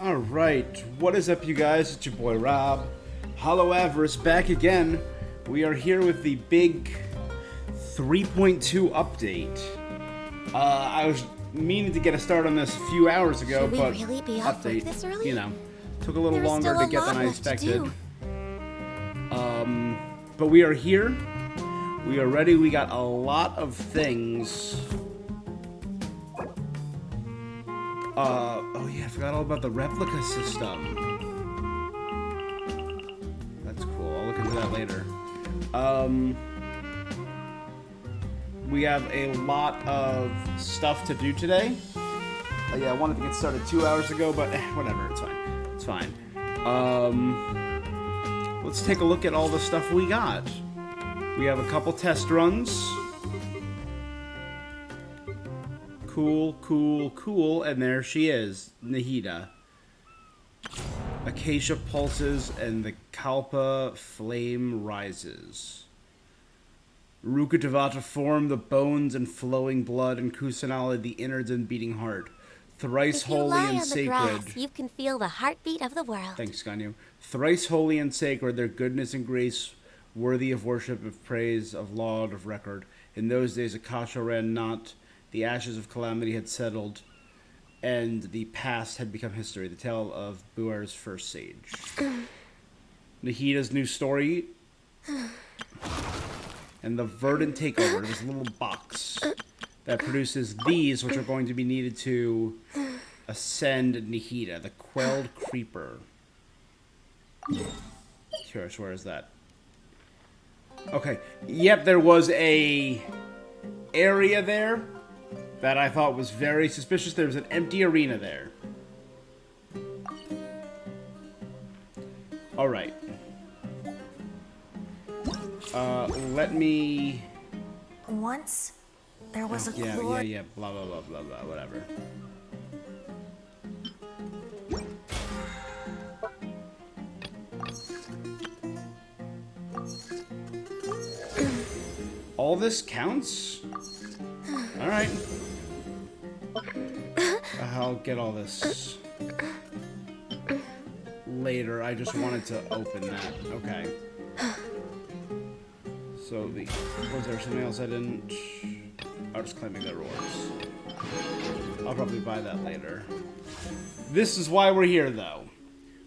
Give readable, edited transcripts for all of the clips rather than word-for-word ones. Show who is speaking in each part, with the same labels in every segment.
Speaker 1: Alright, what is up you guys? It's your boy Rob. Hollow Avarice back again. We are here with the big 3.2 update. I was meaning to get a start on this a few hours ago,
Speaker 2: Should we
Speaker 1: but
Speaker 2: really be off work this early?
Speaker 1: you know, took a little
Speaker 2: There's
Speaker 1: longer
Speaker 2: still
Speaker 1: to
Speaker 2: a
Speaker 1: get
Speaker 2: lot
Speaker 1: than I
Speaker 2: left to
Speaker 1: expected.
Speaker 2: do.
Speaker 1: But we are here. We are ready. We got a lot of things. Oh yeah, I forgot all about the replica system. That's cool. I'll look into that later. We have a lot of stuff to do today. Yeah, I wanted to get started 2 hours ago, but whatever. It's fine. It's fine. Let's take a look at all the stuff we got. We have a couple test runs. Cool, cool, cool. And there she is, Nahida. Acacia pulses and the Kalpa flame rises. Rukadevata form the bones and flowing blood, and Kusanala the innards and beating heart. Thrice
Speaker 2: If you
Speaker 1: holy
Speaker 2: lie
Speaker 1: and
Speaker 2: on the
Speaker 1: sacred.
Speaker 2: grass, you can feel the heartbeat of the world.
Speaker 1: Thanks, Ganyu. Thrice holy and sacred, their goodness and grace worthy of worship, of praise, of laud, of record. In those days, Akasha ran not, the ashes of calamity had settled, and the past had become history. The tale of Buar's first sage. Nahida's new story, and the verdant takeover. This little box that produces these, which are going to be needed to ascend Nahida, the Quelled Creeper. Curious, where is that? Okay. Yep, there was a area there that I thought was very suspicious. There was an empty arena there. Alright. Let me...
Speaker 3: Once, there was a
Speaker 1: Yeah,
Speaker 3: glory.
Speaker 1: yeah, blah, blah, blah, blah, blah, whatever. All this counts? Alright. I'll get all this later. I just wanted to open that. Okay. So, was there something else I didn't... I was claiming the rewards. I'll probably buy that later. This is why we're here, though.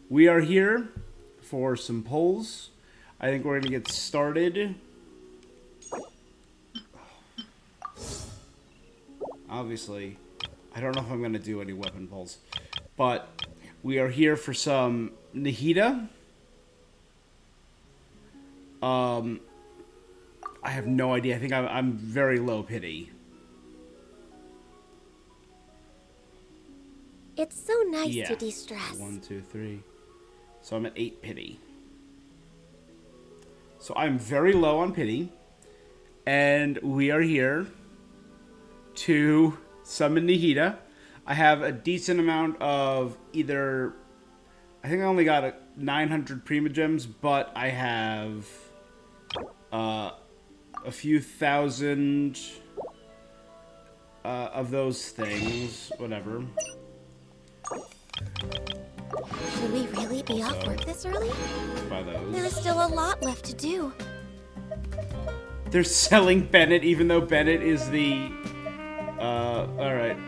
Speaker 1: We are here for some polls. I think we're going to get started. Obviously, I don't know if I'm going to do any weapon pulls. But we are here for some Nahida. I have no idea. I think I'm very low pity.
Speaker 2: It's so nice
Speaker 1: Yeah.
Speaker 2: to de-stress.
Speaker 1: 1, 2, 3. So I'm at 8 pity. So I'm very low on pity. And we are here to summon Nahida. I have a decent amount of either... I think I only got 900 Prima Gems, but I have a few thousand of those things. Whatever.
Speaker 2: Should we really be off work this early?
Speaker 1: Buy those.
Speaker 2: There's still a lot left to do.
Speaker 1: They're selling Bennett, even though Bennett is the... alright.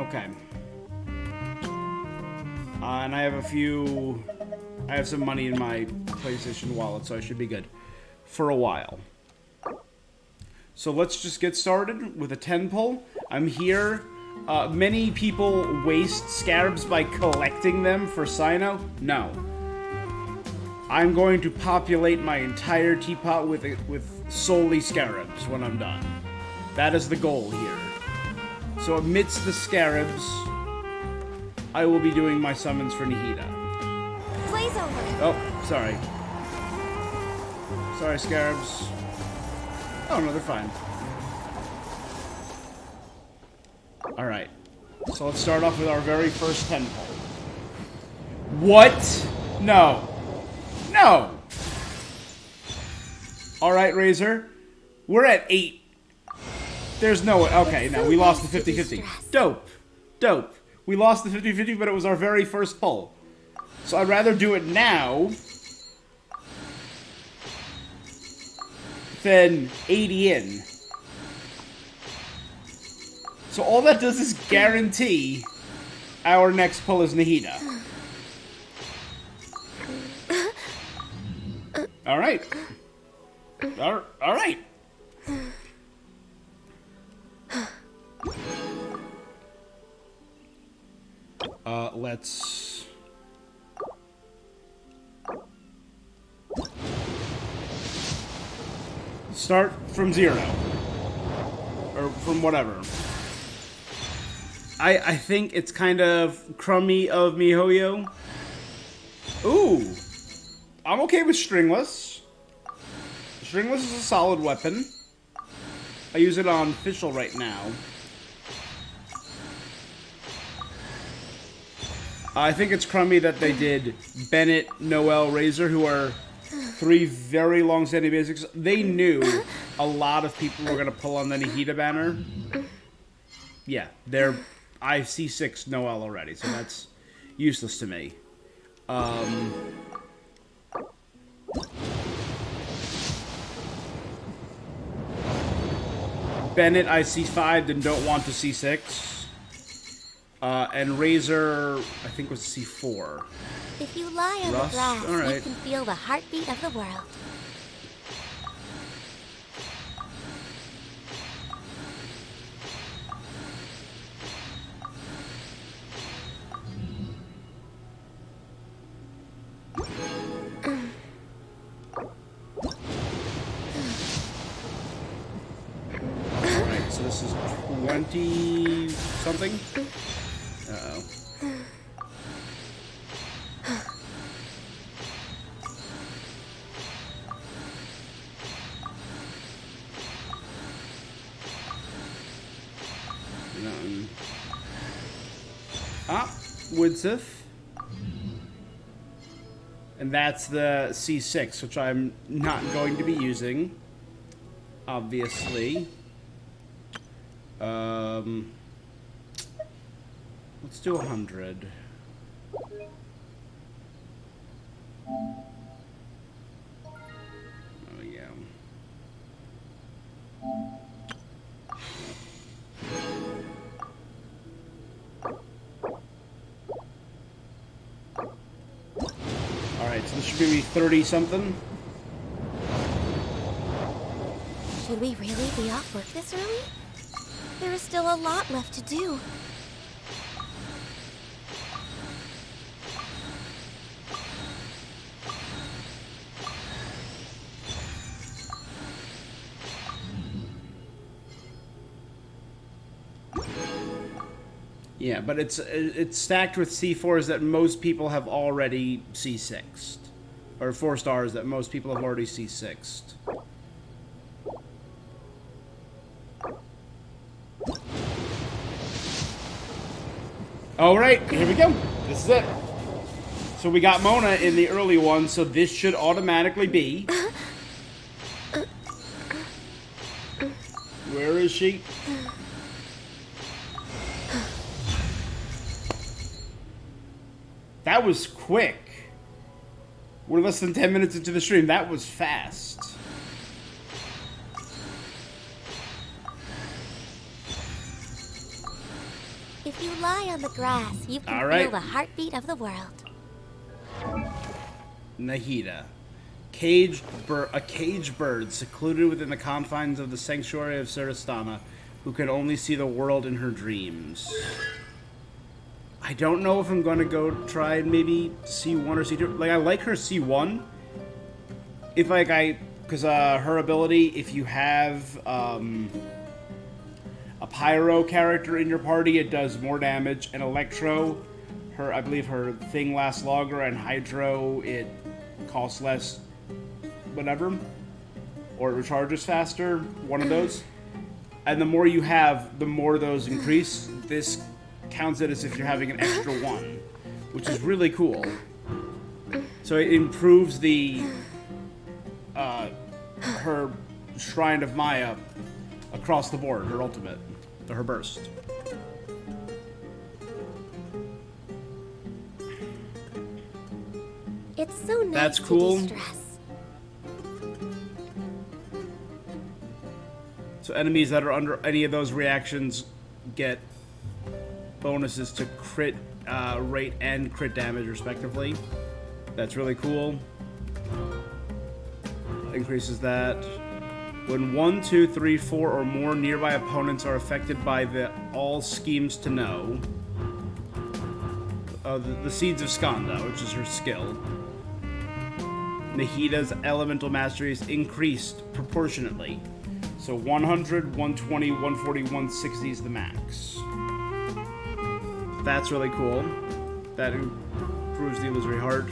Speaker 1: Okay. And I have a few... I have some money in my PlayStation wallet, so I should be good. For a while. So let's just get started with a 10 pull. I'm here. Many people waste scarabs by collecting them for Cyno. No. I'm going to populate my entire teapot with solely scarabs when I'm done. That is the goal here. So amidst the scarabs, I will be doing my summons for Nahida.
Speaker 2: Blaze over.
Speaker 1: Oh, sorry. Sorry, scarabs. Oh, no, they're fine. Alright. So let's start off with our very first 10 pull. What? No. No! Alright, Razor. We're at 8 There's no way. Okay,
Speaker 2: It's
Speaker 1: no,
Speaker 2: so
Speaker 1: we lost the
Speaker 2: nice to
Speaker 1: 50-50.
Speaker 2: de-stress.
Speaker 1: Dope. Dope. We lost the 50-50, but it was our very first pull. So I'd rather do it now than 80 in. So all that does is guarantee our next pull is Nahida. Alright. Alright. Let's... start from 0. Or from whatever. I think it's kind of crummy of MiHoYo. Ooh. I'm okay with Stringless. Stringless is a solid weapon. I use it on Fischl right now. I think it's crummy that they did Bennett, Noel, Razor, who are 3 very long-standing basics. They knew a lot of people were going to pull on the Nahida banner. Yeah, I see 6 Noel already, so that's useless to me. Bennett, I see 5 and don't want to see 6. And Razor, I think was C4.
Speaker 2: If you lie on
Speaker 1: Rust?
Speaker 2: the grass,
Speaker 1: All right.
Speaker 2: you can feel the heartbeat of the world.
Speaker 1: Alright, so this is 20 something? Uh-oh. Woodsif. And that's the C6, which I'm not going to be using. Obviously. Let's do 100. Oh, yeah. Alright, so this should be 30 something.
Speaker 2: Should we really be off work this early? There is still a lot left to do.
Speaker 1: Yeah, but it's stacked with C4s that most people have already C6'd. Or 4 stars that most people have already C6'd. Alright, here we go. This is it. So we got Mona in the early one, so this should automatically be... Where is she? That was quick. We're less than 10 minutes into the stream. That was fast.
Speaker 2: If you lie on the grass, you can
Speaker 1: All right.
Speaker 2: feel the heartbeat of the world.
Speaker 1: Nahida. A caged bird secluded within the confines of the sanctuary of Suristana, who can only see the world in her dreams. I don't know if I'm going to go try and maybe C1 or C2. Like, I like her C1. If, like, because her ability, if you have a Pyro character in your party, it does more damage. And Electro, I believe her thing lasts longer, and Hydro, it costs less, whatever. Or it recharges faster, one of those. And the more you have, the more those increase. This counts it as if you're having an extra 1, which is really cool. So it improves the her Shrine of Maya across the board. Her ultimate, her burst.
Speaker 2: It's so nice
Speaker 1: That's cool.
Speaker 2: to de-stress.
Speaker 1: So enemies that are under any of those reactions get bonuses to crit rate and crit damage respectively. That's really cool. Increases that. When 1, 2, 3, 4 or more nearby opponents are affected by the all schemes to know. The Seeds of Skanda, which is her skill. Nahida's elemental mastery is increased proportionately. So 100, 120, 140, 160 is the max. That's really cool. That improves the illusory heart,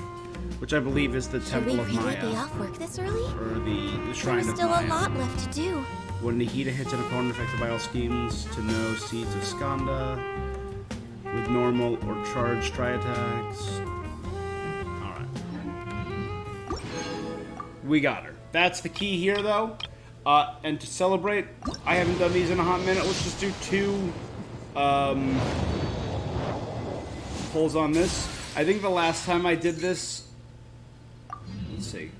Speaker 1: which I believe is the
Speaker 2: Should we
Speaker 1: Temple of
Speaker 2: really
Speaker 1: Maya.
Speaker 2: be off work this early?
Speaker 1: Or the Shrine
Speaker 2: There's
Speaker 1: of
Speaker 2: still
Speaker 1: Maya.
Speaker 2: a lot left to do.
Speaker 1: When Nahida hits an opponent affected by all schemes to know Seeds of Skanda with normal or charged try attacks. Alright. We got her. That's the key here, though. And to celebrate, I haven't done these in a hot minute. Let's just do 2 pulls on this. I think the last time I did this... Let's see.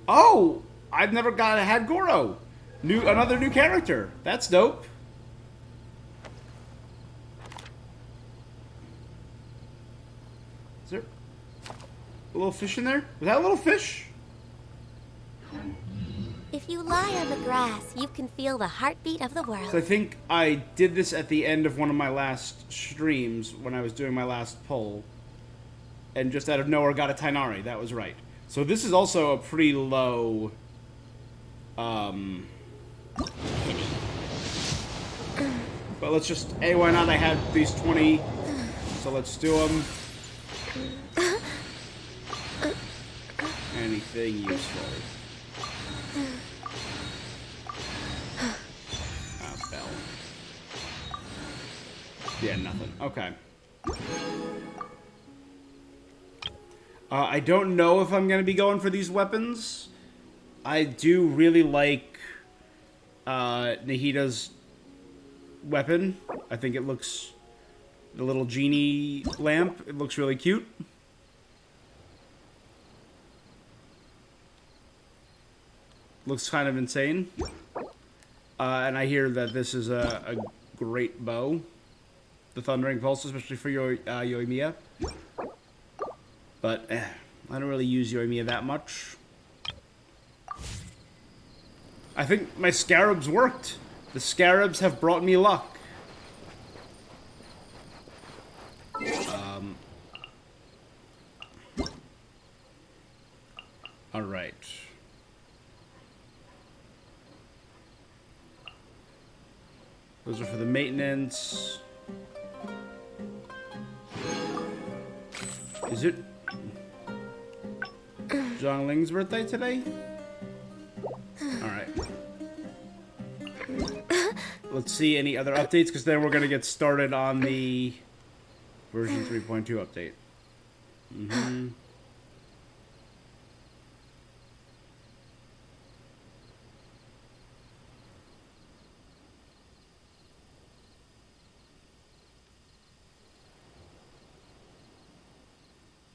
Speaker 1: Oh! I've never had Goro. Another new character. That's dope. Is there a little fish in there? Was that a little fish?
Speaker 2: If you lie on the grass, you can feel the heartbeat of the world.
Speaker 1: So I think I did this at the end of one of my last streams when I was doing my last pull. And just out of nowhere got a Tainari. That was right. So this is also a pretty low... penny. But let's just... Hey, why not? I had these 20. So let's do them. Anything useful. Bell. Yeah, nothing. Okay. I don't know if I'm going to be going for these weapons. I do really like Nahida's weapon. I think it looks... The little genie lamp. It looks really cute. Looks kind of insane. And I hear that this is a great bow. The Thundering Pulse, especially for Yoimiya. But I don't really use Yoimiya that much. I think my scarabs worked. The scarabs have brought me luck. Alright. Those are for the maintenance. Is it Zhongling's birthday today? Alright. Let's see any other updates, because then we're going to get started on the version 3.2 update.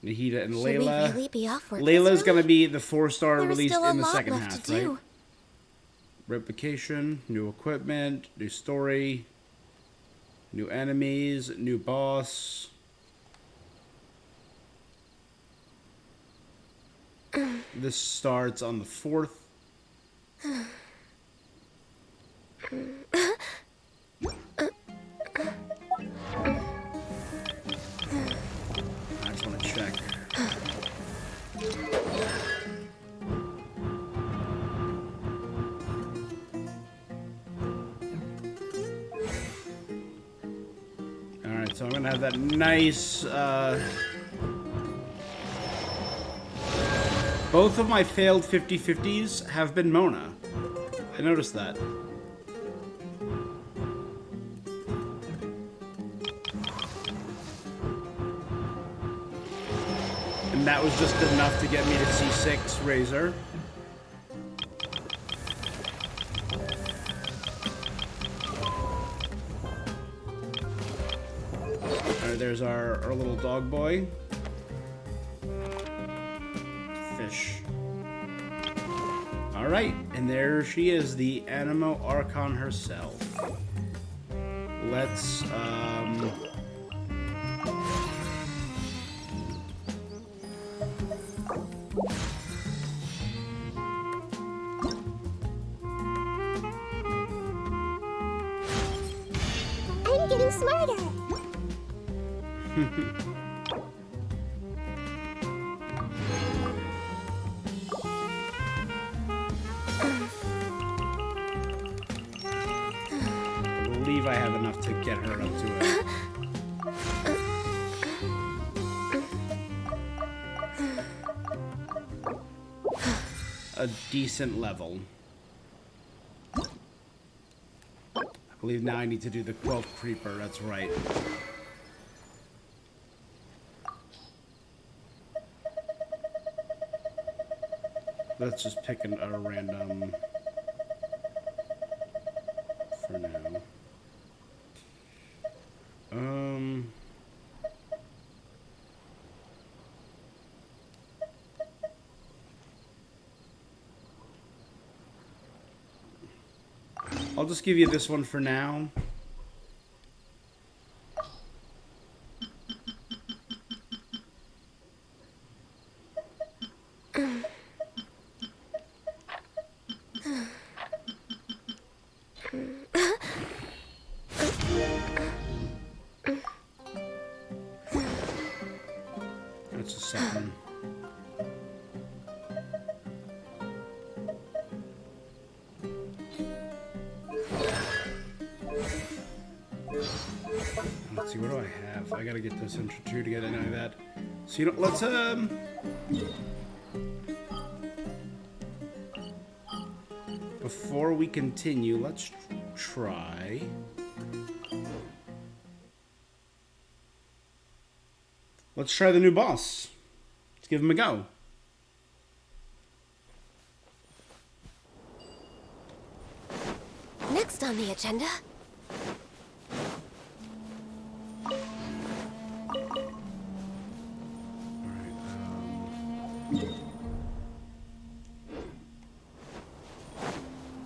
Speaker 1: Nahida and
Speaker 2: Should
Speaker 1: Layla.
Speaker 2: we really be off work
Speaker 1: Layla's
Speaker 2: this
Speaker 1: going to
Speaker 2: early?
Speaker 1: be the 4-star
Speaker 2: There is
Speaker 1: released
Speaker 2: still a
Speaker 1: in the
Speaker 2: lot
Speaker 1: second
Speaker 2: left
Speaker 1: half,
Speaker 2: to
Speaker 1: right?
Speaker 2: do.
Speaker 1: Replication, new equipment, new story, new enemies, new boss. This starts on the 4th. I just want to check. Alright, so I'm going to have that nice... Both of my failed 50/50s have been Mona. I noticed that. And that was just enough to get me to C6 Razor. there's our little dog boy. Fish. Alright, and there she is, the Animo Archon herself. Let's,
Speaker 2: I'm getting smarter.
Speaker 1: I believe I have enough to get her up to a decent level. I believe now I need to do the Quilt Creeper, that's right. Let's just pick a random for now. I'll just give you this one for now. That's a second. Let's see, what do I have? I gotta get this intro 2 to get any of that. So, you know, let's, before we continue, let's try... Let's try the new boss. Let's give him a go.
Speaker 2: Next on the agenda.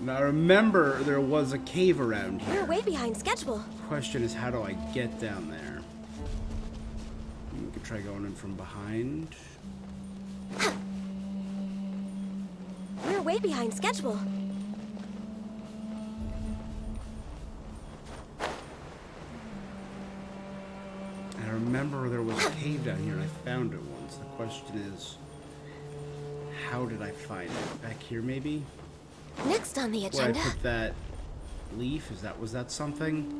Speaker 1: Now remember, there was a cave around
Speaker 2: We're
Speaker 1: here.
Speaker 2: way behind schedule.
Speaker 1: Question is, how do I get down there? We could try going in from behind.
Speaker 2: We're way behind schedule.
Speaker 1: I remember there was a cave down here and I found it once. The question is, how did I find it? Back here, maybe?
Speaker 2: Next on the
Speaker 1: Where I
Speaker 2: agenda.
Speaker 1: put that leaf? Was that something?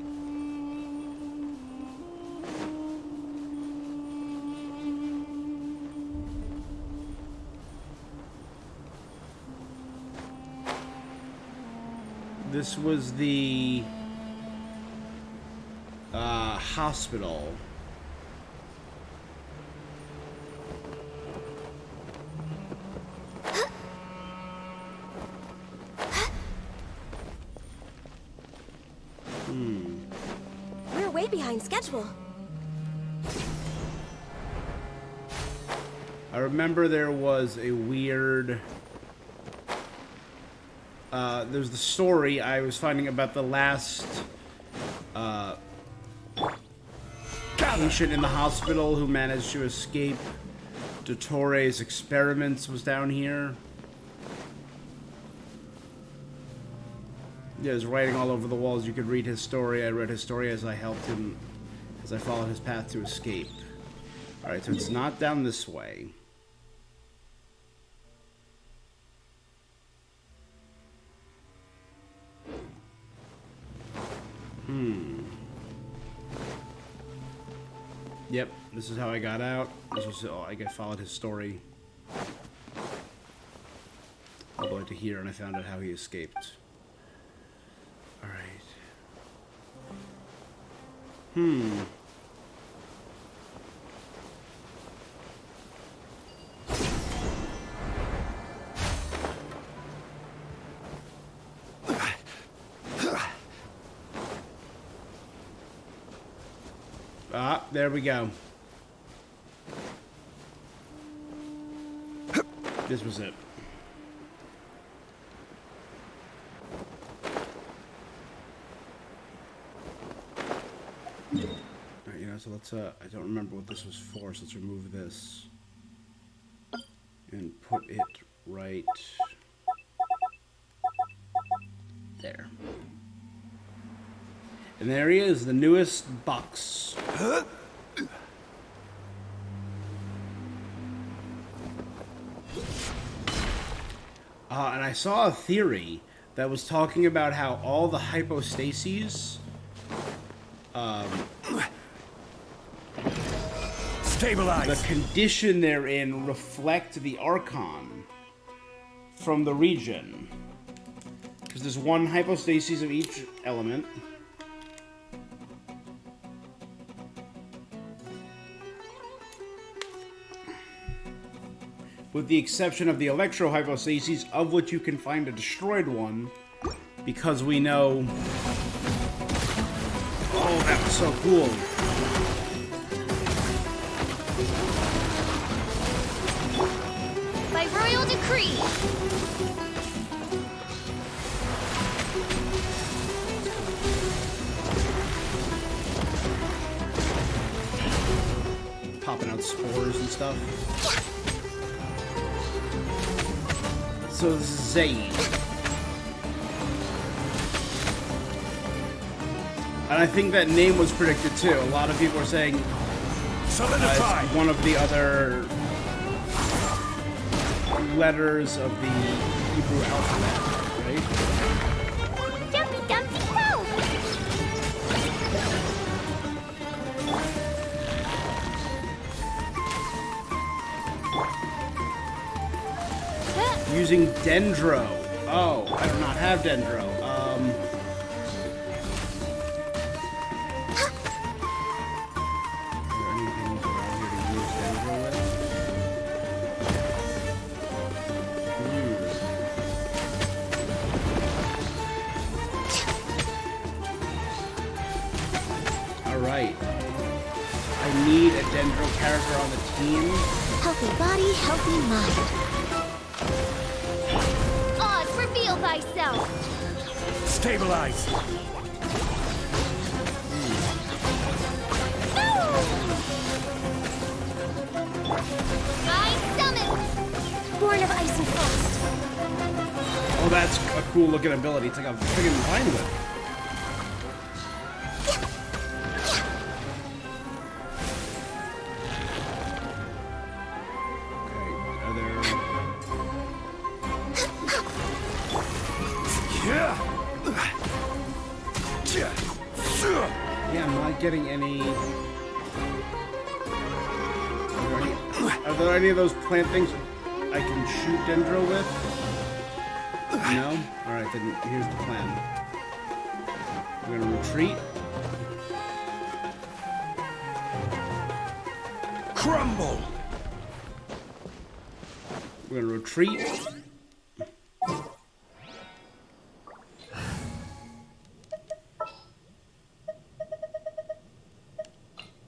Speaker 1: This was the hospital.
Speaker 2: We're way behind schedule.
Speaker 1: I remember there was a weird... there's the story I was finding about the last patient in the hospital who managed to escape Dottores' experiments was down here. Yeah, there's writing all over the walls. You could read his story. I read his story as I helped him, as I followed his path to escape. Alright, so it's not down this way. Yep, this is how I got out. This was, I followed his story all the way to here, and I found out how he escaped. Alright. Ah, There we go. This was it. Alright, you know, so let's, I don't remember what this was for, so let's remove this. And put it right there. And there he is, the newest box. And I saw a theory that was talking about how all the hypostases
Speaker 4: stabilize.
Speaker 1: The condition they're in reflect the Archon from the region. Because there's one hypostasis of each element. With the exception of the electro-hypostases, of which you can find a destroyed one, because we know... Oh, that was so cool.
Speaker 2: By royal decree.
Speaker 1: Popping out spores and stuff. So this is Zaid. And I think that name was predicted too. A lot of people are saying it's one of the other letters of the Hebrew alphabet, right?
Speaker 2: Dumpy Dumpty Go!
Speaker 1: Using Dendro. Oh, I do not have Dendro. Are there any things around here to use Dendro with? Alright. I need a Dendro character on the team.
Speaker 2: Healthy body, healthy mind. Oz, reveal thyself.
Speaker 4: Stabilize.
Speaker 2: I summon. Born of ice and frost.
Speaker 1: Oh, that's a cool looking ability. It's like a friggin' vine whip. Yeah, I'm not getting any... Are there any of those plant things I can shoot Dendro with? No? Alright, then here's the plan. We're gonna retreat.
Speaker 4: Crumble!
Speaker 1: We're gonna retreat.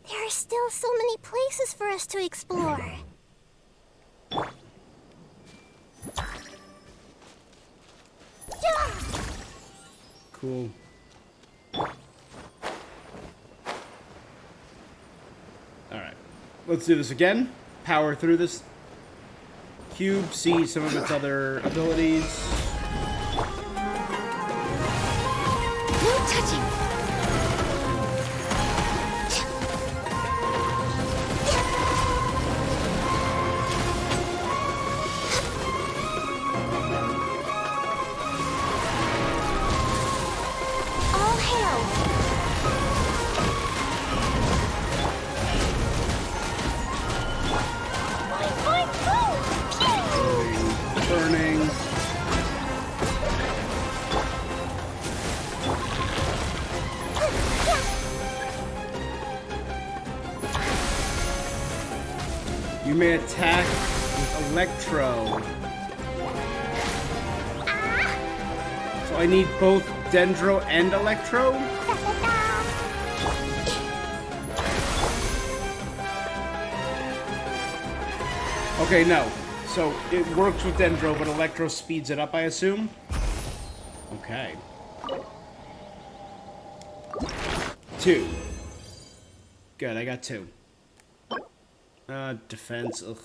Speaker 2: There are still so many places for us to explore.
Speaker 1: Cool. Alright. Let's do this again. Power through this cube, see some of its other abilities.
Speaker 2: No touching. All hail.
Speaker 1: Burning. You may attack with Electro. So I need both Dendro and Electro? Okay, no. So it works with Dendro, but Electro speeds it up, I assume? Okay. 2. Good, I got 2. Defense, ugh.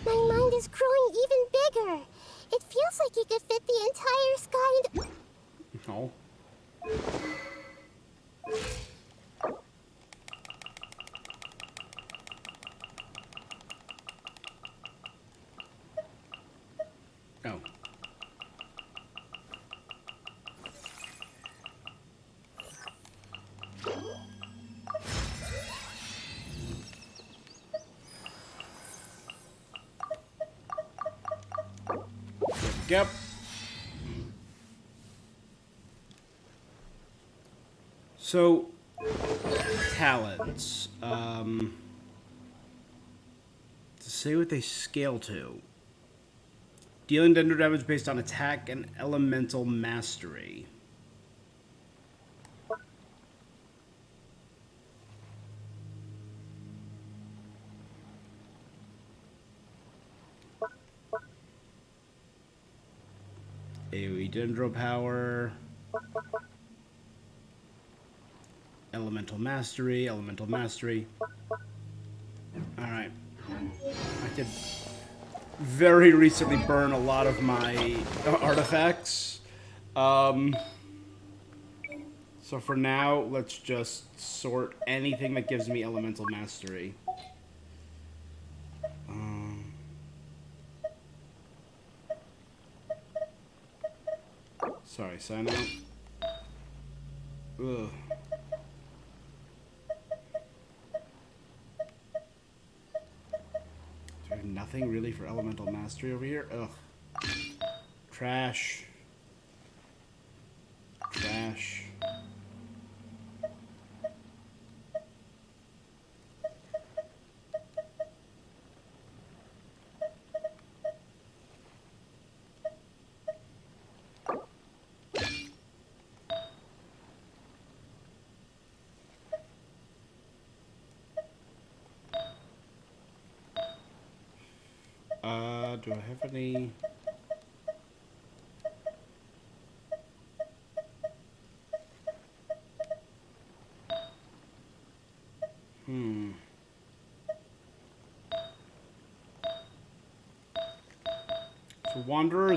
Speaker 2: My mind is growing even bigger. It feels like it could fit the entire sky and...
Speaker 1: No. Oh. Yep. So, talents. To say what they scale to. Dealing dendro damage based on attack and elemental mastery. AoE dendro power. Elemental mastery, elemental mastery. Alright. I did very recently burn a lot of my artifacts. So for now, let's just sort anything that gives me elemental mastery. Sorry, sign out. Ugh. There's nothing really for elemental mastery over here. Ugh. Trash. Trash. Do I have any? So wanderers.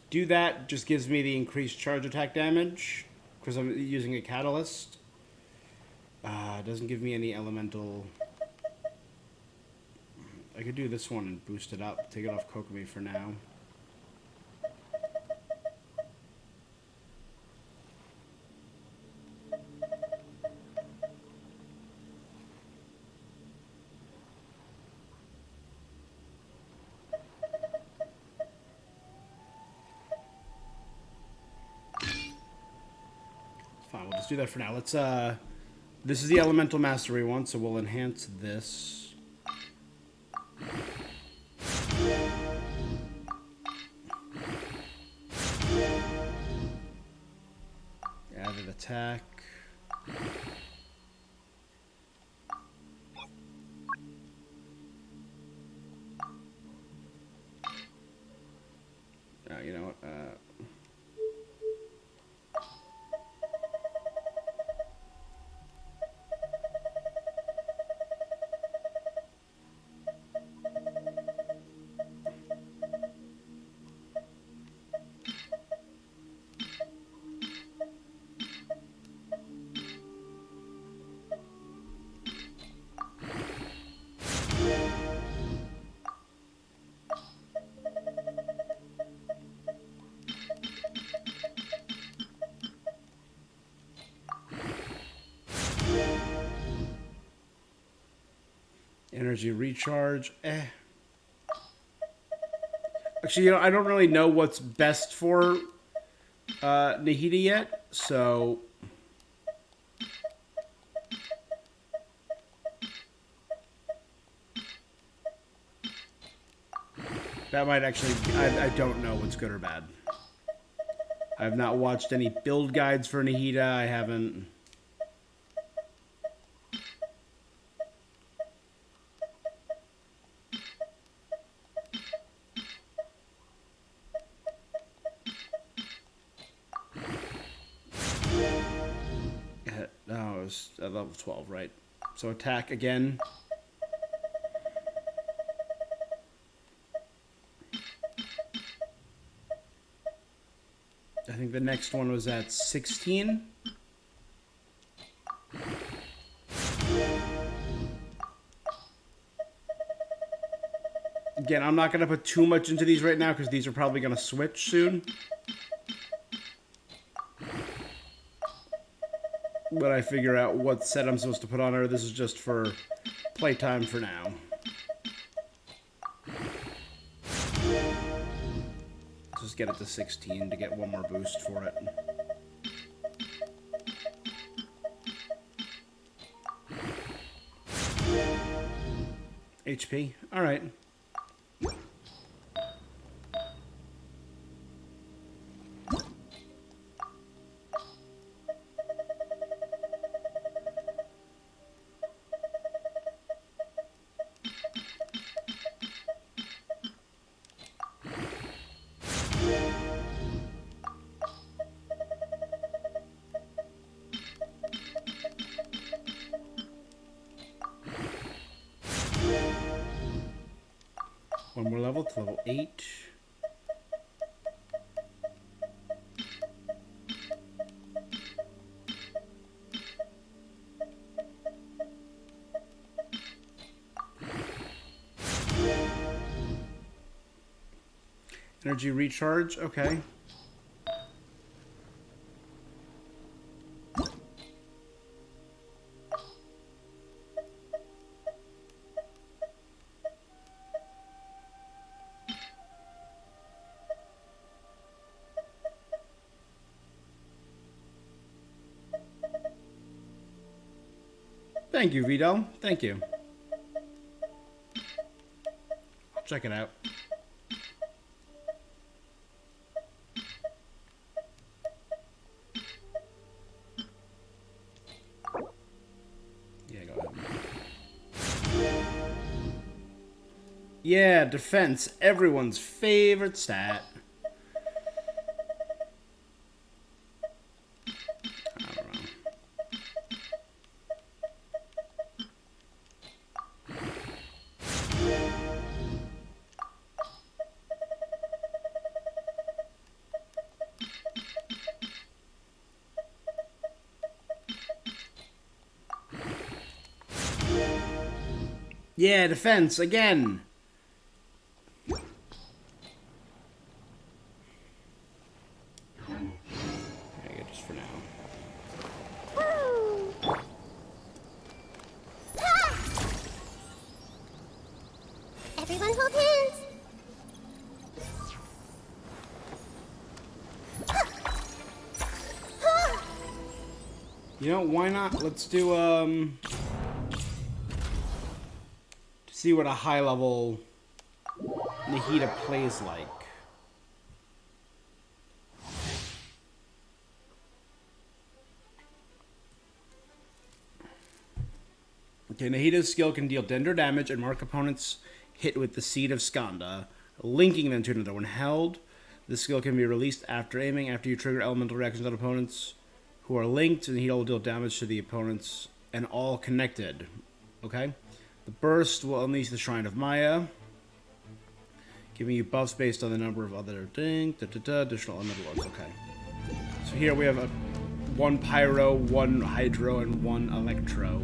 Speaker 1: Do that just gives me the increased charge attack damage because I'm using a catalyst. Doesn't give me any elemental. I could do this one and boost it up. Take it off Kokomi for now. Fine, we'll just do that for now. Let's, this is the Elemental Mastery one, so we'll enhance this. Added attack. You know what, Energy recharge. Actually, you know, I don't really know what's best for Nahida yet, so... That might actually... I don't know what's good or bad. I've not watched any build guides for Nahida. I haven't... No, it was at level 12, right? So attack again. I think the next one was at 16. Again, I'm not going to put too much into these right now because these are probably going to switch soon. But I figure out what set I'm supposed to put on her. This is just for playtime for now. Just get it to 16 to get one more boost for it. HP. All right. One more level to level 8. Energy recharge, okay. Thank you, Vito. Thank you. I'll check it out. Yeah, go ahead. Yeah, defense. Everyone's favorite stat. Yeah, defense, again. Okay, just for now.
Speaker 2: Everyone hold hands.
Speaker 1: You know, why not? Let's do, see what a high-level Nahida plays like. Okay, Nahida's skill can deal dender damage and mark opponents hit with the Seed of Skanda, linking them to another. When held, this skill can be released after aiming. After you trigger elemental reactions on opponents who are linked, and Nahida will deal damage to the opponents and all connected. Okay? The burst will unleash the Shrine of Maya, giving you buffs based on the number of other additional elemental orbs. Okay. So here we have one Pyro, one Hydro, and one Electro.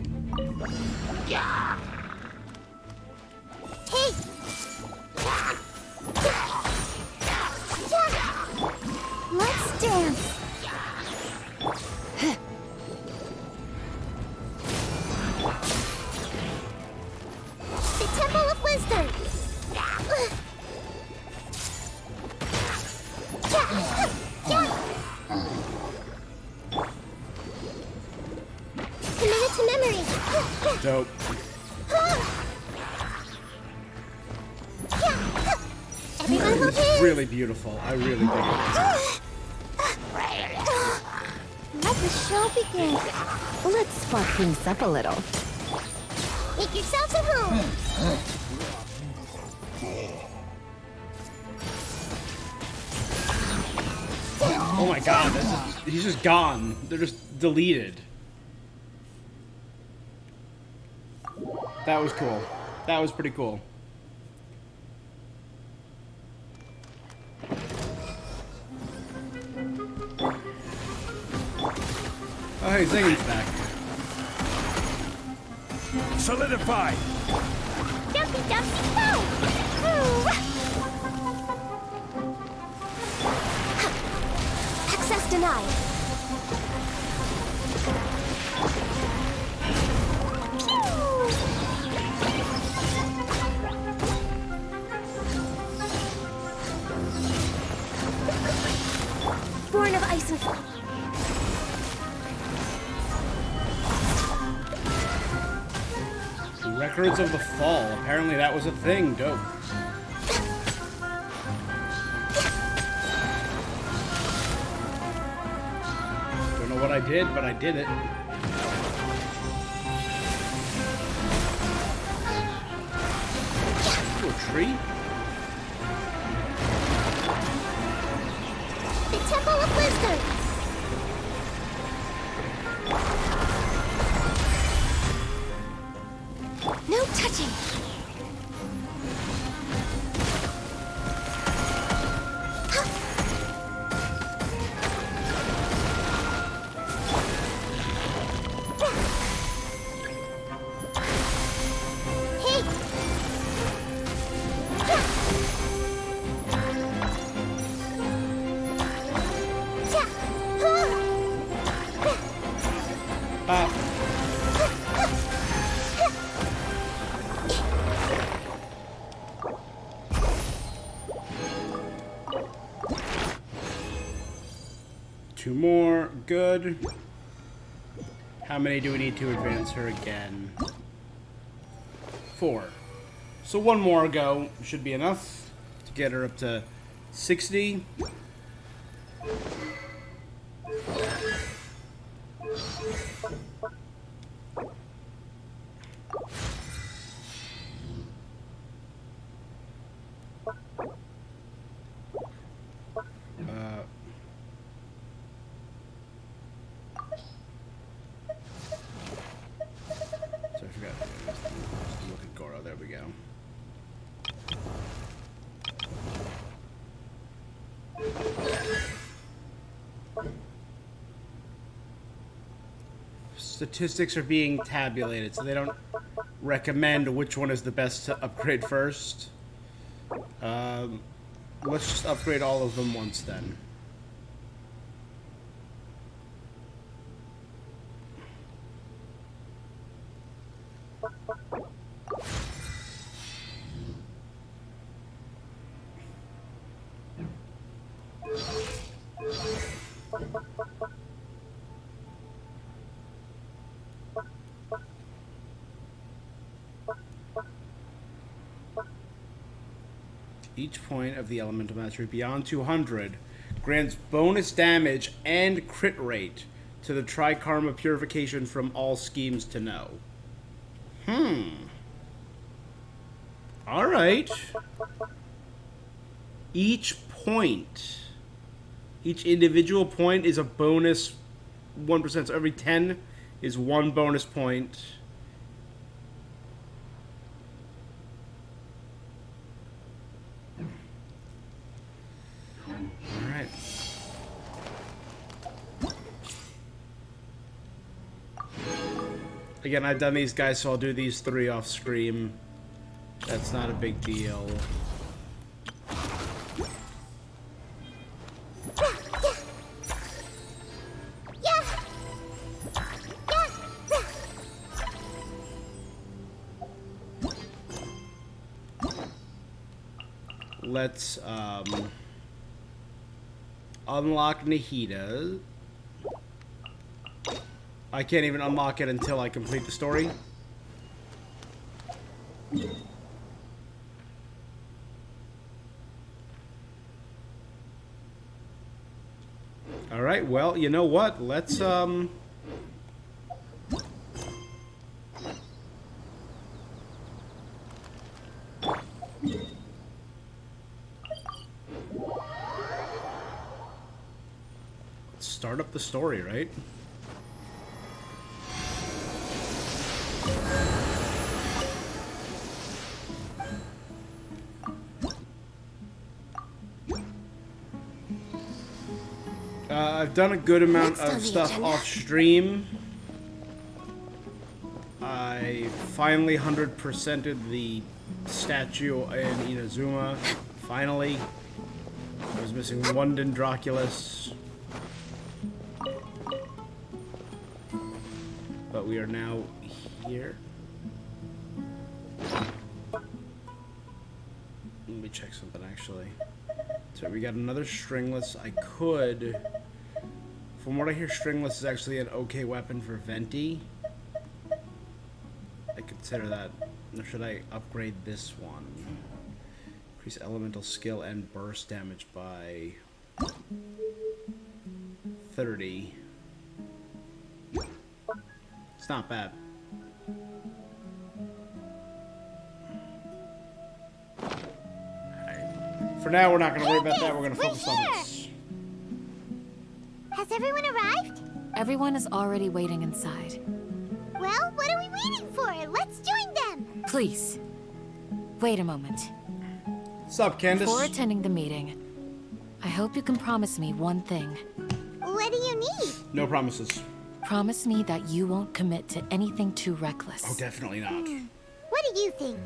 Speaker 2: Hey! Let's dance!
Speaker 1: Dope.
Speaker 2: Everyone hold
Speaker 1: This is
Speaker 2: hands.
Speaker 1: really beautiful. I really dig it.
Speaker 2: Let the show begin.
Speaker 5: Let's spark things up a little.
Speaker 2: Make yourselves at home.
Speaker 1: Oh my god, he's just gone. They're just deleted. That was cool. That was pretty cool. Oh, hey, Zingy's back.
Speaker 4: Solidify.
Speaker 2: Jumpy, jumpy, go! Access denied. Born of ice and fire.
Speaker 1: Records of the Fall. Apparently that was a thing. Dope. Don't know what I did, but I did it. Ooh, a tree?
Speaker 2: The Temple of Wisdom. No touching. Hey.
Speaker 1: Two more. Good. How many do we need to advance her again? 4. So one more go should be enough to get her up to 60. So I forgot. Just look at Goro. There we go. Statistics are being tabulated, so they don't recommend which one is the best to upgrade first. Let's just upgrade all of them once then. Each point of the elemental mastery beyond 200 grants bonus damage and crit rate to the Trikarma purification from all schemes to know. Alright. Each individual point is a bonus 1%. So every 10 is 1 bonus point. Alright. Again, I've done these guys, so I'll do these 3 off stream. That's not a big deal. Let's unlock Nahida. I can't even unlock it until I complete the story. Alright, well, you know what? Let's start up the story, right? I've done a good amount
Speaker 2: Next on
Speaker 1: of
Speaker 2: the
Speaker 1: stuff
Speaker 2: agenda.
Speaker 1: off stream. I finally 100%ed the statue in Inazuma. Finally. I was missing one Dendroculus. But we are now here. Let me check something actually. So we got another stringless. I could... From what I hear, stringless is actually an okay weapon for Venti. I consider that. Or should I upgrade this one? Increase elemental skill and burst damage by 30. It's not bad. Alright. For now, we're not going to worry about that. We're going to focus on this.
Speaker 2: Has everyone arrived?
Speaker 5: Everyone is already waiting inside.
Speaker 2: Well, what are we waiting for? Let's join them!
Speaker 5: Please, wait a moment.
Speaker 1: What's up, Candace?
Speaker 5: Before attending the meeting, I hope you can promise me one thing.
Speaker 2: What do you need?
Speaker 1: No promises.
Speaker 5: Promise me that you won't commit to anything too reckless.
Speaker 1: Oh, definitely not.
Speaker 2: What do you think?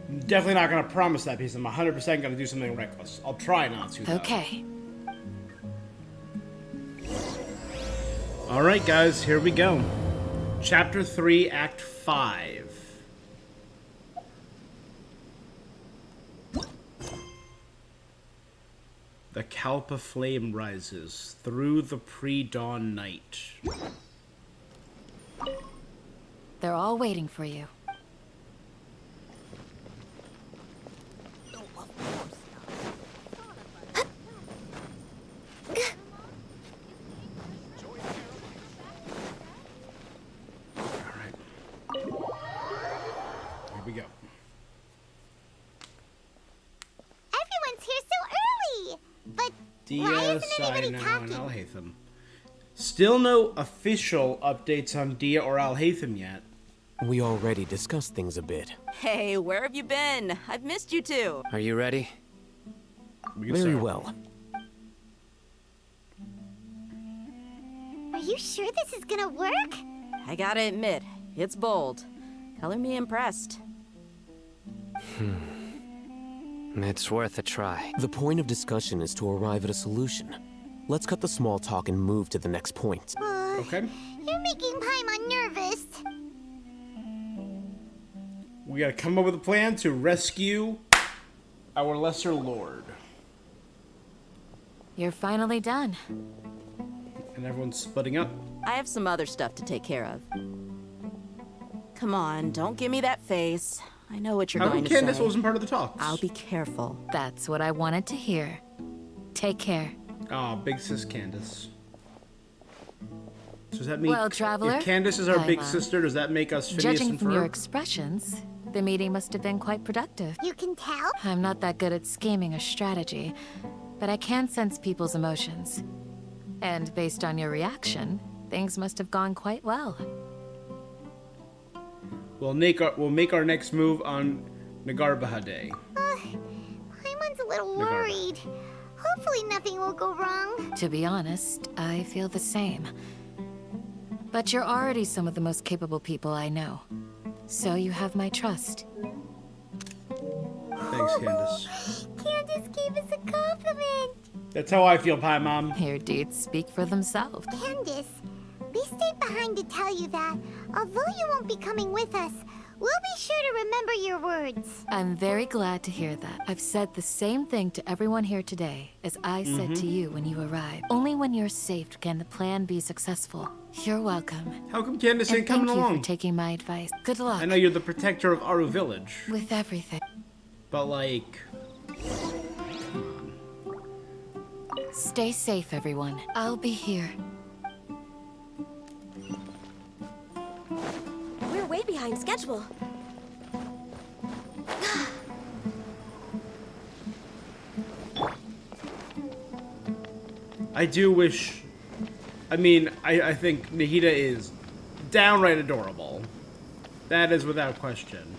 Speaker 1: I'm definitely not going to promise that piece. I'm 100% going to do something reckless. I'll try not to, though.
Speaker 5: Okay.
Speaker 1: Alright, guys, here we go. Chapter 3, Act 5. The Kalpa flame rises through the pre-dawn night.
Speaker 5: They're all waiting for you.
Speaker 1: Alright. Here we go.
Speaker 2: Everyone's here so early! But why
Speaker 1: Dia,
Speaker 2: isn't anybody
Speaker 1: Sinai, and
Speaker 2: talking?
Speaker 1: Alhaitham. Still no official updates on Dia or Alhaitham yet.
Speaker 6: We already discussed things a bit.
Speaker 7: Hey, where have you been? I've missed you too.
Speaker 6: Are you ready?
Speaker 1: We can
Speaker 6: Very
Speaker 1: start.
Speaker 6: well.
Speaker 2: Are you sure this is gonna work?
Speaker 7: I gotta admit, it's bold. Color me impressed.
Speaker 6: It's worth a try. The point of discussion is to arrive at a solution. Let's cut the small talk and move to the next point.
Speaker 1: Okay.
Speaker 2: You're making Paimon nervous.
Speaker 1: We gotta come up with a plan to rescue our lesser lord.
Speaker 5: You're finally done.
Speaker 1: And everyone's splitting up.
Speaker 7: I have some other stuff to take care of. Come on, don't give me that face. I know what you're
Speaker 1: How
Speaker 7: going
Speaker 1: come
Speaker 7: to
Speaker 1: Candace
Speaker 7: say.
Speaker 1: wasn't part of the talks?
Speaker 7: I'll be careful.
Speaker 5: That's what I wanted to hear. Take care.
Speaker 1: Oh, big sis Candace. So does that mean
Speaker 5: Well, traveler,
Speaker 1: if Candace is our big
Speaker 5: I'm,
Speaker 1: sister, does that make us Phineas
Speaker 5: Judging
Speaker 1: and
Speaker 5: from your
Speaker 1: Ferb?
Speaker 5: expressions, the meeting must have been quite productive.
Speaker 2: You can tell?
Speaker 5: I'm not that good at scheming or strategy, but I can sense people's emotions. And based on your reaction, things must have gone quite well.
Speaker 1: We'll make our next move on Nagarbaha Day.
Speaker 2: Paimon's a little
Speaker 1: Nagarba.
Speaker 2: worried. Hopefully nothing will go wrong.
Speaker 5: To be honest, I feel the same. But you're already some of the most capable people I know. So you have my trust.
Speaker 1: Thanks, Candace.
Speaker 2: Candace gave us a compliment.
Speaker 1: That's how I feel, Pie Mom.
Speaker 5: Your deeds speak for themselves.
Speaker 2: Candace, we stayed behind to tell you that, although you won't be coming with us, we'll be sure to remember your words.
Speaker 5: I'm very glad to hear that. I've said the same thing to everyone here today as I said to you when you arrived. Only when you're safe can the plan be successful. You're welcome.
Speaker 1: How come Candace
Speaker 5: And
Speaker 1: ain't
Speaker 5: thank
Speaker 1: coming
Speaker 5: you
Speaker 1: along?
Speaker 5: for taking my advice. Good luck
Speaker 1: I know you're the protector of Aru Village,
Speaker 5: with everything.
Speaker 1: but like...
Speaker 5: Stay safe, everyone. I'll be here.
Speaker 8: We're way behind schedule.
Speaker 1: I do wish... I mean, I think Nahida is downright adorable. That is without question.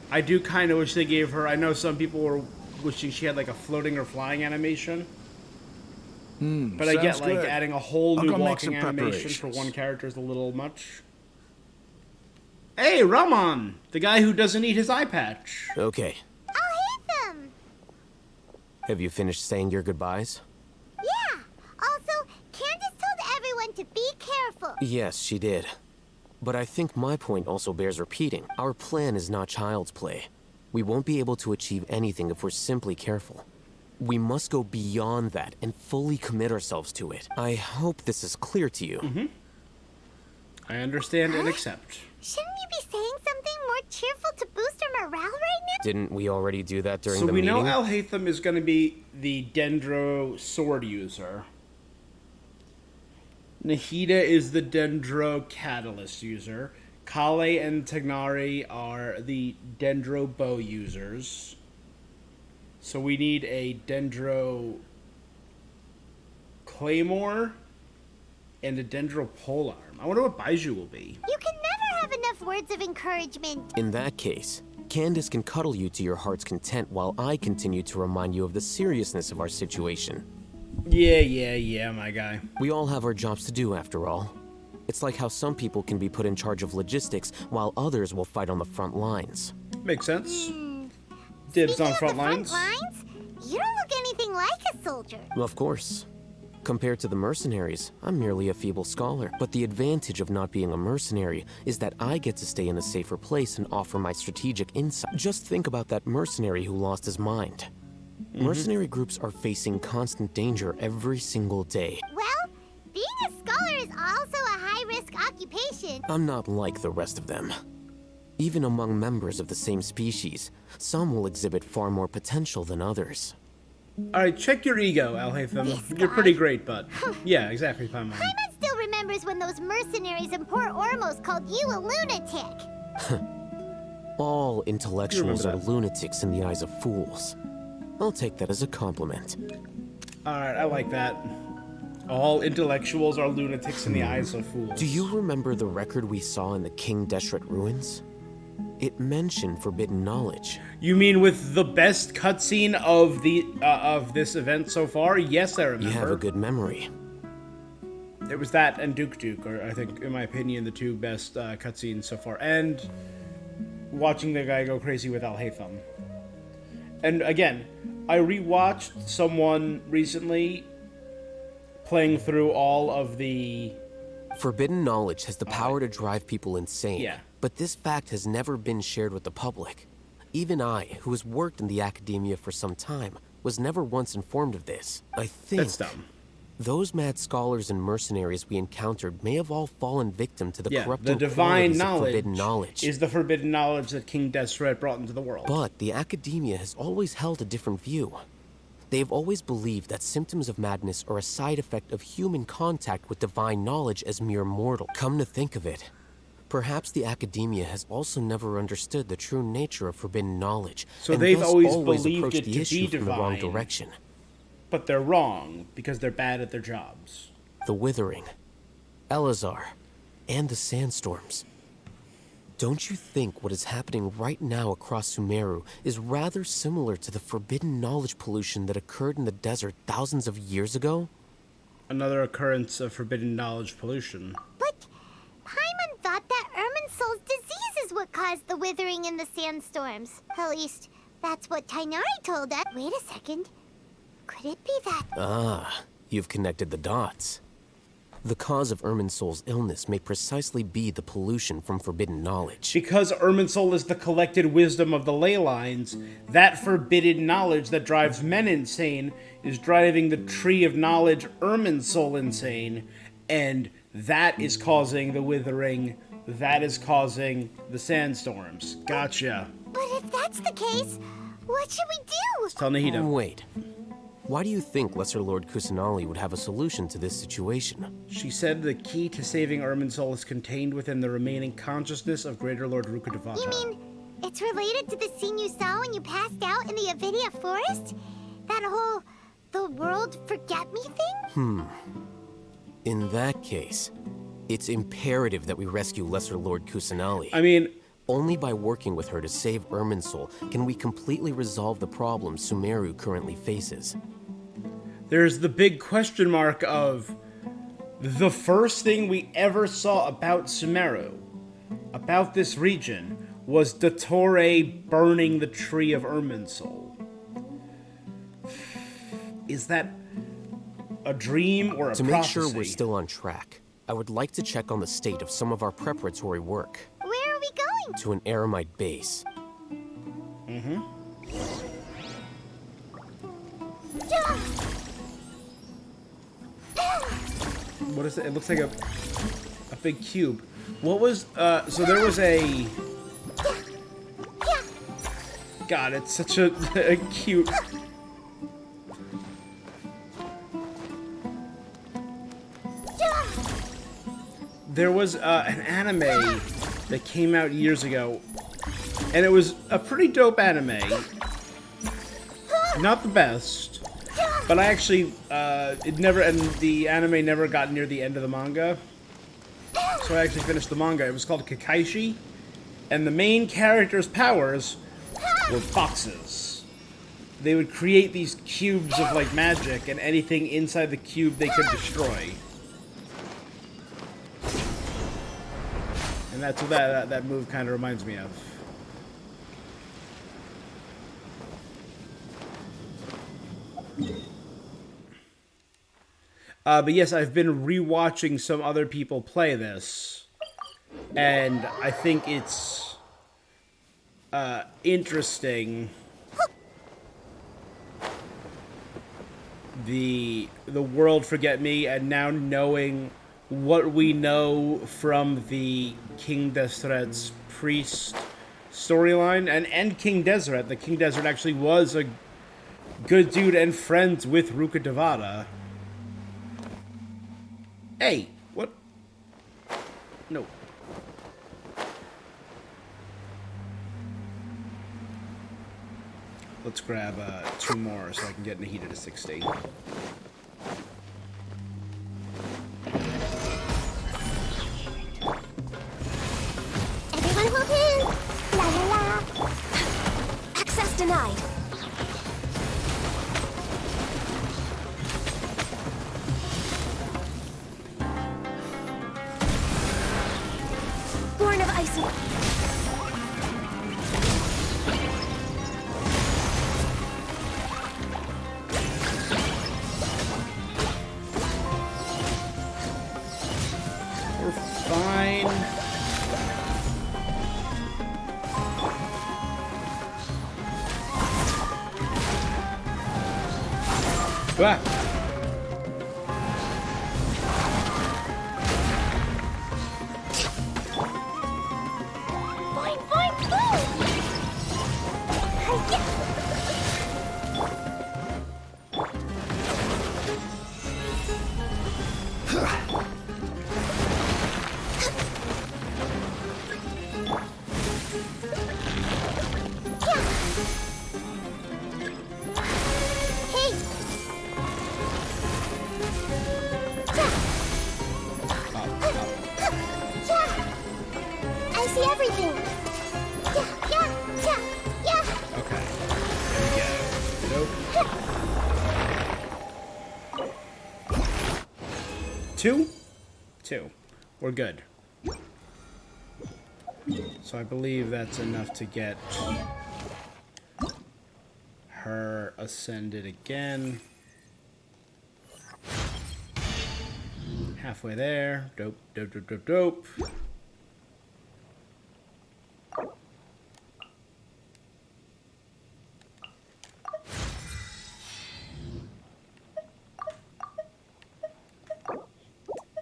Speaker 1: I do kind of wish they gave her... I know some people were wishing she had like a floating or flying animation. But I get like
Speaker 4: good.
Speaker 1: adding a whole
Speaker 4: I'll
Speaker 1: new
Speaker 4: go make
Speaker 1: walking
Speaker 4: some
Speaker 1: animation for
Speaker 4: preparations.
Speaker 1: one character is a little much. Hey, Raman! The guy who doesn't eat his eye patch.
Speaker 6: Okay.
Speaker 2: I'll hit them!
Speaker 6: Have you finished saying your goodbyes?
Speaker 2: Yeah! Also, Candace told everyone to be careful.
Speaker 6: Yes, she did. But I think my point also bears repeating. Our plan is not child's play. We won't be able to achieve anything if we're simply careful. We must go beyond that and fully commit ourselves to it. I hope this is clear to you.
Speaker 1: I understand and accept.
Speaker 2: Shouldn't you be saying something more cheerful to boost our morale right now?
Speaker 6: Didn't we already do that during
Speaker 1: So
Speaker 6: the
Speaker 1: we
Speaker 6: meeting?
Speaker 1: know Al-Haytham is going to be the Dendro sword user. Nahida is the Dendro catalyst user. Kale and Tagnari are the Dendro bow users. So we need a Dendro Claymore and a Dendro polearm. I wonder what Baiju will be.
Speaker 2: You can never have enough words of encouragement.
Speaker 6: In that case, Candace can cuddle you to your heart's content while I continue to remind you of the seriousness of our situation.
Speaker 1: Yeah, my guy.
Speaker 6: We all have our jobs to do, after all. It's like how some people can be put in charge of logistics while others will fight on the front lines.
Speaker 1: Makes sense. Dibs on
Speaker 2: Speaking
Speaker 1: front
Speaker 2: of the
Speaker 1: lines.
Speaker 2: front lines, you don't look anything like a soldier.
Speaker 6: Of course. Compared to the mercenaries, I'm merely a feeble scholar. But the advantage of not being a mercenary is that I get to stay in a safer place and offer my strategic insight. Just think about that mercenary who lost his mind. Mercenary groups are facing constant danger every single day.
Speaker 2: Well, being a scholar is also a high-risk occupation.
Speaker 6: I'm not like the rest of them. Even among members of the same species, some will exhibit far more potential than others.
Speaker 1: Alright, check your ego, Al-Haytham.
Speaker 2: This
Speaker 1: You're
Speaker 2: guy.
Speaker 1: pretty great, bud. Yeah, exactly, Paimon.
Speaker 2: Paimon still remembers when those mercenaries in Port Ormos called you a lunatic.
Speaker 6: All intellectuals
Speaker 1: You
Speaker 6: are
Speaker 1: remember that.
Speaker 6: lunatics in the eyes of fools. I'll take that as a compliment.
Speaker 1: Alright, I like that. All intellectuals are lunatics in the eyes of fools.
Speaker 6: Do you remember the record we saw in the King Deshret ruins? It mentioned forbidden knowledge.
Speaker 1: You mean with the best cutscene of the of this event so far? Yes, I remember.
Speaker 6: You have a good memory.
Speaker 1: It was that and Duke Duke, are I think, in my opinion, the two best cutscenes so far. And watching the guy go crazy with Al-Haytham. And again, I rewatched someone recently playing through all of the...
Speaker 6: Forbidden knowledge has the power to drive people insane.
Speaker 1: Yeah.
Speaker 6: But this fact has never been shared with the public. Even I, who has worked in the academia for some time, was never once informed of this. I think
Speaker 1: That's dumb.
Speaker 6: those mad scholars and mercenaries we encountered may have all fallen victim to the
Speaker 1: Yeah,
Speaker 6: corrupting
Speaker 1: the divine
Speaker 6: qualities of
Speaker 1: knowledge,
Speaker 6: forbidden knowledge.
Speaker 1: is the forbidden knowledge that King Deseret brought into the world.
Speaker 6: But the academia has always held a different view. They have always believed that symptoms of madness are a side effect of human contact with divine knowledge as mere mortal. Come to think of it, perhaps the academia has also never understood the true nature of forbidden knowledge,
Speaker 1: So
Speaker 6: and
Speaker 1: they've
Speaker 6: thus
Speaker 1: always
Speaker 6: always
Speaker 1: believed
Speaker 6: approached
Speaker 1: it
Speaker 6: the
Speaker 1: to
Speaker 6: issue
Speaker 1: be
Speaker 6: from the wrong
Speaker 1: divine.
Speaker 6: direction.
Speaker 1: But they're wrong, because they're bad at their jobs.
Speaker 6: The Withering, Elazar, and the Sandstorms. Don't you think what is happening right now across Sumeru is rather similar to the forbidden knowledge pollution that occurred in the desert thousands of years ago?
Speaker 1: Another occurrence of forbidden knowledge pollution.
Speaker 2: But Paimon thought that Irminsul's disease is what caused the withering and the sandstorms. At least, that's what Tainari told us. Wait a second. Could it be that...
Speaker 6: Ah, you've connected the dots. The cause of Irminsul's illness may precisely be the pollution from forbidden knowledge.
Speaker 1: Because Irminsul is the collected wisdom of the ley lines, that forbidden knowledge that drives men insane is driving the tree of knowledge Irminsul insane, And that is causing the withering. That is causing the sandstorms. Gotcha.
Speaker 2: But if that's the case, what should we do?
Speaker 1: Tell Nahida.
Speaker 6: Wait. Why do you think Lesser Lord Kusanali would have a solution to this situation?
Speaker 1: She said the key to saving Irminsul is contained within the remaining consciousness of Greater Lord Rukkhadevata.
Speaker 2: You mean it's related to the scene you saw when you passed out in the Avidia forest? That whole the world forget me thing?
Speaker 6: In that case, it's imperative that we rescue Lesser Lord Kusanali.
Speaker 1: I mean,
Speaker 6: Only by working with her to save Irminsul can we completely resolve the problems Sumeru currently faces.
Speaker 1: there's the big question mark of the first thing we ever saw about Sumeru, about this region, was Dottore burning the tree of Irminsul. Is that a dream or a
Speaker 6: To
Speaker 1: prophecy?
Speaker 6: make sure we're still on track, I would like to check on the state of some of our preparatory work.
Speaker 2: Where are we going?
Speaker 6: To an Aramite base.
Speaker 1: What is it? It looks like a big cube. What was, so there was a... God, it's such a cute... There was an anime that came out years ago, and it was a pretty dope anime. Not the best, but I actually, the anime never got near the end of the manga. So I actually finished the manga. It was called Kakaishi, and the main character's powers were boxes. They would create these cubes of, like, magic, and anything inside the cube they could destroy. And that's what that move kind of reminds me of. But yes, I've been rewatching some other people play this, and I think it's interesting. The world forget me, and now knowing what we know from the King Desret's priest storyline, and King Desret. The King Desret actually was a good dude and friends with Rukkhadevata. Hey, what? No. Let's grab 2 more so I can get Nahida to 60.
Speaker 2: Everyone hold hands. La la la.
Speaker 8: Access denied. Born of ice.
Speaker 1: We're fine. Ah.
Speaker 2: Boing, boing, boing. Hi-ya. Hey. I see everything. Yeah.
Speaker 1: Okay. There we go. Nope. 2? 2. We're good. So I believe that's enough to get her ascended again. Halfway there. Dope, dope, dope, dope, dope.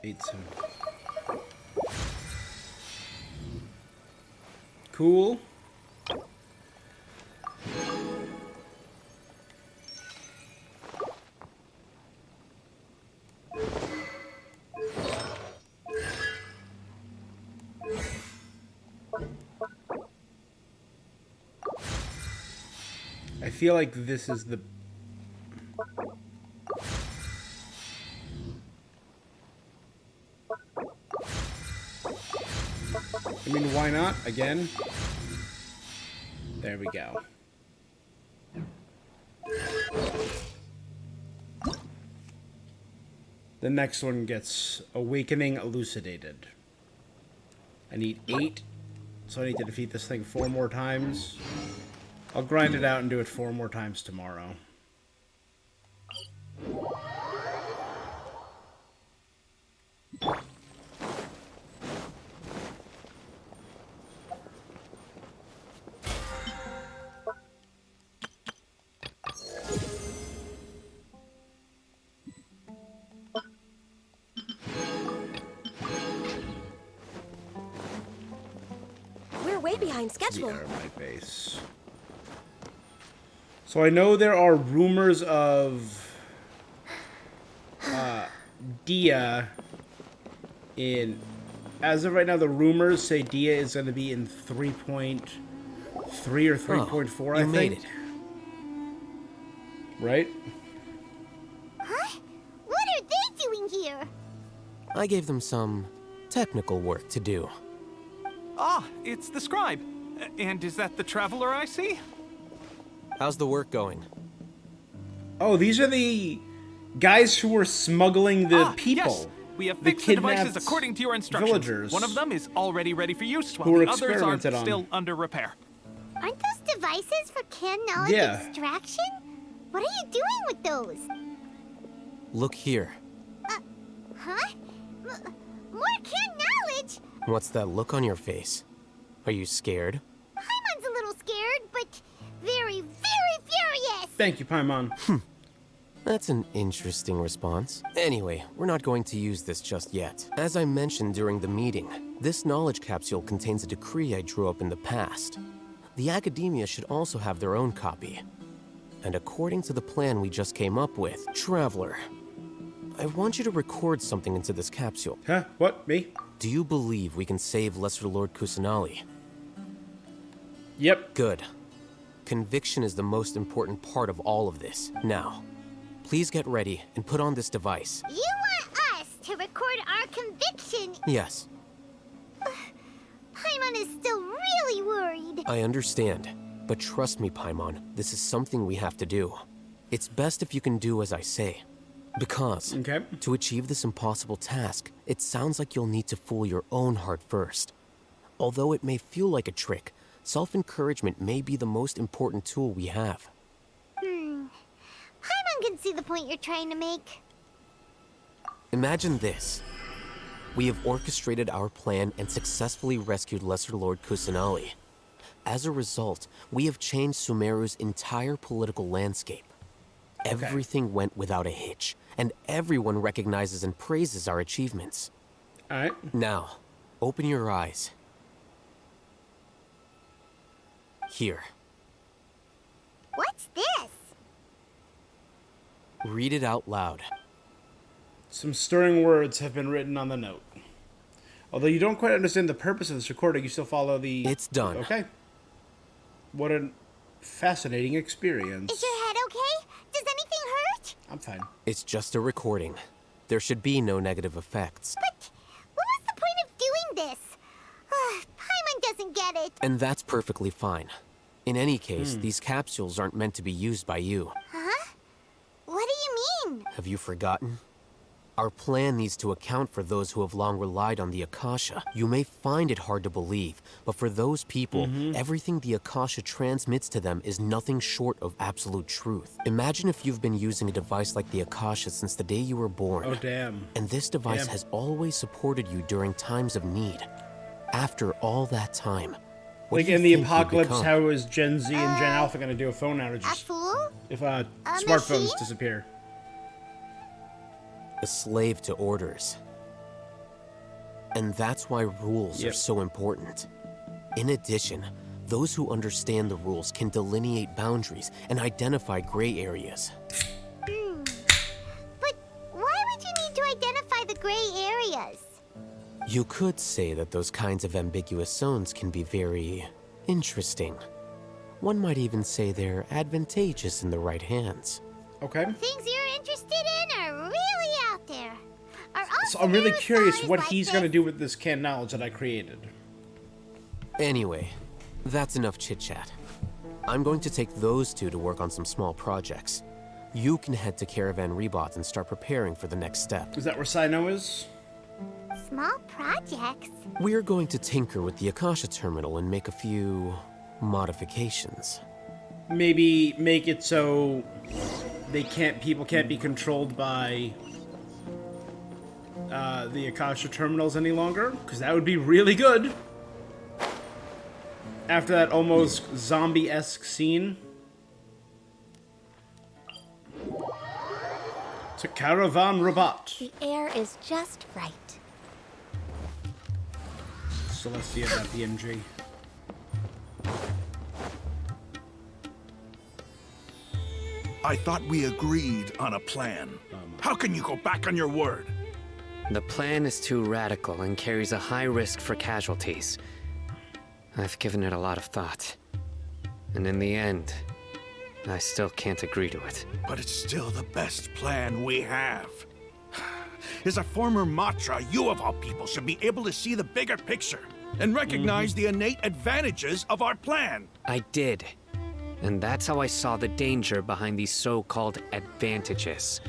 Speaker 1: 8, 7. Cool. I feel like this is the... I mean, why not? Again? There we go. The next one gets Awakening Elucidated. I need 8, so I need to defeat this thing 4 more times. I'll grind it out and do it 4 more times tomorrow.
Speaker 8: We're way behind
Speaker 1: The
Speaker 8: schedule.
Speaker 1: Aramite base. So I know there are rumors of Dia in... As of right now, the rumors say Dia is going to be in 3.3 or 3.4, I think.
Speaker 6: made it.
Speaker 1: Right?
Speaker 2: Huh? What are they doing here?
Speaker 6: I gave them some technical work to do.
Speaker 9: Ah, it's the scribe. And is that the traveler I see?
Speaker 6: How's the work going?
Speaker 1: Oh, these are the guys who were smuggling the people.
Speaker 9: Yes. We have
Speaker 1: the
Speaker 9: fixed the devices
Speaker 1: kidnapped
Speaker 9: according to your instructions.
Speaker 1: villagers
Speaker 9: One of them is already ready for use, while
Speaker 1: who were
Speaker 9: the others are
Speaker 1: experimented on.
Speaker 9: still under repair.
Speaker 2: Aren't those devices for can knowledge
Speaker 1: Yeah.
Speaker 2: extraction? What are you doing with those?
Speaker 6: Look here.
Speaker 2: Huh? More can knowledge?
Speaker 6: What's that look on your face? Are you scared?
Speaker 2: Paimon's a little scared, but very, very furious.
Speaker 1: Thank you, Paimon.
Speaker 6: That's an interesting response. Anyway, we're not going to use this just yet. As I mentioned during the meeting, this knowledge capsule contains a decree I drew up in the past. The academia should also have their own copy. And according to the plan we just came up with, Traveler, I want you to record something into this capsule.
Speaker 1: Huh? What? Me?
Speaker 6: Do you believe we can save Lesser Lord Kusanali?
Speaker 1: Yep.
Speaker 6: Good. Conviction is the most important part of all of this. Now, please get ready and put on this device.
Speaker 2: You want us to record our conviction?
Speaker 6: Yes,
Speaker 2: Paimon is still really worried.
Speaker 6: I understand. But trust me, Paimon, this is something we have to do. It's best if you can do as I say. Because,
Speaker 1: Okay.
Speaker 6: to achieve this impossible task, it sounds like you'll need to fool your own heart first. Although it may feel like a trick, self-encouragement may be the most important tool we have.
Speaker 2: Paimon can see the point you're trying to make.
Speaker 6: Imagine this. We have orchestrated our plan and successfully rescued Lesser Lord Kusanali. As a result, we have changed Sumeru's entire political landscape. Everything went without a hitch, and everyone recognizes and praises our achievements.
Speaker 1: Alright.
Speaker 6: Now, open your eyes. Here,
Speaker 2: What's this?
Speaker 6: read it out loud.
Speaker 1: Some stirring words have been written on the note. Although you don't quite understand the purpose of this recording, you still follow the...
Speaker 6: It's done.
Speaker 1: Okay. What a fascinating experience.
Speaker 2: Is your head okay? Does anything hurt?
Speaker 1: I'm fine.
Speaker 6: It's just a recording. There should be no negative effects.
Speaker 2: But what was the point of doing this? Paimon doesn't get it.
Speaker 6: And that's perfectly fine. In any case, these capsules aren't meant to be used by you.
Speaker 2: Huh? What do you mean?
Speaker 6: Have you forgotten? Our plan needs to account for those who have long relied on the Akasha. You may find it hard to believe, but for those people, everything the Akasha transmits to them is nothing short of absolute truth. Imagine if you've been using a device like the Akasha since the day you were born.
Speaker 1: Oh, damn.
Speaker 6: And this device
Speaker 1: Damn.
Speaker 6: has always supported you during times of need. After all that time, what
Speaker 1: Like
Speaker 6: do you
Speaker 1: in the
Speaker 6: think you'd
Speaker 1: apocalypse,
Speaker 6: become?
Speaker 1: how is Gen Z and Gen Alpha going to do with phone
Speaker 2: A
Speaker 1: outages?
Speaker 2: fool?
Speaker 1: If
Speaker 2: machine?
Speaker 1: smartphones disappear.
Speaker 6: A slave to orders. And that's why rules are so important. In addition, those who understand the rules can delineate boundaries and identify gray areas.
Speaker 2: But why would you need to identify the gray areas?
Speaker 6: You could say that those kinds of ambiguous zones can be very interesting. One might even say they're advantageous in the right hands.
Speaker 1: Okay.
Speaker 2: Things you're interested in are really out there.
Speaker 1: So I'm really curious what he's going to do with this canned knowledge that I created.
Speaker 6: Anyway, that's enough chit-chat. I'm going to take those two to work on some small projects. You can head to Caravan Rebot and start preparing for the next step.
Speaker 1: Is that where Sino is?
Speaker 2: Small projects?
Speaker 6: We're going to tinker with the Akasha terminal and make a few modifications.
Speaker 1: Maybe make it so people can't be controlled by the Akasha terminals any longer, because that would be really good. After that almost zombie-esque scene. To Caravan Rabat.
Speaker 2: The air is just right.
Speaker 1: Celestia, that BMG.
Speaker 4: I thought we agreed on a plan. How can you go back on your word?
Speaker 10: The plan is too radical and carries a high risk for casualties. I've given it a lot of thought. And in the end, I still can't agree to it.
Speaker 4: But it's still the best plan we have. As a former Matra, you of all people should be able to see the bigger picture and recognize the innate advantages of our plan.
Speaker 10: I did. And that's how I saw the danger behind these so-called advantages.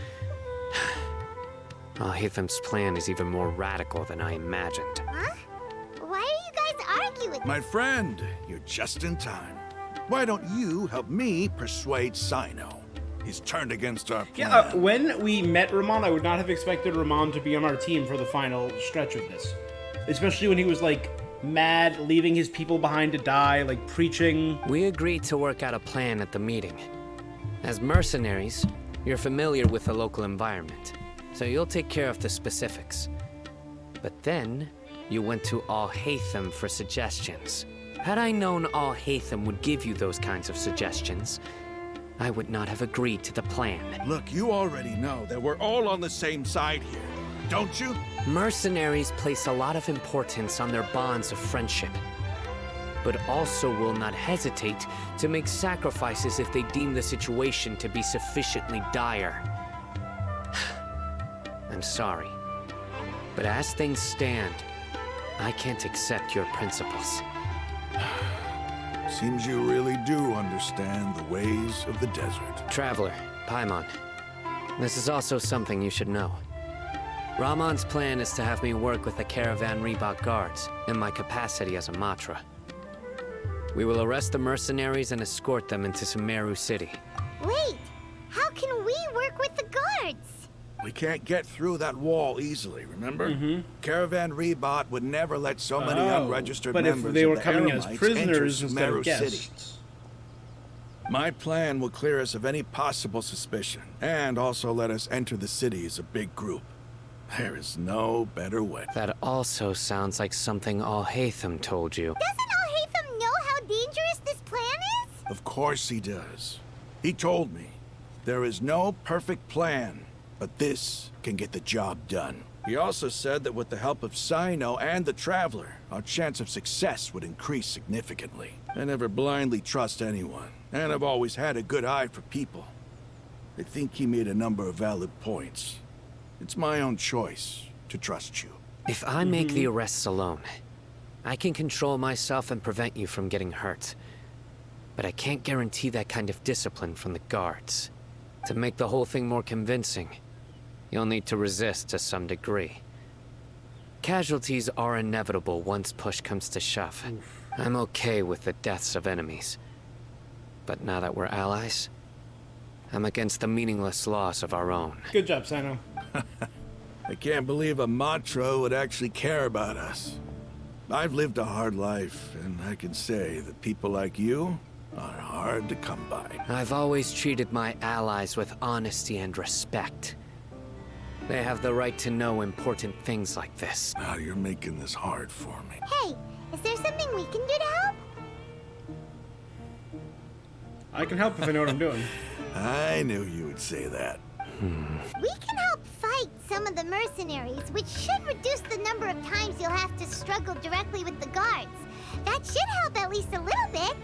Speaker 10: Alhaitham's plan is even more radical than I imagined.
Speaker 2: Huh? Why are you guys arguing?
Speaker 4: My friend, you're just in time. Why don't you help me persuade Sino? He's turned against our plan.
Speaker 1: Yeah, when we met Ramon, I would not have expected Ramon to be on our team for the final stretch of this. Especially when he was, like, mad, leaving his people behind to die, like, preaching.
Speaker 10: We agreed to work out a plan at the meeting. As mercenaries, you're familiar with the local environment, so you'll take care of the specifics. But then, you went to Alhaitham for suggestions. Had I known Alhaitham would give you those kinds of suggestions, I would not have agreed to the plan.
Speaker 4: Look, you already know that we're all on the same side here, don't you?
Speaker 10: Mercenaries place a lot of importance on their bonds of friendship, but also will not hesitate to make sacrifices if they deem the situation to be sufficiently dire. I'm sorry, but as things stand, I can't accept your principles.
Speaker 4: Seems you really do understand the ways of the desert.
Speaker 10: Traveler, Paimon, this is also something you should know. Ramon's plan is to have me work with the Caravan Rebot guards in my capacity as a Matra. We will arrest the mercenaries and escort them into Sumeru City.
Speaker 2: Wait, how can we work with the guards?
Speaker 4: We can't get through that wall easily, remember? Caravan Rebot would never let so many unregistered members
Speaker 1: But if they were
Speaker 4: of the
Speaker 1: coming as
Speaker 4: Eremites
Speaker 1: prisoners
Speaker 4: enter
Speaker 1: instead of
Speaker 4: Sumeru City.
Speaker 1: guests.
Speaker 4: My plan will clear us of any possible suspicion, and also let us enter the city as a big group. There is no better way.
Speaker 10: That also sounds like something Alhaitham told you.
Speaker 2: Doesn't Alhaitham know how dangerous this plan is?
Speaker 4: Of course he does. He told me, there is no perfect plan, but this can get the job done. He also said that with the help of Sino and the Traveler, our chance of success would increase significantly. I never blindly trust anyone, and I've always had a good eye for people. I think he made a number of valid points. It's my own choice to trust you.
Speaker 10: If I make the arrests alone, I can control myself and prevent you from getting hurt. But I can't guarantee that kind of discipline from the guards. To make the whole thing more convincing, you'll need to resist to some degree. Casualties are inevitable once push comes to shove. I'm okay with the deaths of enemies. But now that we're allies, I'm against the meaningless loss of our own.
Speaker 1: Good job, Sino.
Speaker 4: I can't believe a Matra would actually care about us. I've lived a hard life, and I can say that people like you are hard to come by.
Speaker 10: I've always treated my allies with honesty and respect. They have the right to know important things like this.
Speaker 4: Now you're making this hard for me.
Speaker 2: Hey, is there something we can do to help?
Speaker 1: I can help if I know what I'm doing.
Speaker 4: I knew you would say that.
Speaker 2: We can help fight some of the mercenaries, which should reduce the number of times you'll have to struggle directly with the guards. That should help at least a little bit.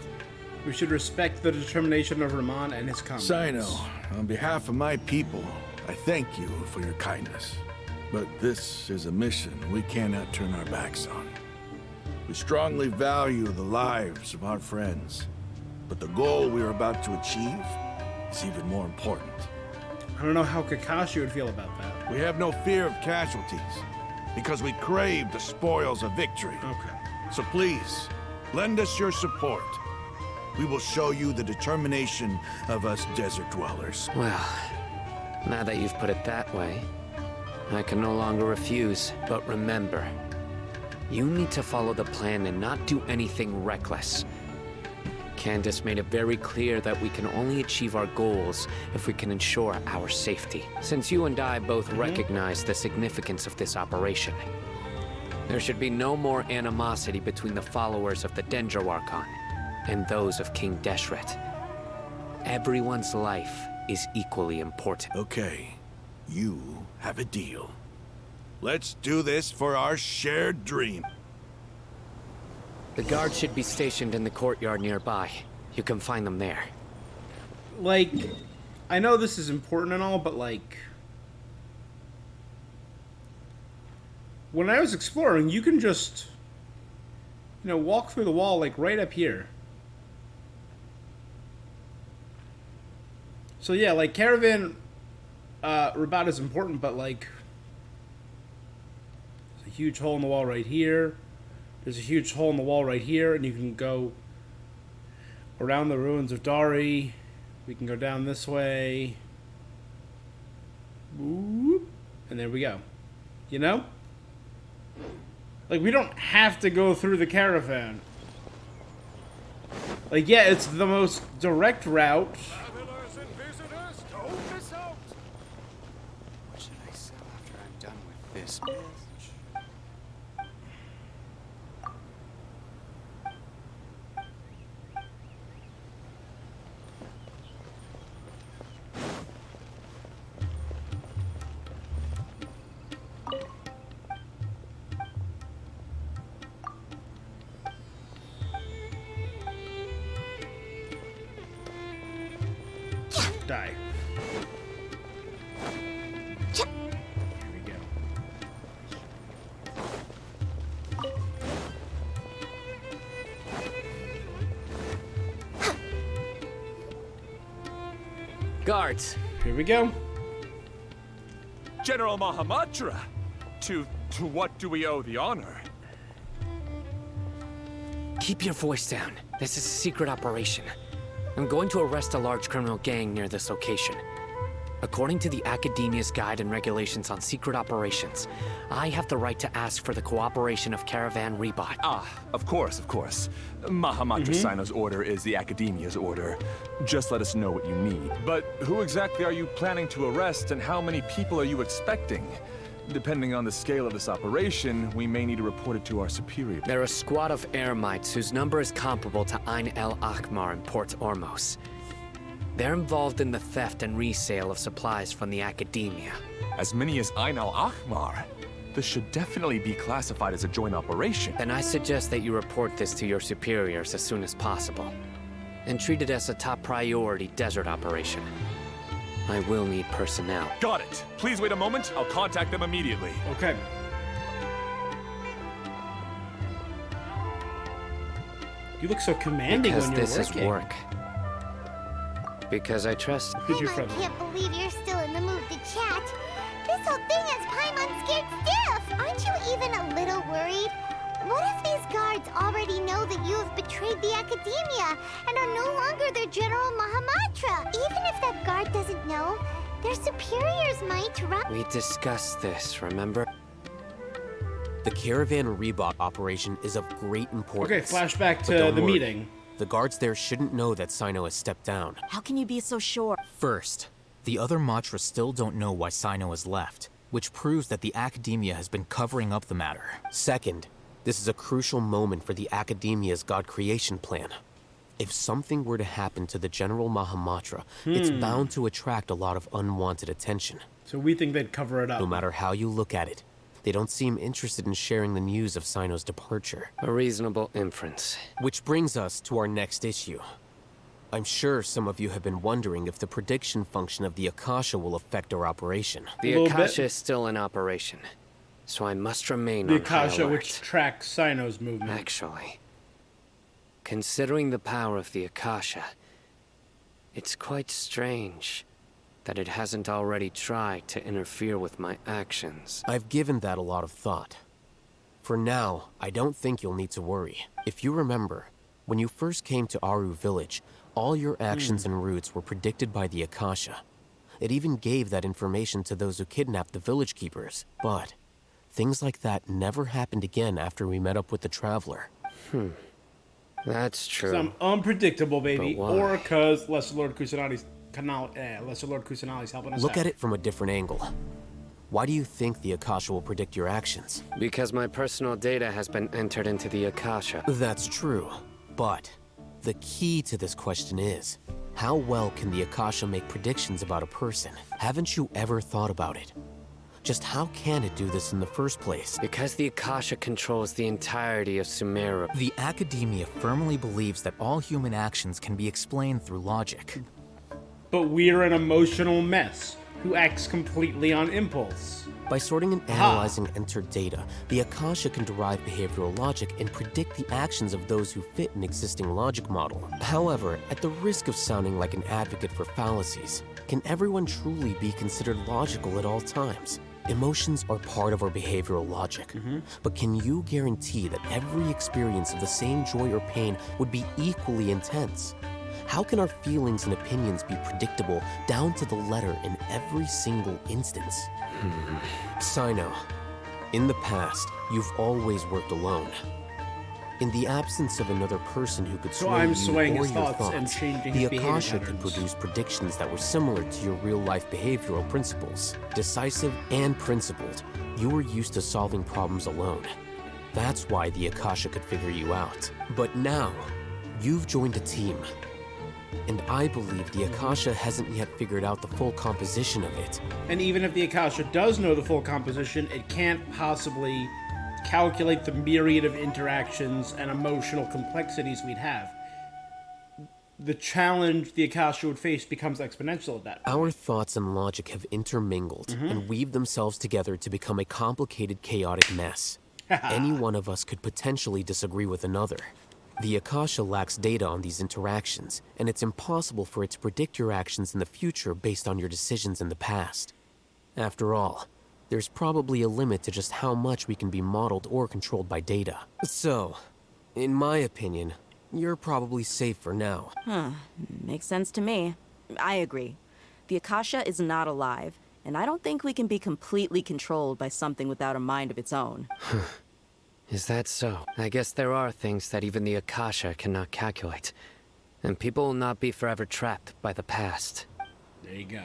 Speaker 1: We should respect the determination of Rahman and his comrades.
Speaker 4: Sino, on behalf of my people, I thank you for your kindness. But this is a mission we cannot turn our backs on. We strongly value the lives of our friends, but the goal we are about to achieve is even more important.
Speaker 1: I don't know how Kakashi would feel about that.
Speaker 4: We have no fear of casualties, because we crave the spoils of victory.
Speaker 1: Okay.
Speaker 4: So please, lend us your support. We will show you the determination of us desert dwellers.
Speaker 10: Well, now that you've put it that way, I can no longer refuse. But remember, you need to follow the plan and not do anything reckless. Candace made it very clear that we can only achieve our goals if we can ensure our safety. Since you and I both recognize the significance of this operation, there should be no more animosity between the followers of the Dendro Archon and those of King Deshret. Everyone's life is equally important.
Speaker 4: Okay, you have a deal. Let's do this for our shared dream.
Speaker 10: The guards should be stationed in the courtyard nearby. You can find them there.
Speaker 1: Like, I know this is important and all, but like, when I was exploring, you can just, you know, walk through the wall, like, right up here. So yeah, like, Caravan Rabat is important, but like, there's a huge hole in the wall right here. There's a huge hole in the wall right here, and you can go around the ruins of Dari. We can go down this way. Whoop, and there we go. You know? Like, we don't have to go through the caravan. Like, yeah, it's the most direct route.
Speaker 9: Travelers and visitors, don't miss out.
Speaker 10: What should I sell after I'm done with this?
Speaker 1: Die. Here we go.
Speaker 10: Guards!
Speaker 1: Here we go.
Speaker 9: General Mahamatra, to what do we owe the honor?
Speaker 10: Keep your voice down. This is a secret operation. I'm going to arrest a large criminal gang near this location. According to the Academia's Guide and Regulations on Secret Operations, I have the right to ask for the cooperation of Caravan Rebot.
Speaker 11: Ah, of course, of course. Mahamatra Sino's order is the Academia's order. Just let us know what you need. But who exactly are you planning to arrest, and how many people are you expecting? Depending on the scale of this operation, we may need to report it to our superior.
Speaker 10: They're a squad of Eremites whose number is comparable to Ain el Akhmar in Port Ormos. They're involved in the theft and resale of supplies from the Academia.
Speaker 11: As many as Ain al Akhmar? This should definitely be classified as a joint operation.
Speaker 10: Then I suggest that you report this to your superiors as soon as possible, and treat it as a top priority desert operation. I will need personnel.
Speaker 11: Got it. Please wait a moment. I'll contact them immediately.
Speaker 1: Okay. You look so commanding
Speaker 10: Because
Speaker 1: when you're
Speaker 10: this
Speaker 1: working.
Speaker 10: is work. Because I trust.
Speaker 1: Who's your
Speaker 2: I
Speaker 1: friend?
Speaker 2: can't believe you're still in the mood to chat. This whole thing has Paimon scared stiff. Aren't you even a little worried? What if these guards already know that you have betrayed the Academia and are no longer their General Mahamatra? Even if that guard doesn't know, their superiors might, right?
Speaker 10: We discussed this, remember?
Speaker 6: The Caravan Rebot operation is of great
Speaker 1: Okay,
Speaker 6: importance.
Speaker 1: flashback
Speaker 6: But
Speaker 1: to
Speaker 6: don't
Speaker 1: the
Speaker 6: worry,
Speaker 1: meeting.
Speaker 6: The guards there shouldn't know that Sino has stepped down.
Speaker 7: How can you be so sure?
Speaker 12: First, the other Matra still don't know why Sino has left. which proves that the Academia has been covering up the matter.
Speaker 6: Second, this is a crucial moment for the Academia's God creation plan. If something were to happen to the General Mahamatra, it's bound to attract a lot of unwanted attention.
Speaker 1: So we think they'd cover it up.
Speaker 6: No matter how you look at it, they don't seem interested in sharing the news of Sino's departure.
Speaker 10: A reasonable inference.
Speaker 6: Which brings us to our next issue. I'm sure some of you have been wondering if the prediction function of the Akasha will affect our operation.
Speaker 10: The Akasha is still in operation, so I must remain
Speaker 1: the
Speaker 10: on high
Speaker 1: Akasha,
Speaker 10: alert.
Speaker 1: which tracks Sino's movement.
Speaker 10: Actually, considering the power of the Akasha, it's quite strange that it hasn't already tried to interfere with my actions.
Speaker 6: I've given that a lot of thought. For now, I don't think you'll need to worry. If you remember, when you first came to Aru Village, all your actions and routes were predicted by the Akasha. It even gave that information to those who kidnapped the village keepers. But things like that never happened again after we met up with the Traveler.
Speaker 10: That's true.
Speaker 1: Some unpredictable, baby.
Speaker 10: But why?
Speaker 1: Or because Lesser Lord Kusanali's helping us
Speaker 6: Look
Speaker 1: out.
Speaker 6: at it from a different angle. Why do you think the Akasha will predict your actions?
Speaker 10: Because my personal data has been entered into the Akasha.
Speaker 6: That's true, but the key to this question is, how well can the Akasha make predictions about a person? Haven't you ever thought about it? Just how can it do this in the first place?
Speaker 10: Because the Akasha controls the entirety of Sumeru.
Speaker 12: The Academia firmly believes that all human actions can be explained through logic.
Speaker 1: But we're an emotional mess who acts completely on impulse.
Speaker 6: By sorting and analyzing entered data, the Akasha can derive behavioral logic and predict the actions of those who fit an existing logic model. However, at the risk of sounding like an advocate for fallacies, can everyone truly be considered logical at all times? Emotions are part of our behavioral logic, but can you guarantee that every experience of the same joy or pain would be equally intense? How can our feelings and opinions be predictable down to the letter in every single instance? Sino, in the past, you've always worked alone. In the absence of another person who could
Speaker 1: So
Speaker 6: sway
Speaker 1: I'm
Speaker 6: you
Speaker 1: swaying
Speaker 6: or
Speaker 1: his
Speaker 6: your
Speaker 1: thoughts and changing
Speaker 6: the
Speaker 1: his behavior
Speaker 6: Akasha could
Speaker 1: patterns.
Speaker 6: produce predictions that were similar to your real-life behavioral principles. Decisive and principled, you were used to solving problems alone. That's why the Akasha could figure you out. But now, you've joined a team. And I believe the Akasha hasn't yet figured out the full composition of it.
Speaker 1: And even if the Akasha does know the full composition, it can't possibly calculate the myriad of interactions and emotional complexities we'd have. The challenge the Akasha would face becomes exponential at that point.
Speaker 6: Our thoughts and logic have intermingled and weaved themselves together to become a complicated, chaotic mess. Any one of us could potentially disagree with another. The Akasha lacks data on these interactions, and it's impossible for it to predict your actions in the future based on your decisions in the past. After all, there's probably a limit to just how much we can be modeled or controlled by data. So, in my opinion, you're probably safe for now.
Speaker 7: Makes sense to me. I agree. The Akasha is not alive, and I don't think we can be completely controlled by something without a mind of its own.
Speaker 10: Is that so? I guess there are things that even the Akasha cannot calculate. And people will not be forever trapped by the past.
Speaker 1: There you go.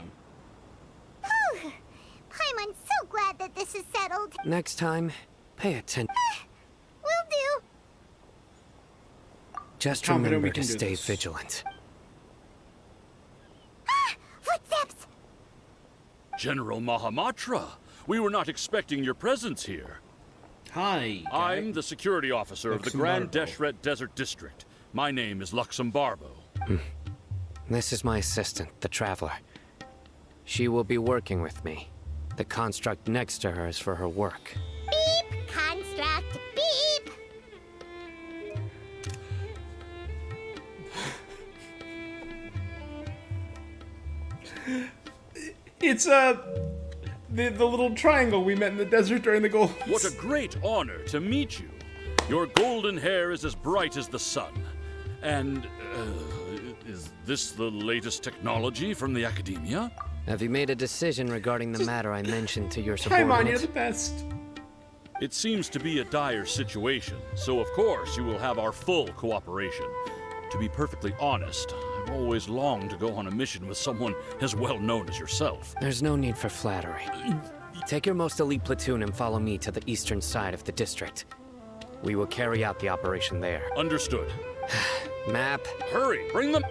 Speaker 2: Whew. Paimon's so glad that this is settled.
Speaker 10: Next time, pay attention.
Speaker 2: Will do.
Speaker 10: Just
Speaker 1: Confident
Speaker 10: remember
Speaker 1: we
Speaker 10: to
Speaker 1: can do
Speaker 10: stay
Speaker 1: this.
Speaker 10: vigilant.
Speaker 2: Footsteps!
Speaker 13: General Mahamatra, we were not expecting your presence here.
Speaker 1: Hi.
Speaker 13: I'm the security officer of the Grand
Speaker 1: Luxembarbo.
Speaker 13: Deshret Desert District. My name is Luxembarbo.
Speaker 10: This is my assistant, the Traveler. She will be working with me. The construct next to her is for her work.
Speaker 2: Beep! Construct! Beep!
Speaker 1: It's the little triangle we met in the desert during the gold.
Speaker 13: What a great honor to meet you. Your golden hair is as bright as the sun. And, is this the latest technology from the Academia?
Speaker 10: Have you made a decision regarding the matter I mentioned to your
Speaker 1: Paimon, you're
Speaker 10: subordinate?
Speaker 1: the best.
Speaker 13: It seems to be a dire situation, so of course you will have our full cooperation. To be perfectly honest, I've always longed to go on a mission with someone as well known as yourself.
Speaker 10: There's no need for flattery. Take your most elite platoon and follow me to the eastern side of the district. We will carry out the operation there.
Speaker 13: Understood.
Speaker 10: Map.
Speaker 13: Hurry, bring them.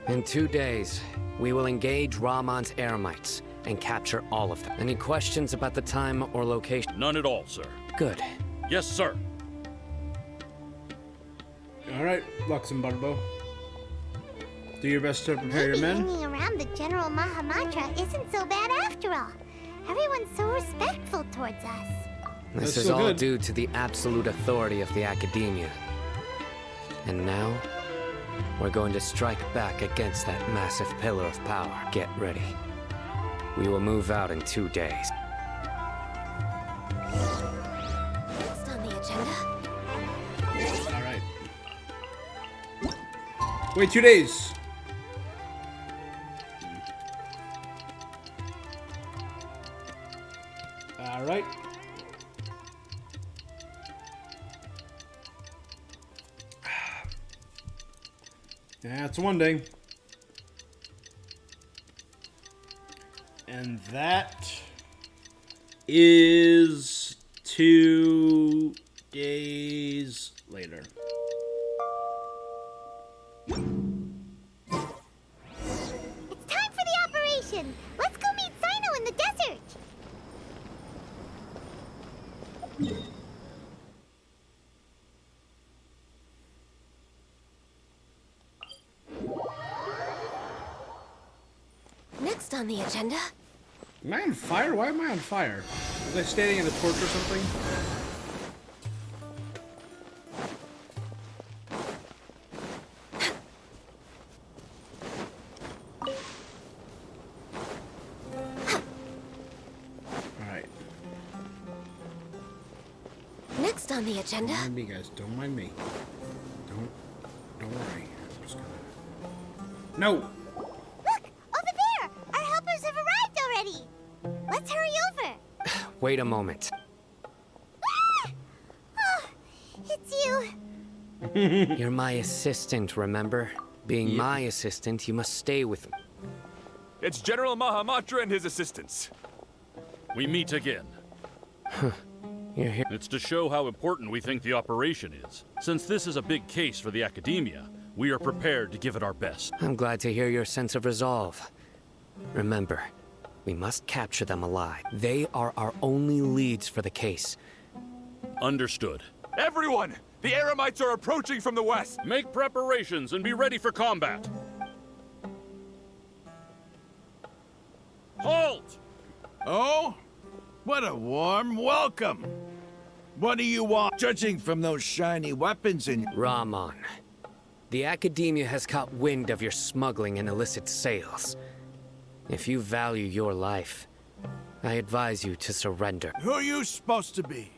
Speaker 10: In 2 days, we will engage Rahman's Eremites and capture all of them. Any questions about the time or location?
Speaker 13: None at all, sir.
Speaker 10: Good.
Speaker 13: Yes, sir.
Speaker 1: All right, Luxembourg. Do your best to prepare your men.
Speaker 2: Hanging around the General Mahamatra isn't so bad after all. Everyone's so respectful towards us.
Speaker 10: This
Speaker 1: That's
Speaker 10: is
Speaker 1: so
Speaker 10: all
Speaker 1: good.
Speaker 10: due to the absolute authority of the Academia. And now, we're going to strike back against that massive pillar of power. Get ready. We will move out in 2 days.
Speaker 8: Next on the agenda.
Speaker 1: All right. Wait 2 days. All right. That's one day. And that is 2 days later.
Speaker 2: It's time for the operation. Let's go meet Sino in the desert.
Speaker 8: Next on the agenda.
Speaker 1: Am I on fire? Why am I on fire? Was I standing in a torch or something? Alright.
Speaker 8: Next on the agenda.
Speaker 1: Don't mind me, guys. Don't mind me. Don't worry. I'm just gonna... No!
Speaker 2: Look! Over there! Our helpers have arrived already! Let's hurry over!
Speaker 10: Wait a moment.
Speaker 2: Ah! Oh, it's you!
Speaker 10: You're my assistant, remember? Being my assistant, you must stay with me.
Speaker 11: It's General Mahamatra and his assistants.
Speaker 13: We meet again.
Speaker 10: You're here.
Speaker 13: It's to show how important we think the operation is. Since this is a big case for the Academia, we are prepared to give it our best.
Speaker 10: I'm glad to hear your sense of resolve. Remember, we must capture them alive. They are our only leads for the case.
Speaker 13: Understood.
Speaker 11: Everyone! The Eremites are approaching from the west!
Speaker 13: Make preparations and be ready for combat. Halt!
Speaker 4: Oh? What a warm welcome! What do you want? Judging from those shiny weapons in...
Speaker 10: Rahman, the Academia has caught wind of your smuggling and illicit sales. If you value your life, I advise you to surrender.
Speaker 4: Who are you supposed to be?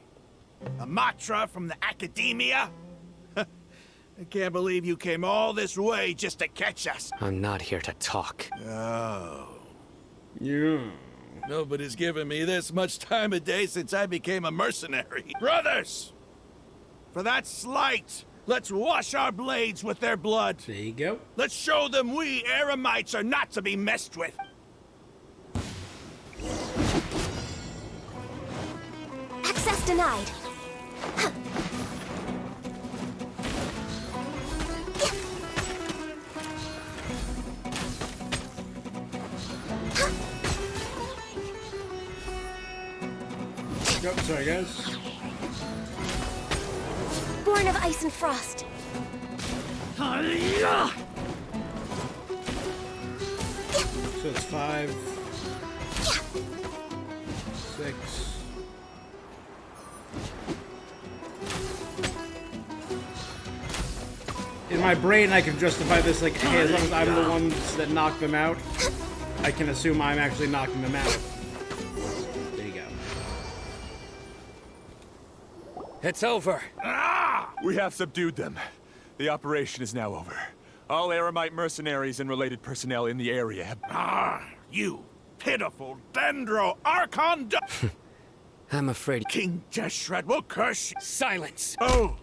Speaker 4: A Matra from the Academia? I can't believe you came all this way just to catch us.
Speaker 10: I'm not here to talk.
Speaker 4: Oh.
Speaker 1: Yeah.
Speaker 4: Nobody's given me this much time of day since I became a mercenary. Brothers! For that slight, let's wash our blades with their blood.
Speaker 1: There you go.
Speaker 4: Let's show them we Eremites are not to be messed with.
Speaker 8: Access denied.
Speaker 1: Nope, sorry guys.
Speaker 8: Born of ice and frost.
Speaker 1: So it's 5, 6. In my brain, I can justify this like, hey, as long as I'm the ones that knock them out, I can assume I'm actually knocking them out. There you go.
Speaker 10: It's over.
Speaker 11: We have subdued them. The operation is now over. All Eremite mercenaries and related personnel in the area have...
Speaker 4: You pitiful Dendro Archon...
Speaker 10: I'm afraid...
Speaker 4: King Jeshred will curse you.
Speaker 10: Silence!
Speaker 4: Oh,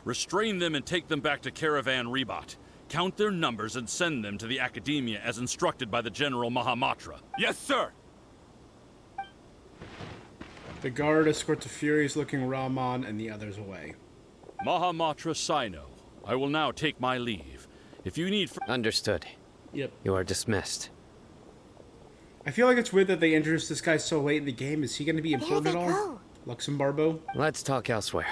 Speaker 13: Restrain them and take them back to Caravan Rebot. Count their numbers and send them to the Academia as instructed by the General Mahamatra.
Speaker 11: Yes, sir!
Speaker 1: The guard escorts a furious-looking Rahman and the others away.
Speaker 13: Mahamatra Sino, I will now take my leave. If you need...
Speaker 10: Understood.
Speaker 1: Yep.
Speaker 10: You are dismissed.
Speaker 1: I feel like it's weird that they introduced this guy so late in the game. Is he going to be
Speaker 2: There
Speaker 1: important
Speaker 2: they
Speaker 1: at all?
Speaker 2: go.
Speaker 1: Luxembarbo?
Speaker 10: Let's talk elsewhere.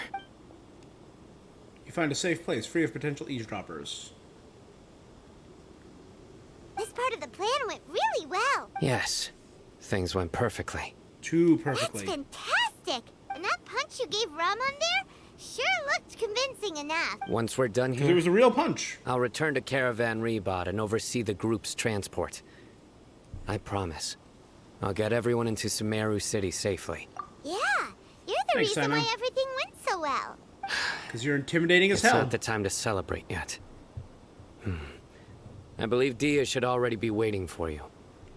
Speaker 1: You find a safe place, free of potential eavesdroppers.
Speaker 2: This part of the plan went really well.
Speaker 10: Yes. Things went perfectly.
Speaker 1: Too perfectly.
Speaker 2: That's fantastic. And that punch you gave Ramon there sure looked convincing enough.
Speaker 10: Once we're done
Speaker 1: Because
Speaker 10: here,
Speaker 1: it was a real punch.
Speaker 10: I'll return to Caravan Rebot and oversee the group's transport. I promise. I'll get everyone into Sumeru City safely.
Speaker 2: Yeah, you're the
Speaker 1: Thanks,
Speaker 2: reason
Speaker 1: Simon.
Speaker 2: why everything went so well.
Speaker 1: Because you're intimidating as
Speaker 10: It's
Speaker 1: hell.
Speaker 10: not the time to celebrate yet. I believe Dia should already be waiting for you.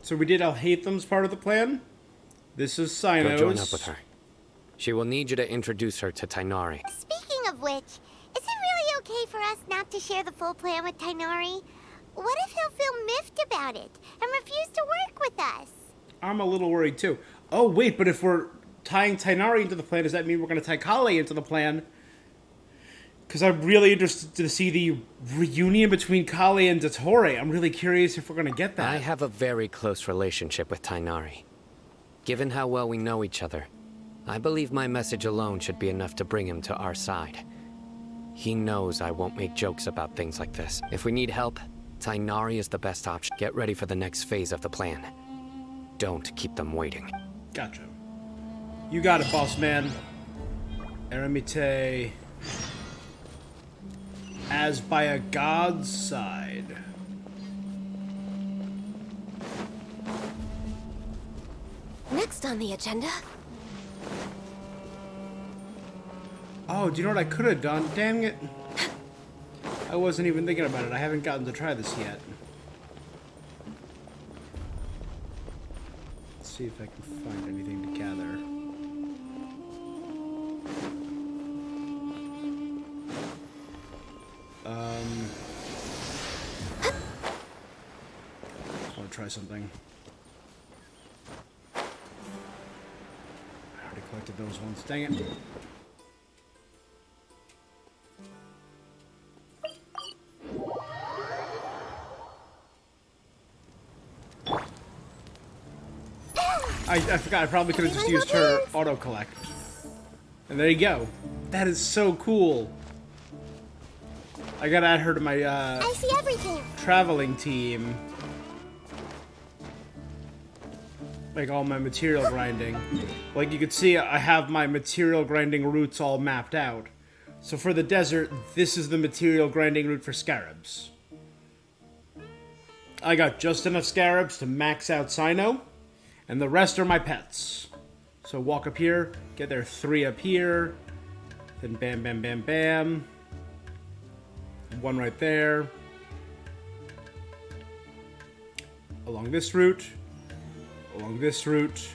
Speaker 1: So we did Alhatham's part of the plan. This is
Speaker 10: Go join
Speaker 1: Sino's.
Speaker 10: up with her. She will need you to introduce her to Tainari.
Speaker 2: Speaking of which, is it really okay for us not to share the full plan with Tainari? What if he'll feel miffed about it and refuse to work with us?
Speaker 1: I'm a little worried too. Oh wait, but if we're tying Tainari into the plan, does that mean we're going to tie Kale into the plan? Because I'm really interested to see the reunion between Kale and Dottore. I'm really curious if we're going to get that.
Speaker 10: I have a very close relationship with Tainari. Given how well we know each other, I believe my message alone should be enough to bring him to our side. He knows I won't make jokes about things like this. If we need help, Tainari is the best option. Get ready for the next phase of the plan. Don't keep them waiting.
Speaker 1: Gotcha. You got it, boss man. Eremite. As by a god's side.
Speaker 8: Next on the agenda,
Speaker 1: Oh, do you know what I could have done? Dang it. I wasn't even thinking about it. I haven't gotten to try this yet. Let's see if I can find anything to gather. I want to try something. I already collected those ones. Dang it. I forgot, I probably could have just used her auto-collect. And there you go. That is so cool. I gotta add her to my,
Speaker 2: I see everything.
Speaker 1: traveling team. Like all my material grinding. Like you can see, I have my material grinding routes all mapped out. So for the desert, this is the material grinding route for scarabs. I got just enough scarabs to max out Sino. And the rest are my pets. So walk up here, get there 3 up here, then bam, bam, bam, bam. 1 right there. Along this route, along this route,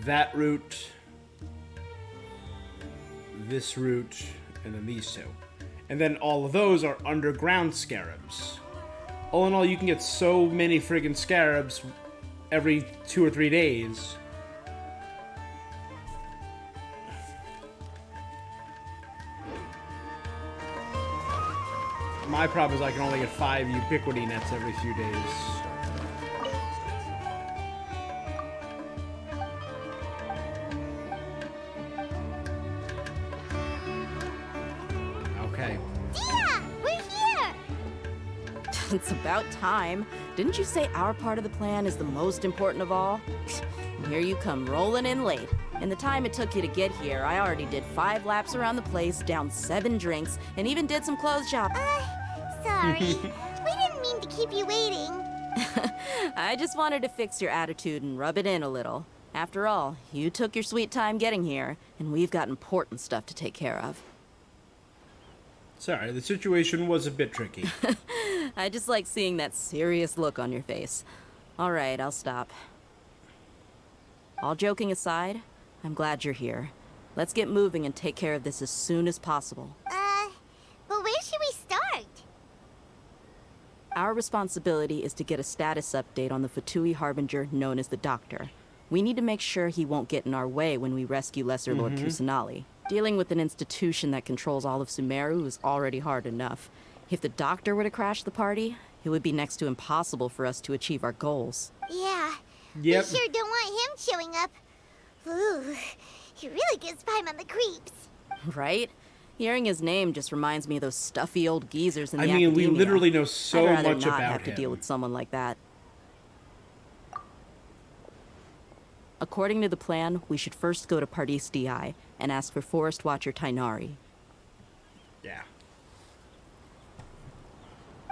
Speaker 1: that route, this route, and then these 2. And then all of those are underground scarabs. All in all, you can get so many friggin' scarabs every 2 or 3 days. My problem is I can only get 5 ubiquity nets every few days. Okay.
Speaker 2: Yeah, we're here.
Speaker 7: It's about time. Didn't you say our part of the plan is the most important of all? And here you come rolling in late. In the time it took you to get here, I already did 5 laps around the place, downed 7 drinks, and even did some clothes shopping.
Speaker 2: Sorry. We didn't mean to keep you waiting.
Speaker 7: I just wanted to fix your attitude and rub it in a little. After all, you took your sweet time getting here, and we've got important stuff to take care of.
Speaker 1: Sorry, the situation was a bit tricky.
Speaker 7: I just like seeing that serious look on your face. All right, I'll stop. All joking aside, I'm glad you're here. Let's get moving and take care of this as soon as possible.
Speaker 2: But where should we start?
Speaker 7: Our responsibility is to get a status update on the Fatui Harbinger known as the Doctor. We need to make sure he won't get in our way when we rescue Lesser Lord Kusanali. Dealing with an institution that controls all of Sumeru is already hard enough. If the Doctor were to crash the party, it would be next to impossible for us to achieve our goals.
Speaker 2: Yeah.
Speaker 1: Yep.
Speaker 2: We sure don't want him showing up. Ooh, he really gives Paimon the creeps.
Speaker 7: Right? Hearing his name just reminds me of those stuffy old geezers in the
Speaker 1: I mean, we
Speaker 7: academia.
Speaker 1: literally know so
Speaker 7: I'd rather
Speaker 1: much
Speaker 7: not
Speaker 1: about
Speaker 7: have to
Speaker 1: him.
Speaker 7: deal with someone like that. According to the plan, we should first go to Pardis Di and ask for Forest Watcher Tainari.
Speaker 1: Yeah.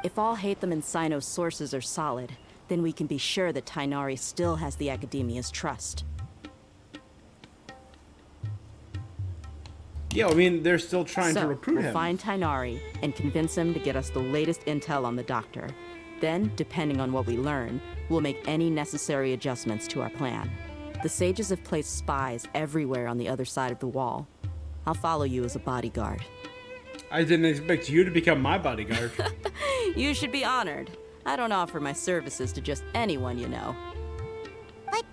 Speaker 7: If all Hatham and Sino's sources are solid, then we can be sure that Tainari still has the Academia's trust.
Speaker 1: Yeah, I mean, they're still trying to recruit
Speaker 7: we'll
Speaker 1: him.
Speaker 7: find Tainari and convince him to get us the latest intel on the Doctor. Then, depending on what we learn, we'll make any necessary adjustments to our plan. The sages have placed spies everywhere on the other side of the wall. I'll follow you as a bodyguard.
Speaker 1: I didn't expect you to become my bodyguard.
Speaker 7: You should be honored. I don't offer my services to just anyone you know.
Speaker 2: But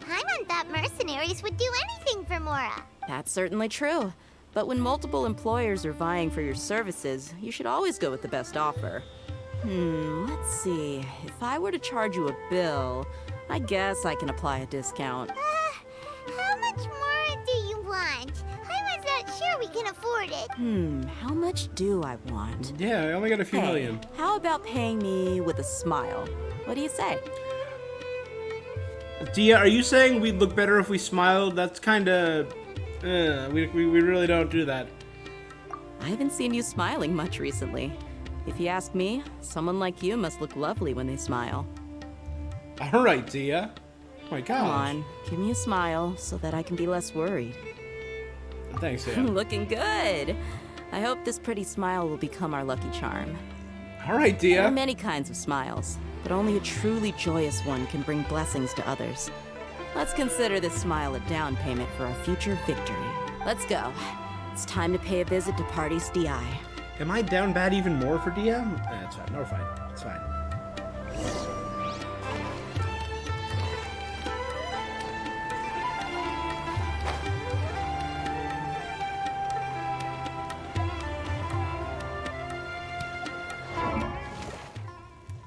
Speaker 2: Paimon thought mercenaries would do anything for Mora.
Speaker 7: That's certainly true. But when multiple employers are vying for your services, you should always go with the best offer. Let's see. If I were to charge you a bill, I guess I can apply a discount.
Speaker 2: How much more do you want? Paimon's not sure we can afford it.
Speaker 7: How much do I want?
Speaker 1: Yeah, I only got a few
Speaker 7: Hey,
Speaker 1: million.
Speaker 7: how about paying me with a smile? What do you say?
Speaker 1: Dia, are you saying we'd look better if we smiled? That's kind of... we really don't do that.
Speaker 7: I haven't seen you smiling much recently. If you ask me, someone like you must look lovely when they smile.
Speaker 1: All right, Dia. Oh my God.
Speaker 7: Come on, give me a smile so that I can be less worried.
Speaker 1: Thanks, Dia.
Speaker 7: Looking good. I hope this pretty smile will become our lucky charm.
Speaker 1: All right,
Speaker 7: There are
Speaker 1: Dia.
Speaker 7: many kinds of smiles, but only a truly joyous one can bring blessings to others. Let's consider this smile a down payment for our future victory. Let's go. It's time to pay a visit to Pardis Di.
Speaker 1: Am I down bad even more for Dia? It's fine. No, we're fine. It's fine.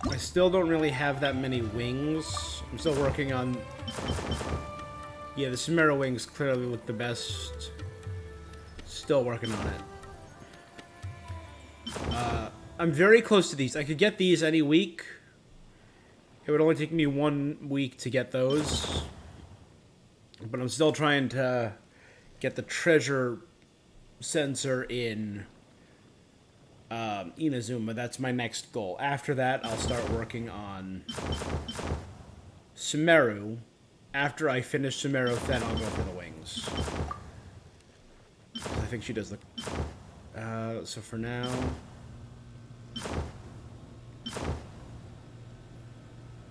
Speaker 1: I still don't really have that many wings. I'm still working on... Yeah, the Sumeru wings clearly look the best. Still working on it. I'm very close to these. I could get these any week. It would only take me 1 week to get those. But I'm still trying to get the treasure sensor in Inazuma. That's my next goal. After that, I'll start working on Sumeru. After I finish Sumeru, then I'll go for the wings. I think she does look... so for now...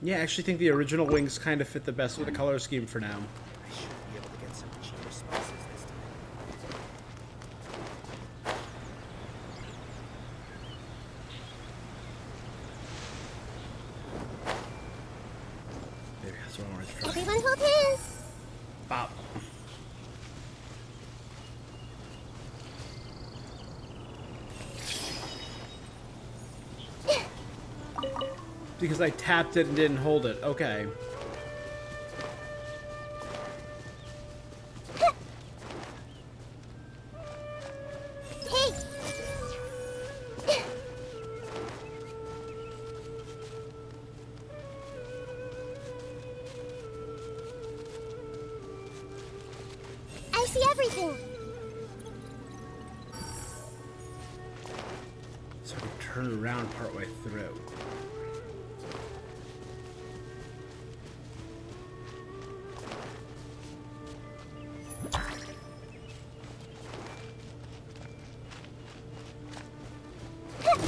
Speaker 1: Yeah, I actually think the original wings kind of fit the best with the color scheme for now.
Speaker 14: I should be able to get some cheaper spices this time.
Speaker 1: There, that's what I wanted to try.
Speaker 2: Everyone hold hands.
Speaker 1: Bop. Because I tapped it and didn't hold it. Okay.
Speaker 2: Hey. I see everything.
Speaker 1: So I can turn around partway through.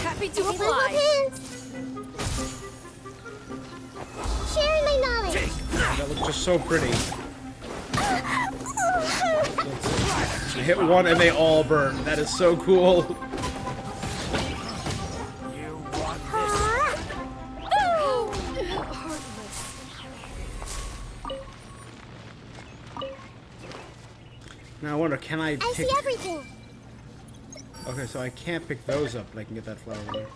Speaker 7: Happy to
Speaker 2: Everyone hold hands. Sharing my knowledge.
Speaker 1: That looks just so pretty. I hit one and they all burn. That is so cool. Now I wonder, can I
Speaker 2: I
Speaker 1: pick...
Speaker 2: see everything.
Speaker 1: Okay, so I can't pick those up, but I can get that flower there.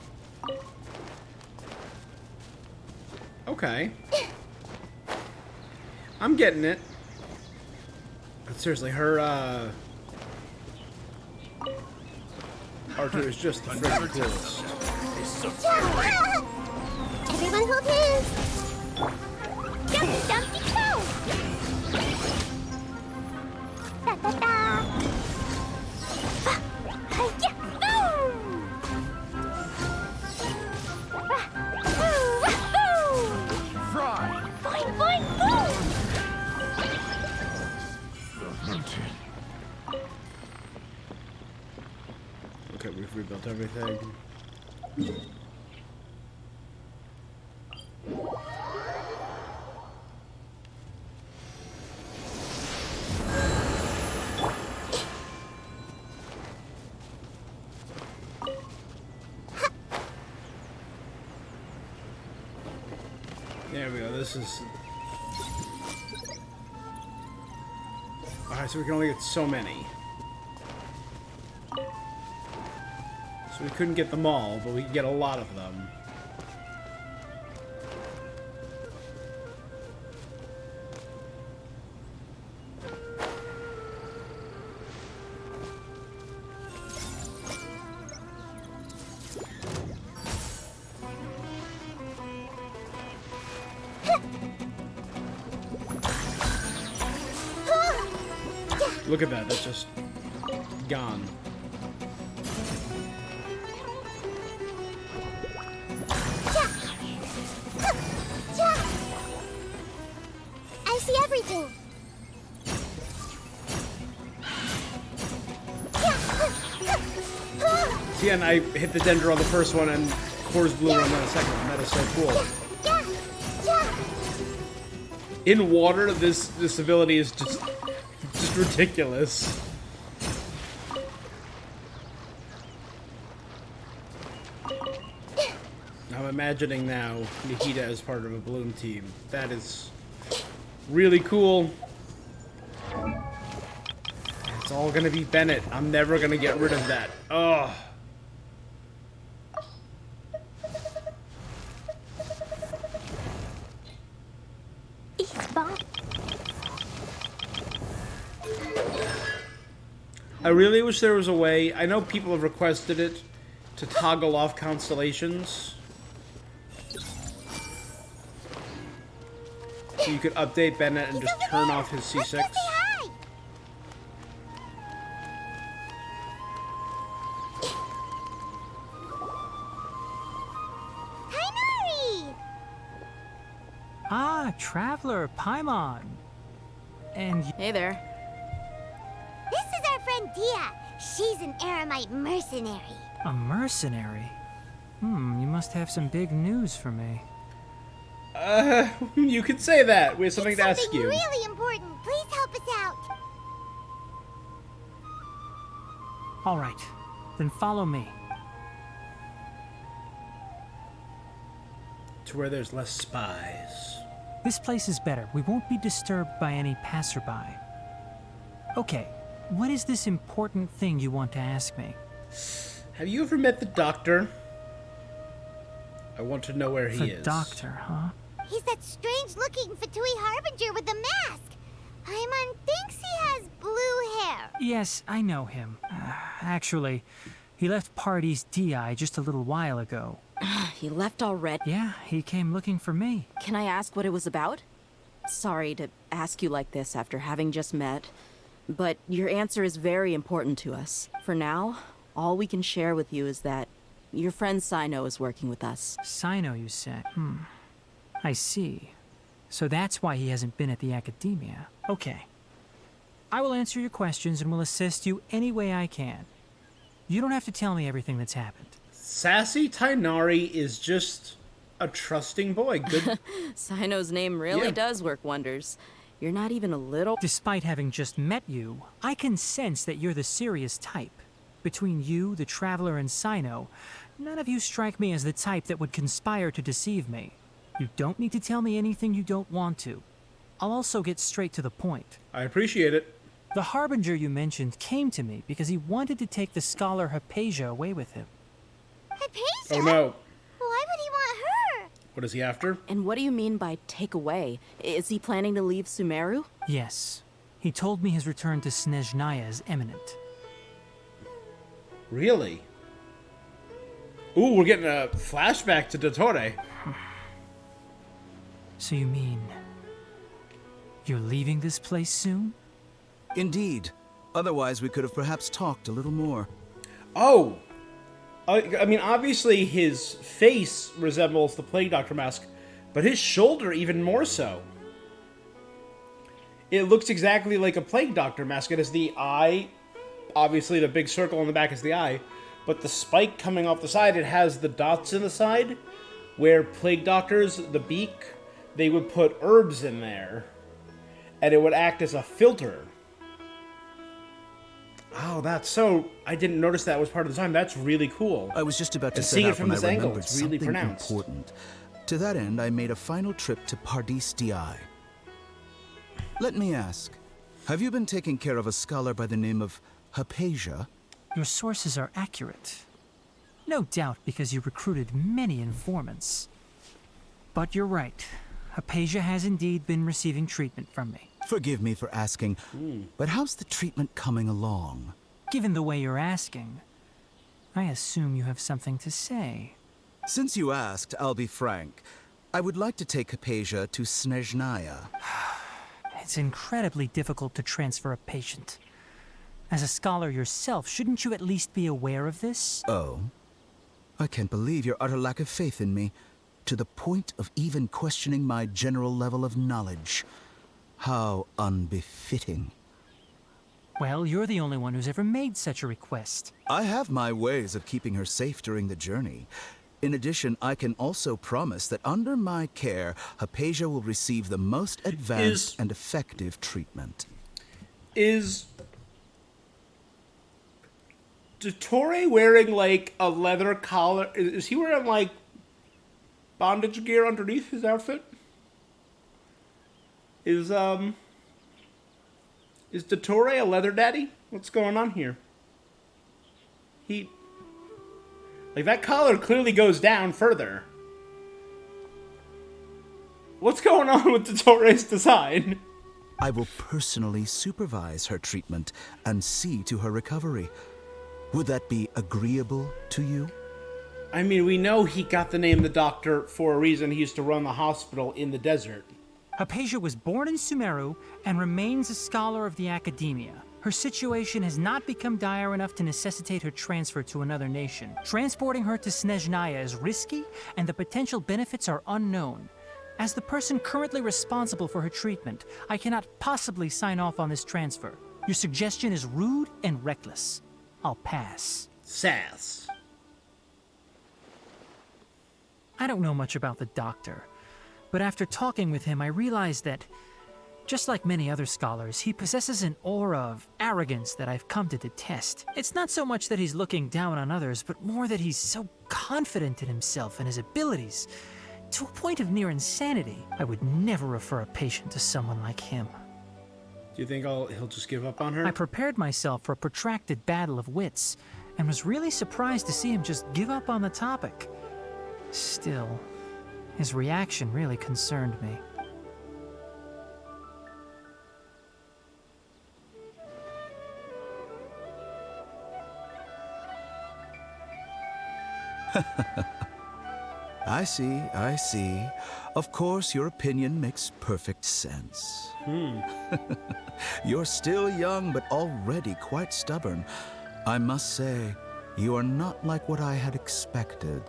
Speaker 1: Okay. I'm getting it. But seriously, her, Archer is just the freaking coolest.
Speaker 2: Everyone hold hands. Jumpy, jumpy, go! Da da da! Hi-ya! Boom!
Speaker 11: Fry!
Speaker 2: Boing, boing, boom!
Speaker 1: Okay, we've rebuilt everything. There we go, this is... Alright, so we can only get so many. So we couldn't get them all, but we could get a lot of them. Look at that, that's just gone.
Speaker 2: I see everything.
Speaker 1: See, and I hit the dender on the first one and cores blew on the second one. That is so cool. In water, this ability is just ridiculous. I'm imagining now Nahida as part of a Bloom team. That is really cool. It's all gonna be Bennett. I'm never gonna get rid of that. Ugh. I really wish there was a way, I know people have requested it, to toggle off constellations. So you could update Bennett and just turn off his C6.
Speaker 15: Ah, Traveler, Paimon. And...
Speaker 7: Hey there.
Speaker 2: This is our friend Dia. She's an Aramite mercenary.
Speaker 15: A mercenary? You must have some big news for me.
Speaker 1: You could say that. We have something to ask you.
Speaker 2: Really important. Please help us out.
Speaker 15: All right, then follow me.
Speaker 1: To where there's less spies.
Speaker 15: This place is better. We won't be disturbed by any passerby. Okay, what is this important thing you want to ask me?
Speaker 1: Have you ever met the doctor? I want to know where he is.
Speaker 15: The doctor, huh?
Speaker 2: He's that strange-looking Fatui Harbinger with the mask. Paimon thinks he has blue hair.
Speaker 15: Yes, I know him. Actually, he left Party's DI just a little while ago.
Speaker 7: He left already?
Speaker 15: Yeah, he came looking for me.
Speaker 7: Can I ask what it was about? Sorry to ask you like this after having just met, but your answer is very important to us. For now, all we can share with you is that your friend Sino is working with us.
Speaker 15: Sino, you said? I see. So that's why he hasn't been at the academia. Okay. I will answer your questions and will assist you any way I can. You don't have to tell me everything that's happened.
Speaker 1: Sassy Tainari is just a trusting boy. Good.
Speaker 7: Sino's name really does work wonders. You're not even a little...
Speaker 15: Despite having just met you, I can sense that you're the serious type. Between you, the Traveler, and Sino, none of you strike me as the type that would conspire to deceive me. You don't need to tell me anything you don't want to. I'll also get straight to the point.
Speaker 1: I appreciate it.
Speaker 15: The Harbinger you mentioned came to me because he wanted to take the scholar Hypatia away with him.
Speaker 2: Hypatia?
Speaker 1: Oh no.
Speaker 2: Why would he want her?
Speaker 1: What is he after?
Speaker 7: And what do you mean by take away? Is he planning to leave Sumeru?
Speaker 15: Yes. He told me his return to Snezhnaya is imminent.
Speaker 1: Really? Ooh, we're getting a flashback to Dottore.
Speaker 15: So you mean you're leaving this place soon?
Speaker 16: Indeed. Otherwise, we could have perhaps talked a little more.
Speaker 1: Oh! I mean, obviously his face resembles the Plague Doctor mask, but his shoulder even more so. It looks exactly like a Plague Doctor mask. It has the eye, obviously the big circle on the back is the eye, but the spike coming off the side, it has the dots in the side, where Plague Doctors, the beak, they would put herbs in there, and it would act as a filter. Oh, that's so... I didn't notice that was part of the design. That's really cool.
Speaker 16: I was just about to
Speaker 1: and
Speaker 16: set
Speaker 1: seeing
Speaker 16: out
Speaker 1: it from
Speaker 16: when
Speaker 1: this
Speaker 16: I
Speaker 1: angle,
Speaker 16: remembered
Speaker 1: it's really
Speaker 16: something
Speaker 1: pronounced.
Speaker 16: important. To that end, I made a final trip to Pardis Di. Let me ask, have you been taking care of a scholar by the name of Hypatia?
Speaker 15: Your sources are accurate. No doubt because you recruited many informants. But you're right. Hypatia has indeed been receiving treatment from me.
Speaker 16: Forgive me for asking, but how's the treatment coming along?
Speaker 15: Given the way you're asking, I assume you have something to say.
Speaker 16: Since you asked, I'll be frank. I would like to take Hypatia to Snezhnaya.
Speaker 15: It's incredibly difficult to transfer a patient. As a scholar yourself, shouldn't you at least be aware of this?
Speaker 16: Oh? I can't believe your utter lack of faith in me, to the point of even questioning my general level of knowledge. How unbefitting.
Speaker 15: Well, you're the only one who's ever made such a request.
Speaker 16: I have my ways of keeping her safe during the journey. In addition, I can also promise that under my care, Hypatia will receive the most advanced and effective treatment.
Speaker 1: Is Dottore wearing, like, a leather collar? Is he wearing, like, bondage gear underneath his outfit? Is Dottore a leather daddy? What's going on here? Like, that collar clearly goes down further. What's going on with Dottore's design?
Speaker 16: I will personally supervise her treatment and see to her recovery. Would that be agreeable to you?
Speaker 1: I mean, we know he got the name the Doctor for a reason. He used to run the hospital in the desert.
Speaker 15: Hypatia was born in Sumeru and remains a scholar of the Academia. Her situation has not become dire enough to necessitate her transfer to another nation. Transporting her to Snezhnaya is risky, and the potential benefits are unknown. As the person currently responsible for her treatment, I cannot possibly sign off on this transfer. Your suggestion is rude and reckless. I'll pass.
Speaker 1: Sass.
Speaker 15: I don't know much about the Doctor, but after talking with him, I realized that, just like many other scholars, he possesses an aura of arrogance that I've come to detest. It's not so much that he's looking down on others, but more that he's so confident in himself and his abilities, to a point of near insanity. I would never refer a patient to someone like him.
Speaker 1: Do you think he'll just give up on her?
Speaker 15: I prepared myself for a protracted battle of wits, and was really surprised to see him just give up on the topic. Still, his reaction really concerned me.
Speaker 16: I see. Of course, your opinion makes perfect sense. You're still young, but already quite stubborn. I must say, you are not like what I had expected.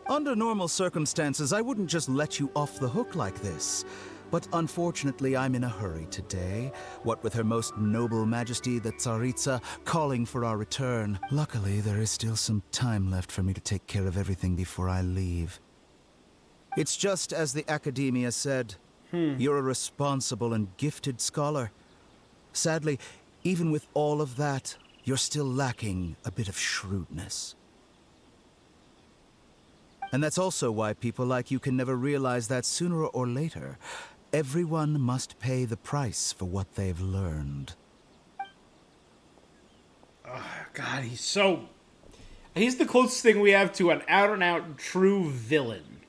Speaker 16: Under normal circumstances, I wouldn't just let you off the hook like this. But unfortunately, I'm in a hurry today, what with Her Most Noble Majesty the Tsaritsa calling for our return. Luckily, there is still some time left for me to take care of everything before I leave. It's just as the Academia said. You're a responsible and gifted scholar. Sadly, even with all of that, you're still lacking a bit of shrewdness. And that's also why people like you can never realize that sooner or later, everyone must pay the price for what they've learned.
Speaker 1: God, he's the closest thing we have to an out-and-out true villain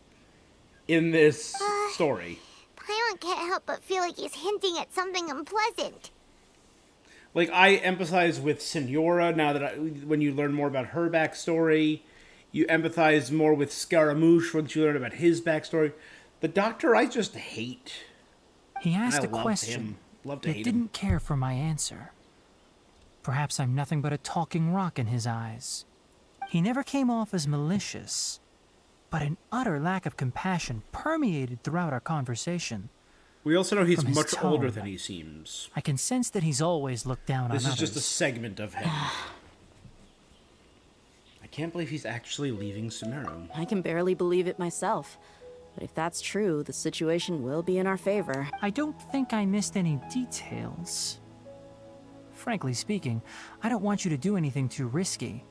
Speaker 1: in this story.
Speaker 2: Paimon can't help but feel like he's hinting at something unpleasant.
Speaker 1: Like, I empathize with Senora now that when you learn more about her backstory. You empathize more with Scaramouche once you learn about his backstory. The Doctor, I just hate.
Speaker 15: He asked
Speaker 1: I
Speaker 15: a
Speaker 1: loved
Speaker 15: question,
Speaker 1: him. Love to
Speaker 15: yet
Speaker 1: hate
Speaker 15: didn't
Speaker 1: him.
Speaker 15: care for my answer. Perhaps I'm nothing but a talking rock in his eyes. He never came off as malicious, but an utter lack of compassion permeated throughout our conversation.
Speaker 1: We also know he's
Speaker 15: From his
Speaker 1: much older
Speaker 15: tone,
Speaker 1: than he seems.
Speaker 15: I can sense that he's always looked down on
Speaker 1: This
Speaker 15: others.
Speaker 1: is just a segment of him. I can't believe he's actually leaving Sumeru.
Speaker 7: I can barely believe it myself. But if that's true, the situation will be in our favor.
Speaker 15: I don't think I missed any details. Frankly speaking, I don't want you to do anything too risky.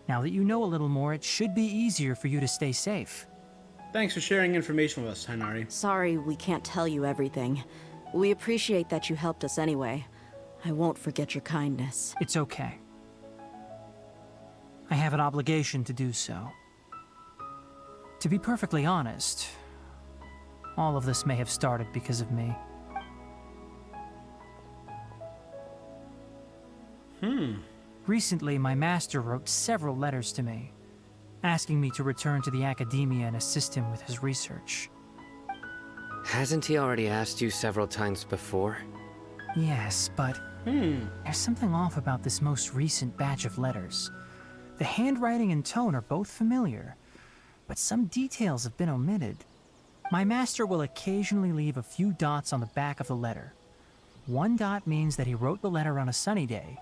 Speaker 15: Now that you know a little more, it should be easier for you to stay safe.
Speaker 1: Thanks for sharing information with us, Tainari.
Speaker 7: Sorry we can't tell you everything. We appreciate that you helped us anyway. I won't forget your kindness.
Speaker 15: It's okay. I have an obligation to do so. To be perfectly honest, all of this may have started because of me. Recently, my master wrote several letters to me, asking me to return to the academia and assist him with his research.
Speaker 10: Hasn't he already asked you several times before?
Speaker 15: Yes, but there's something off about this most recent batch of letters. The handwriting and tone are both familiar, but some details have been omitted. My master will occasionally leave a few dots on the back of the letter. 1 dot means that he wrote the letter on a sunny day,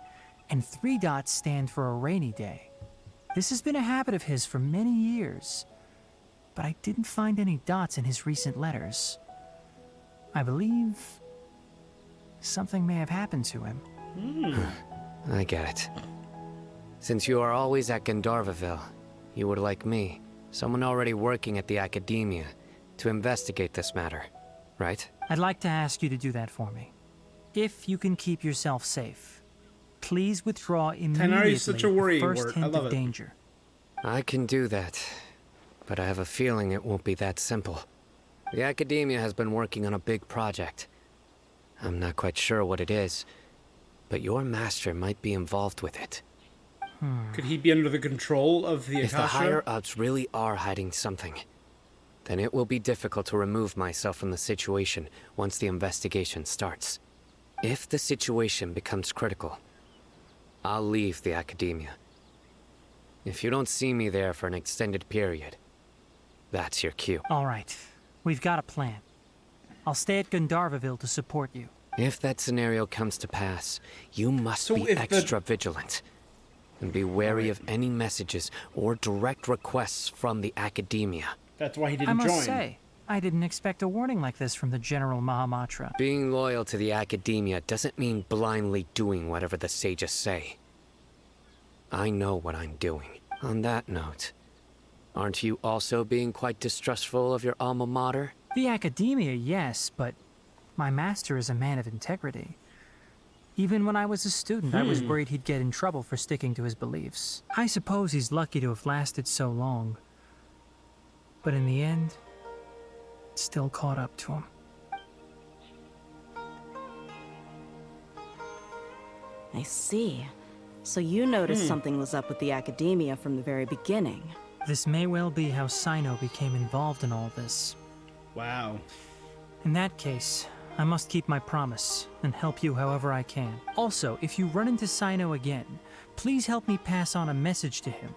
Speaker 15: and 3 dots stand for a rainy day. This has been a habit of his for many years, but I didn't find any dots in his recent letters. I believe something may have happened to him.
Speaker 10: I get it. Since you are always at Gandharvaville, you would like me, someone already working at the academia, to investigate this matter, right?
Speaker 15: I'd like to ask you to do that for me. If you can keep yourself safe, please withdraw immediately
Speaker 1: Tainari's such a
Speaker 15: at the
Speaker 1: worry
Speaker 15: first
Speaker 1: word. I
Speaker 15: hint
Speaker 1: love
Speaker 15: of
Speaker 1: it.
Speaker 15: danger.
Speaker 10: I can do that, but I have a feeling it won't be that simple. The academia has been working on a big project. I'm not quite sure what it is, but your master might be involved with it.
Speaker 1: Could he be under the control of the
Speaker 10: If the
Speaker 1: Akasha?
Speaker 10: higher-ups really are hiding something, then it will be difficult to remove myself from the situation once the investigation starts. If the situation becomes critical, I'll leave the academia. If you don't see me there for an extended period, that's your cue.
Speaker 15: All right, we've got a plan. I'll stay at Gandharvaville to support you.
Speaker 10: If that scenario comes to pass, you must
Speaker 1: So
Speaker 10: be
Speaker 1: if the-
Speaker 10: extra vigilant. And be wary of any messages or direct requests from the academia.
Speaker 1: That's why he didn't
Speaker 15: I must
Speaker 1: join.
Speaker 15: say, I didn't expect a warning like this from the General Mahamatra.
Speaker 10: Being loyal to the academia doesn't mean blindly doing whatever the sages say. I know what I'm doing. On that note, aren't you also being quite distrustful of your alma mater?
Speaker 15: The academia, yes, but my master is a man of integrity. Even when I was a student, I was worried he'd get in trouble for sticking to his beliefs. I suppose he's lucky to have lasted so long. But in the end, it still caught up to him.
Speaker 7: I see. So you noticed something was up with the academia from the very beginning.
Speaker 15: This may well be how Sino became involved in all this.
Speaker 1: Wow.
Speaker 15: In that case, I must keep my promise and help you however I can. Also, if you run into Sino again, please help me pass on a message to him.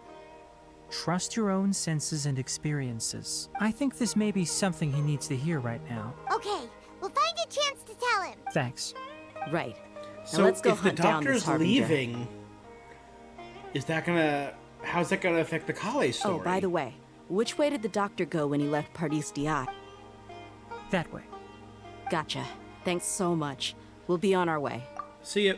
Speaker 15: Trust your own senses and experiences. I think this may be something he needs to hear right now.
Speaker 2: Okay, we'll find a chance to tell him.
Speaker 15: Thanks.
Speaker 7: Right. Now
Speaker 1: So
Speaker 7: let's go
Speaker 1: if the
Speaker 7: hunt down this
Speaker 1: Doctor's
Speaker 7: harbinger.
Speaker 1: leaving, is that gonna... How's that gonna affect the Kale story?
Speaker 7: Oh, by the way, which way did the doctor go when he left Pardis Diat?
Speaker 15: That way.
Speaker 7: Gotcha. Thanks so much. We'll be on our way.
Speaker 1: See ya.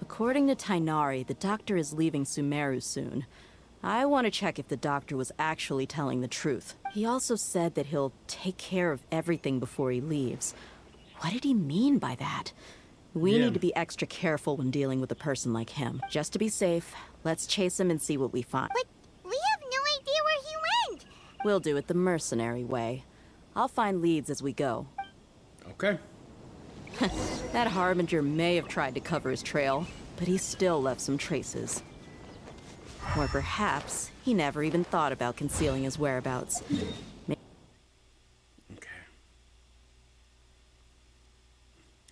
Speaker 7: According to Tainari, the doctor is leaving Sumeru soon. I want to check if the doctor was actually telling the truth. He also said that he'll take care of everything before he leaves. What did he mean by that? We need to be extra careful when dealing with a person like him. Just to be safe, let's chase him and see what we find.
Speaker 2: But we have no idea where he went.
Speaker 7: We'll do it the mercenary way. I'll find leads as we go.
Speaker 1: Okay.
Speaker 7: That Harbinger may have tried to cover his trail, but he still left some traces. Or perhaps he never even thought about concealing his whereabouts.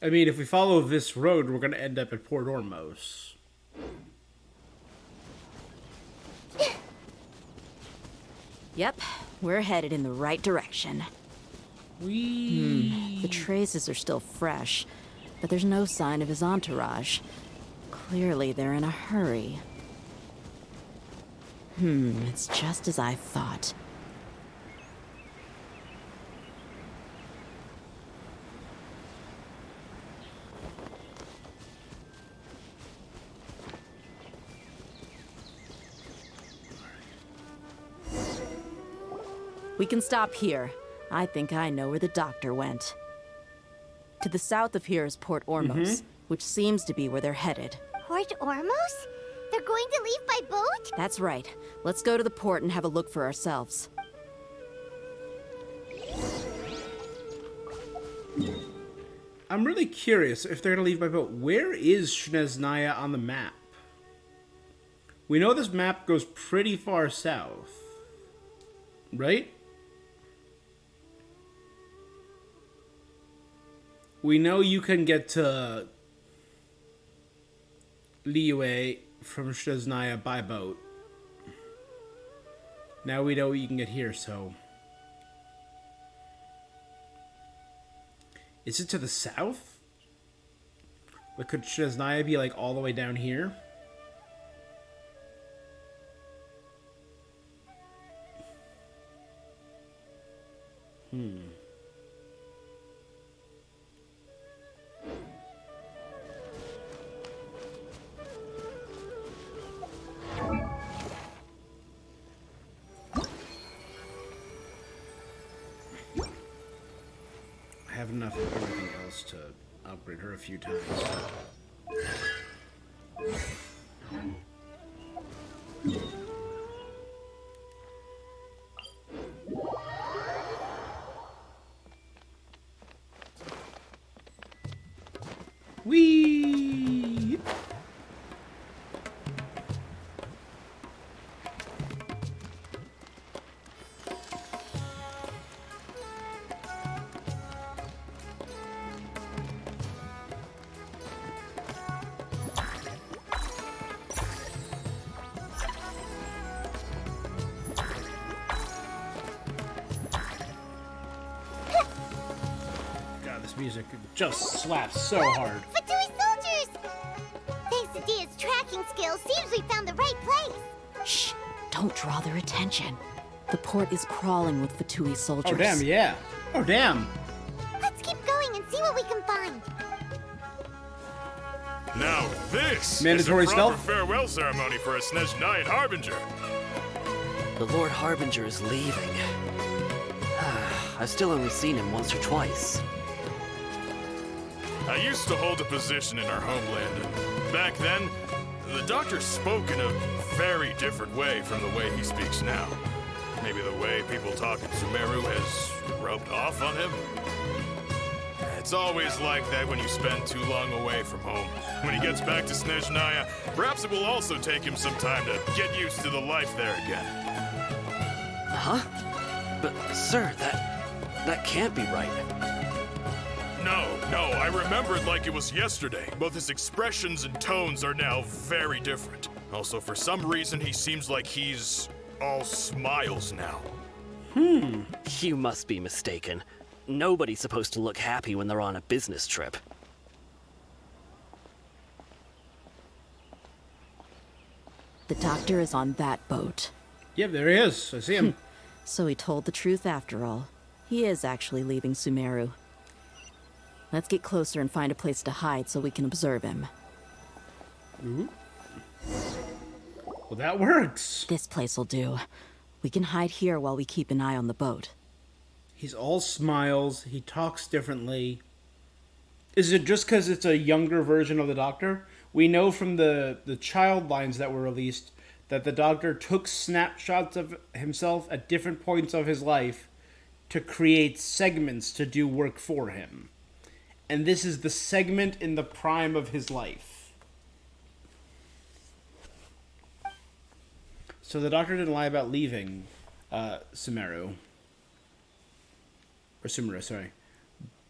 Speaker 1: I mean, if we follow this road, we're going to end up at Port Ormos.
Speaker 7: Yep, we're headed in the right direction. The traces are still fresh, but there's no sign of his entourage. Clearly, they're in a hurry. It's just as I thought. We can stop here. I think I know where the doctor went. To the south of here is Port Ormos, which seems to be where they're headed.
Speaker 2: Port Ormos? They're going to leave by boat?
Speaker 7: That's right. Let's go to the port and have a look for ourselves.
Speaker 1: I'm really curious if they're going to leave by boat. Where is Snezhnaya on the map? We know this map goes pretty far south. Right? We know you can get to Liyue from Snezhnaya by boat. Now we know you can get here, so... Is it to the south? Like, could Snezhnaya be, like, all the way down here? I have enough of everything else to upgrade her a few times. Whee! God, this music just slaps so hard.
Speaker 2: Fatui soldiers! Thanks to Dia's tracking skills, seems we found the right place.
Speaker 7: Shh! Don't draw their attention. The port is crawling with Fatui soldiers.
Speaker 1: Oh, damn, yeah. Oh, damn.
Speaker 2: Let's keep going and see what we can find.
Speaker 17: Now this
Speaker 1: Mandatory
Speaker 17: is a proper
Speaker 1: stealth?
Speaker 17: farewell ceremony for a Snezhnaya Harbinger.
Speaker 18: The Lord Harbinger is leaving. I've still only seen him once or twice.
Speaker 17: I used to hold a position in our homeland, and back then, the doctor spoke in a very different way from the way he speaks now. Maybe the way people talk in Sumeru has rubbed off on him? It's always like that when you spend too long away from home. When he gets back to Snezhnaya, perhaps it will also take him some time to get used to the life there again.
Speaker 18: Huh? But, sir, that can't be right.
Speaker 17: No, I remembered like it was yesterday. Both his expressions and tones are now very different. Also, for some reason, he seems like he's all smiles now.
Speaker 18: You must be mistaken. Nobody's supposed to look happy when they're on a business trip.
Speaker 7: The doctor is on that boat.
Speaker 1: Yep, there he is. I see him.
Speaker 7: So he told the truth after all. He is actually leaving Sumeru. Let's get closer and find a place to hide so we can observe him.
Speaker 1: Well, that works.
Speaker 7: This place'll do. We can hide here while we keep an eye on the boat.
Speaker 1: He's all smiles. He talks differently. Is it just because it's a younger version of the Doctor? We know from the child lines that were released that the Doctor took snapshots of himself at different points of his life to create segments to do work for him. And this is the segment in the prime of his life. So the Doctor didn't lie about leaving Sumeru. Or Sumeru, sorry.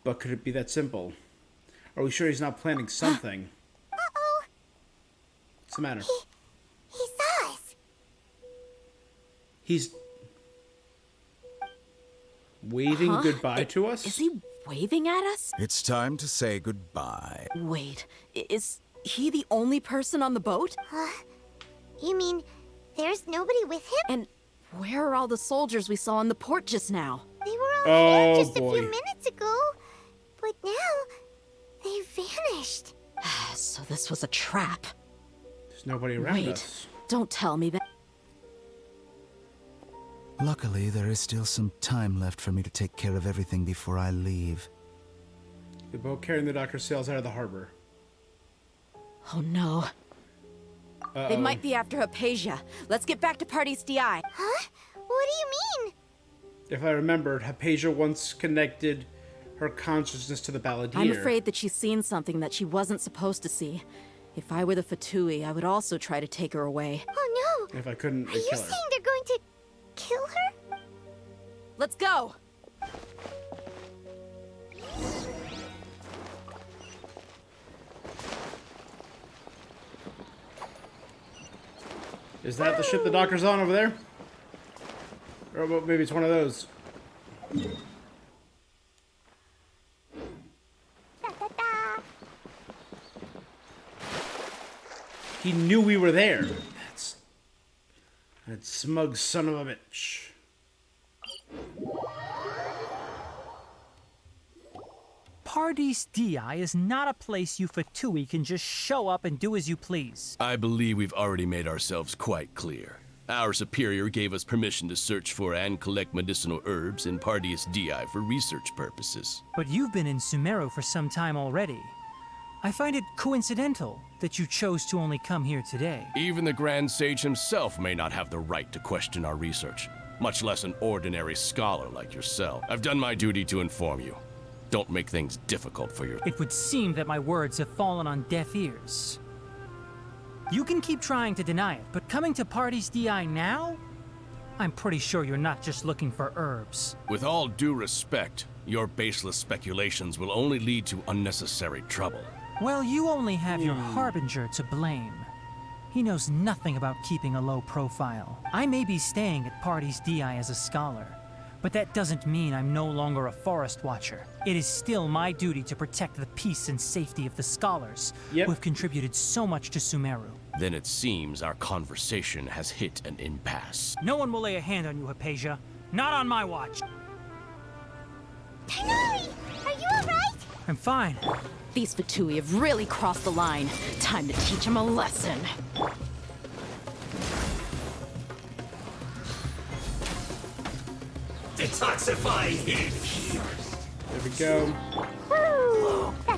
Speaker 1: But could it be that simple? Are we sure he's not planning something?
Speaker 2: Uh-oh.
Speaker 1: What's the matter?
Speaker 2: He saw us.
Speaker 1: He's waving goodbye to us?
Speaker 7: Is he waving at us?
Speaker 16: It's time to say goodbye.
Speaker 7: Wait, is he the only person on the boat?
Speaker 2: You mean there's nobody with him?
Speaker 7: And where are all the soldiers we saw on the port just now?
Speaker 2: They were all here just
Speaker 1: boy.
Speaker 2: a few minutes ago. But now, they vanished.
Speaker 7: So this was a trap.
Speaker 1: There's nobody around
Speaker 7: Wait,
Speaker 1: us.
Speaker 7: don't tell me that.
Speaker 16: Luckily, there is still some time left for me to take care of everything before I leave.
Speaker 1: The boat carrying the Doctor sails out of the harbor.
Speaker 7: Oh no.
Speaker 1: Uh-oh.
Speaker 7: They might be after Hypatia. Let's get back to Party's DI.
Speaker 2: Huh? What do you mean?
Speaker 1: If I remembered, Hypatia once connected her consciousness to the Balladeer.
Speaker 7: I'm afraid that she's seen something that she wasn't supposed to see. If I were the Fatui, I would also try to take her away.
Speaker 2: Oh no!
Speaker 1: If I couldn't,
Speaker 2: Are
Speaker 1: I'd
Speaker 2: you
Speaker 1: kill her.
Speaker 2: saying they're going to kill her?
Speaker 7: Let's go!
Speaker 1: Is that the ship the Doctor's on over there? Or well, maybe it's one of those. He knew we were there. That smug son of a bitch.
Speaker 15: Pardes Di is not a place you Fatui can just show up and do as you please.
Speaker 19: I believe we've already made ourselves quite clear. Our superior gave us permission to search for and collect medicinal herbs in Pardes Di for research purposes.
Speaker 15: But you've been in Sumeru for some time already. I find it coincidental that you chose to only come here today.
Speaker 19: Even the Grand Sage himself may not have the right to question our research, much less an ordinary scholar like yourself. I've done my duty to inform you. Don't make things difficult for your...
Speaker 15: It would seem that my words have fallen on deaf ears. You can keep trying to deny it, but coming to Pardes Di now? I'm pretty sure you're not just looking for herbs.
Speaker 19: With all due respect, your baseless speculations will only lead to unnecessary trouble.
Speaker 15: Well, you only have your Harbinger to blame. He knows nothing about keeping a low profile. I may be staying at Pardes Di as a scholar, but that doesn't mean I'm no longer a forest watcher. It is still my duty to protect the peace and safety of the scholars who have contributed so much to Sumeru.
Speaker 19: Then it seems our conversation has hit an impasse.
Speaker 15: No one will lay a hand on you, Hypatia. Not on my watch.
Speaker 2: Tighnari, are you alright?
Speaker 15: I'm fine.
Speaker 7: These Fatui have really crossed the line. Time to teach them a lesson.
Speaker 20: Detoxifying heat.
Speaker 1: There we go.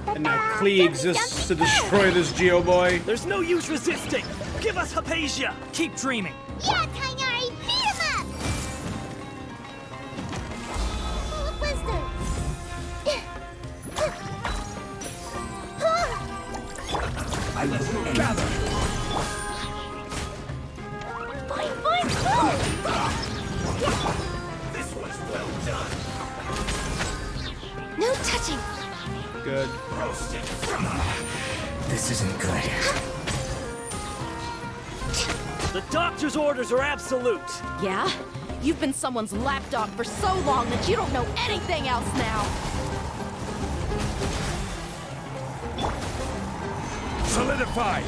Speaker 1: And now Klee exists to destroy this Geo boy.
Speaker 20: There's no use resisting. Give us Hypatia.
Speaker 15: Keep dreaming.
Speaker 2: Yeah, Tighnari, beat him up! Full of wisdom.
Speaker 20: I will gather.
Speaker 2: Boing, boing, boing!
Speaker 20: This was well done.
Speaker 2: No touching.
Speaker 1: Good.
Speaker 20: Roasted.
Speaker 14: This isn't good.
Speaker 20: The doctor's orders are absolute.
Speaker 7: Yeah? You've been someone's lapdog for so long that you don't know anything else now.
Speaker 19: Solidify!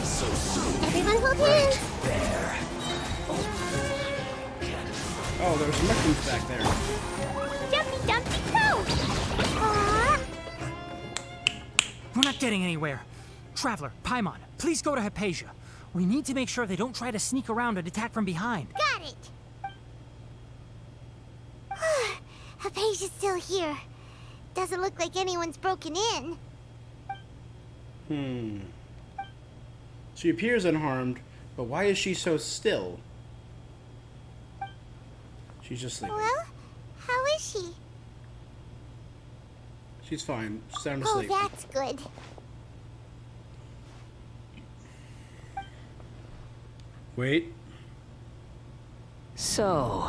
Speaker 20: So soon.
Speaker 2: Everyone hold hands.
Speaker 20: There.
Speaker 1: Oh, there's mushrooms back there.
Speaker 2: Jumpy, jumpy, go!
Speaker 15: We're not getting anywhere. Traveler, Paimon, please go to Hypatia. We need to make sure they don't try to sneak around and attack from behind.
Speaker 2: Got it! Hypatia's still here. Doesn't look like anyone's broken in.
Speaker 1: She appears unharmed, but why is she so still? She's just sleeping.
Speaker 2: Well, how is she?
Speaker 1: She's fine. She's sound
Speaker 2: Oh,
Speaker 1: asleep.
Speaker 2: that's good.
Speaker 1: Wait.
Speaker 18: So,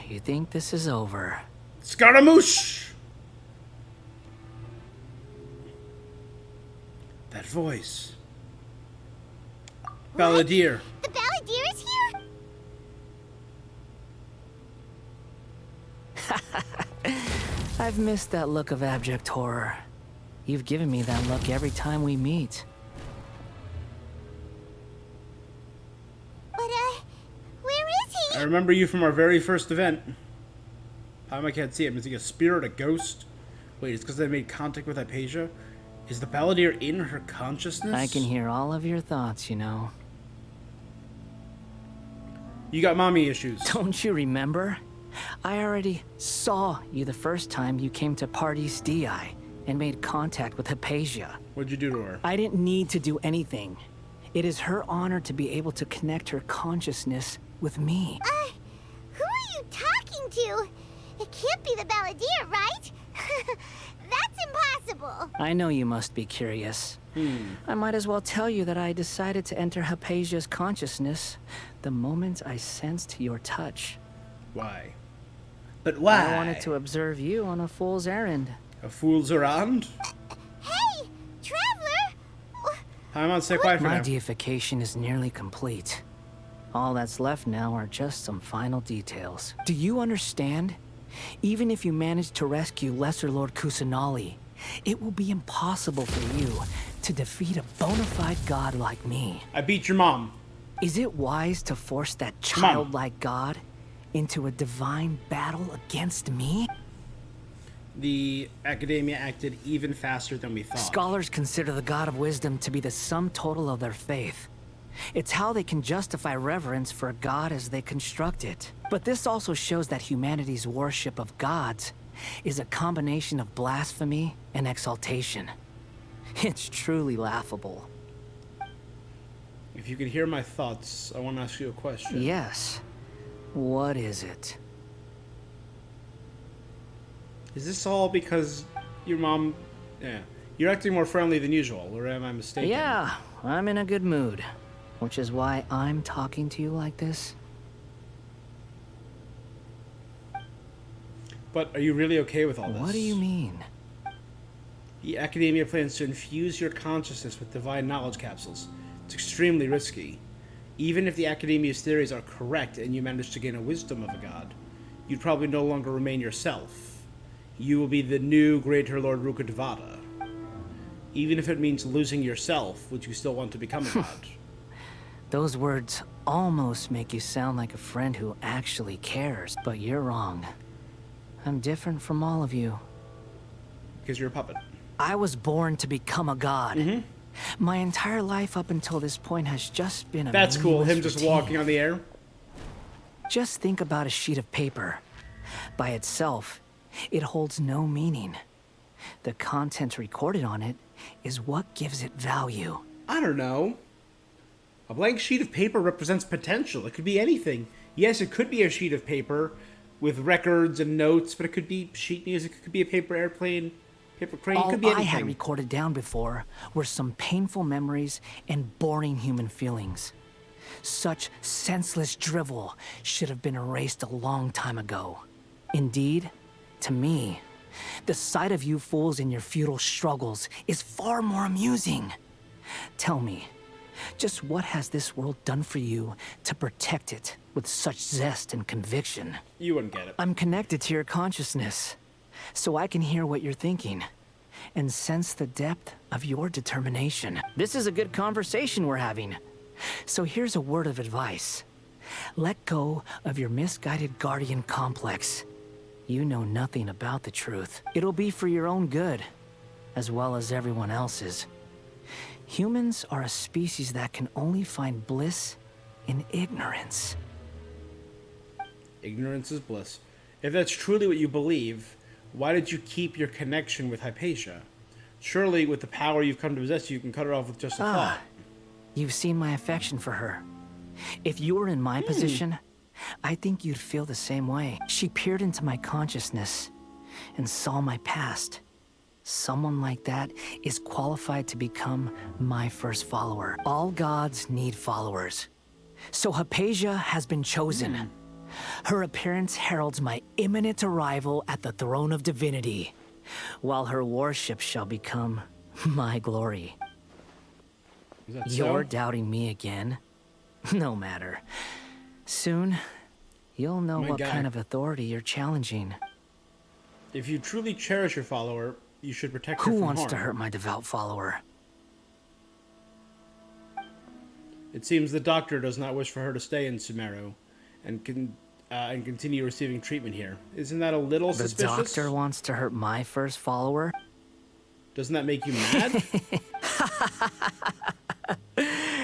Speaker 18: you think this is over?
Speaker 1: Scaramouche! That voice. Balladeer.
Speaker 2: The Balladeer is here?
Speaker 18: I've missed that look of abject horror. You've given me that look every time we meet.
Speaker 2: But, where is he?
Speaker 1: I remember you from our very first event. I can't see him. Is he a spirit, a ghost? Wait, it's because they made contact with Hypatia? Is the Balladeer in her consciousness?
Speaker 18: I can hear all of your thoughts, you know.
Speaker 1: You got mommy issues.
Speaker 18: Don't you remember? I already saw you the first time you came to Parties DI and made contact with Hypatia.
Speaker 1: What'd you do to her?
Speaker 18: I didn't need to do anything. It is her honor to be able to connect her consciousness with me.
Speaker 2: Who are you talking to? It can't be the Balladeer, right? That's impossible.
Speaker 18: I know you must be curious. I might as well tell you that I decided to enter Hypatia's consciousness the moment I sensed your touch.
Speaker 1: Why? But why?
Speaker 18: I wanted to observe you on a fool's errand.
Speaker 1: A fool's errand?
Speaker 2: Hey, Traveler!
Speaker 1: I'm on stay quiet for
Speaker 18: My
Speaker 1: now.
Speaker 18: deification is nearly complete. All that's left now are just some final details. Do you understand? Even if you manage to rescue Lesser Lord Kusanali, it will be impossible for you to defeat a bona fide god like me.
Speaker 1: I beat your mom.
Speaker 18: Is it wise to force that childlike god into a divine battle against me?
Speaker 1: The Academia acted even faster than we thought.
Speaker 18: Scholars consider the god of wisdom to be the sum total of their faith. It's how they can justify reverence for a god as they construct it. But this also shows that humanity's worship of gods is a combination of blasphemy and exaltation. It's truly laughable.
Speaker 1: If you can hear my thoughts, I want to ask you a question.
Speaker 18: Yes. What is it?
Speaker 1: Is this all because your mom... Yeah. You're acting more friendly than usual, or am I mistaken?
Speaker 18: Yeah, I'm in a good mood. Which is why I'm talking to you like this.
Speaker 1: But are you really okay with all this?
Speaker 18: What do you mean?
Speaker 1: The Academia plans to infuse your consciousness with divine knowledge capsules. It's extremely risky. Even if the Academia's theories are correct and you manage to gain a wisdom of a god, you'd probably no longer remain yourself. You will be the new Greater Lord Rukkhadevata. Even if it means losing yourself, would you still want to become a god?
Speaker 18: Those words almost make you sound like a friend who actually cares, but you're wrong. I'm different from all of you.
Speaker 1: Because you're a puppet.
Speaker 18: I was born to become a god. My entire life up until this point has just been a
Speaker 1: That's cool, him
Speaker 18: meaningless
Speaker 1: just
Speaker 18: routine.
Speaker 1: walking on the air.
Speaker 18: Just think about a sheet of paper. By itself, it holds no meaning. The content recorded on it is what gives it value.
Speaker 1: I don't know. A blank sheet of paper represents potential. It could be anything. Yes, it could be a sheet of paper with records and notes, but it could be sheet music, it could be a paper airplane, paper crane, it
Speaker 18: All
Speaker 1: could be
Speaker 18: I
Speaker 1: anything.
Speaker 18: had recorded down before were some painful memories and boring human feelings. Such senseless drivel should have been erased a long time ago. Indeed, to me, the sight of you fools in your futile struggles is far more amusing. Tell me, just what has this world done for you to protect it with such zest and conviction?
Speaker 1: You wouldn't get it.
Speaker 18: I'm connected to your consciousness, so I can hear what you're thinking and sense the depth of your determination. This is a good conversation we're having. So here's a word of advice. Let go of your misguided guardian complex. You know nothing about the truth. It'll be for your own good, as well as everyone else's. Humans are a species that can only find bliss in ignorance.
Speaker 1: Ignorance is bliss. If that's truly what you believe, why did you keep your connection with Hypatia? Surely, with the power you've come to possess, you can cut her off with just a thought.
Speaker 18: You've seen my affection for her. If you were in my position, I think you'd feel the same way. She peered into my consciousness and saw my past. Someone like that is qualified to become my first follower. All gods need followers. So Hypatia has been chosen. Her appearance heralds my imminent arrival at the throne of divinity, while her worship shall become my glory.
Speaker 1: Is that
Speaker 18: You're
Speaker 1: so?
Speaker 18: doubting me again? No matter. Soon, you'll know
Speaker 1: My
Speaker 18: what
Speaker 1: guy.
Speaker 18: kind of authority you're challenging.
Speaker 1: If you truly cherish your follower, you should protect her
Speaker 18: Who
Speaker 1: from
Speaker 18: wants to
Speaker 1: harm.
Speaker 18: hurt my devout follower?
Speaker 1: It seems the doctor does not wish for her to stay in Sumeru and continue receiving treatment here. Isn't that a little
Speaker 18: The
Speaker 1: suspicious?
Speaker 18: doctor wants to hurt my first follower?
Speaker 1: Doesn't that make you mad?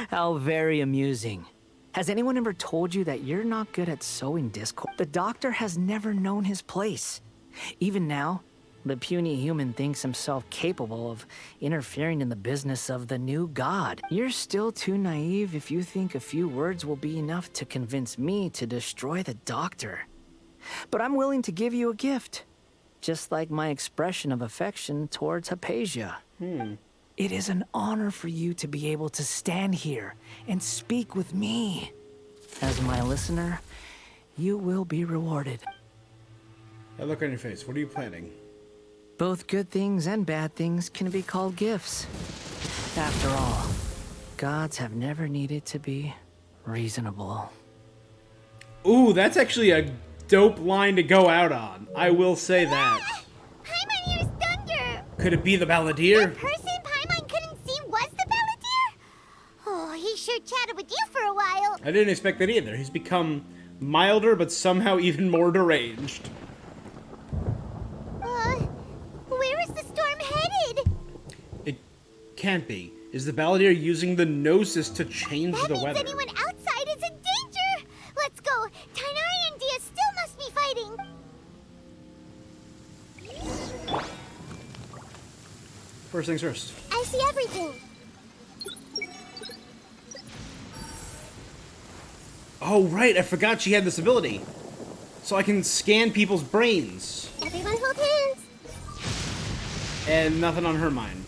Speaker 18: How very amusing. Has anyone ever told you that you're not good at sowing discord? The doctor has never known his place. Even now, the puny human thinks himself capable of interfering in the business of the new god. You're still too naive if you think a few words will be enough to convince me to destroy the doctor. But I'm willing to give you a gift, just like my expression of affection towards Hypatia. It is an honor for you to be able to stand here and speak with me. As my listener, you will be rewarded.
Speaker 1: That look on your face. What are you planning?
Speaker 18: Both good things and bad things can be called gifts. After all, gods have never needed to be reasonable.
Speaker 1: Ooh, that's actually a dope line to go out on. I will say that.
Speaker 2: Paimon, here's Thunder!
Speaker 1: Could it be the Balladeer?
Speaker 2: The person Paimon couldn't see was the Balladeer? Oh, he sure chatted with you for a while.
Speaker 1: I didn't expect that either. He's become milder, but somehow even more deranged.
Speaker 2: Where is the storm headed?
Speaker 1: It can't be. Is the Balladeer using the Gnosis to change
Speaker 2: That
Speaker 1: the
Speaker 2: means
Speaker 1: weather?
Speaker 2: anyone outside is in danger! Let's go! Tainari and Dia still must be fighting!
Speaker 1: First things first.
Speaker 2: I see everything.
Speaker 1: Oh, right. I forgot she had this ability. So I can scan people's brains.
Speaker 2: Everyone hold hands.
Speaker 1: And nothing on her mind.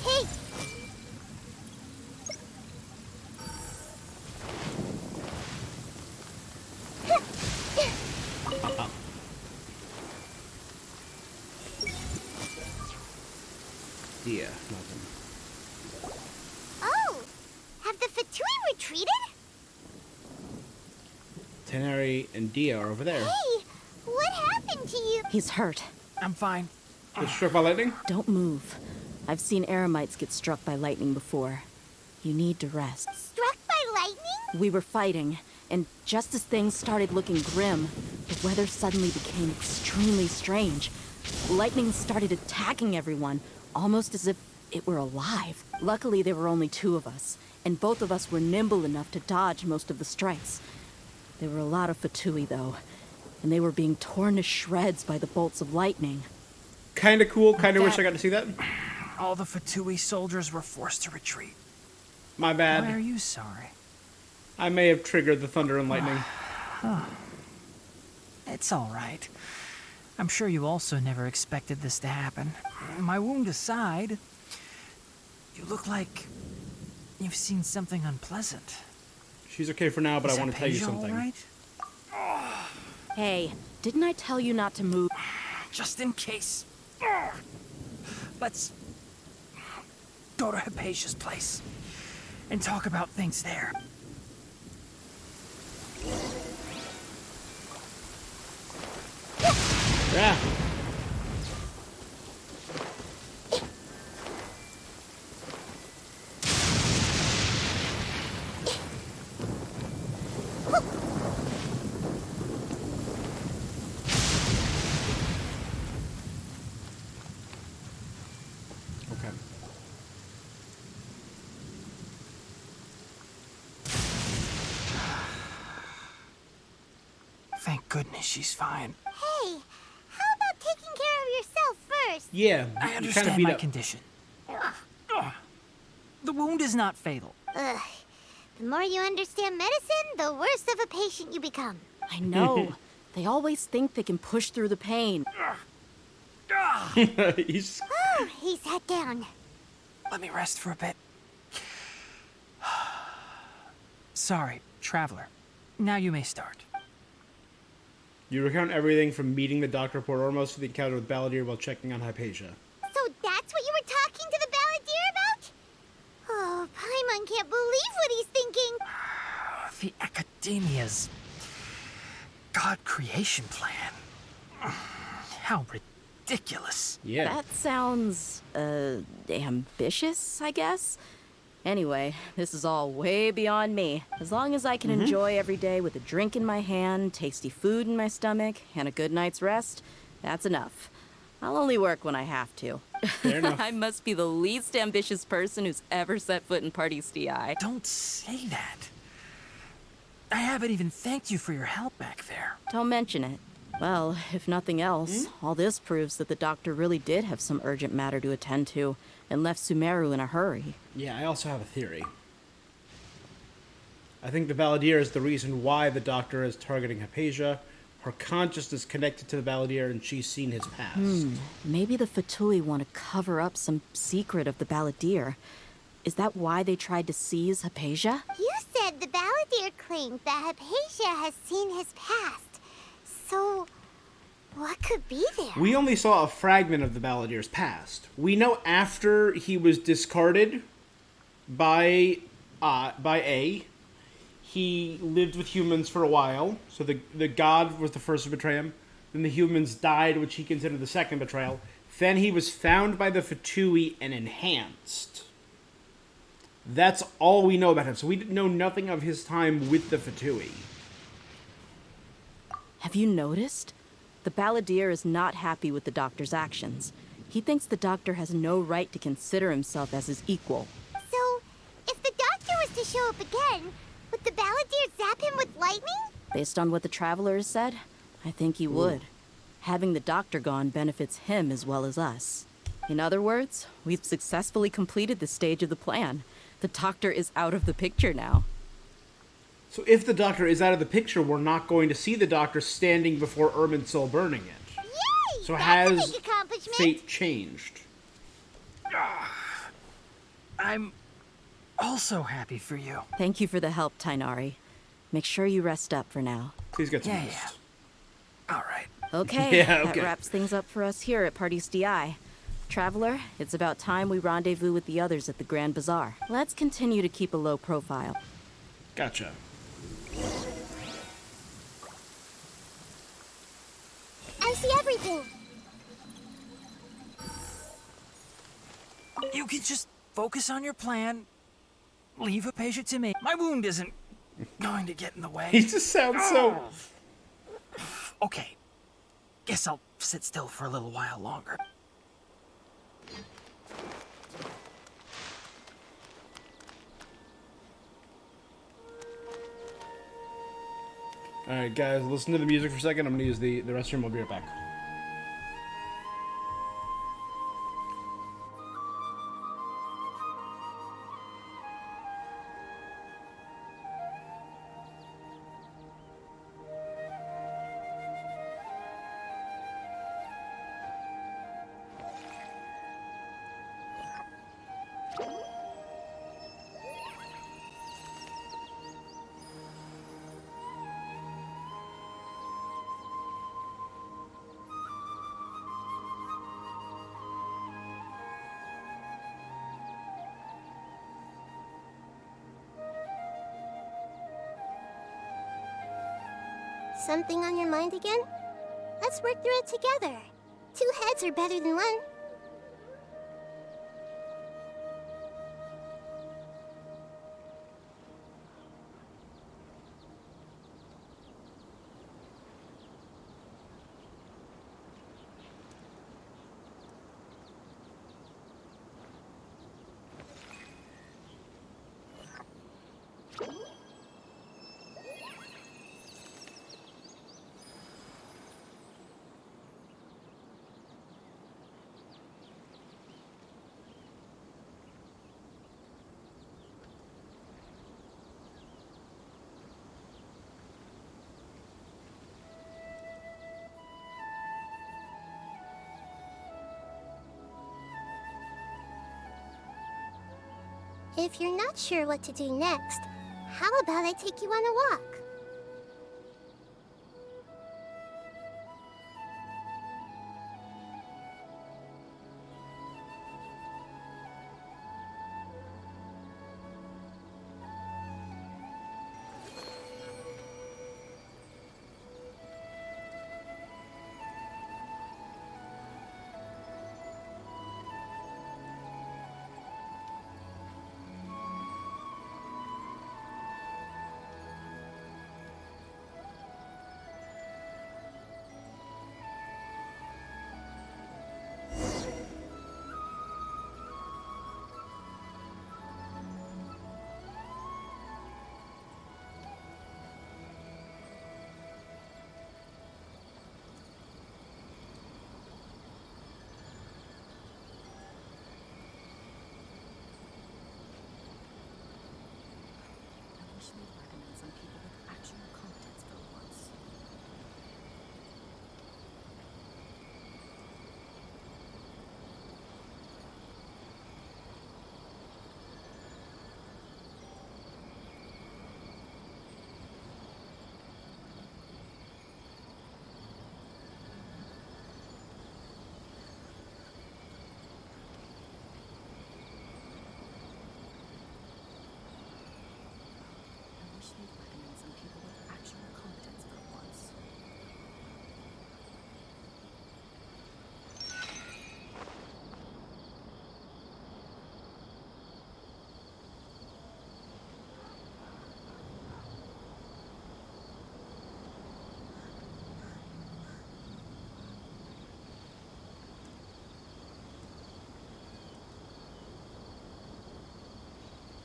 Speaker 2: Hey!
Speaker 1: Yeah, nothing.
Speaker 2: Oh! Have the Fatui retreated?
Speaker 1: Tenari and Dia are over there.
Speaker 2: Hey! What happened to you?
Speaker 7: He's hurt.
Speaker 15: I'm fine.
Speaker 1: Was struck by lightning?
Speaker 7: Don't move. I've seen eremites get struck by lightning before. You need to rest.
Speaker 2: Struck by lightning?
Speaker 7: We were fighting, and just as things started looking grim, the weather suddenly became extremely strange. Lightning started attacking everyone, almost as if it were alive. Luckily, there were only two of us, and both of us were nimble enough to dodge most of the strikes. There were a lot of Fatui, though, and they were being torn to shreds by the bolts of lightning.
Speaker 1: Kinda cool, kinda wish I got to see that.
Speaker 15: All the Fatui soldiers were forced to retreat.
Speaker 1: My bad.
Speaker 15: Why are you sorry?
Speaker 1: I may have triggered the thunder and lightning.
Speaker 15: Huh. It's all right. I'm sure you also never expected this to happen. My wound aside, you look like you've seen something unpleasant.
Speaker 1: She's okay for now, but I want to tell you
Speaker 15: Hypatia
Speaker 1: something.
Speaker 15: all right?
Speaker 7: Hey, didn't I tell you not to move?
Speaker 15: Just in case. Let's go to Hypatia's place and talk about things there.
Speaker 1: Yeah.
Speaker 15: goodness, she's fine.
Speaker 2: Hey, how about taking care of yourself first?
Speaker 1: Yeah,
Speaker 15: I understand my condition. The wound is not fatal.
Speaker 2: Ugh. The more you understand medicine, the worse of a patient you become.
Speaker 7: I know. They always think they can push through the pain.
Speaker 1: He's...
Speaker 2: Oh, he sat down.
Speaker 15: Let me rest for a bit. Sorry, Traveler. Now you may start.
Speaker 1: You recount everything from meeting the Dr. Port Ormos to the encounter with Balladeer while checking on Hypatia.
Speaker 2: So that's what you were talking to the Balladeer about? Oh, Paimon can't believe what he's thinking.
Speaker 15: The Academia's God creation plan. How ridiculous.
Speaker 1: Yeah.
Speaker 7: That sounds, ambitious, I guess? Anyway, this is all way beyond me. As long as I can enjoy every day with a drink in my hand, tasty food in my stomach, and a good night's rest, that's enough. I'll only work when I have to.
Speaker 1: Fair enough.
Speaker 7: I must be the least ambitious person who's ever set foot in Party's DI.
Speaker 15: Don't say that. I haven't even thanked you for your help back there.
Speaker 7: Don't mention it. Well, if nothing else, all this proves that the doctor really did have some urgent matter to attend to and left Sumeru in a hurry.
Speaker 1: Yeah, I also have a theory. I think the Balladeer is the reason why the Doctor is targeting Hypatia. Her consciousness connected to the Balladeer and she's seen his past.
Speaker 7: Maybe the Fatui want to cover up some secret of the Balladeer. Is that why they tried to seize Hypatia?
Speaker 2: You said the Balladeer claimed that Hypatia has seen his past. So, what could be there?
Speaker 1: We only saw a fragment of the Balladeer's past. We know after he was discarded by A, he lived with humans for a while. So the god was the first to betray him. Then the humans died, which he considered the second betrayal. Then he was found by the Fatui and enhanced. That's all we know about him. So we know nothing of his time with the Fatui.
Speaker 7: Have you noticed? The Balladeer is not happy with the Doctor's actions. He thinks the Doctor has no right to consider himself as his equal.
Speaker 2: So, if the Doctor was to show up again, would the Balladeer zap him with lightning?
Speaker 7: Based on what the Traveler has said, I think he would. Having the Doctor gone benefits him as well as us. In other words, we've successfully completed this stage of the plan. The Doctor is out of the picture now.
Speaker 1: So if the Doctor is out of the picture, we're not going to see the Doctor standing before Irminsul burning it.
Speaker 2: Yay!
Speaker 1: So
Speaker 2: That's
Speaker 1: has
Speaker 2: a big accomplishment.
Speaker 1: fate changed?
Speaker 15: I'm also happy for you.
Speaker 7: Thank you for the help, Tainari. Make sure you rest up for now.
Speaker 1: Please get some rest.
Speaker 15: All right.
Speaker 7: Okay,
Speaker 1: Yeah,
Speaker 7: that
Speaker 1: okay.
Speaker 7: wraps things up for us here at Party's DI. Traveler, it's about time we rendezvous with the others at the Grand Bazaar. Let's continue to keep a low profile.
Speaker 1: Gotcha.
Speaker 2: I see everything.
Speaker 15: You can just focus on your plan. Leave Hypatia to me. My wound isn't going to get in the way.
Speaker 1: He just sounds so...
Speaker 15: Okay. Guess I'll sit still for a little while longer.
Speaker 1: Alright, guys, listen to the music for a second. I'm going to use the restroom. I'll be right back.
Speaker 2: Something on your mind again? Let's work through it together. 2 heads are better than 1. If you're not sure what to do next, how about I take you on a walk?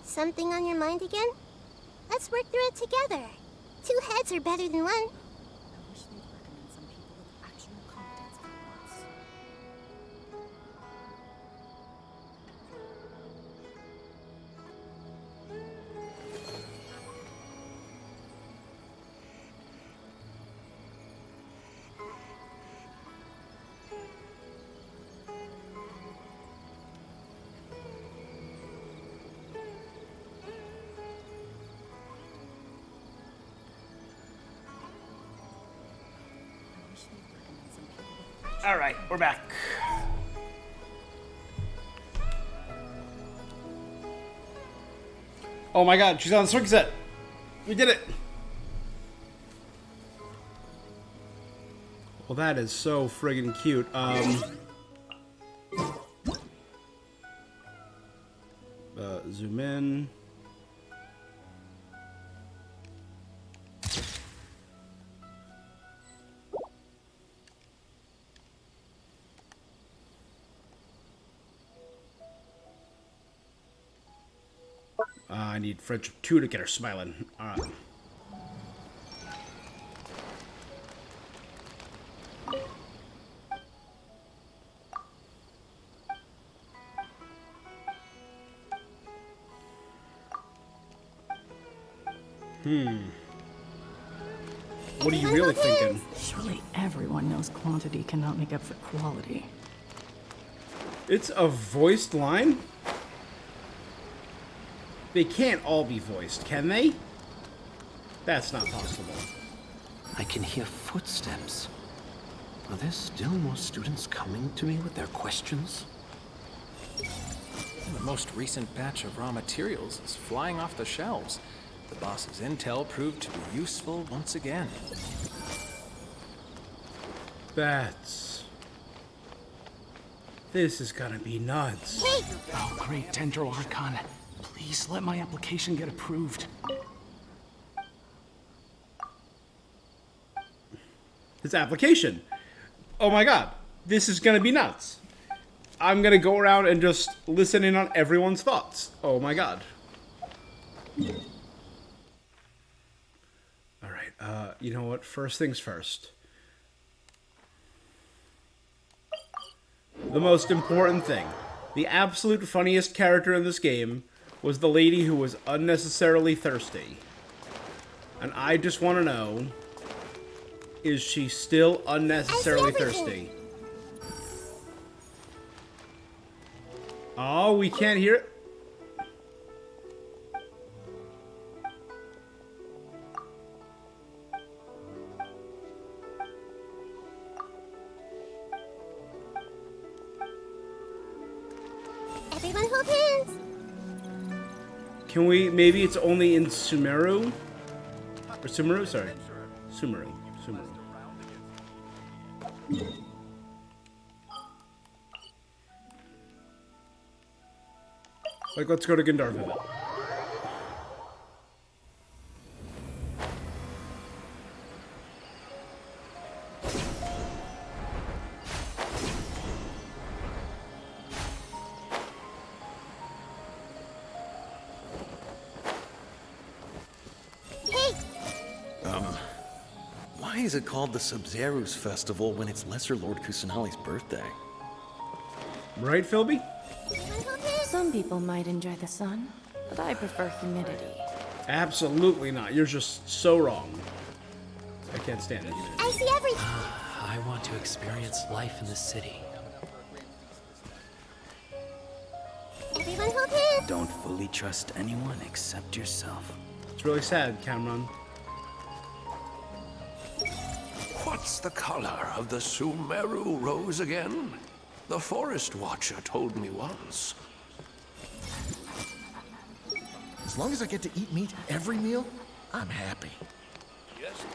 Speaker 2: Something on your mind again? Let's work through it together. 2 heads are better than 1.
Speaker 1: All right, we're back. Oh my god, she's on the swing set. We did it. Well, that is so friggin' cute. Zoom in. I need friendship 2 to get her smiling. Alright. What are you really thinking?
Speaker 21: Surely everyone knows quantity cannot make up for quality.
Speaker 1: It's a voiced line? They can't all be voiced, can they? That's not possible.
Speaker 22: I can hear footsteps. Are there still more students coming to me with their questions?
Speaker 12: The most recent batch of raw materials is flying off the shelves. The boss's intel proved to be useful once again.
Speaker 1: This is gonna be nuts.
Speaker 2: Hey!
Speaker 18: Oh, great, Tendril Archon. Please let my application get approved.
Speaker 1: His application. Oh my god. This is gonna be nuts. I'm gonna go around and just listen in on everyone's thoughts. Oh my god. Alright, you know what? First things first. The most important thing. The absolute funniest character in this game was the lady who was unnecessarily thirsty. And I just want to know, is she still unnecessarily thirsty? Oh, we can't hear it? Can we, maybe it's only in Sumeru? Or Sumeru? Sorry. Sumeru. Sumeru. Like, let's go to Gandharva.
Speaker 3: Why is it called the Sub-Zero's Festival when it's Lesser Lord Kusanali's birthday?
Speaker 1: Right, Philby?
Speaker 8: Some people might enjoy the sun, but I prefer humidity.
Speaker 1: Absolutely not. You're just so wrong. I can't stand it.
Speaker 2: I see everything.
Speaker 22: I want to experience life in the city.
Speaker 2: Everyone hold hands.
Speaker 14: Don't fully trust anyone except yourself.
Speaker 1: It's really sad, Cameron.
Speaker 5: What's the color of the Sumeru rose again? The Forest Watcher told me once.
Speaker 23: As long as I get to eat meat every meal, I'm happy.
Speaker 5: Yes.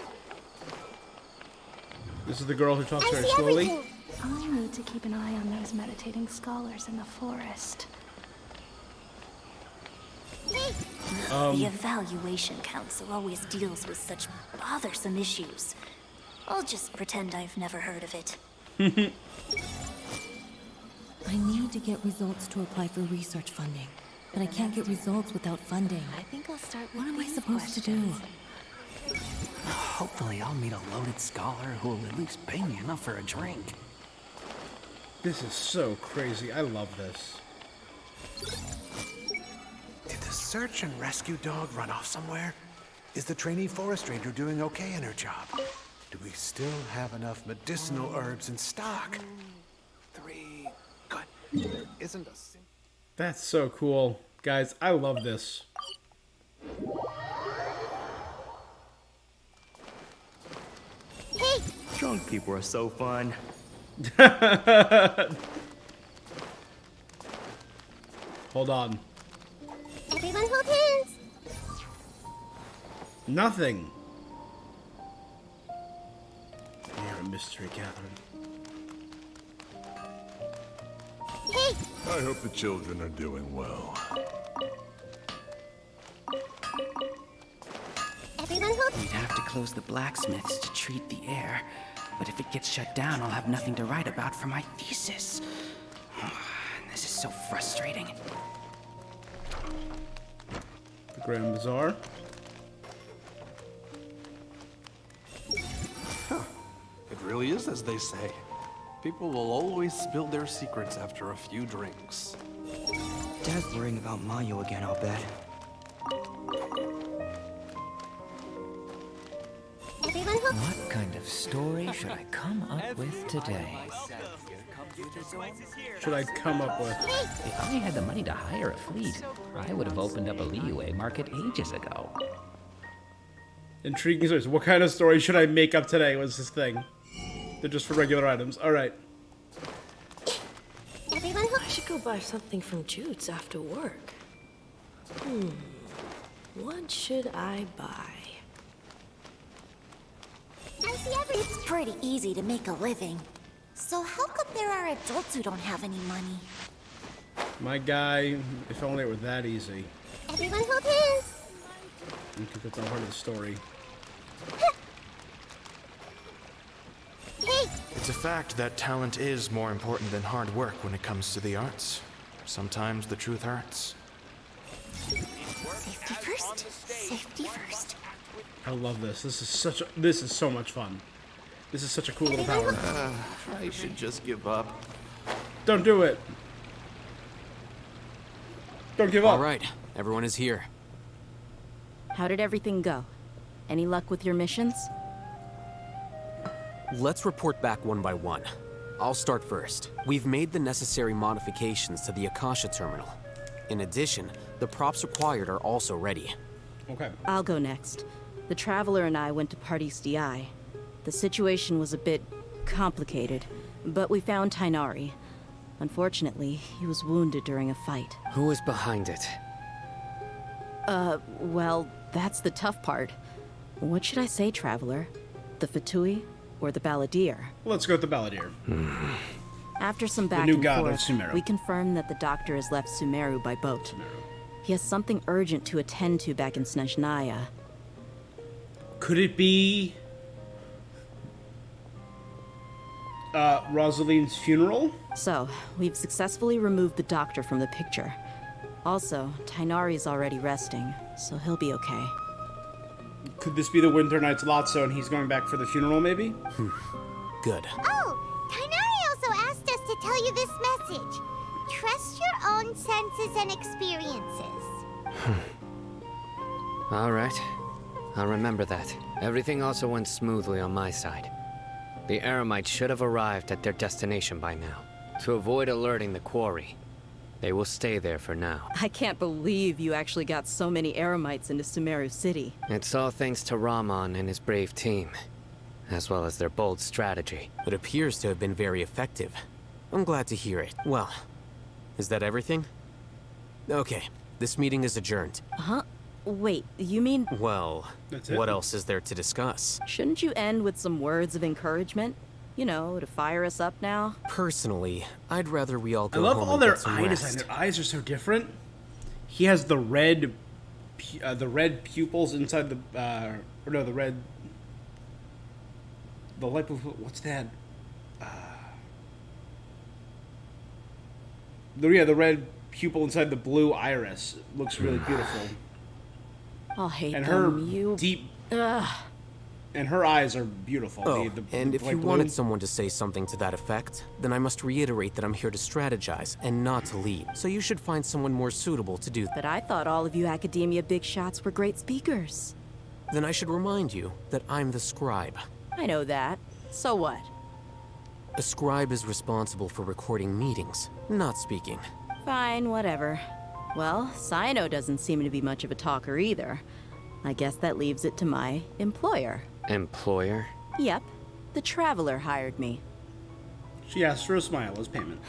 Speaker 1: This is the girl who talks very slowly.
Speaker 24: I need to keep an eye on those meditating scholars in the forest.
Speaker 2: The Evaluation Council always deals with such bothersome issues. I'll just pretend I've never heard of it.
Speaker 25: I need to get results to apply for research funding, but I can't get results without funding.
Speaker 8: I think I'll start with
Speaker 25: What am I
Speaker 8: these
Speaker 25: supposed to do?
Speaker 14: Hopefully I'll meet a loaded scholar who will at least pay me enough for a drink.
Speaker 1: This is so crazy. I love this.
Speaker 26: Did the search and rescue dog run off somewhere? Is the trainee forest ranger doing okay in her job? Do we still have enough medicinal herbs in stock? 3. Good. There isn't a single...
Speaker 1: That's so cool. Guys, I love this.
Speaker 2: Hey!
Speaker 14: Drunk people are so fun.
Speaker 1: Hold on.
Speaker 2: Everyone hold hands.
Speaker 1: Nothing. You're a mystery gatherer.
Speaker 2: Hey!
Speaker 27: I hope the children are doing well.
Speaker 2: Everyone hold.
Speaker 14: We'd have to close the blacksmiths to treat the air, but if it gets shut down, I'll have nothing to write about for my thesis. This is so frustrating.
Speaker 1: The Grand Bazaar.
Speaker 28: It really is as they say. People will always spill their secrets after a few drinks.
Speaker 14: Dad's worrying about Mayu again, I'll bet.
Speaker 2: Everyone hold.
Speaker 14: What kind of story should I come up with today?
Speaker 1: Should I come up with?
Speaker 29: If I had the money to hire a fleet, I would have opened up a Liyue market ages ago.
Speaker 1: Intriguing stories. What kind of story should I make up today was his thing. They're just for regular items. Alright.
Speaker 8: Everyone, I should go buy something from Jude's after work. What should I buy?
Speaker 2: It's pretty easy to make a living. So how come there are adults who don't have any money?
Speaker 1: My guy, if only it were that easy.
Speaker 2: Everyone hold hands.
Speaker 1: I think that's not part of the story.
Speaker 2: Hey!
Speaker 30: It's a fact that talent is more important than hard work when it comes to the arts. Sometimes the truth hurts.
Speaker 2: Safety first. Safety first.
Speaker 1: I love this. This is so much fun. This is such a cool little power.
Speaker 3: I should just give up.
Speaker 1: Don't do it. Don't give up.
Speaker 6: All right, everyone is here.
Speaker 7: How did everything go? Any luck with your missions?
Speaker 6: Let's report back one by one. I'll start first. We've made the necessary modifications to the Akasha terminal. In addition, the props required are also ready.
Speaker 1: Okay.
Speaker 7: I'll go next. The Traveler and I went to Party's DI. The situation was a bit complicated, but we found Tainari. Unfortunately, he was wounded during a fight.
Speaker 10: Who is behind it?
Speaker 7: Well, that's the tough part. What should I say, Traveler? The Fatui or the Balladeer?
Speaker 1: Let's go with the Balladeer.
Speaker 7: After some back
Speaker 1: new
Speaker 7: and
Speaker 1: god of
Speaker 7: forth,
Speaker 1: Sumeru.
Speaker 7: we confirmed that the doctor has left Sumeru by boat. He has something urgent to attend to back in Snezhnaya.
Speaker 1: Could it be Rosaline's funeral?
Speaker 7: So, we've successfully removed the doctor from the picture. Also, Tainari's already resting, so he'll be okay.
Speaker 1: Could this be the Winter Knight's Lotso and he's going back for the funeral, maybe?
Speaker 6: Good.
Speaker 2: Oh, Tainari also asked us to tell you this message. Trust your own senses and experiences.
Speaker 10: All right. I'll remember that. Everything also went smoothly on my side. The Eremites should have arrived at their destination by now. To avoid alerting the quarry, they will stay there for now.
Speaker 7: I can't believe you actually got so many Eremites into Sumeru City.
Speaker 10: It's all thanks to Rahman and his brave team, as well as their bold strategy.
Speaker 6: It appears to have been very effective. I'm glad to hear it. Well, is that everything? Okay, this meeting is adjourned.
Speaker 7: Huh? Wait, you mean...
Speaker 6: Well,
Speaker 1: That's it?
Speaker 6: what else is there to discuss?
Speaker 7: Shouldn't you end with some words of encouragement? You know, to fire us up now?
Speaker 6: Personally, I'd rather we all
Speaker 1: I
Speaker 6: go
Speaker 1: love
Speaker 6: home
Speaker 1: all
Speaker 6: and
Speaker 1: their
Speaker 6: get some
Speaker 1: eye
Speaker 6: rest.
Speaker 1: design. Their eyes are so different. He has the red pupils inside the or no, the light blue. What's that? The red pupil inside the blue iris looks really beautiful.
Speaker 7: I'll hate
Speaker 1: And
Speaker 7: them.
Speaker 1: her
Speaker 7: You...
Speaker 1: deep
Speaker 7: Ugh.
Speaker 1: and her eyes are beautiful.
Speaker 6: Oh,
Speaker 1: the
Speaker 6: and if
Speaker 1: light
Speaker 6: you
Speaker 1: blue.
Speaker 6: wanted someone to say something to that effect, then I must reiterate that I'm here to strategize and not to lead. So you should find someone more suitable to do that.
Speaker 7: But I thought all of you Academia big shots were great speakers.
Speaker 6: Then I should remind you that I'm the scribe.
Speaker 7: I know that. So what?
Speaker 6: A scribe is responsible for recording meetings, not speaking.
Speaker 7: Fine, whatever. Well, Cyno doesn't seem to be much of a talker either. I guess that leaves it to my employer.
Speaker 10: Employer?
Speaker 7: Yep. The Traveler hired me.
Speaker 1: She asked for a smile as payment.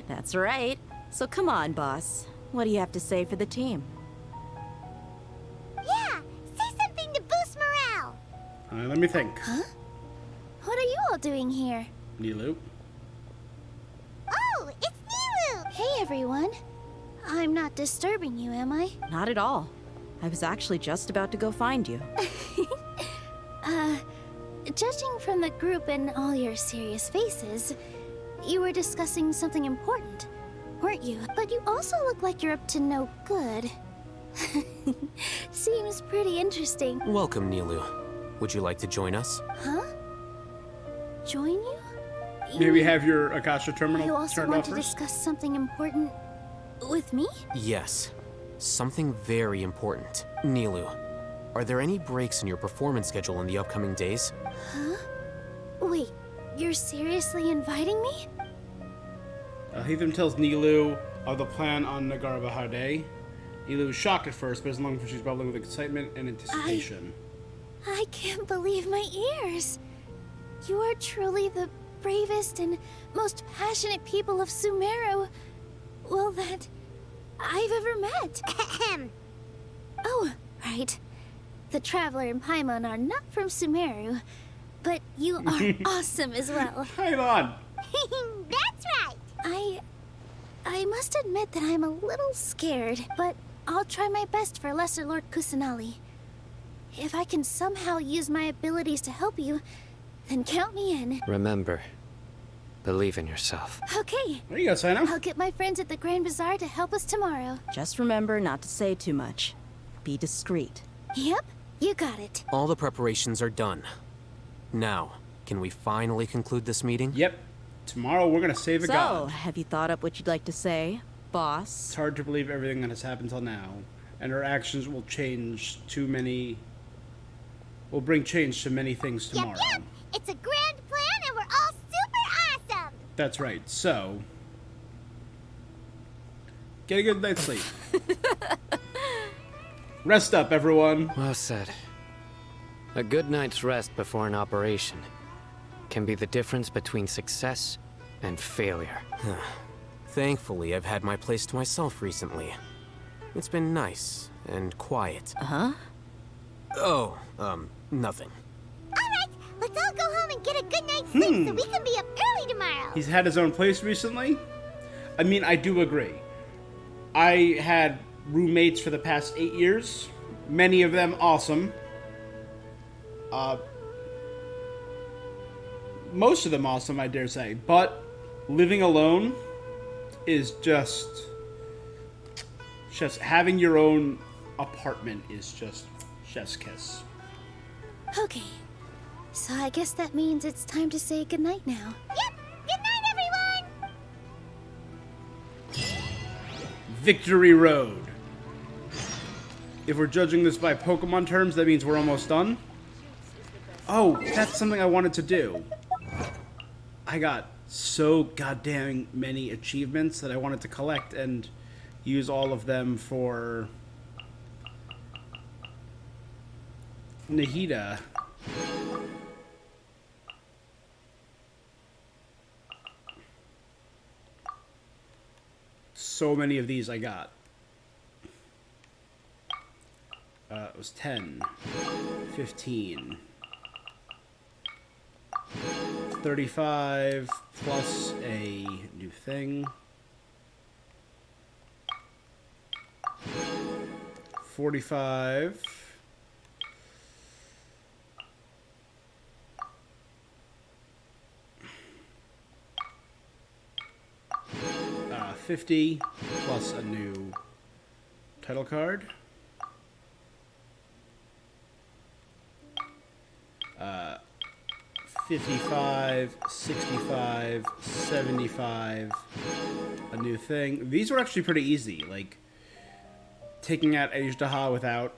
Speaker 7: That's right. So come on, boss. What do you have to say for the team?
Speaker 2: Yeah, say something to boost morale.
Speaker 1: Let me think.
Speaker 2: Huh? What are you all doing here?
Speaker 1: Nilu.
Speaker 2: Oh, it's Nilu! Hey, everyone. I'm not disturbing you, am I?
Speaker 7: Not at all. I was actually just about to go find you.
Speaker 2: Judging from the group and all your serious faces, you were discussing something important, weren't you? But you also look like you're up to no good. Seems pretty interesting.
Speaker 6: Welcome, Nilu. Would you like to join us?
Speaker 2: Huh? Join you?
Speaker 1: Maybe have your Akasha terminal
Speaker 2: You also
Speaker 1: turned
Speaker 2: want
Speaker 1: off
Speaker 2: to
Speaker 1: first?
Speaker 2: discuss something important with me?
Speaker 6: Yes. Something very important. Nilu, are there any breaks in your performance schedule in the upcoming days?
Speaker 2: Huh? Wait, you're seriously inviting me?
Speaker 1: Heathen tells Nilu of the plan on Nagar Bahar. Nilu is shocked at first, but as long as she's bubbling with excitement and anticipation.
Speaker 2: I can't believe my ears. You are truly the bravest and most passionate people of Sumeru. Well, that I've ever met. Oh, right. The Traveler and Paimon are not from Sumeru, but you are awesome as well.
Speaker 1: Paimon!
Speaker 2: That's right! I must admit that I'm a little scared, but I'll try my best for Lesser Lord Kusanali. If I can somehow use my abilities to help you, then count me in.
Speaker 10: Remember, believe in yourself.
Speaker 2: Okay.
Speaker 1: There you go, Cyno.
Speaker 2: I'll get my friends at the Grand Bazaar to help us tomorrow.
Speaker 7: Just remember not to say too much. Be discreet.
Speaker 2: Yep, you got it.
Speaker 6: All the preparations are done. Now, can we finally conclude this meeting?
Speaker 1: Yep. Tomorrow we're gonna save a god.
Speaker 7: So, have you thought up what you'd like to say, boss?
Speaker 1: It's hard to believe everything that has happened till now, and our actions will change will bring change to many things tomorrow.
Speaker 2: Yep. It's a grand plan and we're all super awesome.
Speaker 1: That's right. So, get a good night's sleep. Rest up, everyone.
Speaker 10: Well said. A good night's rest before an operation can be the difference between success and failure.
Speaker 6: Thankfully, I've had my place to myself recently. It's been nice and quiet.
Speaker 7: Uh-huh.
Speaker 6: Oh, nothing.
Speaker 2: Alright, let's all go home and get a good night's sleep so we can be up early tomorrow.
Speaker 1: He's had his own place recently? I mean, I do agree. I had roommates for the past 8 years. Many of them awesome. Most of them awesome, I dare say. But living alone is just having your own apartment is just chef's kiss.
Speaker 24: Okay. So I guess that means it's time to say goodnight now.
Speaker 2: Yep! Good night, everyone!
Speaker 1: Victory Road. If we're judging this by Pokemon terms, that means we're almost done. Oh, that's something I wanted to do. I got so goddamn many achievements that I wanted to collect and use all of them for Nahida. So many of these I got. It was 10, 15, 35 plus a new thing, 45, 50 plus a new title card. 55, 65, 75, a new thing. These were actually pretty easy, like taking out Ajdaha without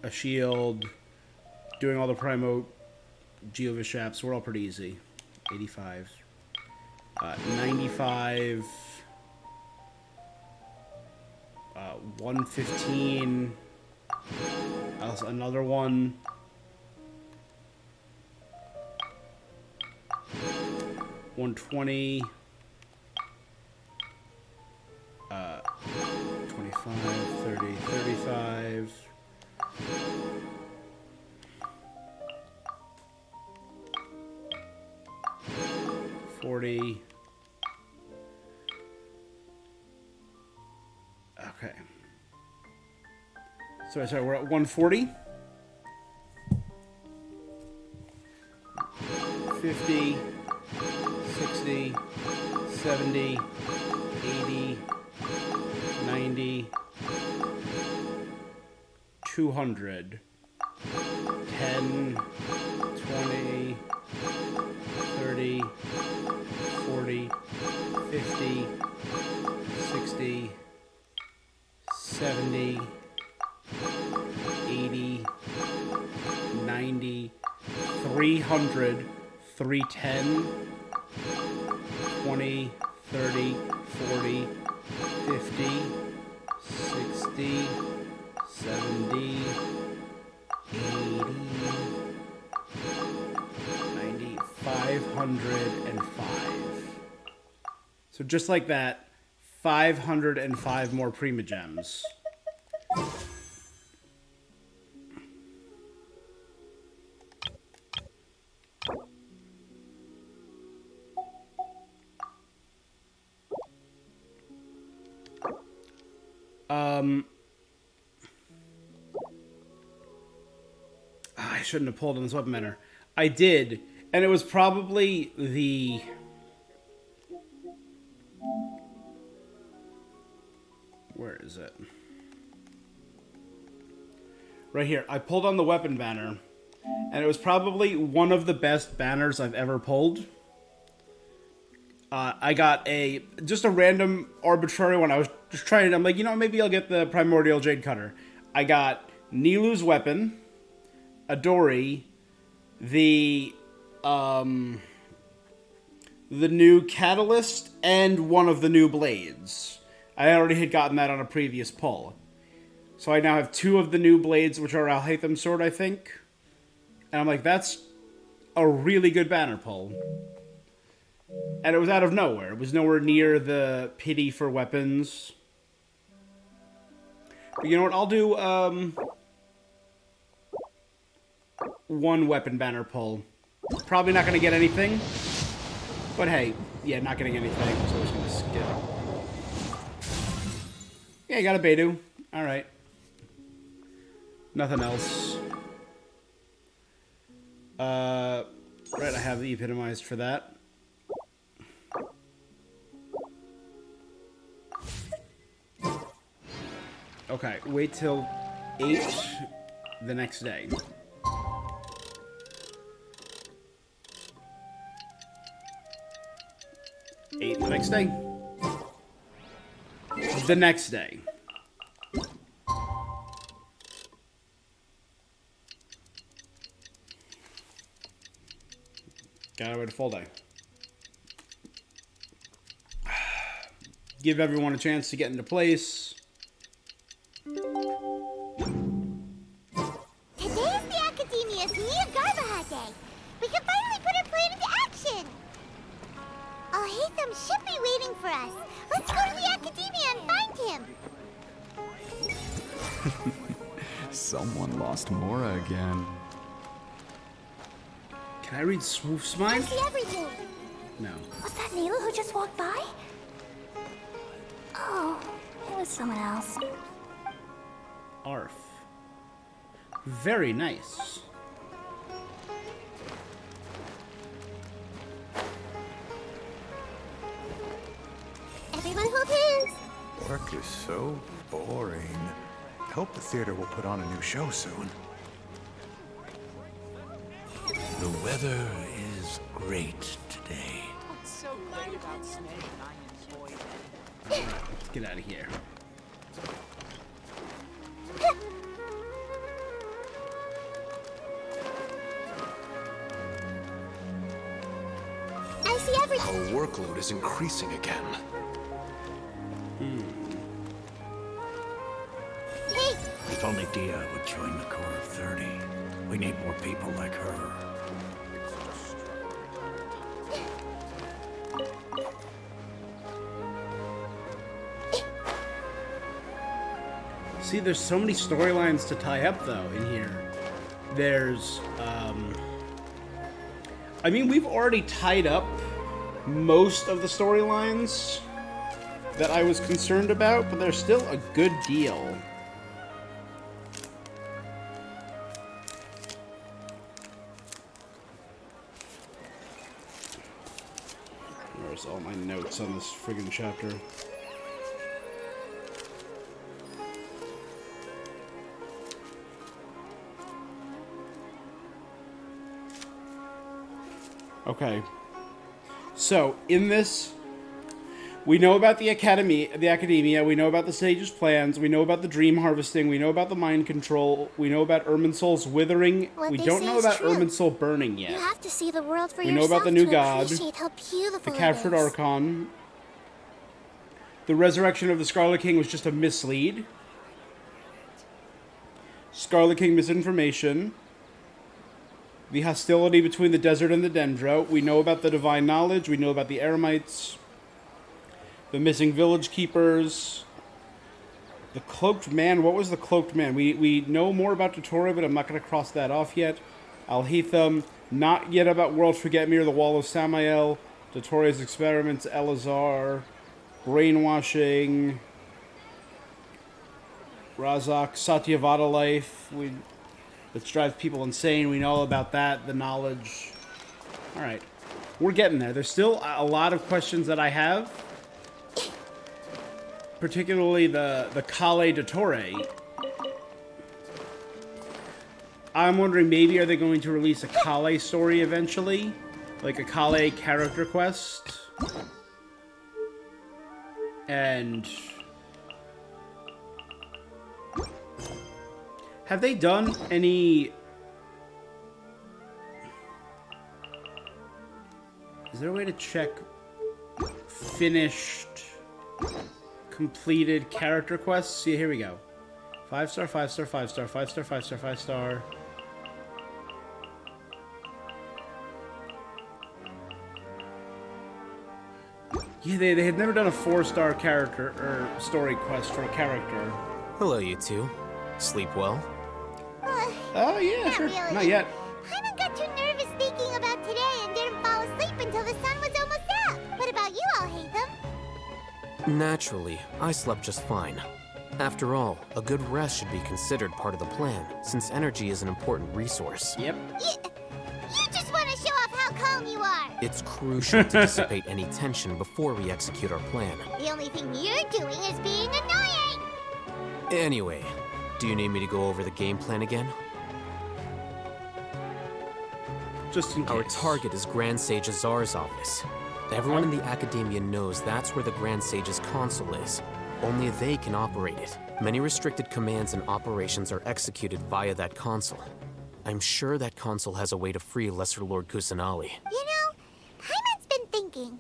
Speaker 1: a shield, doing all the Primo Geovishaps were all pretty easy. 85, 95, 115, another one. 120, 25, 30, 35, 40. Okay. Sorry, we're at 140. 50. 60, 70, 80, 90, 200, 10, 20, 30, 40, 50, 60, 70, 80, 90, 300, 310, 20, 30, 40, 50, 60, 70, 80, 90, 505. So just like that, 505 more Primogems. I shouldn't have pulled on this weapon banner. I did, and it was probably the... Where is it? Right here. I pulled on the weapon banner, and it was probably one of the best banners I've ever pulled. I got just a random arbitrary one. I was just trying, I'm like, you know, maybe I'll get the Primordial Jade Cutter. I got Nilu's weapon, Adori, the new Catalyst, and one of the new blades. I already had gotten that on a previous pull. So I now have two of the new blades, which are Alhaitham's sword, I think. And I'm like, that's a really good banner pull. And it was out of nowhere. It was nowhere near the pity for weapons. But you know what? I'll do, one weapon banner pull. Probably not going to get anything. But hey, yeah, not getting anything, so I was going to skip. Yeah, you got a Beidou. Alright. Nothing else. Right, I have the epitomized for that. Okay, wait till 8 the next day. The next day. The next day. Gotta wait a full day. Give everyone a chance to get into place.
Speaker 2: Today's the Academia's Mia Garbaha Day. We can finally put our plan into action. Al-Haytham should be waiting for us. Let's go to the Academia and find him.
Speaker 4: Someone lost Mora again.
Speaker 1: Can I read Swoof's mind?
Speaker 2: I see everything.
Speaker 1: No.
Speaker 24: Was that Neela who just walked by? Oh, it was someone else.
Speaker 1: Arf. Very nice.
Speaker 2: Everyone hold hands.
Speaker 26: Work is so boring. I hope the theater will put on a new show soon.
Speaker 5: The weather is great today.
Speaker 9: What's so great about Snake and I enjoy it?
Speaker 1: Let's get out of here.
Speaker 2: I see everything.
Speaker 5: Our workload is increasing again.
Speaker 2: Hey,
Speaker 11: If only Dia would join the core of 30. We need more people like her.
Speaker 1: See, there's so many storylines to tie up, though, in here. There's, I mean, we've already tied up most of the storylines that I was concerned about, but there's still a good deal. Where's all my notes on this friggin' chapter? Okay. So, in this, we know about the academia, we know about the sage's plans, we know about the dream harvesting, we know about the mind control, we know about Irminsul's withering.
Speaker 2: What
Speaker 1: We
Speaker 2: they
Speaker 1: don't
Speaker 2: say
Speaker 1: know
Speaker 2: is
Speaker 1: about
Speaker 2: true.
Speaker 1: Irminsul burning yet.
Speaker 2: You have to see the world for
Speaker 1: We know
Speaker 2: yourself
Speaker 1: about the new
Speaker 2: to
Speaker 1: god,
Speaker 2: appreciate how beautiful
Speaker 1: the
Speaker 2: it
Speaker 1: captured
Speaker 2: is.
Speaker 1: Archon. The resurrection of the Scarlet King was just a mislead. Scarlet King misinformation. The hostility between the desert and the Dendro. We know about the divine knowledge. We know about the Eremites. The missing village keepers. The cloaked man. What was the cloaked man? We know more about Dottore, but I'm not going to cross that off yet. Al-Haytham. Not yet about World Forget-Me or the Wall of Samael. Dottore's experiments. Elazar. Brainwashing. Razak. Satyavada life. That drives people insane. We know all about that. The knowledge. Alright. We're getting there. There's still a lot of questions that I have. Particularly the Kale Dottore. I'm wondering, maybe are they going to release a Kale story eventually? Like a Kale character quest? And... have they done any... is there a way to check finished, completed character quests? See, here we go. 5-star, 5-star, 5-star, 5-star, 5-star, 5-star. Yeah, they had never done a 4-star character or story quest for a character.
Speaker 6: Hello, you two. Sleep well?
Speaker 1: Oh, yeah,
Speaker 2: not
Speaker 1: sure.
Speaker 2: really.
Speaker 1: Not yet.
Speaker 2: Paimon got too nervous thinking about today and didn't fall asleep until the sun was almost up. What about you all, Hatham?
Speaker 6: Naturally, I slept just fine. After all, a good rest should be considered part of the plan, since energy is an important resource.
Speaker 1: Yep.
Speaker 2: You just want to show off how calm you are.
Speaker 6: It's crucial to dissipate any tension before we execute our plan.
Speaker 2: The only thing you're doing is being annoying.
Speaker 6: Anyway, do you need me to go over the game plan again?
Speaker 1: Just in case.
Speaker 6: Our target is Grand Sage Azar's office. Everyone in the Academia knows that's where the Grand Sage's console is. Only they can operate it. Many restricted commands and operations are executed via that console. I'm sure that console has a way to free Lesser Lord Kusanali.
Speaker 2: You know, Paimon's been thinking,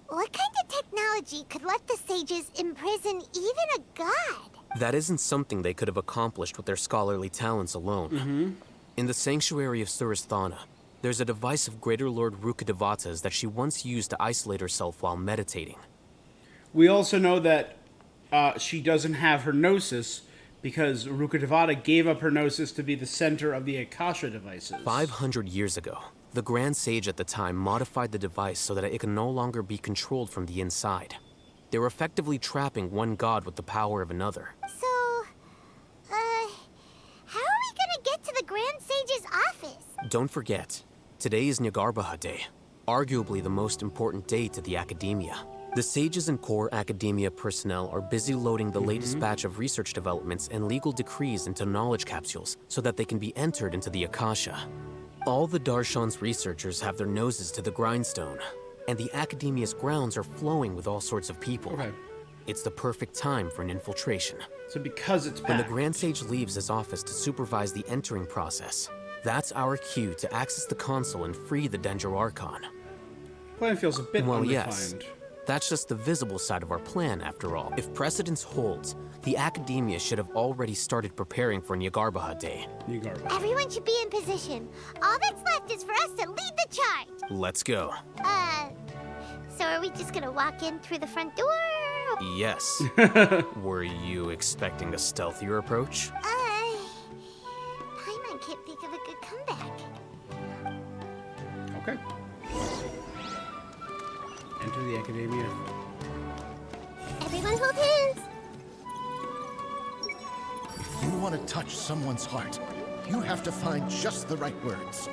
Speaker 2: what kind of technology could let the sages imprison even a god?
Speaker 6: That isn't something they could have accomplished with their scholarly talents alone. In the Sanctuary of Suristhana, there's a device of Greater Lord Rukkhadevata's that she once used to isolate herself while meditating.
Speaker 1: We also know that she doesn't have her Gnosis because Rukkhadevata gave up her Gnosis to be the center of the Akasha devices.
Speaker 6: 500 years ago, the Grand Sage at the time modified the device so that it can no longer be controlled from the inside. They were effectively trapping one god with the power of another.
Speaker 2: So, how are we gonna get to the Grand Sage's office?
Speaker 6: Don't forget, today is Nyargarbaha Day, arguably the most important day to the Academia. The sages and core Academia personnel are busy loading the latest batch of research developments and legal decrees into knowledge capsules so that they can be entered into the Akasha. All the Darshan's researchers have their noses to the grindstone, and the Academia's grounds are flowing with all sorts of people.
Speaker 1: Okay.
Speaker 6: It's the perfect time for an infiltration.
Speaker 1: So because it's
Speaker 6: When the
Speaker 1: packed.
Speaker 6: Grand Sage leaves his office to supervise the entering process, that's our cue to access the console and free the Dendro Archon.
Speaker 1: Plan feels a bit
Speaker 6: Well,
Speaker 1: undefined.
Speaker 6: yes. That's just the visible side of our plan, after all. If precedence holds, the Academia should have already started preparing for Nyargarbaha Day.
Speaker 2: Everyone should be in position. All that's left is for us to lead the charge.
Speaker 6: Let's go.
Speaker 2: So are we just gonna walk in through the front door?
Speaker 6: Yes. Were you expecting a stealthier approach?
Speaker 2: Paimon can't think of a good comeback.
Speaker 1: Okay. Enter the Academia.
Speaker 2: Everyone hold hands.
Speaker 23: If you want to touch someone's heart, you have to find just the right words.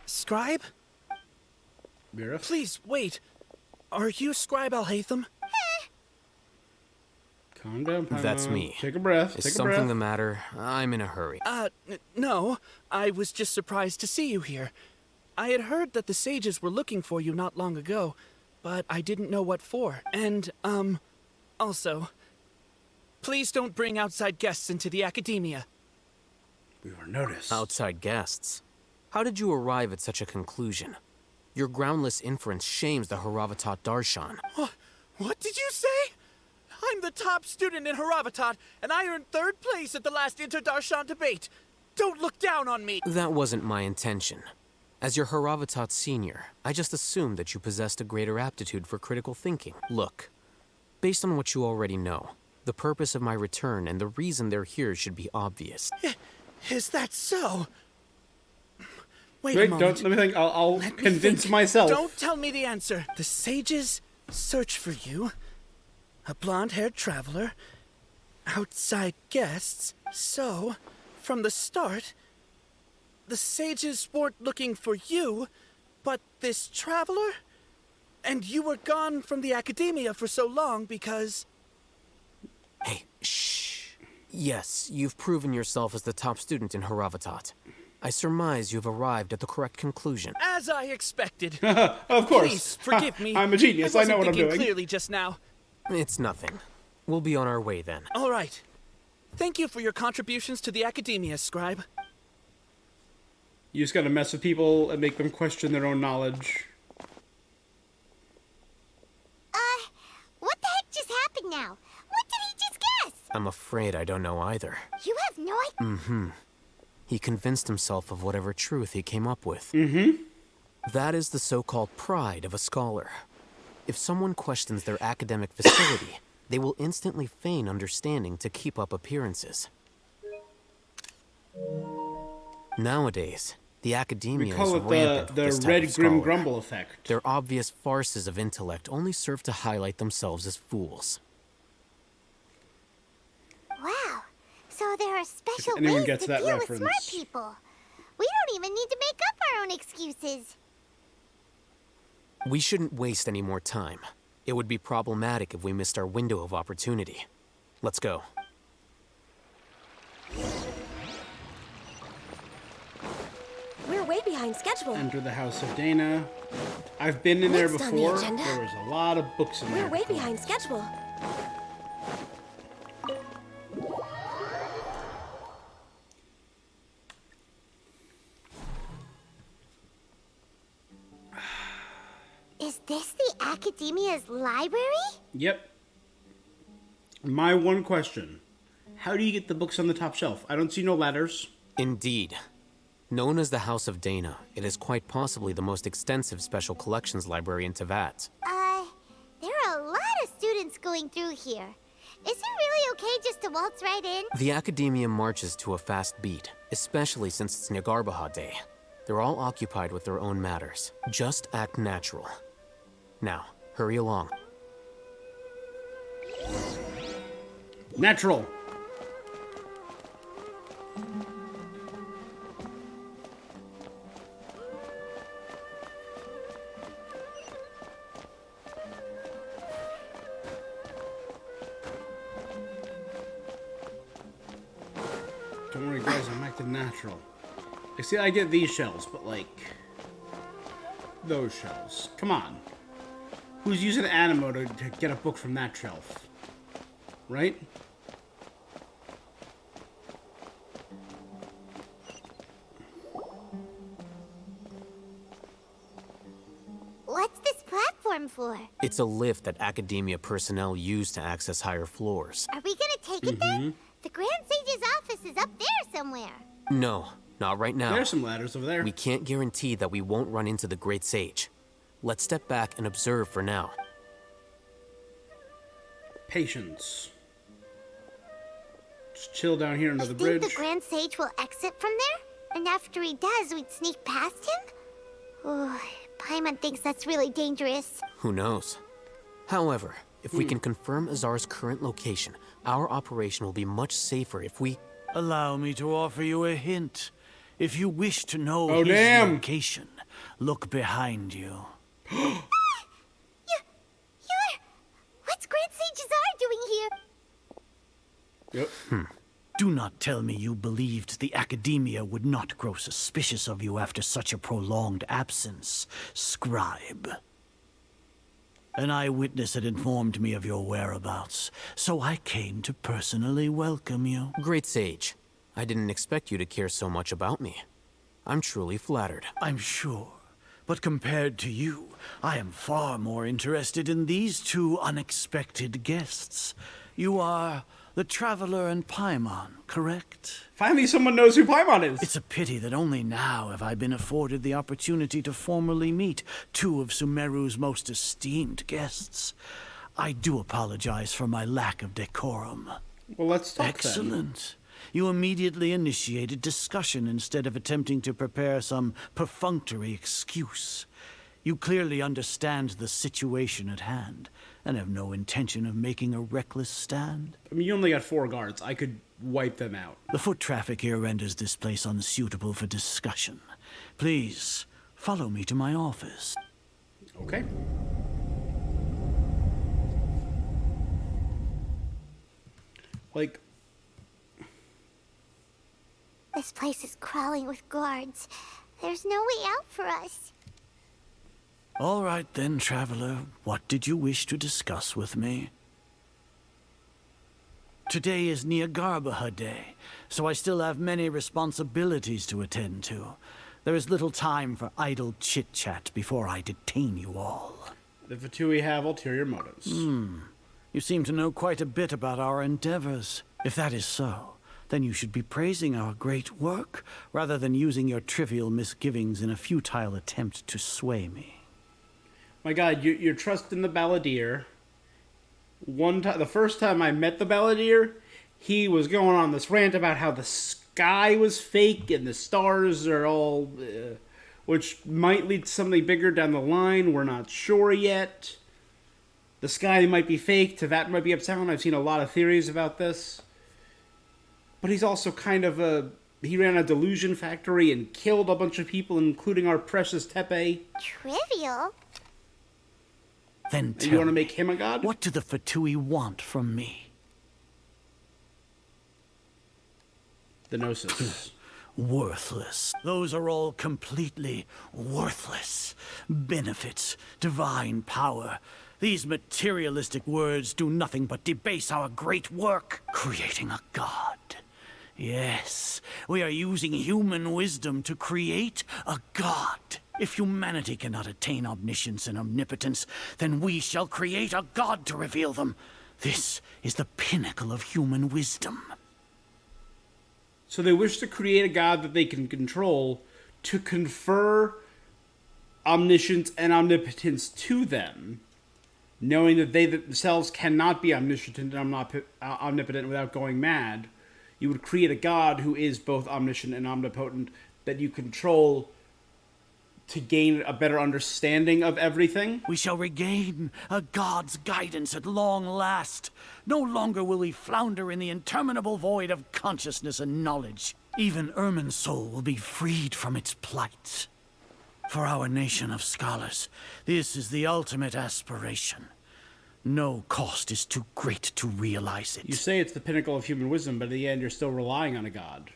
Speaker 14: Scribe?
Speaker 1: Mira?
Speaker 14: Please, wait. Are you Scribe Al-Hatham?
Speaker 1: Calm down, Paimon.
Speaker 6: That's me.
Speaker 1: Take a breath.
Speaker 6: Is
Speaker 1: Take a
Speaker 6: something
Speaker 1: breath.
Speaker 6: the matter? I'm in a hurry.
Speaker 14: No. I was just surprised to see you here. I had heard that the sages were looking for you not long ago, but I didn't know what for. And, also, please don't bring outside guests into the Academia.
Speaker 1: We were noticed.
Speaker 6: Outside guests? How did you arrive at such a conclusion? Your groundless inference shames the Haravatat Darshan.
Speaker 14: What did you say? I'm the top student in Haravatat, and I earned 3rd place at the last Inter-Darshan debate. Don't look down on me!
Speaker 6: That wasn't my intention. As your Haravatat senior, I just assumed that you possessed a greater aptitude for critical thinking. Look, based on what you already know, the purpose of my return and the reason they're here should be obvious.
Speaker 14: Is that so? Wait a moment.
Speaker 1: Let me think. I'll convince myself.
Speaker 14: Don't tell me the answer. The sages search for you. A blonde-haired traveler. Outside guests. So, from the start, the sages weren't looking for you, but this traveler? And you were gone from the Academia for so long because...
Speaker 6: Hey, shh. Yes, you've proven yourself as the top student in Haravatat. I surmise you've arrived at the correct conclusion.
Speaker 14: As I expected.
Speaker 1: Of course.
Speaker 14: Please, forgive me.
Speaker 1: I'm a genius. I know what I'm
Speaker 14: wasn't thinking
Speaker 1: doing.
Speaker 14: clearly just now.
Speaker 6: It's nothing. We'll be on our way then.
Speaker 14: All right. Thank you for your contributions to the Academia, Scribe.
Speaker 1: You just gotta mess with people and make them question their own knowledge.
Speaker 2: What the heck just happened now? What did he just guess?
Speaker 6: I'm afraid I don't know either.
Speaker 2: You have no idea?
Speaker 6: Mm-hmm. He convinced himself of whatever truth he came up with.
Speaker 1: Mm-hmm.
Speaker 6: That is the so-called pride of a scholar. If someone questions their academic facility, they will instantly feign understanding to keep up appearances. Nowadays, the academia is rampant
Speaker 1: the
Speaker 6: with this
Speaker 1: red
Speaker 6: type of
Speaker 1: grim
Speaker 6: scholar.
Speaker 1: grumble effect.
Speaker 6: Their obvious farces of intellect only serve to highlight themselves as fools.
Speaker 2: Wow. So there are special
Speaker 1: anyone
Speaker 2: ways
Speaker 1: gets
Speaker 2: to
Speaker 1: that
Speaker 2: deal with
Speaker 1: reference.
Speaker 2: smart people. We don't even need to make up our own excuses.
Speaker 6: We shouldn't waste any more time. It would be problematic if we missed our window of opportunity. Let's go.
Speaker 8: We're way behind schedule.
Speaker 1: Enter the House of Dana. I've been in there
Speaker 8: Next on the
Speaker 1: before.
Speaker 8: agenda.
Speaker 1: There was a lot of books in there.
Speaker 8: We're way behind schedule.
Speaker 2: Is this the Academia's library?
Speaker 1: Yep. My one question. How do you get the books on the top shelf? I don't see no ladders.
Speaker 6: Indeed. Known as the House of Dana, it is quite possibly the most extensive special collections library in Teyvat.
Speaker 2: There are a lot of students going through here. Is it really okay just to waltz right in?
Speaker 6: The Academia marches to a fast beat, especially since it's Nagarbaha Day. They're all occupied with their own matters. Just act natural. Now, hurry along.
Speaker 1: Natural. Don't worry, guys, I'm acting natural. I get these shells, but like those shells. Come on. Who's using Animo to get a book from that shelf? Right?
Speaker 2: What's this platform for?
Speaker 6: It's a lift that Academia personnel use to access higher floors.
Speaker 2: Are we gonna take it then? The Grand Sage's office is up there somewhere.
Speaker 6: No, not right now.
Speaker 1: There's some ladders over there.
Speaker 6: We can't guarantee that we won't run into the Great Sage. Let's step back and observe for now.
Speaker 1: Patience. Just chill down here under the
Speaker 2: Think
Speaker 1: bridge.
Speaker 2: the Grand Sage will exit from there? And after he does, we'd sneak past him? Oh, Paimon thinks that's really dangerous.
Speaker 6: Who knows? However, if we can confirm Azar's current location, our operation will be much safer if we...
Speaker 11: Allow me to offer you a hint. If you wish to know
Speaker 1: Oh,
Speaker 11: his
Speaker 1: damn.
Speaker 11: location, look behind you.
Speaker 2: You're... What's Grand Sage Azar doing here?
Speaker 1: Yep.
Speaker 11: Do not tell me you believed the Academia would not grow suspicious of you after such a prolonged absence, scribe. An eyewitness had informed me of your whereabouts, so I came to personally welcome you.
Speaker 6: Great Sage, I didn't expect you to care so much about me. I'm truly flattered.
Speaker 11: I'm sure. But compared to you, I am far more interested in these two unexpected guests. You are the Traveler and Paimon, correct?
Speaker 1: Finally someone knows who Paimon is.
Speaker 11: It's a pity that only now have I been afforded the opportunity to formally meet two of Sumeru's most esteemed guests. I do apologize for my lack of decorum.
Speaker 1: Well, let's talk
Speaker 11: Excellent. You immediately initiated discussion instead of attempting to prepare some perfunctory excuse. You clearly understand the situation at hand, and have no intention of making a reckless stand.
Speaker 1: I mean, you only got 4 guards. I could wipe them out.
Speaker 11: The foot traffic here renders this place unsuitable for discussion. Please, follow me to my office.
Speaker 1: Okay. Like...
Speaker 2: This place is crawling with guards. There's no way out for us.
Speaker 11: All right then, Traveler. What did you wish to discuss with me? Today is Nagarbaha Day, so I still have many responsibilities to attend to. There is little time for idle chit-chat before I detain you all.
Speaker 1: The Fatui have ulterior motives.
Speaker 11: You seem to know quite a bit about our endeavors. If that is so, then you should be praising our great work, rather than using your trivial misgivings in a futile attempt to sway me.
Speaker 1: My God, you're trusting the Balladeer. The first time I met the Balladeer, he was going on this rant about how the sky was fake and the stars are all... which might lead to something bigger down the line. We're not sure yet. The sky might be fake, to that might be uptown. I've seen a lot of theories about this. But he's also kind of he ran a delusion factory and killed a bunch of people, including our precious Tepe.
Speaker 2: Trivial?
Speaker 11: Then
Speaker 1: and you want to make him a god?
Speaker 11: What do the Fatui want from me?
Speaker 1: The Gnosis.
Speaker 11: Worthless. Those are all completely worthless. Benefits, divine power. These materialistic words do nothing but debase our great work, creating a god. Yes, we are using human wisdom to create a god. If humanity cannot attain omniscience and omnipotence, then we shall create a god to reveal them. This is the pinnacle of human wisdom.
Speaker 1: So they wish to create a god that they can control to confer omniscience and omnipotence to them, knowing that they themselves cannot be omniscient and omnipotent without going mad. You would create a god who is both omniscient and omnipotent that you control to gain a better understanding of everything.
Speaker 11: We shall regain a god's guidance at long last. No longer will we flounder in the interminable void of consciousness and knowledge. Even Ermin's soul will be freed from its plight. For our nation of scholars, this is the ultimate aspiration. No cost is too great to realize it.
Speaker 1: You say it's the pinnacle of human wisdom, but in the end you're still relying on a god.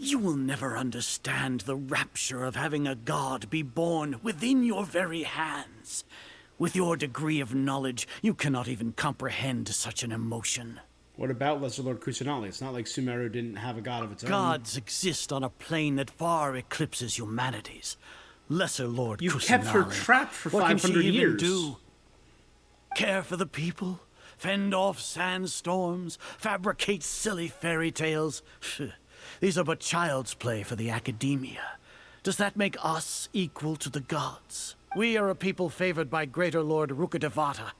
Speaker 11: You will never understand the rapture of having a god be born within your very hands. With your degree of knowledge, you cannot even comprehend such an emotion.
Speaker 1: What about Lesser Lord Kusanali? It's not like Sumeru didn't have a god of its own.
Speaker 11: Gods exist on a plane that far eclipses humanity's. Lesser Lord Kusanali.
Speaker 1: You kept her trapped for 500 years.
Speaker 11: Do? Care for the people? Fend off sandstorms? Fabricate silly fairy tales? These are but child's play for the academia. Does that make us equal to the gods? We are a people favored by Greater Lord Rukkhadevata.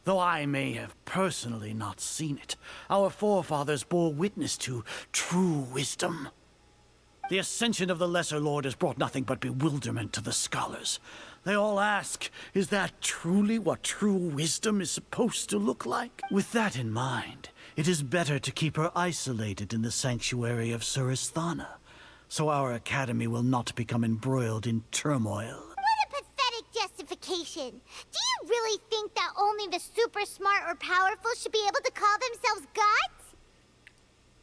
Speaker 11: Though I may have personally not seen it, our forefathers bore witness to true wisdom. The ascension of the Lesser Lord has brought nothing but bewilderment to the scholars. They all ask, is that truly what true wisdom is supposed to look like? With that in mind, it is better to keep her isolated in the sanctuary of Surasthana, so our academy will not become embroiled in turmoil.
Speaker 2: What a pathetic justification. Do you really think that only the super smart or powerful should be able to call themselves gods?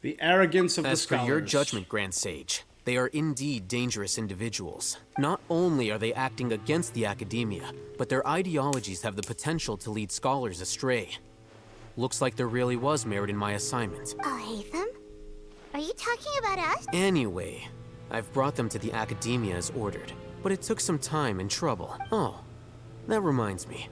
Speaker 1: The arrogance of the scholars.
Speaker 6: As for your judgment, Grand Sage, they are indeed dangerous individuals. Not only are they acting against the academia, but their ideologies have the potential to lead scholars astray. Looks like there really was merit in my assignment.
Speaker 2: Hatham? Are you talking about us?
Speaker 6: Anyway, I've brought them to the academia as ordered, but it took some time and trouble. Oh, that reminds me.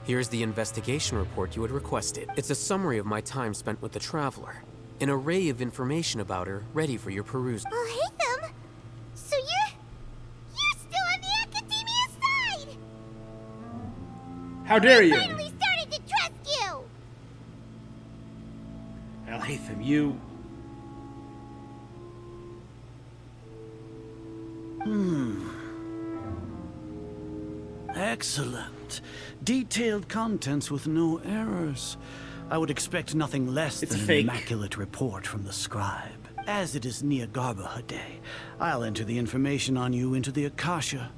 Speaker 6: Here's the investigation report you had requested. It's a summary of my time spent with the Traveler. An array of information about her, ready for your perusal.
Speaker 2: Hatham? So you're still on the academia side?
Speaker 1: How dare you?
Speaker 2: I finally started to trust you!
Speaker 1: Hatham, you...
Speaker 11: Excellent. Detailed contents with no errors. I would expect nothing less than an immaculate report from the scribe. As it is Niagarba Day, I'll enter the information on you into the Akasha.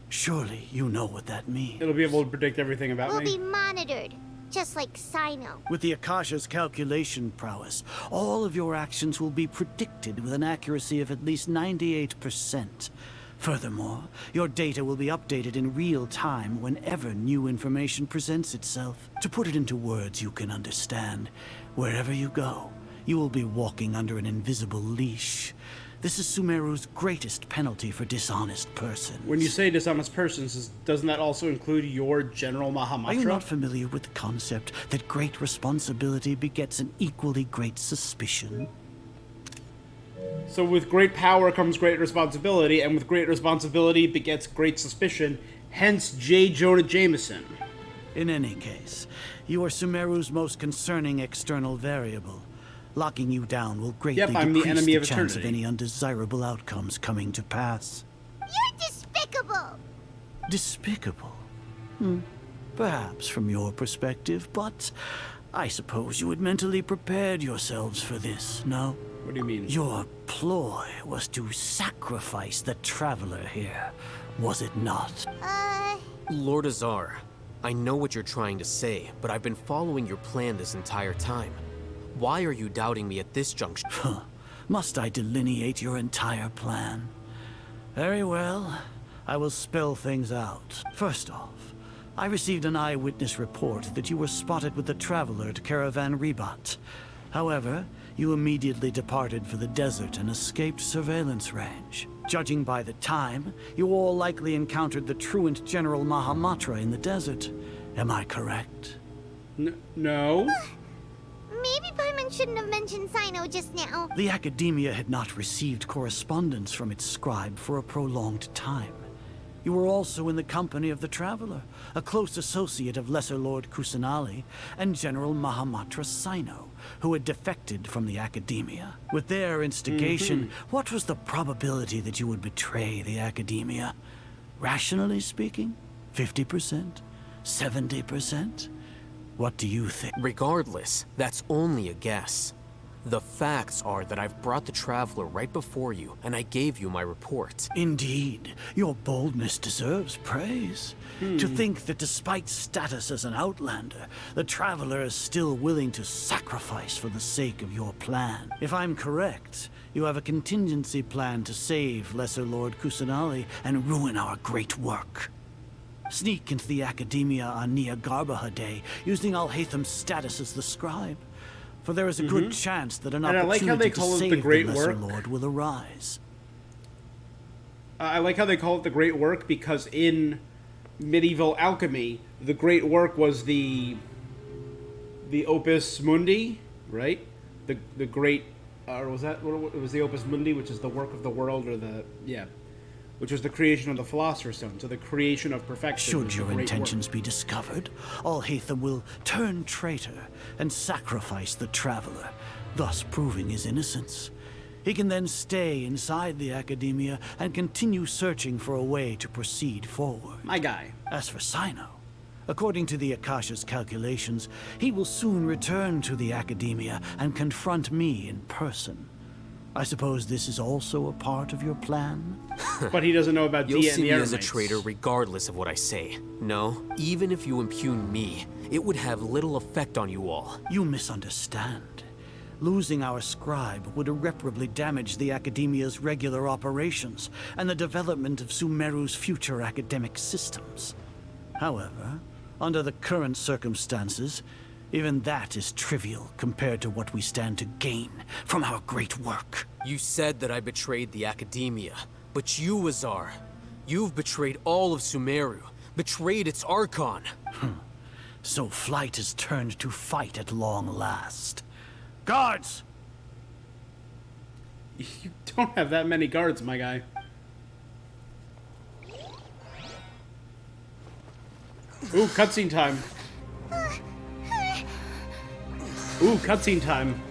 Speaker 11: Surely you know what that means.
Speaker 1: It'll be able to predict everything about
Speaker 2: me.
Speaker 1: me.
Speaker 2: We'll be monitored, just like Sino.
Speaker 11: With the Akasha's calculation prowess, all of your actions will be predicted with an accuracy of at least 98%. Furthermore, your data will be updated in real time whenever new information presents itself. To put it into words you can understand, wherever you go, you will be walking under an invisible leash. This is Sumeru's greatest penalty for dishonest persons.
Speaker 1: When you say dishonest persons, doesn't that also include your General Mahamatra?
Speaker 11: Are you not familiar with the concept that great responsibility begets an equally great suspicion?
Speaker 1: So with great power comes great responsibility, and with great responsibility begets great suspicion, hence J. Jonah Jameson.
Speaker 11: In any case, you are Sumeru's most concerning external variable. Locking you down will greatly
Speaker 1: I'm the
Speaker 11: decrease
Speaker 1: enemy
Speaker 11: the
Speaker 1: of
Speaker 11: chance of
Speaker 1: eternity.
Speaker 11: any undesirable outcomes coming to pass.
Speaker 2: You're despicable!
Speaker 11: Despicable? Perhaps from your perspective, but I suppose you had mentally prepared yourselves for this, no?
Speaker 1: What do you mean?
Speaker 11: Your ploy was to sacrifice the traveler here, was it not?
Speaker 6: Lord Azar, I know what you're trying to say, but I've been following your plan this entire time. Why are you doubting me at this junction?
Speaker 11: Must I delineate your entire plan? Very well. I will spell things out. First off, I received an eyewitness report that you were spotted with the traveler at Caravan Ribat. However, you immediately departed for the desert and escaped surveillance range. Judging by the time, you all likely encountered the truant General Mahamatra in the desert. Am I correct?
Speaker 1: No.
Speaker 2: Maybe Paimon shouldn't have mentioned Sino just now.
Speaker 11: The Academia had not received correspondence from its scribe for a prolonged time. You were also in the company of the Traveler, a close associate of Lesser Lord Kusanali and General Mahamatra Sino, who had defected from the Academia. With their instigation, what was the probability that you would betray the Academia? Rationally speaking, 50%? 70%? What do you think?
Speaker 6: Regardless, that's only a guess. The facts are that I've brought the Traveler right before you, and I gave you my report.
Speaker 11: Indeed, your boldness deserves praise. To think that despite status as an outlander, the Traveler is still willing to sacrifice for the sake of your plan. If I'm correct, you have a contingency plan to save Lesser Lord Kusanali and ruin our great work. Sneak into the Academia on Nia Garbaha Day, using Alhaitham's status as the scribe. For there is a good chance that an opportunity to save the Lesser Lord will arise.
Speaker 1: I like how they call it the Great Work, because in medieval alchemy, the Great Work was the Opus Mundi, right? The Great, or was that, it was the Opus Mundi, which is the work of the world, or which was the creation of the Philosopher's Stone, so the creation of perfection.
Speaker 11: Should your intentions be discovered, Alhaitham will turn traitor and sacrifice the Traveler, thus proving his innocence. He can then stay inside the Academia and continue searching for a way to proceed forward.
Speaker 1: My guy.
Speaker 11: As for Sino, according to the Akasha's calculations, he will soon return to the Academia and confront me in person. I suppose this is also a part of your plan?
Speaker 1: But he doesn't know about
Speaker 6: You'll
Speaker 1: Dia and
Speaker 6: see
Speaker 1: the
Speaker 6: me as a
Speaker 1: Eremites.
Speaker 6: traitor regardless of what I say. No, even if you impugn me, it would have little effect on you all.
Speaker 11: You misunderstand. Losing our scribe would irreparably damage the Academia's regular operations and the development of Sumeru's future academic systems. However, under the current circumstances, even that is trivial compared to what we stand to gain from our great work.
Speaker 6: You said that I betrayed the Academia, but you, Azar, you've betrayed all of Sumeru, betrayed its Archon.
Speaker 11: So flight has turned to fight at long last. Guards!
Speaker 1: You don't have that many guards, my guy. Ooh, cutscene time. Ooh, cutscene time.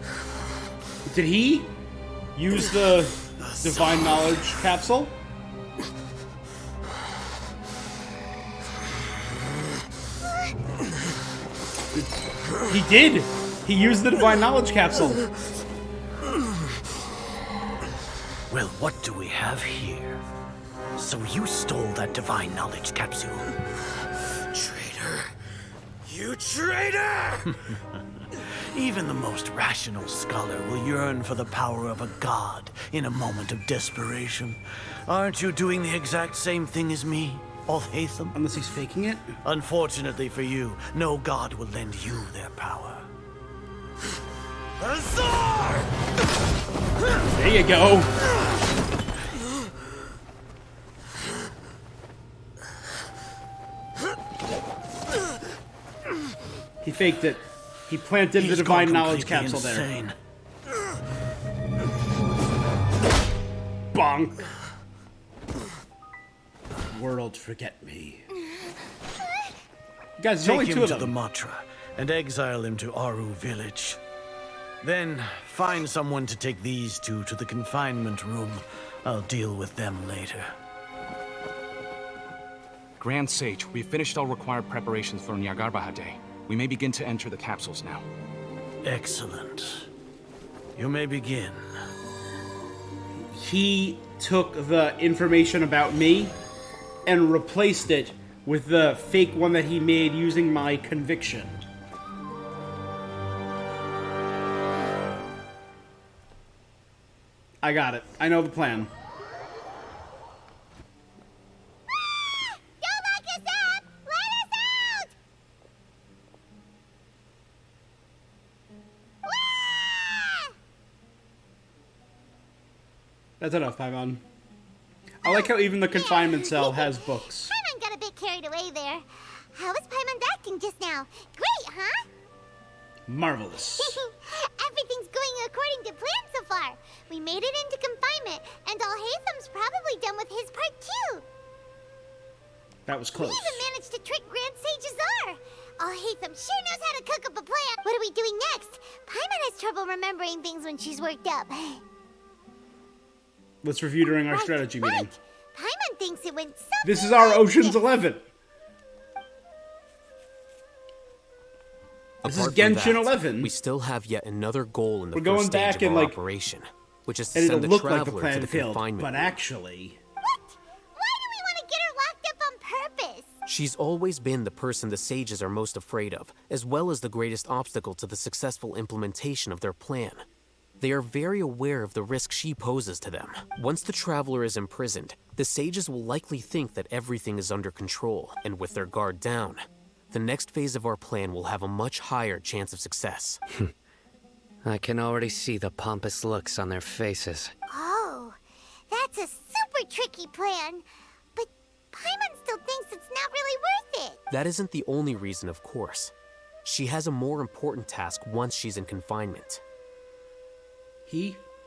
Speaker 1: Did he use the Divine Knowledge capsule? He did! He used the Divine Knowledge capsule.
Speaker 11: Well, what do we have here? So you stole that Divine Knowledge capsule?
Speaker 3: Traitor! You traitor!
Speaker 11: Even the most rational scholar will yearn for the power of a god in a moment of desperation. Aren't you doing the exact same thing as me, Alhaitham?
Speaker 1: Unless he's faking it?
Speaker 11: Unfortunately for you, no god will lend you their power.
Speaker 3: Azar!
Speaker 1: There you go. faked it. He planted the divine knowledge capsule
Speaker 11: insane.
Speaker 1: there. Bonk. World, forget me. Guys, there's only
Speaker 11: Take
Speaker 1: two
Speaker 11: him
Speaker 1: of
Speaker 11: to
Speaker 1: them.
Speaker 11: the Matra and exile him to Aru village. Then find someone to take these two to the confinement room. I'll deal with them later.
Speaker 12: Grand Sage, we've finished all required preparations for Nyargarbaha Day. We may begin to enter the capsules now.
Speaker 11: Excellent. You may begin.
Speaker 1: He took the information about me and replaced it with the fake one that he made using my conviction. I got it. I know the plan.
Speaker 2: Don't lock us up! Let us out!
Speaker 1: That's enough, Paimon. I like how even the confinement cell has books.
Speaker 2: Paimon got a bit carried away there. How was Paimon acting just now? Great, huh?
Speaker 1: Marvelous.
Speaker 2: Everything's going according to plan so far. We made it into confinement, and Alhatham's probably done with his part too.
Speaker 1: That was close.
Speaker 2: We even managed to trick Grand Sage Azar. Alhatham sure knows how to cook up a plan. What are we doing next? Paimon has trouble remembering things when she's worked up.
Speaker 1: Let's review during our strategy meeting.
Speaker 2: Paimon thinks it went so.
Speaker 1: This is our Ocean's 11. This is
Speaker 6: Apart from
Speaker 1: Genshin
Speaker 6: that,
Speaker 1: 11.
Speaker 6: We still have yet another goal in the
Speaker 1: We're going
Speaker 6: first stage
Speaker 1: back
Speaker 6: of
Speaker 1: and,
Speaker 6: our
Speaker 1: like,
Speaker 6: operation, which is to
Speaker 1: and
Speaker 6: send
Speaker 1: it'll
Speaker 6: the
Speaker 1: look like the
Speaker 6: traveler
Speaker 1: plan
Speaker 6: to the
Speaker 1: failed,
Speaker 6: confinement
Speaker 1: but
Speaker 6: room.
Speaker 1: actually...
Speaker 2: Why do we want to get her locked up on purpose?
Speaker 6: She's always been the person the sages are most afraid of, as well as the greatest obstacle to the successful implementation of their plan. They are very aware of the risk she poses to them. Once the traveler is imprisoned, the sages will likely think that everything is under control, and with their guard down, the next phase of our plan will have a much higher chance of success.
Speaker 10: I can already see the pompous looks on their faces.
Speaker 2: Oh, that's a super tricky plan. But Paimon still thinks it's not really worth it.
Speaker 6: That isn't the only reason, of course. She has a more important task once she's in confinement.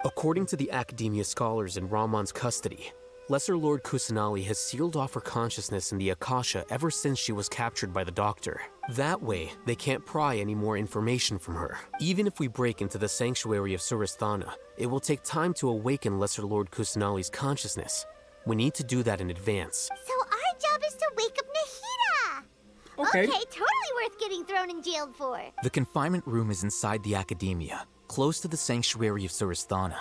Speaker 6: According to the Academia scholars in Ramon's custody, Lesser Lord Kusanali has sealed off her consciousness in the Akasha ever since she was captured by the Doctor. That way, they can't pry any more information from her. Even if we break into the sanctuary of Surasthana, it will take time to awaken Lesser Lord Kusanali's consciousness. We need to do that in advance.
Speaker 2: So our job is to wake up Nahida.
Speaker 6: Okay.
Speaker 2: Okay, totally worth getting thrown in jail for.
Speaker 13: The confinement room is inside the Academia, close to the sanctuary of Surasthana.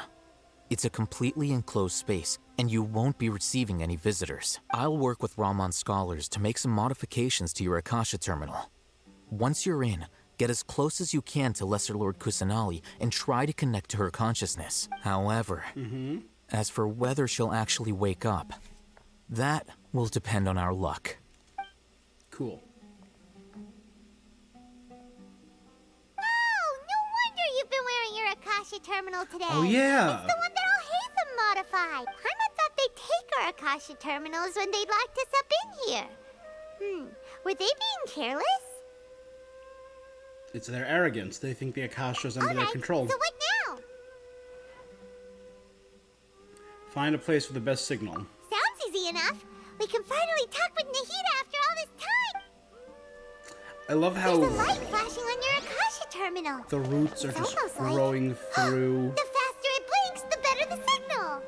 Speaker 13: It's a completely enclosed space, and you won't be receiving any visitors. I'll work with Ramon's scholars to make some modifications to your Akasha terminal. Once you're in, get as close as you can to Lesser Lord Kusanali and try to connect to her consciousness. However, as for whether she'll actually wake up, that will depend on our luck.
Speaker 1: Cool.
Speaker 2: You've been wearing your Akasha terminal today.
Speaker 1: Oh, yeah.
Speaker 2: It's the one that Alhatham modified. Paimon thought they'd take our Akasha terminals when they locked us up in here. Were they being careless?
Speaker 1: It's their arrogance. They think the Akasha's under their control.
Speaker 2: So what now?
Speaker 1: Find a place with the best signal.
Speaker 2: Sounds easy enough. We can finally talk with Nahida after all this time.
Speaker 1: I love how
Speaker 2: There's a light flashing on your Akasha terminal.
Speaker 1: the roots are
Speaker 2: It's
Speaker 1: just
Speaker 2: almost like-
Speaker 1: growing through.
Speaker 2: The faster it blinks, the better the signal.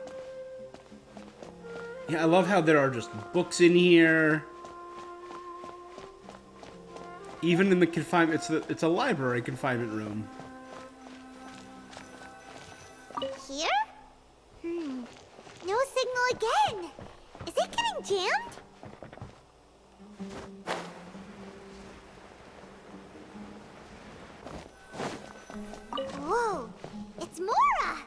Speaker 1: Yeah, I love how there are just books in here. Even in the confinement, it's a library confinement room.
Speaker 2: Here? No signal again. Is it getting jammed? Whoa, it's Mora!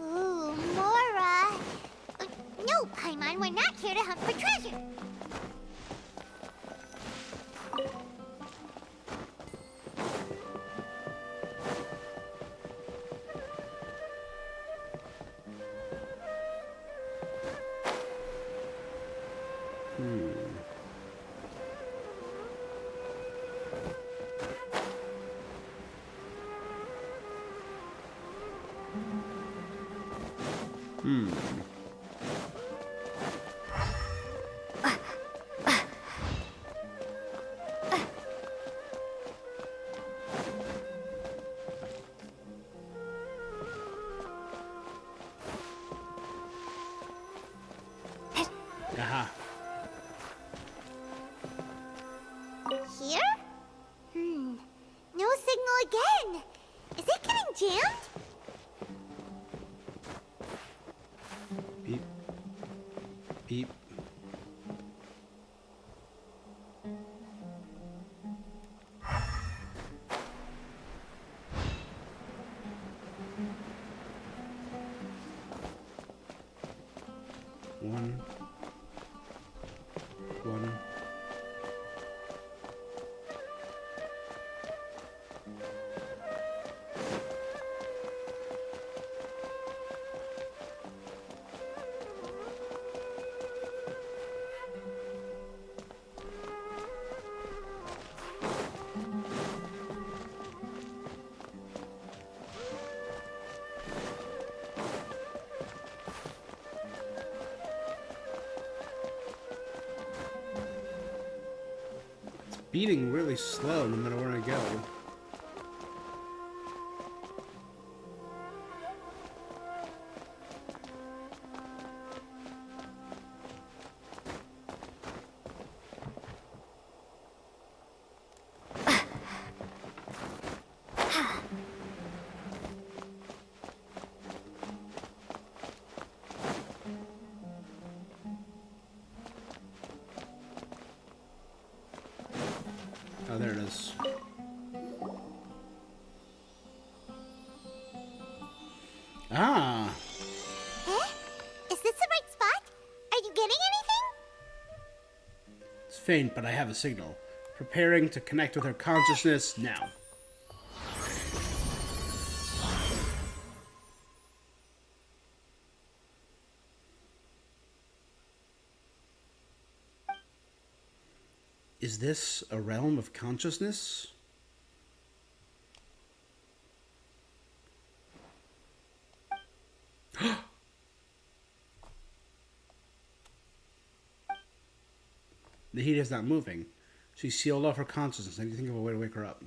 Speaker 2: Ooh, Mora! No, Paimon, we're not here to hunt for treasure.
Speaker 1: Aha.
Speaker 2: Here? No signal again. Is it getting jammed?
Speaker 1: Beep. Beep. One. Beating really slow no matter where I go. Oh, there it is. Ah.
Speaker 2: Eh? Is this the right spot? Are you getting anything?
Speaker 1: It's faint, but I have a signal. Preparing to connect with her consciousness now. Is this a realm of consciousness? Nahida's not moving. She's sealed off her consciousness. I need to think of a way to wake her up.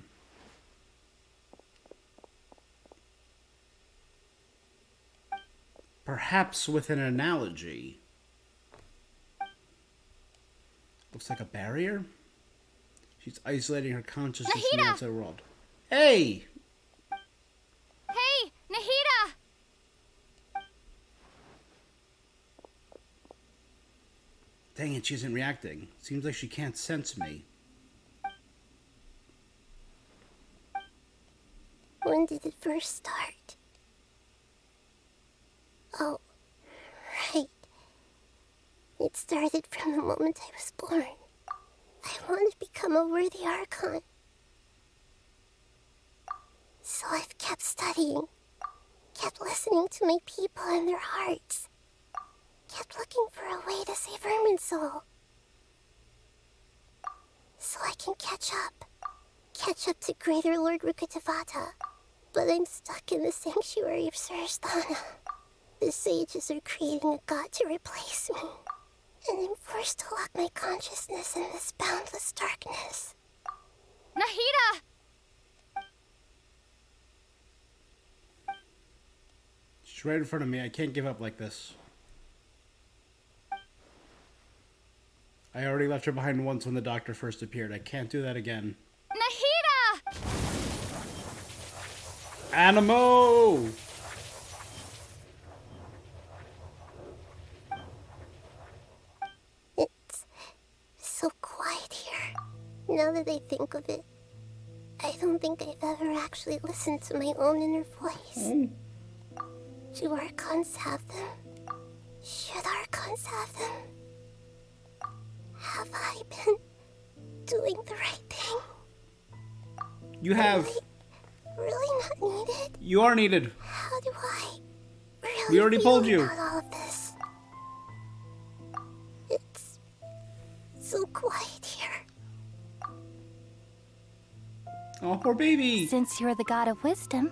Speaker 1: Perhaps with an analogy. Looks like a barrier. She's isolating her consciousness from the outside world. Hey!
Speaker 2: Hey, Nahida!
Speaker 1: Dang it, she isn't reacting. Seems like she can't sense me.
Speaker 2: When did it first start? Oh, right. It started from the moment I was born. I wanted to become a worthy Archon. So I've kept studying, kept listening to my people and their hearts, kept looking for a way to save Irminsul. So I can catch up to Greater Lord Rukkhadevata. But I'm stuck in the sanctuary of Surasthana. The sages are creating a god to replace me. And I'm forced to lock my consciousness in this boundless darkness.
Speaker 15: Nahida!
Speaker 1: She's right in front of me. I can't give up like this. I already left her behind once when the doctor first appeared. I can't do that again.
Speaker 15: Nahida!
Speaker 1: Animo!
Speaker 2: It's so quiet here. Now that I think of it, I don't think I've ever actually listened to my own inner voice. Do Archons have them? Should Archons have them? Have I been doing the right thing?
Speaker 1: You have.
Speaker 2: Really not needed?
Speaker 1: You are needed.
Speaker 2: How do I really
Speaker 1: We already
Speaker 2: feel
Speaker 1: pulled you.
Speaker 2: about all of this? It's so quiet here.
Speaker 1: Oh, poor baby.
Speaker 24: Since you're the god of wisdom,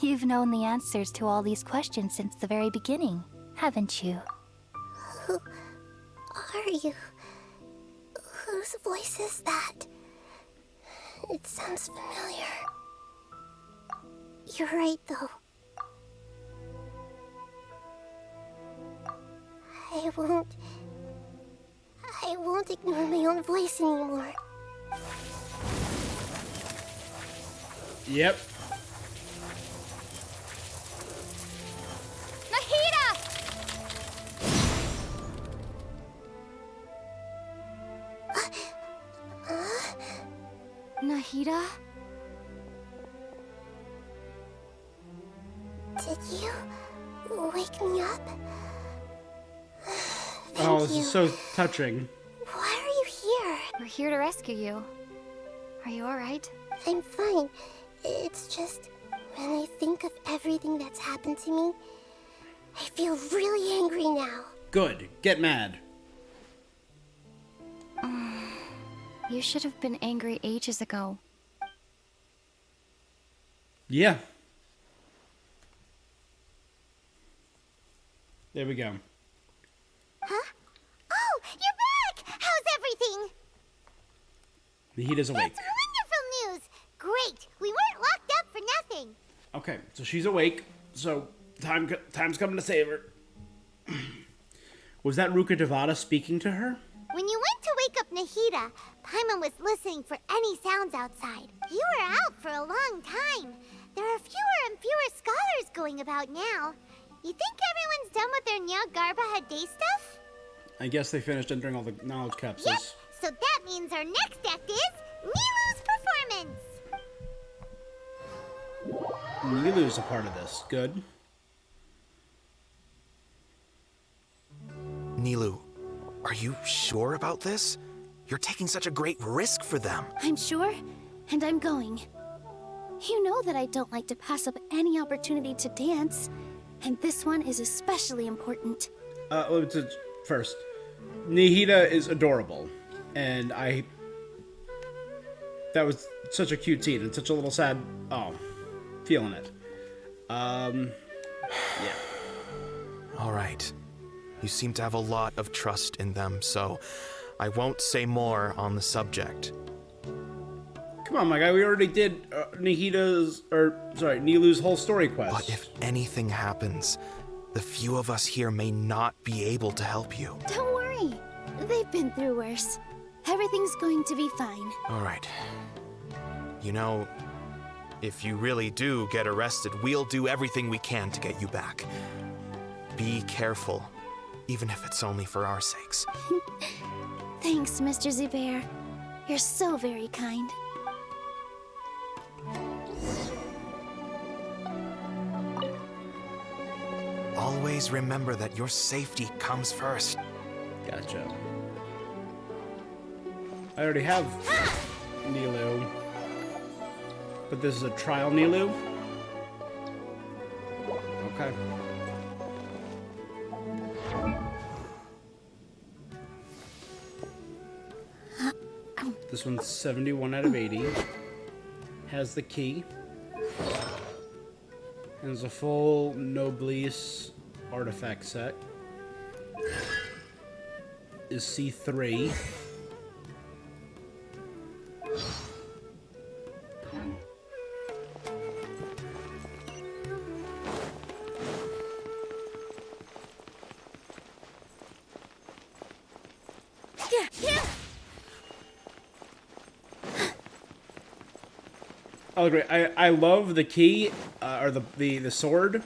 Speaker 24: You've known the answers to all these questions since the very beginning, haven't you?
Speaker 2: Who are you? Whose voice is that? It sounds familiar. You're right, though. I won't ignore my own voice anymore.
Speaker 1: Yep.
Speaker 15: Nahida!
Speaker 24: Nahida?
Speaker 2: Did you wake me up?
Speaker 1: Oh, this is so touching.
Speaker 2: Why are you here?
Speaker 24: We're here to rescue you. Are you alright?
Speaker 2: I'm fine. It's just, when I think of everything that's happened to me, I feel really angry now.
Speaker 1: Good. Get mad.
Speaker 24: You should have been angry ages ago.
Speaker 1: Yeah. There we go.
Speaker 2: Huh? Oh, you're back! How's everything?
Speaker 1: Nahida's awake.
Speaker 2: That's wonderful news! Great! We weren't locked up for nothing!
Speaker 1: Okay, so she's awake. So time's coming to save her. Was that Ruka Devada speaking to her?
Speaker 2: When you went to wake up Nahida, Paimon was listening for any sounds outside. You were out for a long time. There are fewer and fewer scholars going about now. You think everyone's done with their Nyagarba Day stuff?
Speaker 1: I guess they finished entering all the knowledge capsules.
Speaker 2: Yep, so that means our next act is Nilu's performance.
Speaker 1: Nilu's a part of this. Good.
Speaker 3: Nilu, are you sure about this? You're taking such a great risk for them.
Speaker 24: I'm sure, and I'm going. You know that I don't like to pass up any opportunity to dance, and this one is especially important.
Speaker 1: First, Nahida is adorable, and that was such a cute scene and such a little sad. Oh, feeling it. Yeah.
Speaker 3: All right. You seem to have a lot of trust in them, so I won't say more on the subject.
Speaker 1: Come on, my guy. We already did Nilu's whole story quest.
Speaker 3: But if anything happens, the few of us here may not be able to help you.
Speaker 24: Don't worry. They've been through worse. Everything's going to be fine.
Speaker 3: All right. You know, if you really do get arrested, we'll do everything we can to get you back. Be careful, even if it's only for our sakes.
Speaker 24: Thanks, Mr. Zubair. You're so very kind.
Speaker 3: Always remember that your safety comes first.
Speaker 1: Gotcha. I already have Nilu. But this is a trial Nilu? Okay. This one's 71 out of 80. Has the key. Has a full Noblesse artifact set. Is C3. Oh, great. I love the key, or the sword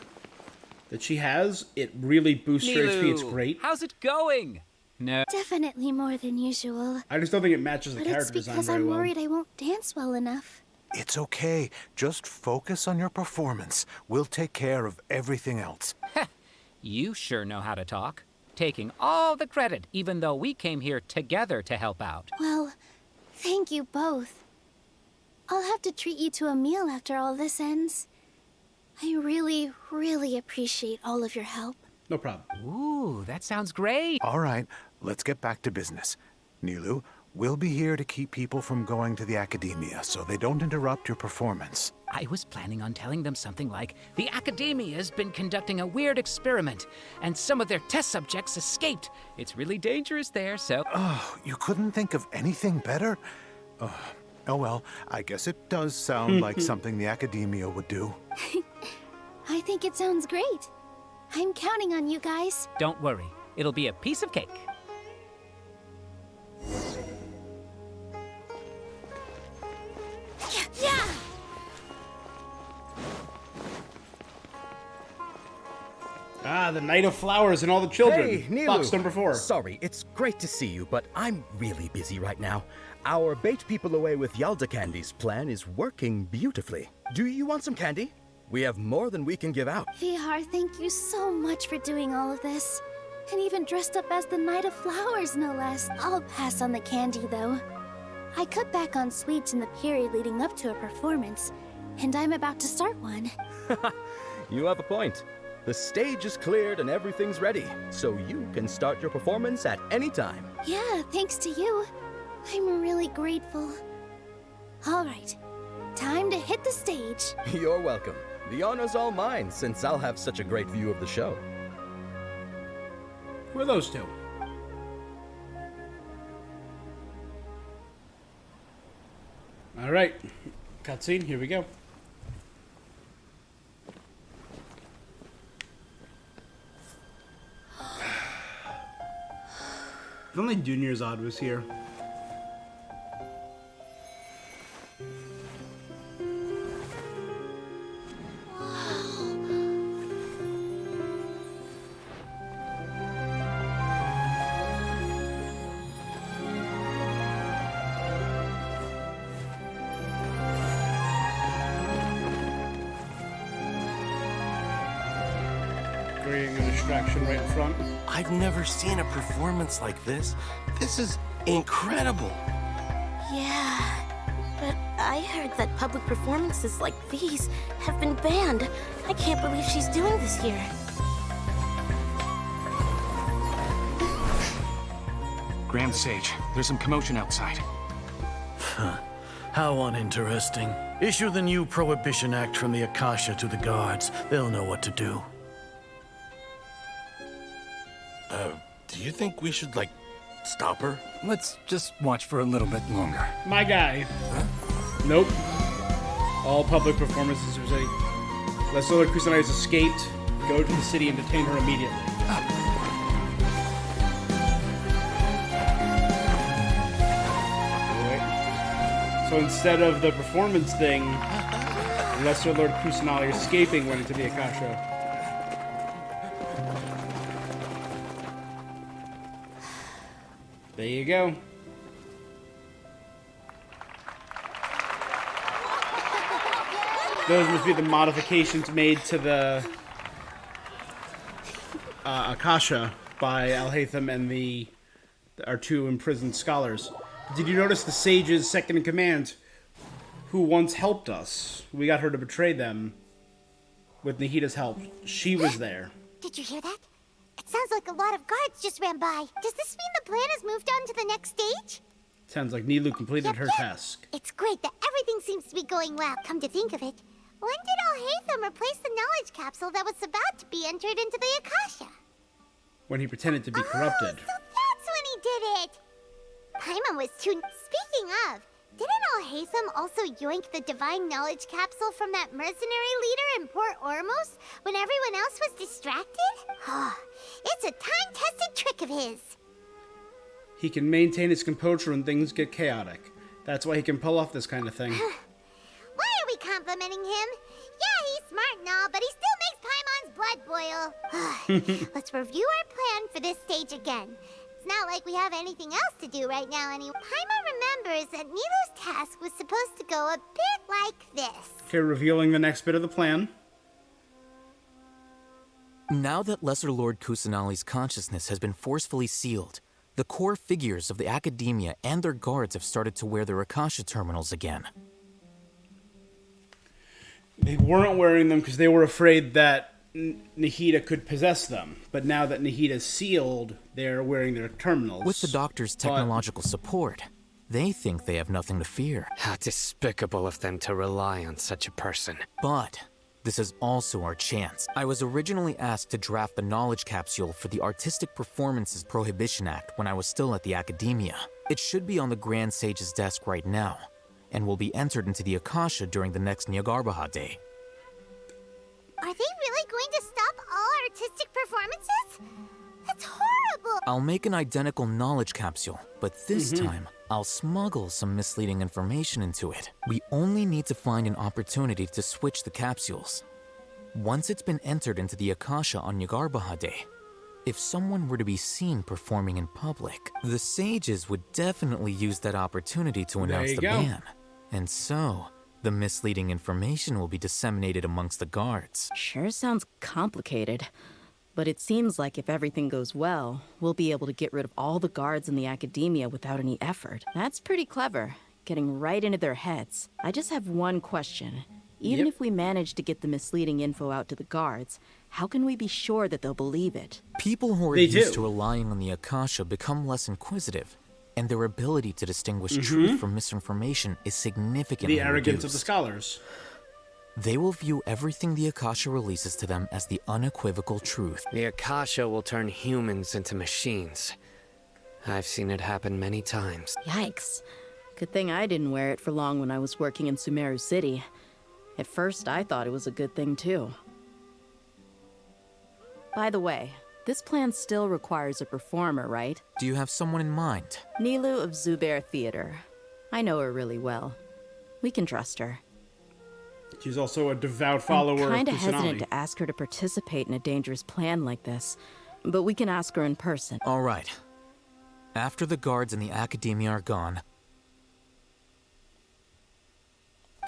Speaker 1: that she has. It really boosts her HP. It's great.
Speaker 9: How's it going? No.
Speaker 24: Definitely more than usual.
Speaker 1: I just don't think it matches the
Speaker 24: But
Speaker 1: character
Speaker 24: it's
Speaker 1: design
Speaker 24: because
Speaker 1: very
Speaker 24: I'm
Speaker 1: well.
Speaker 24: worried I won't dance well enough.
Speaker 26: It's okay. Just focus on your performance. We'll take care of everything else.
Speaker 9: You sure know how to talk. Taking all the credit, even though we came here together to help out.
Speaker 24: Well, thank you both. I'll have to treat you to a meal after all this ends. I really, really appreciate all of your help.
Speaker 1: No problem.
Speaker 9: Ooh, that sounds great.
Speaker 26: All right, let's get back to business. Nilu, We'll be here to keep people from going to the Academia so they don't interrupt your performance.
Speaker 29: I was planning on telling them something like, the Academia has been conducting a weird experiment, and some of their test subjects escaped. It's really dangerous there, so...
Speaker 26: Oh, you couldn't think of anything better? Oh well, I guess it does sound like something the Academia would do.
Speaker 24: I think it sounds great. I'm counting on you guys.
Speaker 9: Don't worry. It'll be a piece of cake.
Speaker 24: Yeah!
Speaker 1: Ah, the Night of Flowers and all the children.
Speaker 16: Hey, Nilu.
Speaker 1: Box number 4.
Speaker 16: Sorry, it's great to see you, but I'm really busy right now. Our Bait People Away with Yalda Candies plan is working beautifully. Do you want some candy? We have more than we can give out.
Speaker 24: VR, thank you so much for doing all of this. And even dressed up as the Night of Flowers, no less. I'll pass on the candy, though. I cut back on sweets in the period leading up to a performance, and I'm about to start one.
Speaker 16: You have a point. The stage is cleared and everything's ready, so you can start your performance at any time.
Speaker 24: Yeah, thanks to you. I'm really grateful. All right, time to hit the stage.
Speaker 16: You're welcome. The honor's all mine, since I'll have such a great view of the show.
Speaker 1: Who are those two? All right, cutscene, here we go. If only Junior's Odd was here. Creating a distraction right in front.
Speaker 17: I've never seen a performance like this. This is incredible.
Speaker 24: Yeah, but I heard that public performances like these have been banned. I can't believe she's doing this here.
Speaker 12: Grand Sage, there's some commotion outside.
Speaker 11: How uninteresting. Issue the new Prohibition Act from the Akasha to the guards. They'll know what to do.
Speaker 17: Do you think we should, like, stop her?
Speaker 18: Let's just watch for a little bit longer.
Speaker 1: My guy. Huh? Nope. All public performances are saying, unless Lord Kusanagi has escaped, go to the city and detain her immediately. Wait. So instead of the performance thing, Lesser Lord Kusanagi escaping went into the Akasha. There you go. Those must be the modifications made to the Akasha by Alhaitham and our two imprisoned scholars. Did you notice the sage's second in command, who once helped us? We got her to betray them with Nahida's help. She was there.
Speaker 2: Did you hear that? It sounds like a lot of guards just ran by. Does this mean the plan has moved on to the next stage?
Speaker 1: Sounds like Nilu completed her task.
Speaker 2: It's great that everything seems to be going well. Come to think of it, when did Alhaitham replace the knowledge capsule that was about to be entered into the Akasha?
Speaker 1: When he pretended to be corrupted.
Speaker 2: So that's when he did it! Paimon was too... Speaking of, didn't Alhaitham also yoink the divine knowledge capsule from that mercenary leader in Port Ormos when everyone else was distracted? Oh, it's a time-tested trick of his.
Speaker 1: He can maintain his composure when things get chaotic. That's why he can pull off this kind of thing.
Speaker 2: Why are we complimenting him? Yeah, he's smart and all, but he still makes Paimon's blood boil. Let's review our plan for this stage again. It's not like we have anything else to do right now anyway. Paimon remembers that Nilu's task was supposed to go a bit like this.
Speaker 1: Okay, revealing the next bit of the plan.
Speaker 13: Now that Lesser Lord Kusanali's consciousness has been forcefully sealed, the core figures of the Academia and their guards have started to wear their Akasha terminals again.
Speaker 1: They weren't wearing them because they were afraid that Nahida could possess them. But now that Nahida's sealed, they're wearing their terminals.
Speaker 13: With the doctor's technological support, They think they have nothing to fear.
Speaker 10: How despicable of them to rely on such a person.
Speaker 13: But this is also our chance. I was originally asked to draft the knowledge capsule for the Artistic Performances Prohibition Act when I was still at the Academia. It should be on the Grand Sage's desk right now, and will be entered into the Akasha during the next Nyagarbaha Day.
Speaker 2: Are they really going to stop all artistic performances? That's horrible!
Speaker 13: I'll make an identical knowledge capsule, but this time, I'll smuggle some misleading information into it. We only need to find an opportunity to switch the capsules. Once it's been entered into the Akasha on Nyagarbaha Day, if someone were to be seen performing in public, the sages would definitely use that opportunity to announce the ban. And so, the misleading information will be disseminated amongst the guards.
Speaker 8: Sure sounds complicated. But it seems like if everything goes well, we'll be able to get rid of all the guards in the Academia without any effort. That's pretty clever, getting right into their heads. I just have one question. Even if we manage to get the misleading info out to the guards, how can we be sure that they'll believe it?
Speaker 13: People who are used to relying on the Akasha become less inquisitive, and their ability to distinguish truth from misinformation is significantly
Speaker 1: The arrogance
Speaker 13: reduced.
Speaker 1: of the scholars.
Speaker 13: They will view everything the Akasha releases to them as the unequivocal truth.
Speaker 10: The Akasha will turn humans into machines. I've seen it happen many times.
Speaker 8: Yikes. Good thing I didn't wear it for long when I was working in Sumeru City. At first, I thought it was a good thing too. By the way, this plan still requires a performer, right?
Speaker 13: Do you have someone in mind?
Speaker 8: Nilu of Zubair Theater. I know her really well. We can trust her.
Speaker 1: She's also a devout follower of
Speaker 8: I'm kinda
Speaker 1: Kusanagi.
Speaker 8: hesitant to ask her to participate in a dangerous plan like this, but we can ask her in person.
Speaker 13: All right. After the guards in the Academia are gone,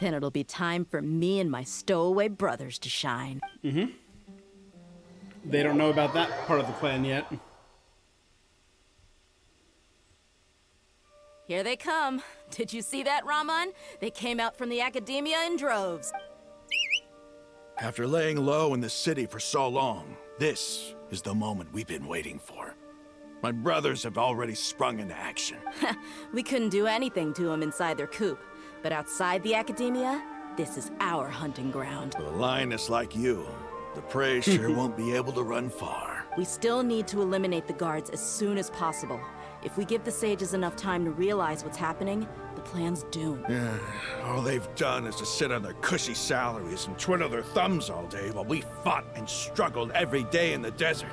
Speaker 8: then it'll be time for me and my stowaway brothers to shine.
Speaker 1: They don't know about that part of the plan yet.
Speaker 8: Here they come. Did you see that, Raman? They came out from the Academia in droves.
Speaker 4: After laying low in the city for so long, this is the moment we've been waiting for. My brothers have already sprung into action.
Speaker 8: We couldn't do anything to them inside their coop. But outside the Academia, this is our hunting ground.
Speaker 4: With a lioness like you, the prey sure won't be able to run far.
Speaker 8: We still need to eliminate the guards as soon as possible. If we give the sages enough time to realize what's happening, the plan's doomed.
Speaker 4: Yeah, all they've done is to sit on their cushy salaries and twiddle their thumbs all day while we fought and struggled every day in the desert.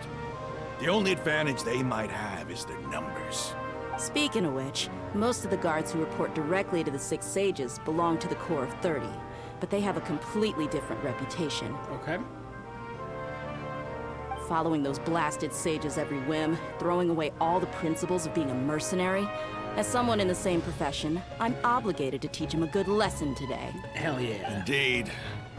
Speaker 4: The only advantage they might have is their numbers.
Speaker 8: Speaking of which, most of the guards who report directly to the Six Sages belong to the Corps of 30, but they have a completely different reputation.
Speaker 1: Okay.
Speaker 8: Following those blasted sages every whim, throwing away all the principles of being a mercenary. As someone in the same profession, I'm obligated to teach him a good lesson today.
Speaker 1: Hell yeah.
Speaker 4: Indeed.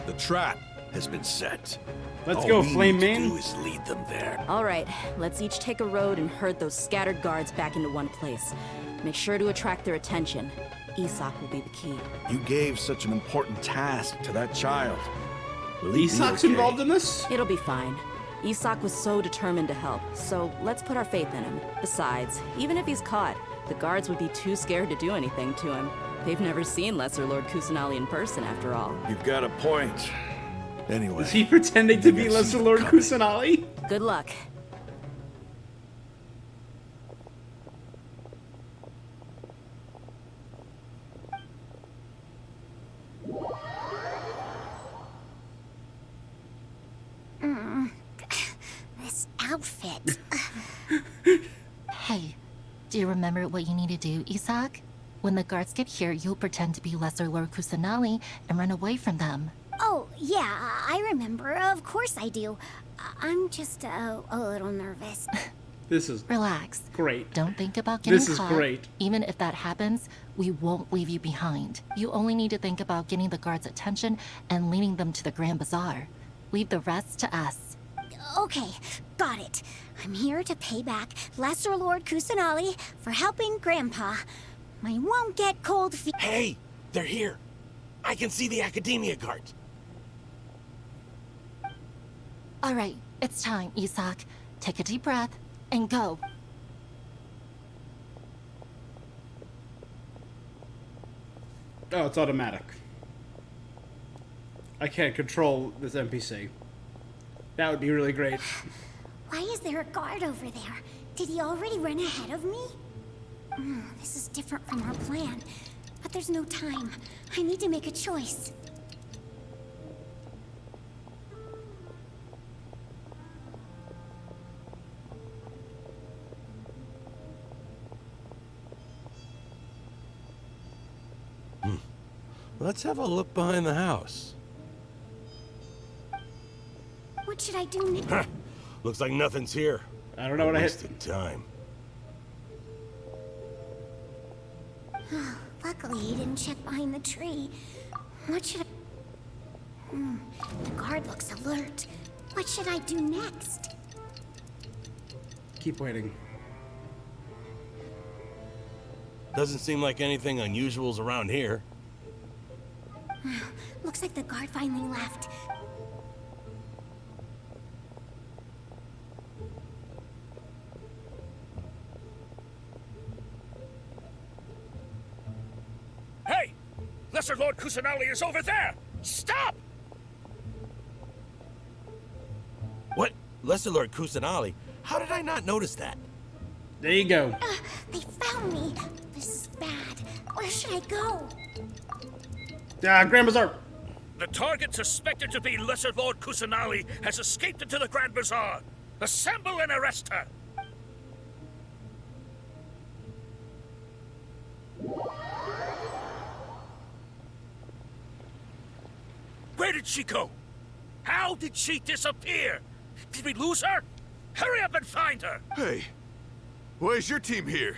Speaker 4: The trap has been set.
Speaker 1: Let's go, Flame
Speaker 4: All we need to
Speaker 1: Mane.
Speaker 4: do is lead them there.
Speaker 8: All right, let's each take a road and herd those scattered guards back into one place. Make sure to attract their attention. Isak will be the key.
Speaker 4: You gave such an important task to that child. Will he be
Speaker 1: Isak's
Speaker 4: okay?
Speaker 1: involved in this?
Speaker 8: It'll be fine. Isak was so determined to help, so let's put our faith in him. Besides, even if he's caught, the guards would be too scared to do anything to him. They've never seen Lesser Lord Kusanali in person, after all.
Speaker 4: You've got a point. Anyway.
Speaker 1: Is he pretending to be Lesser Lord Kusanali?
Speaker 8: Good luck.
Speaker 2: This outfit.
Speaker 7: Hey, do you remember what you need to do, Isak? When the guards get here, you'll pretend to be Lesser Lord Kusanali and run away from them.
Speaker 2: Oh, yeah, I remember. Of course I do. I'm just a little nervous.
Speaker 1: This is
Speaker 7: Relax.
Speaker 1: great.
Speaker 7: Don't think about getting
Speaker 1: This is
Speaker 7: caught.
Speaker 1: great.
Speaker 7: Even if that happens, we won't leave you behind. You only need to think about getting the guards' attention and leading them to the Grand Bazaar. Leave the rest to us.
Speaker 2: Okay, got it. I'm here to pay back Lesser Lord Kusanali for helping Grandpa. I won't get cold feet.
Speaker 17: Hey, they're here. I can see the Academia guards.
Speaker 7: All right, it's time, Isak. Take a deep breath and go.
Speaker 1: Oh, it's automatic. I can't control this NPC. That would be really great.
Speaker 2: Why is there a guard over there? Did he already run ahead of me? This is different from our plan. But there's no time. I need to make a choice.
Speaker 17: Let's have a look behind the house.
Speaker 2: What should I do next?
Speaker 17: Looks like nothing's here.
Speaker 1: I don't know what I hit.
Speaker 17: Wasted time.
Speaker 2: Luckily, he didn't check behind the tree. What should I... The guard looks alert. What should I do next?
Speaker 1: Keep waiting.
Speaker 17: Doesn't seem like anything unusual's around here.
Speaker 2: Looks like the guard finally left.
Speaker 5: Hey! Lesser Lord Kusanali is over there! Stop!
Speaker 17: What? Lesser Lord Kusanali? How did I not notice that?
Speaker 1: There you go.
Speaker 2: They found me. This is bad. Where should I go?
Speaker 1: Grand Bazaar.
Speaker 5: The target suspected to be Lesser Lord Kusanali has escaped into the Grand Bazaar. Assemble and arrest her! Where did she go? How did she disappear? Did we lose her? Hurry up and find her!
Speaker 19: Hey, why is your team here?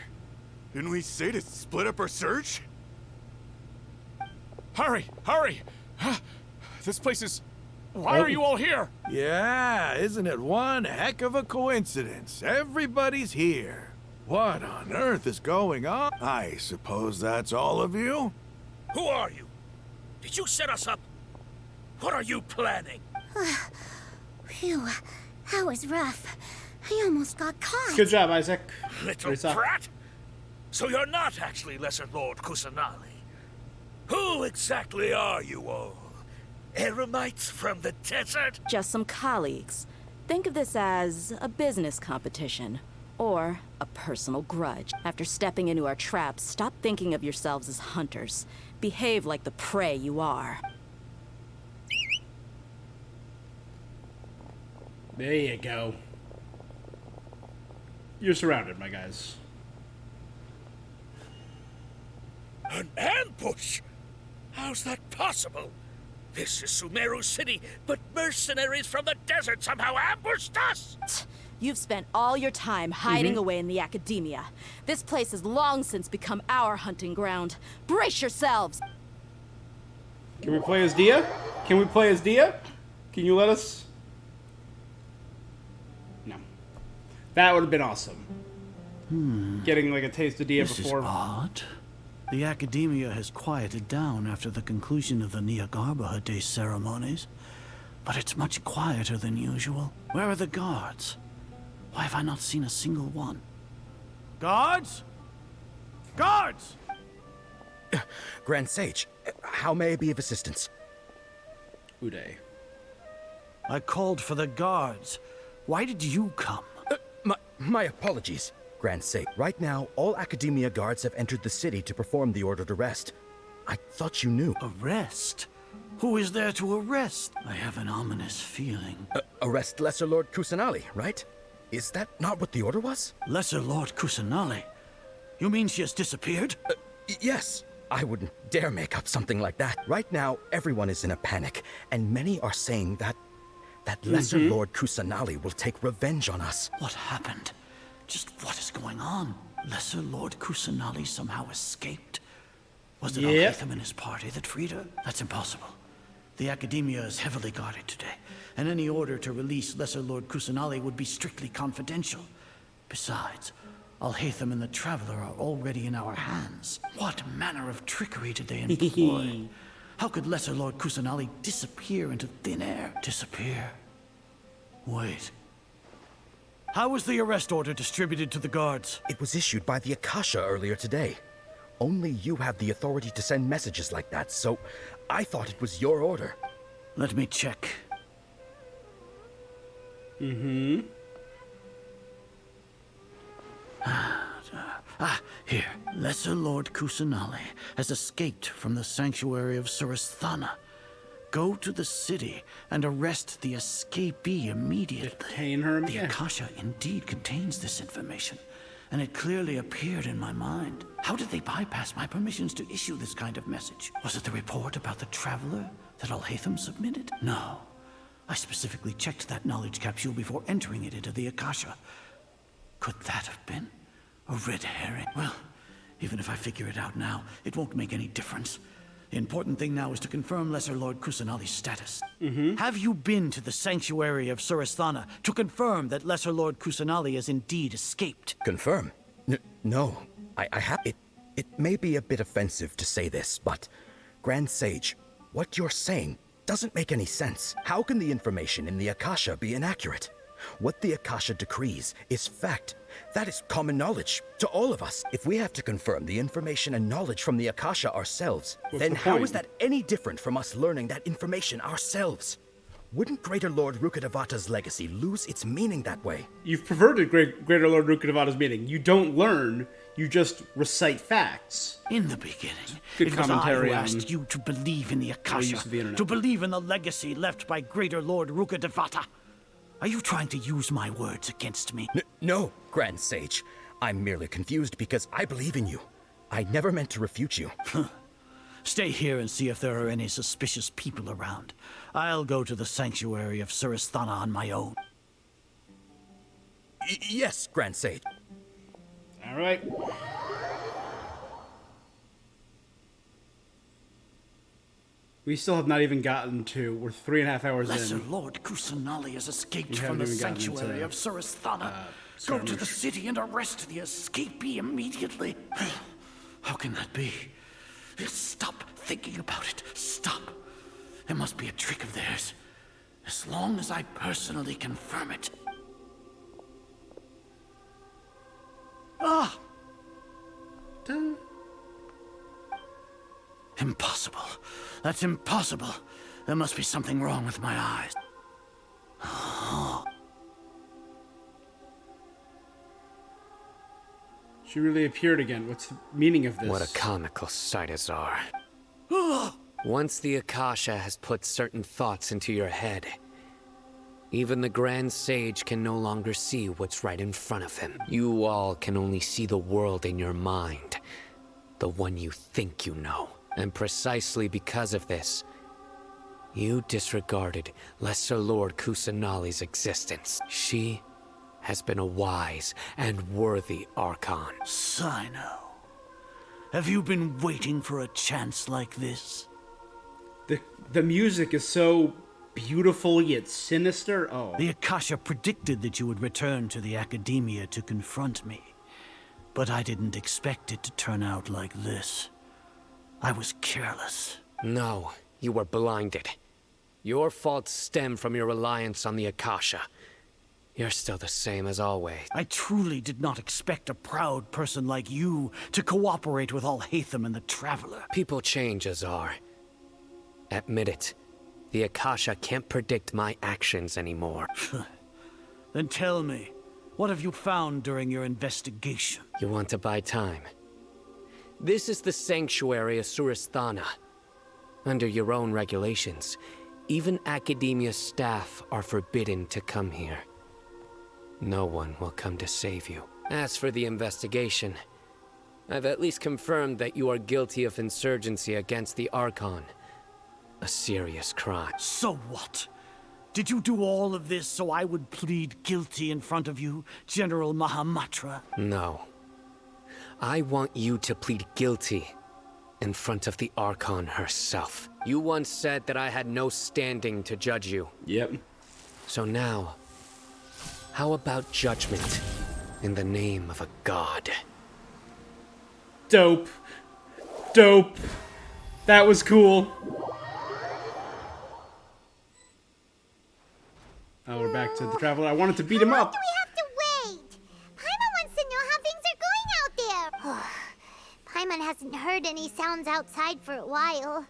Speaker 19: Didn't we say to split up our search?
Speaker 20: Hurry! Hurry! This place is... Why are you all here?
Speaker 4: Yeah, isn't it one heck of a coincidence? Everybody's here. What on earth is going on? I suppose that's all of you?
Speaker 5: Who are you? Did you set us up? What are you planning?
Speaker 2: Phew, that was rough. I almost got caught.
Speaker 1: Good job, Isaac.
Speaker 5: Little brat! So you're not actually Lesser Lord Kusanali. Who exactly are you all? Eremites from the desert?
Speaker 8: Just some colleagues. Think of this as a business competition. Or a personal grudge. After stepping into our traps, stop thinking of yourselves as hunters. Behave like the prey you are.
Speaker 1: There you go. You're surrounded, my guys.
Speaker 5: An ambush? How's that possible? This is Sumeru City, but mercenaries from the desert somehow ambushed us!
Speaker 8: You've spent all your time hiding away in the academia. This place has long since become our hunting ground. Brace yourselves!
Speaker 1: Can we play as Dia? Can we play as Dia? Can you let us? No. That would have been awesome. Getting like a taste of Dia before.
Speaker 11: This is odd. The academia has quieted down after the conclusion of the Nyagarbha Day ceremonies, but it's much quieter than usual. Where are the guards? Why have I not seen a single one? Guards? Guards!
Speaker 16: Grand Sage, how may I be of assistance?
Speaker 1: Uday.
Speaker 11: I called for the guards. Why did you come?
Speaker 16: My apologies, Grand Sage. Right now, all Academia guards have entered the city to perform the ordered arrest. I thought you knew.
Speaker 11: Arrest? Who is there to arrest? I have an ominous feeling.
Speaker 16: Arrest Lesser Lord Kusanali, right? Is that not what the order was?
Speaker 11: Lesser Lord Kusanali? You mean she has disappeared?
Speaker 16: Yes. I wouldn't dare make up something like that. Right now, everyone is in a panic, and many are saying that Lesser Lord Kusanali will take revenge on us.
Speaker 11: What happened? Just what is going on? Lesser Lord Kusanali somehow escaped? Was it Al-Haytham and his party that freed her? That's impossible. The Academia is heavily guarded today, and any order to release Lesser Lord Kusanali would be strictly confidential. Besides, Al-Haytham and the Traveler are already in our hands. What manner of trickery did they employ? How could Lesser Lord Kusanali disappear into thin air? Disappear? Wait. How was the arrest order distributed to the guards?
Speaker 16: It was issued by the Akasha earlier today. Only you have the authority to send messages like that, so I thought it was your order.
Speaker 11: Let me check.
Speaker 1: Mm-hmm.
Speaker 11: Here. Lesser Lord Kusanali has escaped from the sanctuary of Suristhana. Go to the city and arrest the escapee immediately.
Speaker 1: Detain her?
Speaker 11: The Akasha indeed contains this information, and it clearly appeared in my mind. How did they bypass my permissions to issue this kind of message? Was it the report about the traveler that Alhaitham submitted? No. I specifically checked that knowledge capsule before entering it into the Akasha. Could that have been a red herring? Well, even if I figure it out now, it won't make any difference. The important thing now is to confirm Lesser Lord Kusanali's status. Have you been to the sanctuary of Suristhana to confirm that Lesser Lord Kusanali has indeed escaped?
Speaker 16: Confirm? No. I have... It may be a bit offensive to say this, but... Grand Sage, what you're saying doesn't make any sense. How can the information in the Akasha be inaccurate? What the Akasha decrees is fact. That is common knowledge to all of us. If we have to confirm the information and knowledge from the Akasha ourselves, then how is that any different from us learning that information ourselves? Wouldn't Greater Lord Rukkhadevata's legacy lose its meaning that way?
Speaker 1: You've perverted Greater Lord Rukkhadevata's meaning. You don't learn, you just recite facts.
Speaker 11: In the beginning,
Speaker 1: Good
Speaker 11: it was I
Speaker 1: commentary
Speaker 11: who
Speaker 1: on
Speaker 11: asked you to believe in the
Speaker 1: use
Speaker 11: Akasha,
Speaker 1: of the internet.
Speaker 11: to believe in the legacy left by Greater Lord Rukkhadevata. Are you trying to use my words against me?
Speaker 16: No, Grand Sage. I'm merely confused because I believe in you. I never meant to refute you.
Speaker 11: Stay here and see if there are any suspicious people around. I'll go to the sanctuary of Suristhana on my own.
Speaker 16: Yes, Grand Sage.
Speaker 1: All right. We still have not even gotten to... We're 3.5 hours
Speaker 11: Lesser
Speaker 1: in.
Speaker 11: Lord Kusanali has escaped
Speaker 1: We
Speaker 11: from
Speaker 1: haven't
Speaker 11: the
Speaker 1: even gotten
Speaker 11: sanctuary
Speaker 1: into,
Speaker 11: of Suristhana. Go to
Speaker 1: skirmish.
Speaker 11: the city and arrest the escapee immediately. How can that be? Stop thinking about it. Stop. It must be a trick of theirs. As long as I personally confirm it. Ah! Impossible. That's impossible. There must be something wrong with my eyes.
Speaker 1: She really appeared again. What's the meaning of this?
Speaker 10: What a comical sight, Azar. Once the Akasha has put certain thoughts into your head, even the Grand Sage can no longer see what's right in front of him. You all can only see the world in your mind, the one you think you know. And precisely because of this, you disregarded Lesser Lord Kusanali's existence. She has been a wise and worthy Archon.
Speaker 11: Sino, have you been waiting for a chance like this?
Speaker 1: The music is so beautiful yet sinister. Oh.
Speaker 11: The Akasha predicted that you would return to the Academia to confront me. But I didn't expect it to turn out like this. I was careless.
Speaker 10: No, you were blinded. Your faults stem from your reliance on the Akasha. You're still the same as always.
Speaker 11: I truly did not expect a proud person like you to cooperate with Alhaitham and the Traveler.
Speaker 10: People change, Azar. Admit it. The Akasha can't predict my actions anymore.
Speaker 11: Then tell me, what have you found during your investigation?
Speaker 10: You want to buy time? This is the sanctuary of Suristhana. Under your own regulations, even Academia staff are forbidden to come here. No one will come to save you. As for the investigation, I've at least confirmed that you are guilty of insurgency against the Archon. A serious crime.
Speaker 11: So what? Did you do all of this so I would plead guilty in front of you, General Mahamatra?
Speaker 10: No. I want you to plead guilty in front of the Archon herself. You once said that I had no standing to judge you.
Speaker 1: Yep.
Speaker 10: So now, how about judgment in the name of a god?
Speaker 1: Dope. Dope. That was cool. Oh, we're back to the Traveler. I wanted to beat him up.
Speaker 2: Do we have to wait? Paimon wants to know how things are going out there. Paimon hasn't heard any sounds outside for a while.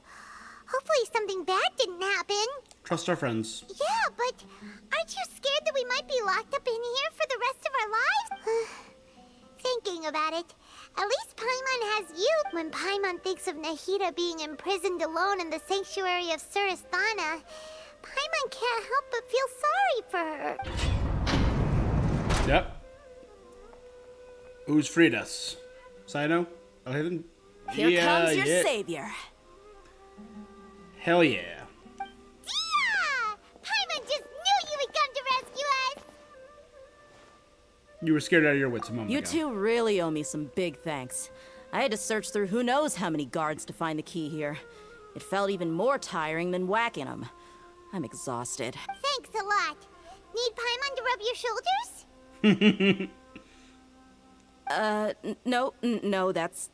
Speaker 2: Hopefully something bad didn't happen.
Speaker 1: Trust our friends.
Speaker 2: Yeah, but aren't you scared that we might be locked up in here for the rest of our lives? Thinking about it, at least Paimon has you. When Paimon thinks of Nahida being imprisoned alone in the sanctuary of Surasthana, Paimon can't help but feel sorry for her.
Speaker 1: Yep. Who's freed us? Sino?
Speaker 8: Here comes your savior.
Speaker 1: Hell yeah.
Speaker 2: Yeah! Paimon just knew you would come to rescue us!
Speaker 1: You were scared out of your wits a moment
Speaker 8: You
Speaker 1: ago.
Speaker 8: two really owe me some big thanks. I had to search through who knows how many guards to find the key here. It felt even more tiring than whacking them. I'm exhausted.
Speaker 2: Thanks a lot. Need Paimon to rub your shoulders?
Speaker 8: No, that's,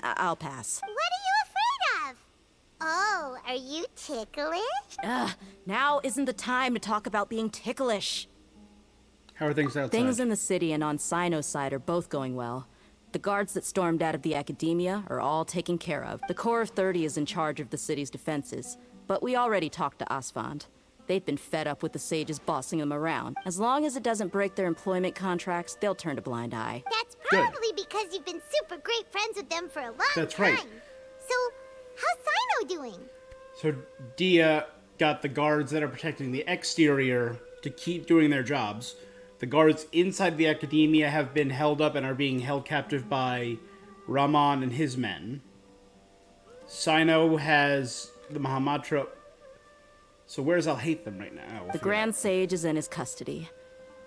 Speaker 8: I'll pass.
Speaker 2: What are you afraid of? Oh, are you ticklish?
Speaker 8: Now isn't the time to talk about being ticklish.
Speaker 1: How are things outside?
Speaker 8: Things in the city and on Sino's side are both going well. The guards that stormed out of the academia are all taken care of. The Corps of 30 is in charge of the city's defenses, but we already talked to Asfand. They've been fed up with the sages bossing them around. As long as it doesn't break their employment contracts, they'll turn a blind eye.
Speaker 2: That's probably because you've been super great friends with them for a long time.
Speaker 1: That's right.
Speaker 2: So, how's Sino doing?
Speaker 1: So Dia got the guards that are protecting the exterior to keep doing their jobs. The guards inside the academia have been held up and are being held captive by Rahman and his men. Sino has the Mahamatra. So where's Alhaitham right now?
Speaker 8: The Grand Sage is in his custody.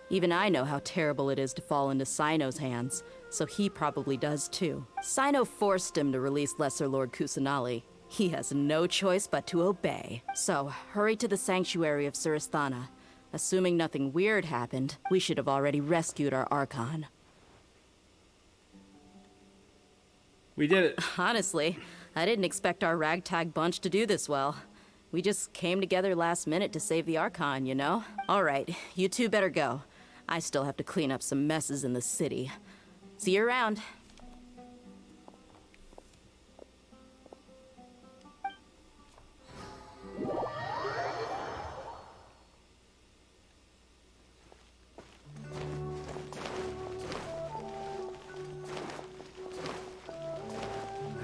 Speaker 8: Even I know how terrible it is to fall into Sino's hands, so he probably does too. Sino forced him to release Lesser Lord Kusanali. He has no choice but to obey. So, hurry to the sanctuary of Surasthana. Assuming nothing weird happened, we should have already rescued our Archon.
Speaker 1: We did it.
Speaker 8: Honestly, I didn't expect our ragtag bunch to do this well. We just came together last minute to save the Archon, you know? Alright, you two better go. I still have to clean up some messes in the city. See you around.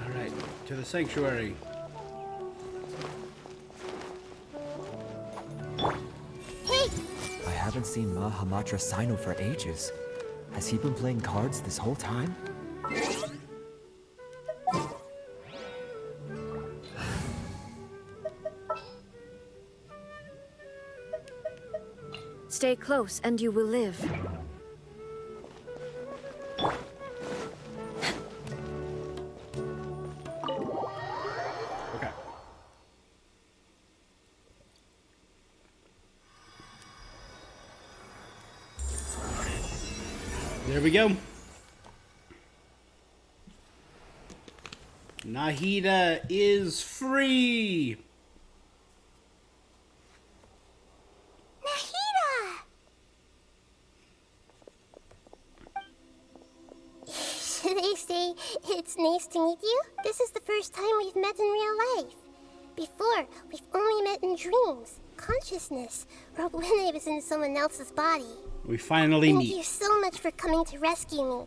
Speaker 1: Alright, to the sanctuary.
Speaker 6: I haven't seen Mahamatra Sino for ages. Has he been playing cards this whole time?
Speaker 14: Stay close and you will live.
Speaker 1: Okay. There we go. Nahida is free.
Speaker 2: Nahida! Should I say it's nice to meet you? This is the first time we've met in real life. Before, we've only met in dreams, consciousness, or when I was in someone else's body.
Speaker 1: We finally meet.
Speaker 2: Thank you so much for coming to rescue me,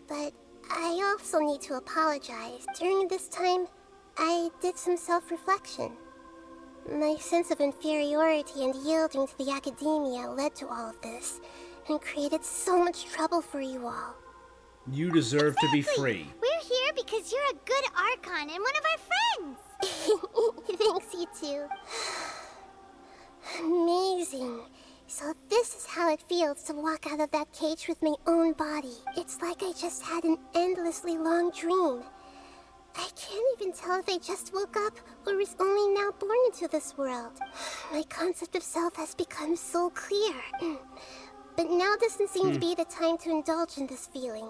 Speaker 2: but I also need to apologize. During this time, I did some self-reflection. My sense of inferiority and yielding to the academia led to all of this, and created so much trouble for you all.
Speaker 1: You deserve to be free.
Speaker 2: We're here because you're a good Archon and one of our friends. Thanks, you two. Amazing. So this is how it feels to walk out of that cage with my own body. It's like I just had an endlessly long dream. I can't even tell if I just woke up or was only now born into this world. My concept of self has become so clear. But now doesn't seem to be the time to indulge in this feeling.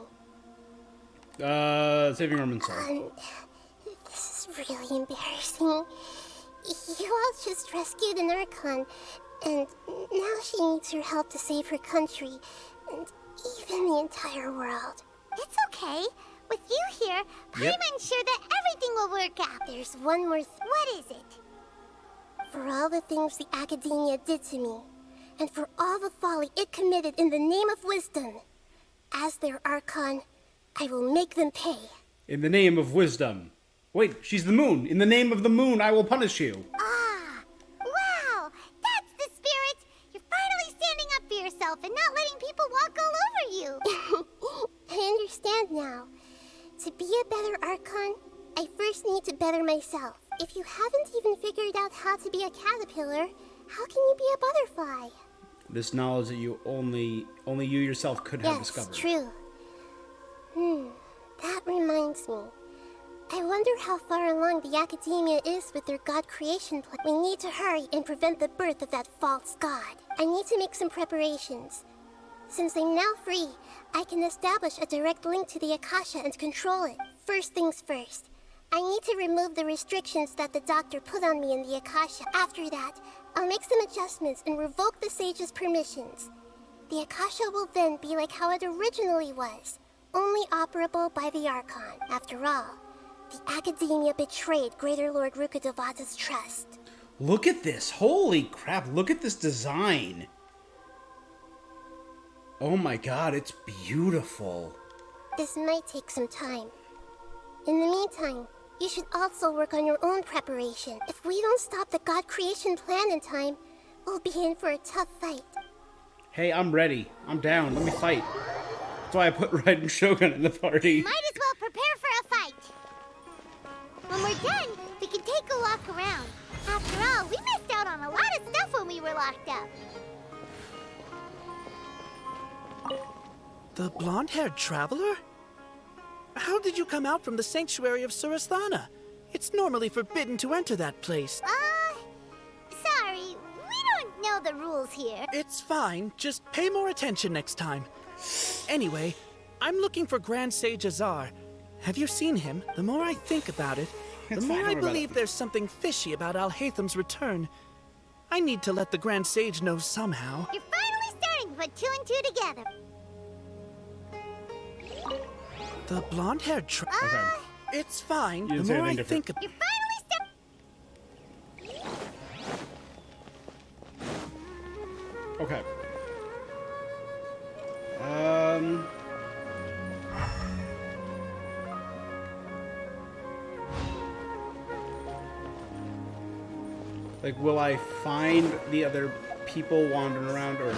Speaker 1: Saving Roman Soul.
Speaker 2: This is really embarrassing. You all just rescued an Archon, and now she needs your help to save her country, and even the entire world. It's okay. With you here, Paimon gap. There's one more what is it? For all the things the Academia did to me, and for all the folly it committed in the name of wisdom, as their Archon, I will make them pay.
Speaker 1: In the name of wisdom. Wait, she's the moon. In the name of the moon, I will punish you.
Speaker 2: Ah, wow, that's the spirit. You're finally standing up for yourself and not letting people walk all over you. I understand now. To be a better Archon, I first need to better myself. If you haven't even figured out how to be a caterpillar, how can you be a butterfly?
Speaker 1: This knowledge that you only you yourself could have discovered.
Speaker 2: Yes, true. That reminds me. I wonder how far along the Academia is with their god creation plan. We need to hurry and prevent the birth of that false god. I need to make some preparations. Since I'm now free, I can establish a direct link to the Akasha and control it. First things first. I need to remove the restrictions that the doctor put on me in the Akasha. After that, I'll make some adjustments and revoke the sage's permissions. The Akasha will then be like how it originally was, only operable by the Archon. After all, the Academia betrayed Greater Lord Rukkhadevata's trust.
Speaker 1: Look at this. Holy crap. Look at this design. Oh my god, it's beautiful.
Speaker 2: This might take some time. In the meantime, you should also work on your own preparation. If we don't stop the god creation plan in time, we'll be in for a tough fight.
Speaker 1: Hey, I'm ready. I'm down. Let me fight. That's why I put Raiden Shogun in the party.
Speaker 2: Might as well prepare for a fight. When we're done, we can take a walk around. After all, we missed out on a lot of stuff when we were locked up.
Speaker 3: The blonde-haired traveler? How did you come out from the sanctuary of Surasthana? It's normally forbidden to enter that place.
Speaker 2: Sorry, we don't know the rules here.
Speaker 3: It's fine, just pay more attention next time. Anyway, I'm looking for Grand Sage Azar. Have you seen him? The more I think about it, the more I believe there's something fishy about Alhaitham's return. I need to let the Grand Sage know somehow.
Speaker 2: You're finally starting to put two and two together.
Speaker 3: The blonde-haired
Speaker 1: Okay.
Speaker 3: It's fine.
Speaker 1: You didn't
Speaker 3: The
Speaker 1: say
Speaker 3: more I
Speaker 1: anything
Speaker 3: think
Speaker 1: different.
Speaker 3: about
Speaker 1: Okay. Like, will I find the other people wandering around, or...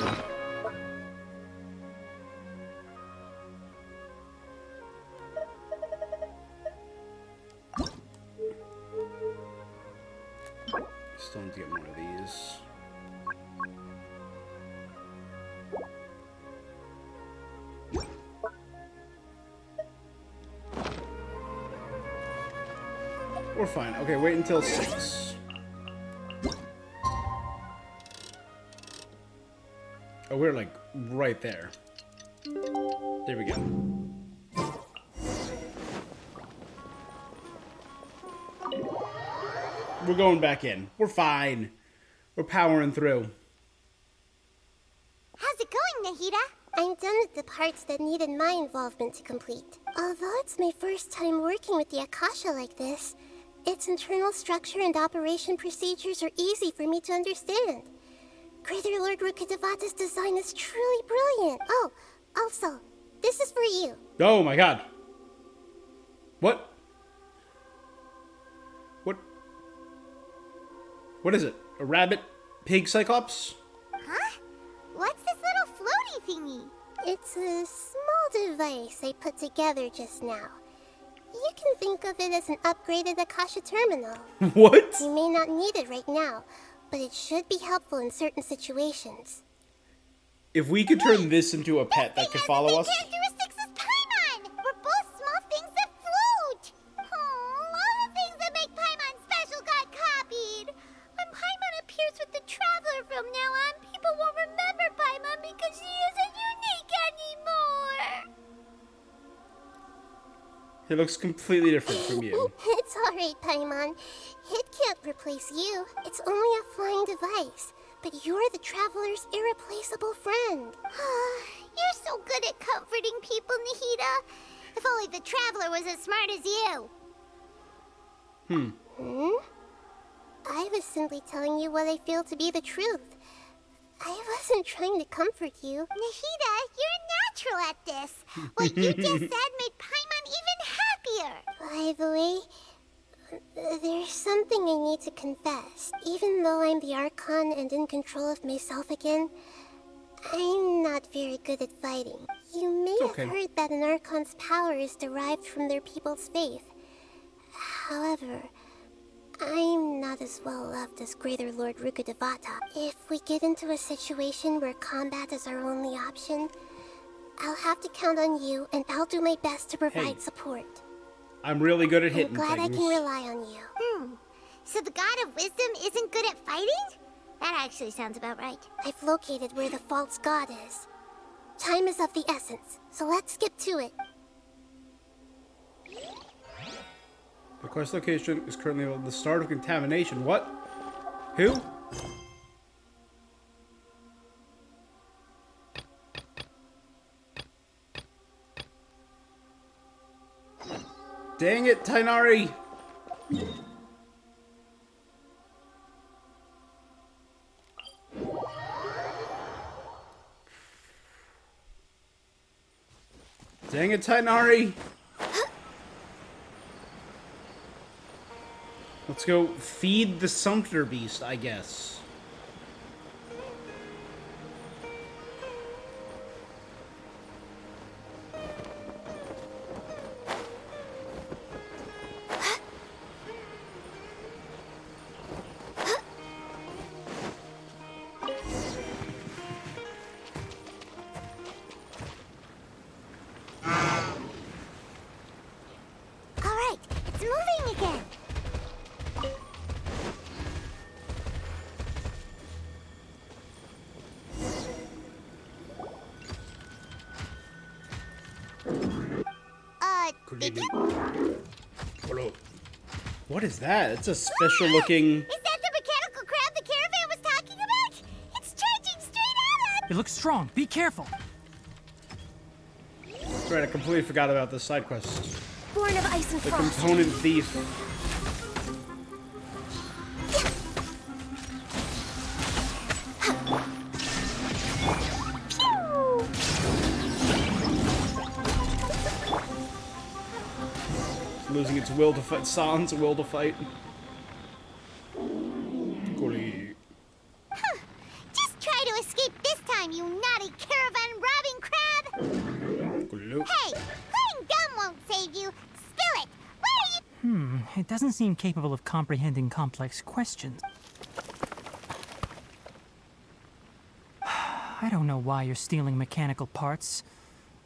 Speaker 1: Still need to get more of these. We're fine. Okay, wait until 6. Oh, we're like right there. There we go. We're going back in. We're fine. We're powering through.
Speaker 2: How's it going, Nahida? I'm done with the parts that needed my involvement to complete. Although it's my first time working with the Akasha like this, its internal structure and operation procedures are easy for me to understand. Greater Lord Rukkhadevata's design is truly brilliant. Oh, also, this is for you.
Speaker 1: Oh my god. What? What is it? A rabbit pig cyclops?
Speaker 2: Huh? What's this little floaty thingy? It's a small device I put together just now. You can think of it as an upgraded Akasha terminal.
Speaker 1: What?
Speaker 2: You may not need it right now, but it should be helpful in certain situations.
Speaker 1: If we could turn this into a pet that could follow us.
Speaker 2: Characteristics of Paimon! We're both small things that float! Oh, all the things that make Paimon special got copied! When Paimon appears with the Traveler from now on, people won't remember Paimon because she isn't unique anymore!
Speaker 1: He looks completely different from you.
Speaker 2: It's alright, Paimon. It can't replace you. It's only a flying device. But you're the Traveler's irreplaceable friend. You're so good at comforting people, Nahida. If only the Traveler was as smart as you. Hmm? I was simply telling you what I feel to be the truth. I wasn't trying to comfort you. Nahida, you're natural at this. What you just said made Paimon even happier. By the way, there's something I need to confess. Even though I'm the Archon and in control of myself again, I'm not very good at fighting. You may have heard that an Archon's power is derived from their people's faith. However, I'm not as well loved as Greater Lord Rukkhadevata. If we get into a situation where combat is our only option, I'll have to count on you, and I'll do my best to provide support.
Speaker 1: I'm really good at hitting
Speaker 2: I'm glad
Speaker 1: things.
Speaker 2: I can rely on you. So the God of Wisdom isn't good at fighting? That actually sounds about right. I've located where the false god is. Time is of the essence, so let's skip to it.
Speaker 1: The quest location is currently at the start of contamination. What? Who? Dang it, Tainari! Dang it, Tainari! Let's go feed the Sumpter Beast, I guess.
Speaker 2: Alright, it's moving again.
Speaker 1: What is that? It's a special looking...
Speaker 2: Is that the mechanical crab the caravan was talking about? It's charging straight at us!
Speaker 15: It looks strong. Be careful.
Speaker 1: That's right, I completely forgot about this side quest.
Speaker 2: Born of ice and
Speaker 1: The
Speaker 2: frost.
Speaker 1: component thief. Losing its will to fight. Sans will to fight. Golly.
Speaker 2: Just try to escape this time, you naughty caravan robbing crab!
Speaker 1: Golly.
Speaker 2: Hey, playing dumb won't save you. Spill it! What are you...
Speaker 15: It doesn't seem capable of comprehending complex questions. I don't know why you're stealing mechanical parts,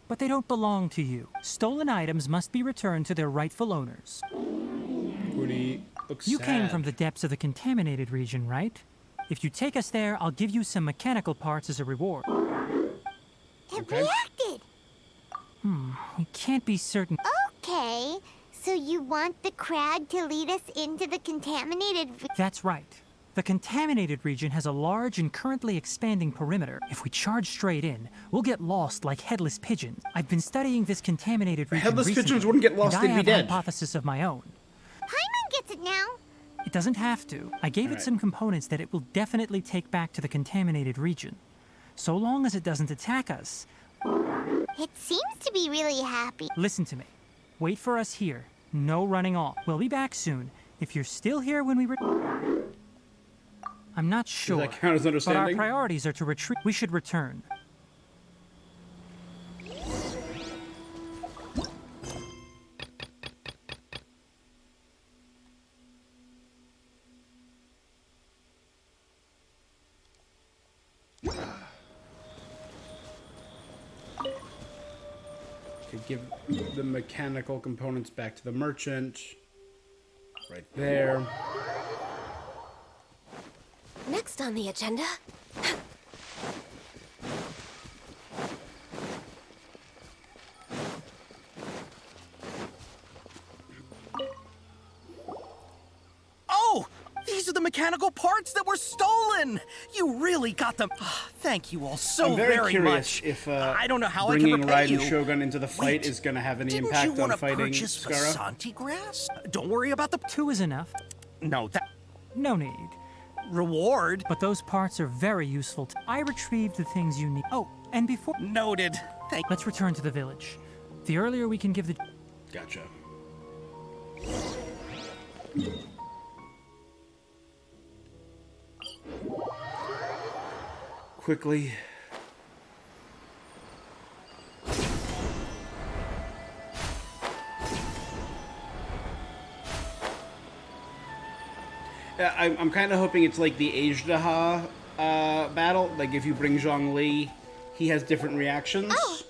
Speaker 15: but they don't belong to you. Stolen items must be returned to their rightful owners.
Speaker 1: Golly. Looks
Speaker 15: You
Speaker 1: sad.
Speaker 15: came from the depths of the contaminated region, right? If you take us there, I'll give you some mechanical parts as a reward.
Speaker 2: It reacted!
Speaker 15: We can't be certain.
Speaker 2: Okay, so you want the crab to lead us into the contaminated...
Speaker 15: That's right. The contaminated region has a large and currently expanding perimeter. If we charge straight in, we'll get lost like headless pigeons. I've been studying this contaminated region
Speaker 1: Headless
Speaker 15: recently,
Speaker 1: pigeons wouldn't get lost,
Speaker 15: and
Speaker 1: they'd
Speaker 15: I
Speaker 1: be
Speaker 15: have
Speaker 1: dead.
Speaker 15: a hypothesis of my own.
Speaker 2: Paimon gets it now.
Speaker 15: It doesn't have to. I gave it
Speaker 1: Alright.
Speaker 15: some components that it will definitely take back to the contaminated region. So long as it doesn't attack us.
Speaker 2: It seems to be really happy.
Speaker 15: Listen to me. Wait for us here. No running off. We'll be back soon. If you're still here when we I'm not sure.
Speaker 1: that count as
Speaker 15: but our
Speaker 1: understanding?
Speaker 15: priorities are to retreat. We should return.
Speaker 1: Could give the mechanical components back to the merchant. Right there.
Speaker 14: Next on the agenda.
Speaker 11: Oh! These are the mechanical parts that were stolen! You really got them. Thank you all so
Speaker 1: I'm very
Speaker 11: very
Speaker 1: curious
Speaker 11: much.
Speaker 1: if
Speaker 11: I don't know how I can
Speaker 1: bringing
Speaker 11: repay
Speaker 1: Raiden
Speaker 11: you.
Speaker 1: Shogun into the fight
Speaker 11: Wait,
Speaker 1: is going to have any
Speaker 11: Didn't
Speaker 1: impact
Speaker 11: you
Speaker 1: on
Speaker 11: want to
Speaker 1: fighting
Speaker 11: purchase
Speaker 1: Skara.
Speaker 11: Vasanti grass? Don't worry about the...
Speaker 15: 2 is enough.
Speaker 11: No, that...
Speaker 15: No need.
Speaker 11: Reward?
Speaker 15: But those parts are very useful. I retrieved the things you need. Oh, and before...
Speaker 11: Noted.
Speaker 15: Let's return to the village. The earlier we can give the...
Speaker 1: Gotcha. Quickly. I'm kind of hoping it's like the Ajdaha battle. Like if you bring Zhongli, he has different reactions.
Speaker 2: Oh,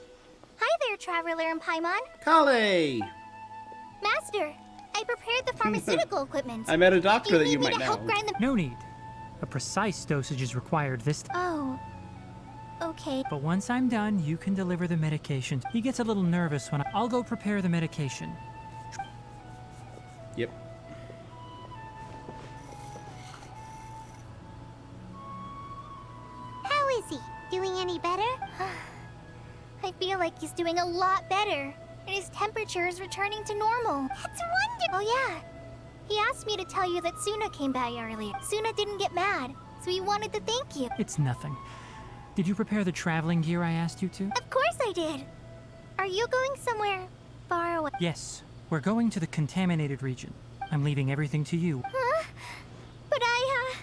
Speaker 2: hi there, Traveler and Paimon.
Speaker 1: Kale!
Speaker 2: Master, I prepared the pharmaceutical equipment.
Speaker 1: I met a doctor that you
Speaker 2: need me
Speaker 1: might
Speaker 2: to
Speaker 1: know.
Speaker 2: help grind the...
Speaker 15: No need. A precise dosage is required this time.
Speaker 2: Oh, okay.
Speaker 15: But once I'm done, you can deliver the medication. He gets a little nervous when I'll go prepare the medication.
Speaker 1: Yep.
Speaker 2: How is he? Doing any better? I feel like he's doing a lot better. And his temperature is returning to normal. That's wonderful. Oh yeah. He asked me to tell you that Suna came by earlier. Suna didn't get mad, so he wanted to thank you.
Speaker 15: It's nothing. Did you prepare the traveling gear I asked you to?
Speaker 2: Of course I did. Are you going somewhere far away?
Speaker 15: Yes. We're going to the contaminated region. I'm leaving everything to you.
Speaker 2: Huh? But I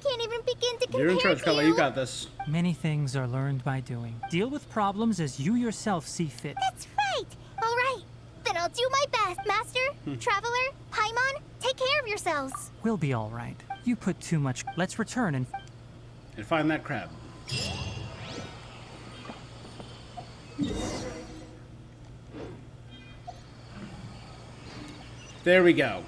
Speaker 2: can't even begin to compare
Speaker 1: You're in charge,
Speaker 2: to
Speaker 1: Kale. You got this.
Speaker 15: Many things are learned by doing. Deal with problems as you yourself see fit.
Speaker 2: That's right. All right. Then I'll do my best, Master, Traveler, Paimon. Take care of yourselves.
Speaker 15: We'll be all right. You put too much... Let's return and
Speaker 1: find that crab. There we go.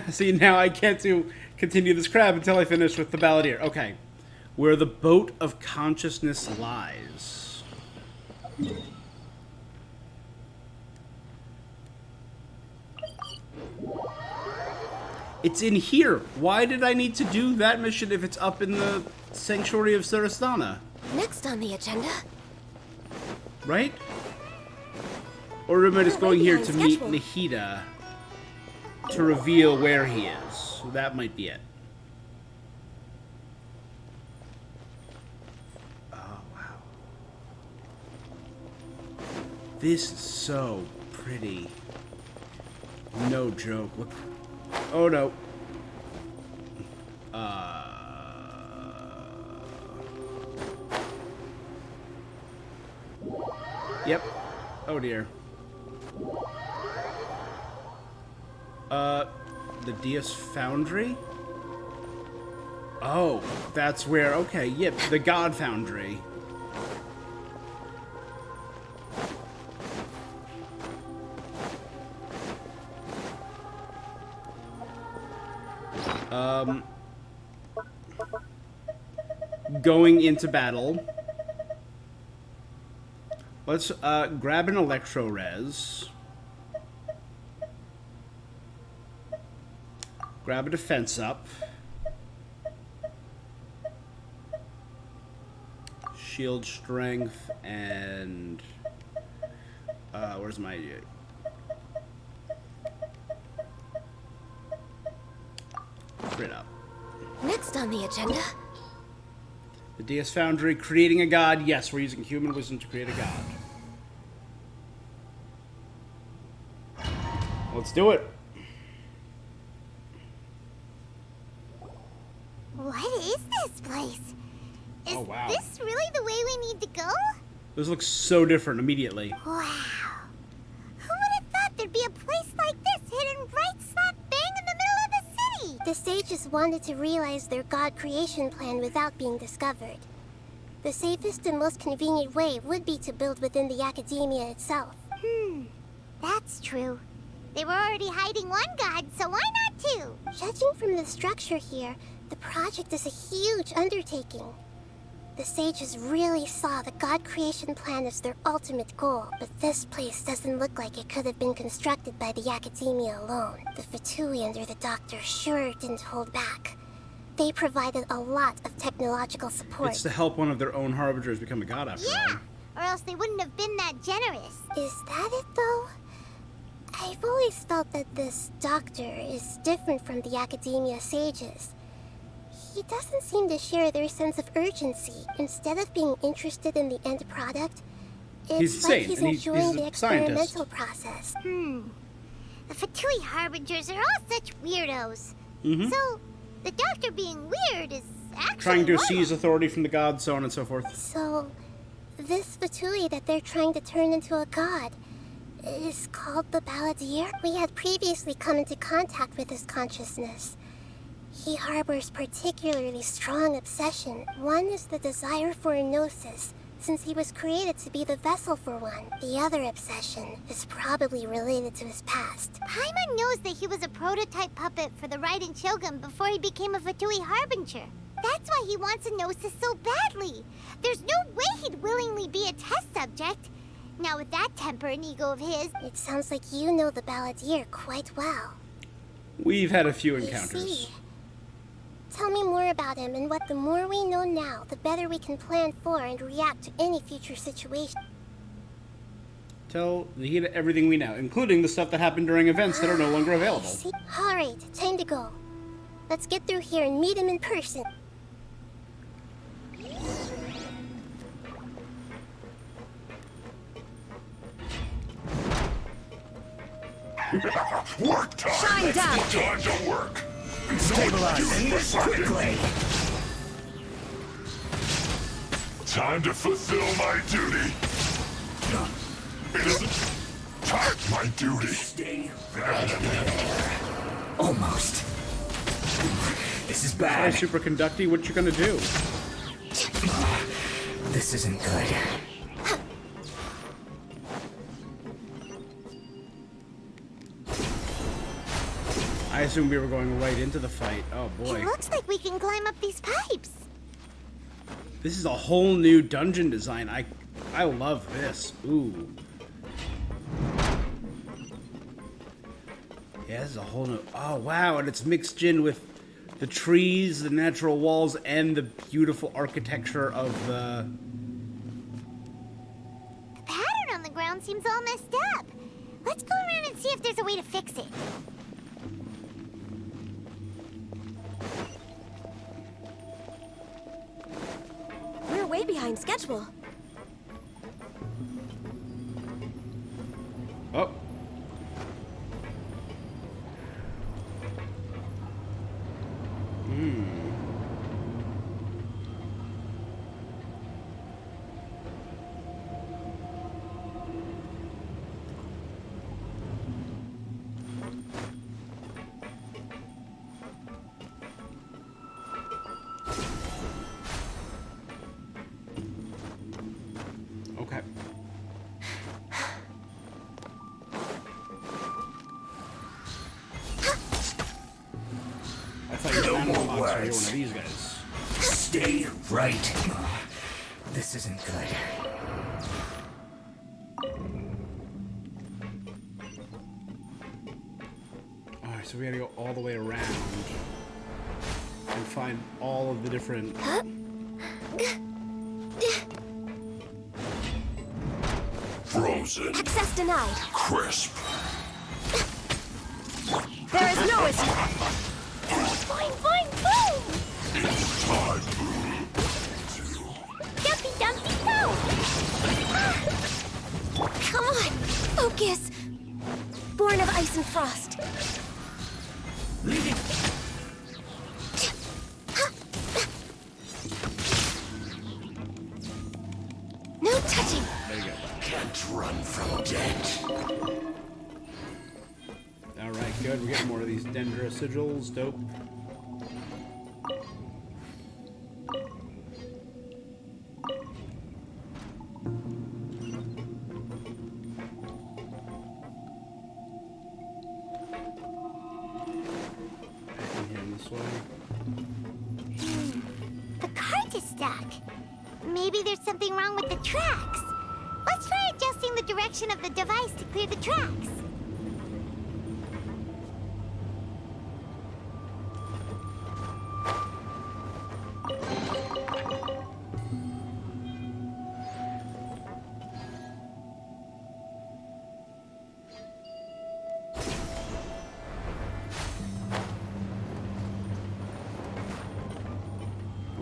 Speaker 1: See, now I can't continue this crab until I finish with the balladeer. Okay. Where the boat of consciousness lies. It's in here. Why did I need to do that mission if it's up in the Sanctuary of Sarasthana?
Speaker 14: Next on the agenda.
Speaker 1: Right? Or am I just going here to
Speaker 14: behind
Speaker 1: meet
Speaker 14: schedule.
Speaker 1: Nahida to reveal where he is? So that might be it. Oh, wow. This is so pretty. No joke. Look. Oh, no. Yep. Oh, dear. The Dias Foundry? Oh, that's where... Okay, yep, the God Foundry. Going into battle. Let's grab an Electro Res. Grab a defense up. Shield strength and... where's my... Crit up.
Speaker 14: Next on the agenda.
Speaker 1: The Dias Foundry, creating a god. Yes, we're using human wisdom to create a god. Let's do it.
Speaker 2: What is this place? Is
Speaker 1: Oh, wow.
Speaker 2: this really the way we need to go?
Speaker 1: This looks so different immediately.
Speaker 2: Wow. Who would have thought there'd be a place like this hidden right slap bang in the middle of the city?
Speaker 9: The sages wanted to realize their god creation plan without being discovered. The safest and most convenient way would be to build within the academia itself.
Speaker 2: That's true. They were already hiding one god, so why not two?
Speaker 9: Judging from the structure here, the project is a huge undertaking. The sages really saw the god creation plan as their ultimate goal, but this place doesn't look like it could have been constructed by the academia alone. The Fatui under the doctor sure didn't hold back. They provided a lot of technological support.
Speaker 1: It's to help one of their own harbingers become a god after all.
Speaker 2: Or else they wouldn't have been that generous.
Speaker 9: Is that it, though? I've always felt that this doctor is different from the academia sages. He doesn't seem to share their sense of urgency. Instead of being interested in the end product, it's like he's enjoying the experimental process.
Speaker 2: The Fatui Harbingers are all such weirdos.
Speaker 1: Mm-hmm.
Speaker 2: So, the doctor being weird is actually
Speaker 1: Trying to
Speaker 2: normal.
Speaker 1: seize authority from the gods, so on and so forth.
Speaker 9: So, this Fatui that they're trying to turn into a god is called the Balladeer? We had previously come into contact with his consciousness. He harbors particularly strong obsession. One is the desire for a gnosis, since he was created to be the vessel for one. The other obsession is probably related to his past.
Speaker 2: Paimon knows that he was a prototype puppet for the Raiden Shogun before he became a Fatui Harbinger. That's why he wants a gnosis so badly. There's no way he'd willingly be a test subject. Now with that temper and ego of his...
Speaker 9: It sounds like you know the Balladeer quite well.
Speaker 1: We've had a few
Speaker 9: I
Speaker 1: encounters.
Speaker 9: see. Tell me more about him, and what the more we know now, the better we can plan for and react to any future situation.
Speaker 1: Tell Nahida everything we know, including the stuff that happened during events that are no longer available.
Speaker 9: See? All right, time to go. Let's get through here and meet him in person.
Speaker 5: Work time!
Speaker 9: Shine down!
Speaker 5: Time to work!
Speaker 9: Stabilize this quickly!
Speaker 5: Time to fulfill my duty! It isn't time my duty!
Speaker 21: Stay almost. This is bad.
Speaker 1: Hey, Superconducty, what you gonna do?
Speaker 21: This isn't good.
Speaker 1: I assumed we were going right into the fight. Oh boy.
Speaker 2: It looks like we can climb up these pipes.
Speaker 1: This is a whole new dungeon design. I love this. Ooh. Yeah, this is a whole new... Oh, wow. And it's mixed in with the trees, the natural walls, and the beautiful architecture of the...
Speaker 2: The pattern on the ground seems all messed up. Let's go around and see if there's a way to fix it.
Speaker 14: We're way behind schedule.
Speaker 1: Oh. Okay. I thought you were
Speaker 21: No
Speaker 1: an
Speaker 21: more
Speaker 1: unboxer. You're one
Speaker 21: words.
Speaker 1: of these guys.
Speaker 21: Stay right. This isn't good.
Speaker 1: Alright, so we gotta go all the way around and find all of the different...
Speaker 5: Frozen.
Speaker 14: Access denied.
Speaker 5: Crisp.
Speaker 14: There is no issue.
Speaker 2: Boing, boing, boom!
Speaker 5: Time.
Speaker 2: Dumpy, dumpy, boom!
Speaker 14: Come on, focus. Born of ice and frost. No touching.
Speaker 1: There you go.
Speaker 21: Can't run from death.
Speaker 1: Alright, good. We're getting more of these Dendra sigils. Dope. Back in here this way.
Speaker 2: The cart is stuck. something wrong with the tracks. Let's try adjusting the direction of the device to clear the tracks.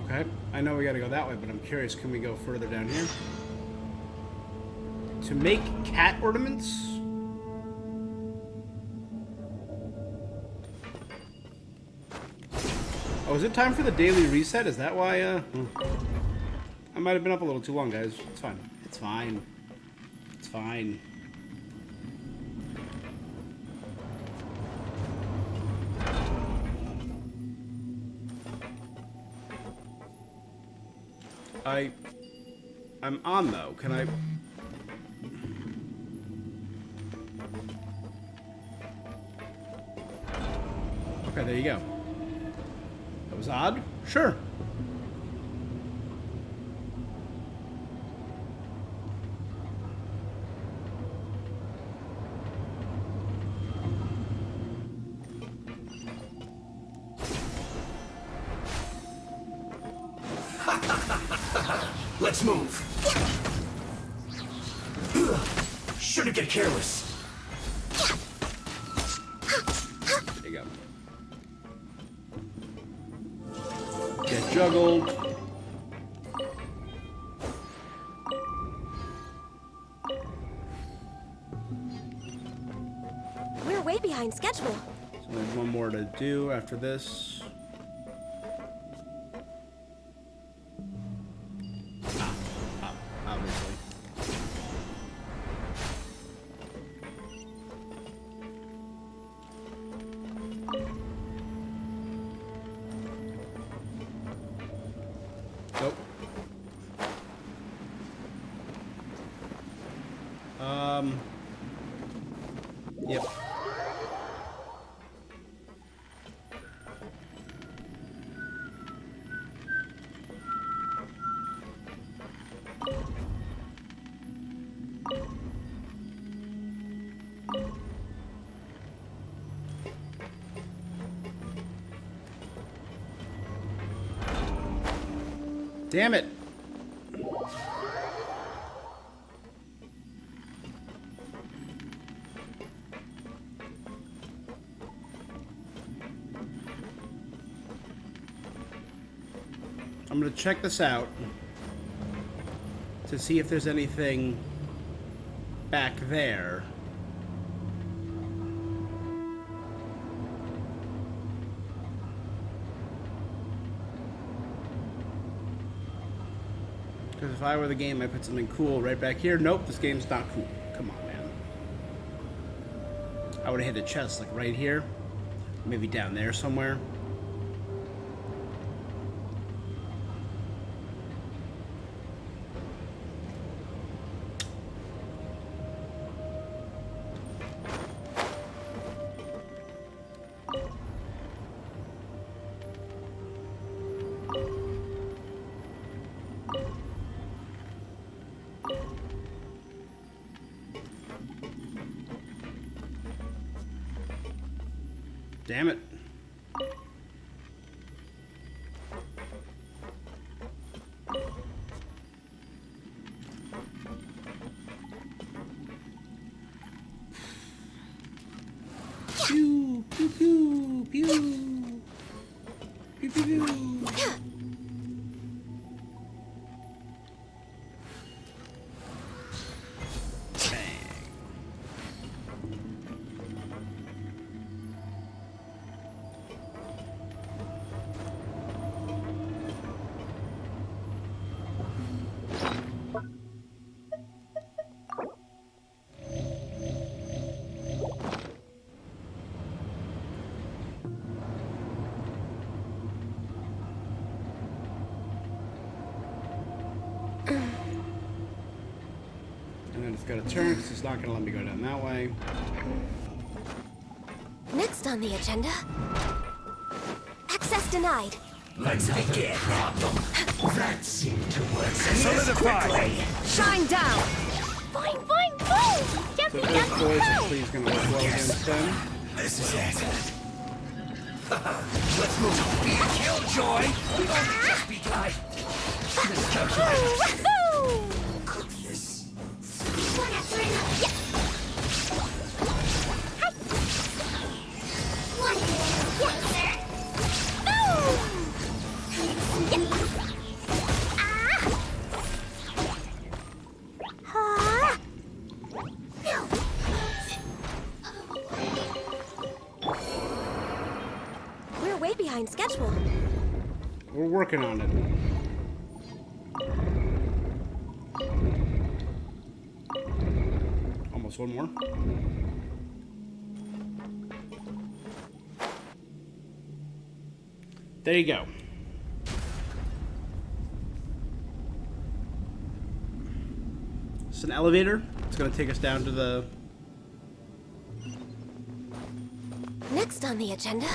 Speaker 1: Okay, I know we gotta go that way, but I'm curious, can we go further down here? To make cat ornaments? Oh, is it time for the daily reset? Is that why, I might have been up a little too long, guys. It's fine. It's fine. It's fine. I'm on, though. Can I... Okay, there you go. That was odd? Sure.
Speaker 21: Let's move. Shouldn't get careless.
Speaker 1: There you go. Get juggled.
Speaker 14: We're way behind schedule.
Speaker 1: So there's one more to do after this. Obviously. Nope. Yep. Damn it. I'm gonna check this out to see if there's anything back there. Because if I were the game, I'd put something cool right back here. Nope, this game's not cool. Come on, man. I would have hit a chest like right here. Maybe down there somewhere. Damn it. Pew, pew, pew, pew. Pew, pew, pew. And then it's got to turn because it's not going to let me go down that way.
Speaker 14: Next on the agenda, access denied.
Speaker 21: Let's begin. That seemed to work
Speaker 5: Solidify.
Speaker 21: quickly.
Speaker 14: Shine down!
Speaker 2: Boing, boing, boing!
Speaker 1: So
Speaker 2: Jumping,
Speaker 1: this
Speaker 2: jumping,
Speaker 1: voice
Speaker 2: boing!
Speaker 1: is please gonna work well against them.
Speaker 21: This is it. Let's move. Don't be a killjoy. We've only just begun. Miscalculate.
Speaker 2: One after another. Yeah. Hi. One. Yes. Boom. Yeah. Ah. No.
Speaker 14: We're way behind schedule.
Speaker 1: We're working on it. Almost one more. There you go. It's an elevator. It's going to take us down to the...
Speaker 14: Next on the agenda.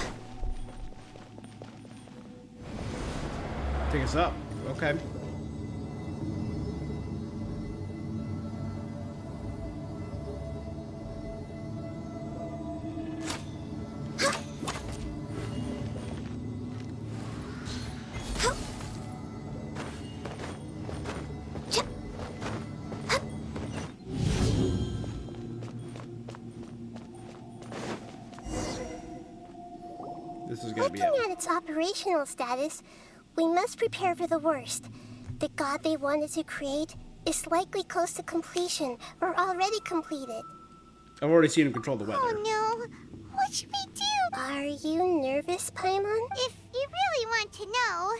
Speaker 1: Take us up. Okay. This is going to be
Speaker 9: Looking
Speaker 1: it.
Speaker 9: at its operational status, we must prepare for the worst. The god they wanted to create is likely close to completion or already completed.
Speaker 1: I've already seen him control the weather.
Speaker 9: Oh no! What should we do? Are you nervous, Paimon?
Speaker 2: If you really want to know,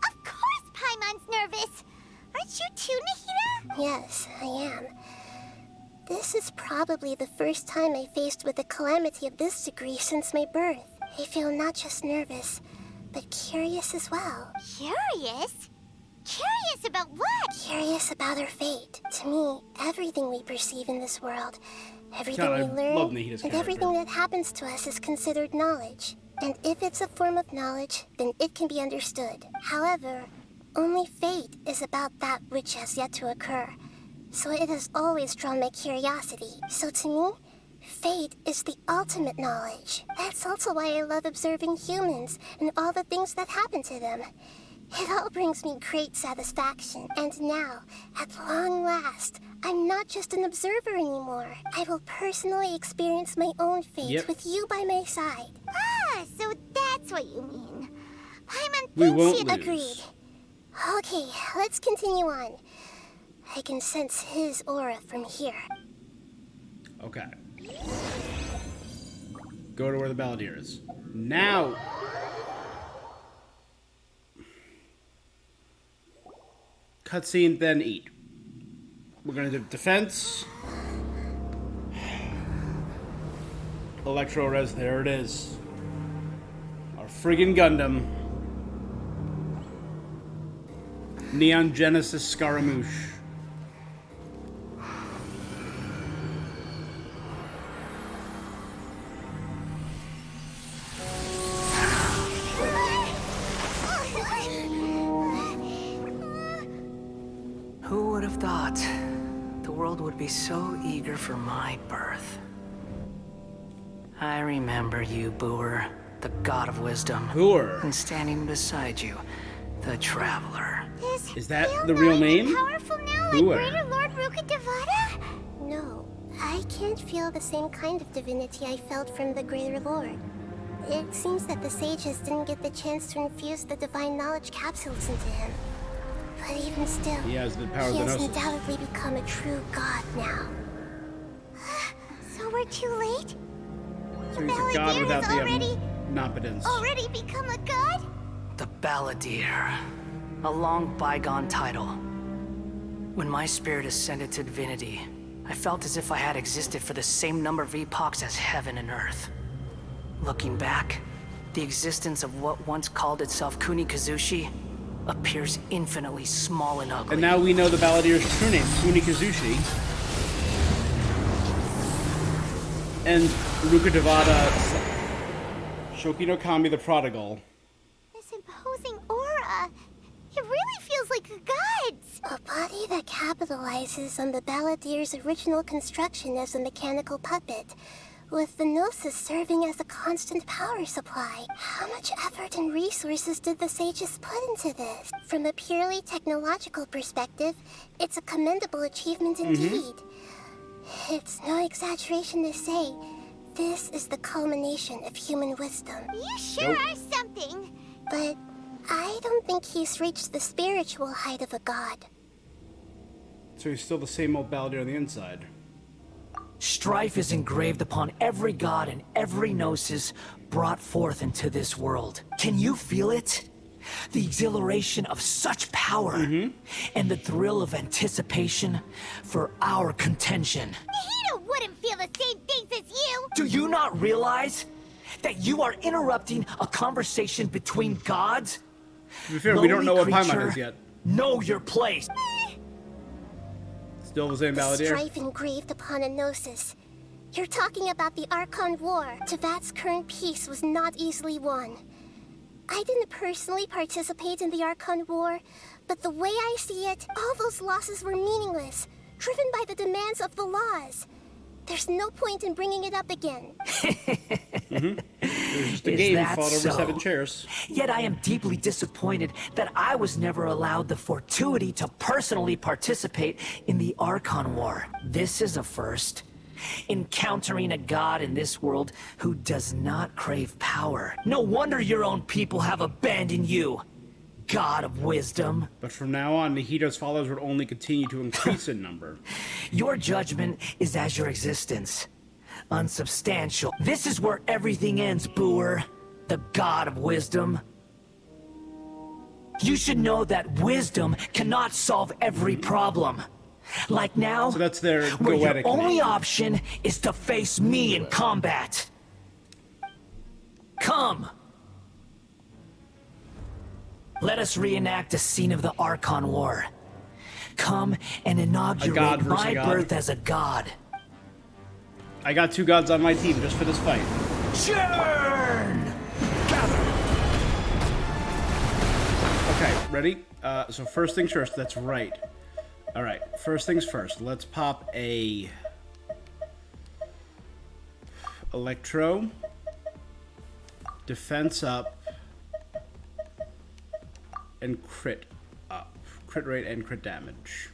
Speaker 2: of course Paimon's nervous. Aren't you too, Nahida?
Speaker 9: Yes, I am. This is probably the first time I faced with a calamity of this degree since my birth. I feel not just nervous, but curious as well.
Speaker 2: Curious? Curious about what?
Speaker 9: Curious about our fate. To me, everything we perceive in this world, everything
Speaker 1: God, I
Speaker 9: we learn,
Speaker 1: love Nahida's
Speaker 9: and
Speaker 1: character.
Speaker 9: everything that happens to us is considered knowledge. And if it's a form of knowledge, then it can be understood. However, only fate is about that which has yet to occur. So it has always drawn my curiosity. So to me, fate is the ultimate knowledge. That's also why I love observing humans and all the things that happen to them. It all brings me great satisfaction. And now, at long last, I'm not just an observer anymore. I will personally experience my own fate with you by my side.
Speaker 2: Ah, so that's what you mean. Paimon
Speaker 1: We
Speaker 2: thinks
Speaker 1: won't
Speaker 2: you...
Speaker 1: lose.
Speaker 9: Agreed. Okay, let's continue on. I can sense his aura from here.
Speaker 1: Okay. Go to where the balladeer is. Now! Cutscene, then eat. We're gonna do defense. Electro Res, there it is. Our friggin' Gundam. Neon Genesis Scaramouche.
Speaker 12: Who would have thought the world would be so eager for my birth? I remember you, Booer, the god of wisdom.
Speaker 1: Booer.
Speaker 12: And standing beside you, the traveler.
Speaker 1: Is that the real name?
Speaker 9: Powerful now, like Greater Lord Rukkhadevata? No, I can't feel the same kind of divinity I felt from the Greater Lord. It seems that the sages didn't get the chance to infuse the divine knowledge capsules into him. But even still,
Speaker 1: He has the power of
Speaker 9: he
Speaker 1: the
Speaker 9: has
Speaker 1: Gnosis.
Speaker 9: undoubtedly become a true god now.
Speaker 2: So we're too late?
Speaker 1: So he's a god
Speaker 2: Balladeer
Speaker 1: without
Speaker 2: has
Speaker 1: the
Speaker 2: already
Speaker 1: omnipotence.
Speaker 2: already become a god?
Speaker 12: The Balladeer. A long bygone title. When my spirit ascended to divinity, I felt as if I had existed for the same number of epochs as heaven and earth. Looking back, the existence of what once called itself Kunikazushi appears infinitely small and ugly.
Speaker 1: And now we know the balladeer's true name, Kunikazushi. And Rukkhadevata Shoki no Kami the Prodigal.
Speaker 2: This imposing imposing aura. It really feels like a god's.
Speaker 9: A body that capitalizes on the Balladeer's original construction as a mechanical puppet, with the Gnosis serving as a constant power supply. How much effort and resources did the sages put into this? From a purely technological perspective, it's a commendable achievement indeed. It's no exaggeration to say, this is the culmination of human wisdom.
Speaker 2: You sure are something.
Speaker 9: But I don't think he's reached the spiritual height of a god.
Speaker 1: So he's still the same old Balladeer on the inside.
Speaker 12: Strife is engraved upon every god and every gnosis brought forth into this world. Can you feel it? The exhilaration of such power and the thrill of anticipation for our contention.
Speaker 2: Nahida wouldn't feel the same things as you.
Speaker 12: Do you not realize that you are interrupting a conversation between gods?
Speaker 1: To be fair, we don't know what Paimon is yet.
Speaker 12: Know your place.
Speaker 1: Still the same Balladeer.
Speaker 9: Strife engraved upon a Gnosis. You're talking about the Archon War. Tevat's current peace was not easily won. I didn't personally participate in the Archon War, but the way I see it, all those losses were meaningless, driven by the demands of the laws. There's no point in bringing it up again.
Speaker 1: It was just a game fought over 7 chairs.
Speaker 12: Yet I am deeply disappointed that I was never allowed the fortuity to personally participate in the Archon War. This is a first. Encountering a god in this world who does not crave power. No wonder your own people have abandoned you, God of wisdom.
Speaker 1: But from now on, Nahida's followers would only continue to increase in number.
Speaker 12: Your judgment is as your existence. Unsubstantial. This is where everything ends, Booer. The God of wisdom. You should know that wisdom cannot solve every problem. Like now,
Speaker 1: so that's their
Speaker 12: where your
Speaker 1: goetic
Speaker 12: only
Speaker 1: name.
Speaker 12: option is to face me in combat. Come. Let us reenact a scene of the Archon War. Come and inaugurate my birth as a god.
Speaker 1: I got 2 gods on my team just for this fight.
Speaker 12: Churn!
Speaker 1: Okay, ready? So first things first, that's right. Alright, first things first. Let's pop a Electro. Defense up. And crit up. Crit rate and crit damage.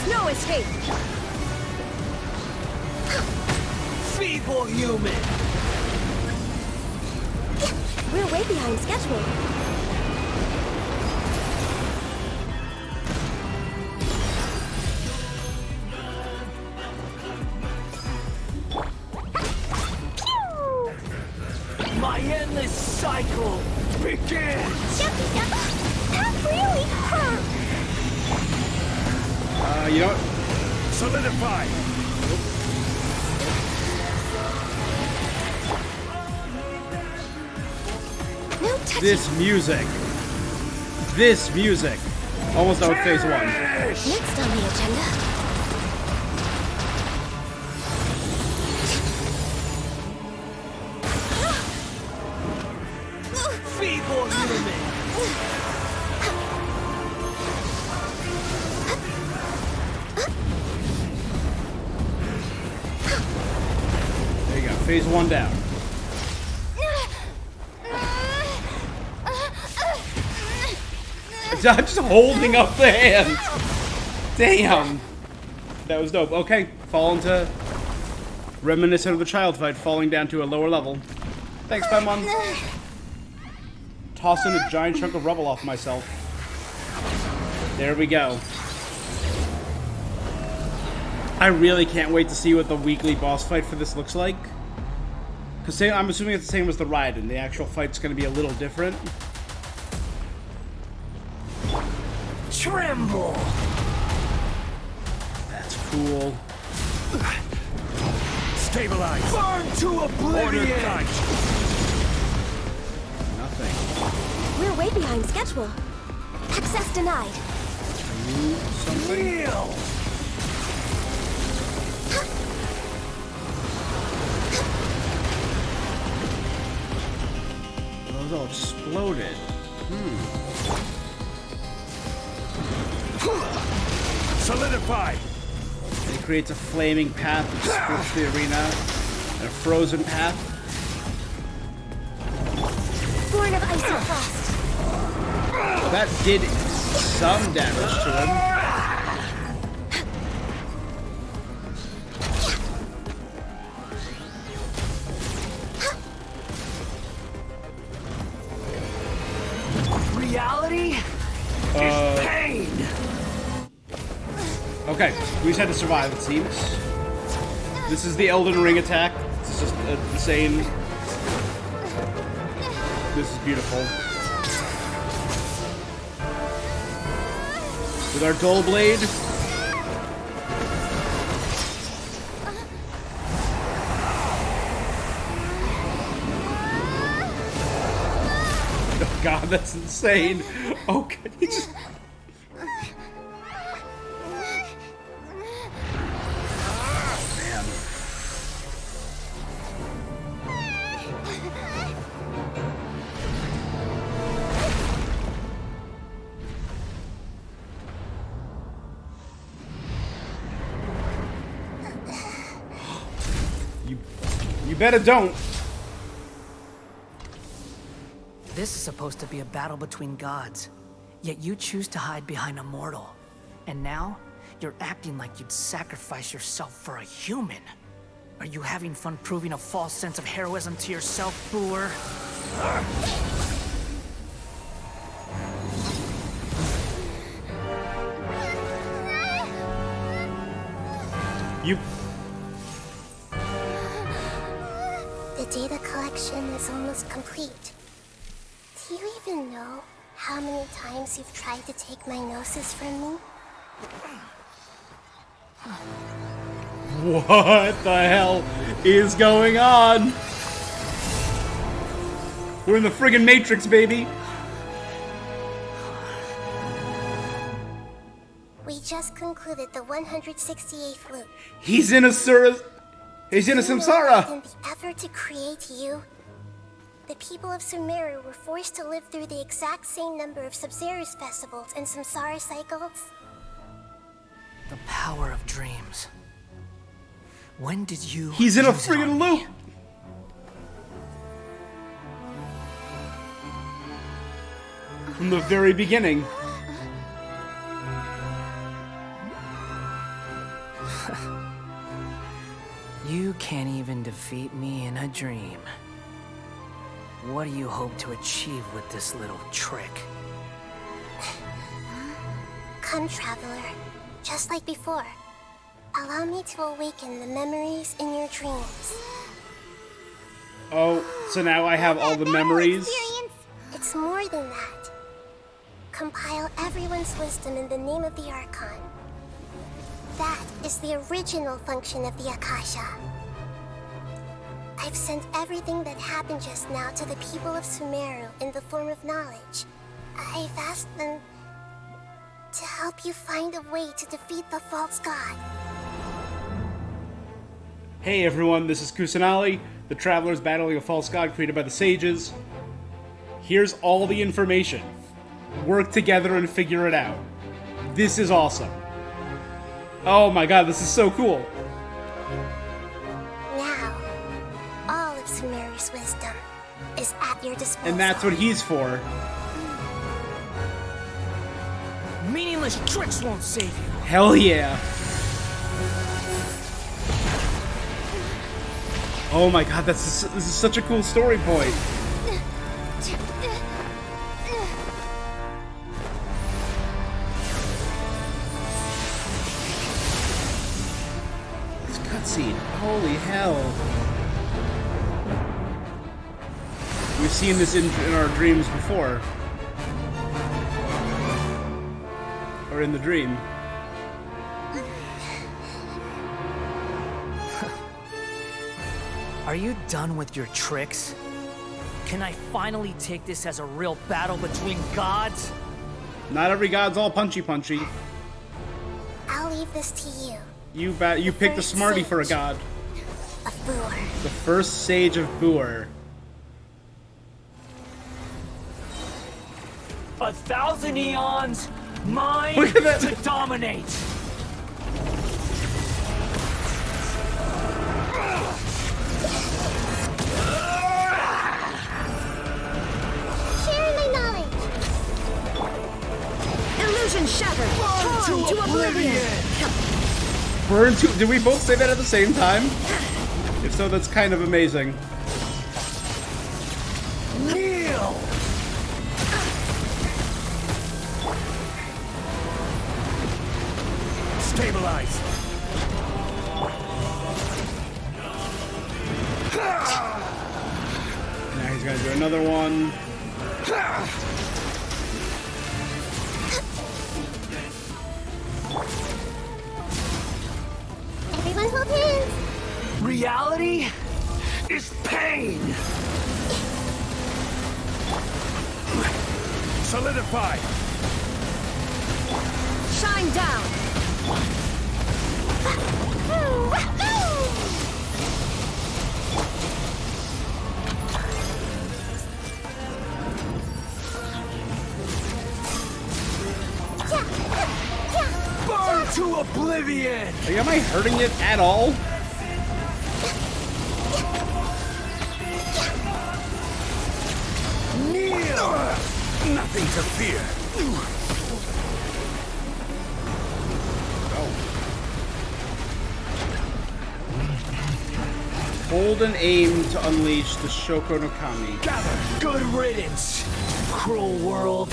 Speaker 14: No escape!
Speaker 12: Feeble human!
Speaker 14: We're way behind schedule.
Speaker 12: My endless cycle begins!
Speaker 2: That really hurt!
Speaker 1: You know what?
Speaker 4: Solidify!
Speaker 14: No touching.
Speaker 1: This music. Almost out of phase 1.
Speaker 14: Next on the agenda.
Speaker 12: Feeble human!
Speaker 1: There you go. Phase 1 down. I'm just holding up the hand. Damn. That was dope. Okay, fall into reminiscent of the child fight, falling down to a lower level. Thanks, Paimon. Tossing a giant chunk of rubble off myself. There we go. I really can't wait to see what the weekly boss fight for this looks like. Because I'm assuming it's the same as the Raiden. The actual fight's going to be a little different.
Speaker 12: Tremble!
Speaker 1: Cool.
Speaker 5: Stabilize.
Speaker 21: Burn to oblivion!
Speaker 1: Nothing.
Speaker 14: We're way behind schedule. Access denied.
Speaker 1: Something? Those all exploded.
Speaker 5: Solidify.
Speaker 1: It creates a flaming path that splits the arena, and a frozen path.
Speaker 14: Born of ice and frost.
Speaker 1: That did some damage to him.
Speaker 21: Reality is pain!
Speaker 1: Okay, we just had to survive, it seems. This is the Elden Ring attack. This is just insane. This is beautiful. With our dull blade. Oh god, that's insane. Okay. You better don't.
Speaker 12: This is supposed to be a battle between gods, yet you choose to hide behind a mortal. And now, you're acting like you'd sacrifice yourself for a human. Are you having fun proving a false sense of heroism to yourself, Boor?
Speaker 1: You...
Speaker 9: The data collection is almost complete. Do you even know how many times you've tried to take my gnosis from me?
Speaker 1: What the hell is going on? We're in the friggin' Matrix, baby.
Speaker 9: We just concluded the 168th loop.
Speaker 1: He's in a samsara.
Speaker 9: In the effort to create you, the people of Sumeru were forced to live through the exact same number of Sabzeruz festivals and samsara cycles.
Speaker 12: The power of dreams. When did you...
Speaker 1: He's in a friggin' loop. From the very beginning.
Speaker 12: You can't even defeat me in a dream. What do you hope to achieve with this little trick?
Speaker 9: Come, traveler. Just like before. Allow me to awaken the memories in your dreams.
Speaker 1: Oh, so now I have all the memories?
Speaker 9: It's more than that. Compile everyone's wisdom in the name of the Archon. That is the original function of the Akasha. I've sent everything that happened just now to the people of Sumeru in the form of knowledge. I've asked them to help you find a way to defeat the false god.
Speaker 1: Hey everyone, this is Kusanali, the travelers battling a false god created by the sages. Here's all the information. Work together and figure it out. This is awesome. Oh my god, this is so cool.
Speaker 9: Now, all of Sumeru's wisdom is at your disposal.
Speaker 1: And that's what he's for.
Speaker 12: Meaningless tricks won't save you.
Speaker 1: Hell yeah. Oh my god, this is such a cool story point. This cutscene, holy hell. We've seen this in our dreams before. Or in the dream.
Speaker 12: Are you done with your tricks? Can I finally take this as a real battle between gods?
Speaker 1: Not every god's all punchy.
Speaker 9: I'll leave this to you.
Speaker 1: You picked the smarty for a god.
Speaker 9: Of Boor.
Speaker 1: The first sage of Boor.
Speaker 12: 1,000 eons, mine
Speaker 1: Look at that.
Speaker 12: to dominate.
Speaker 9: Sharing my knowledge.
Speaker 14: Illusion shattered. Torn to oblivion.
Speaker 1: Burn to. Did we both say that at the same time? If so, that's kind of amazing.
Speaker 12: Kneel.
Speaker 5: Stabilize.
Speaker 1: Now he's gonna do another one.
Speaker 9: Everyone hold hands.
Speaker 5: Reality is pain. Solidify.
Speaker 14: Shine down.
Speaker 5: Burn to oblivion.
Speaker 1: Am I hurting it at all?
Speaker 5: Kneel. Nothing to fear.
Speaker 1: Hold and aim to unleash the Shoko no Kami.
Speaker 5: Gather. Good riddance, cruel world.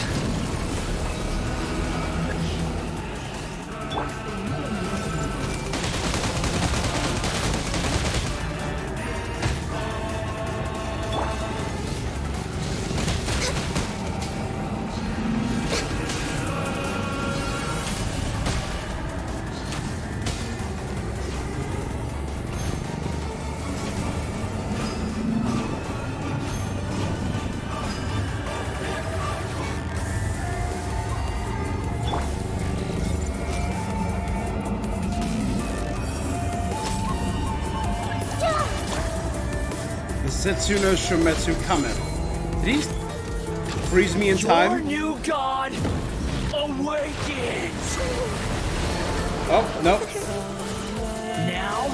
Speaker 1: Setsuno Shometsu Kamen. Did he freeze me in
Speaker 5: Your
Speaker 1: time?
Speaker 5: new god awakens.
Speaker 1: Oh, no.
Speaker 12: Now,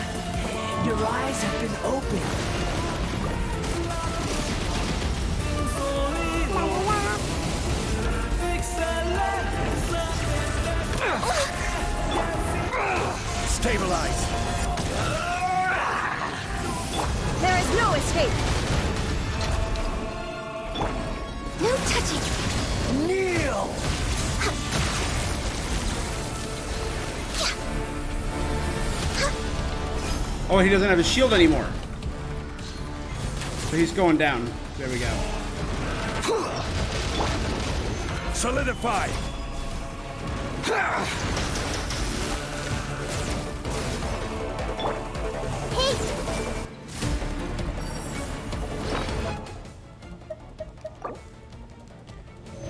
Speaker 12: your eyes have been opened.
Speaker 5: Stabilize.
Speaker 14: There is no escape. No touching.
Speaker 5: Kneel.
Speaker 1: Oh, he doesn't have his shield anymore. So he's going down. There we go.
Speaker 5: Solidify.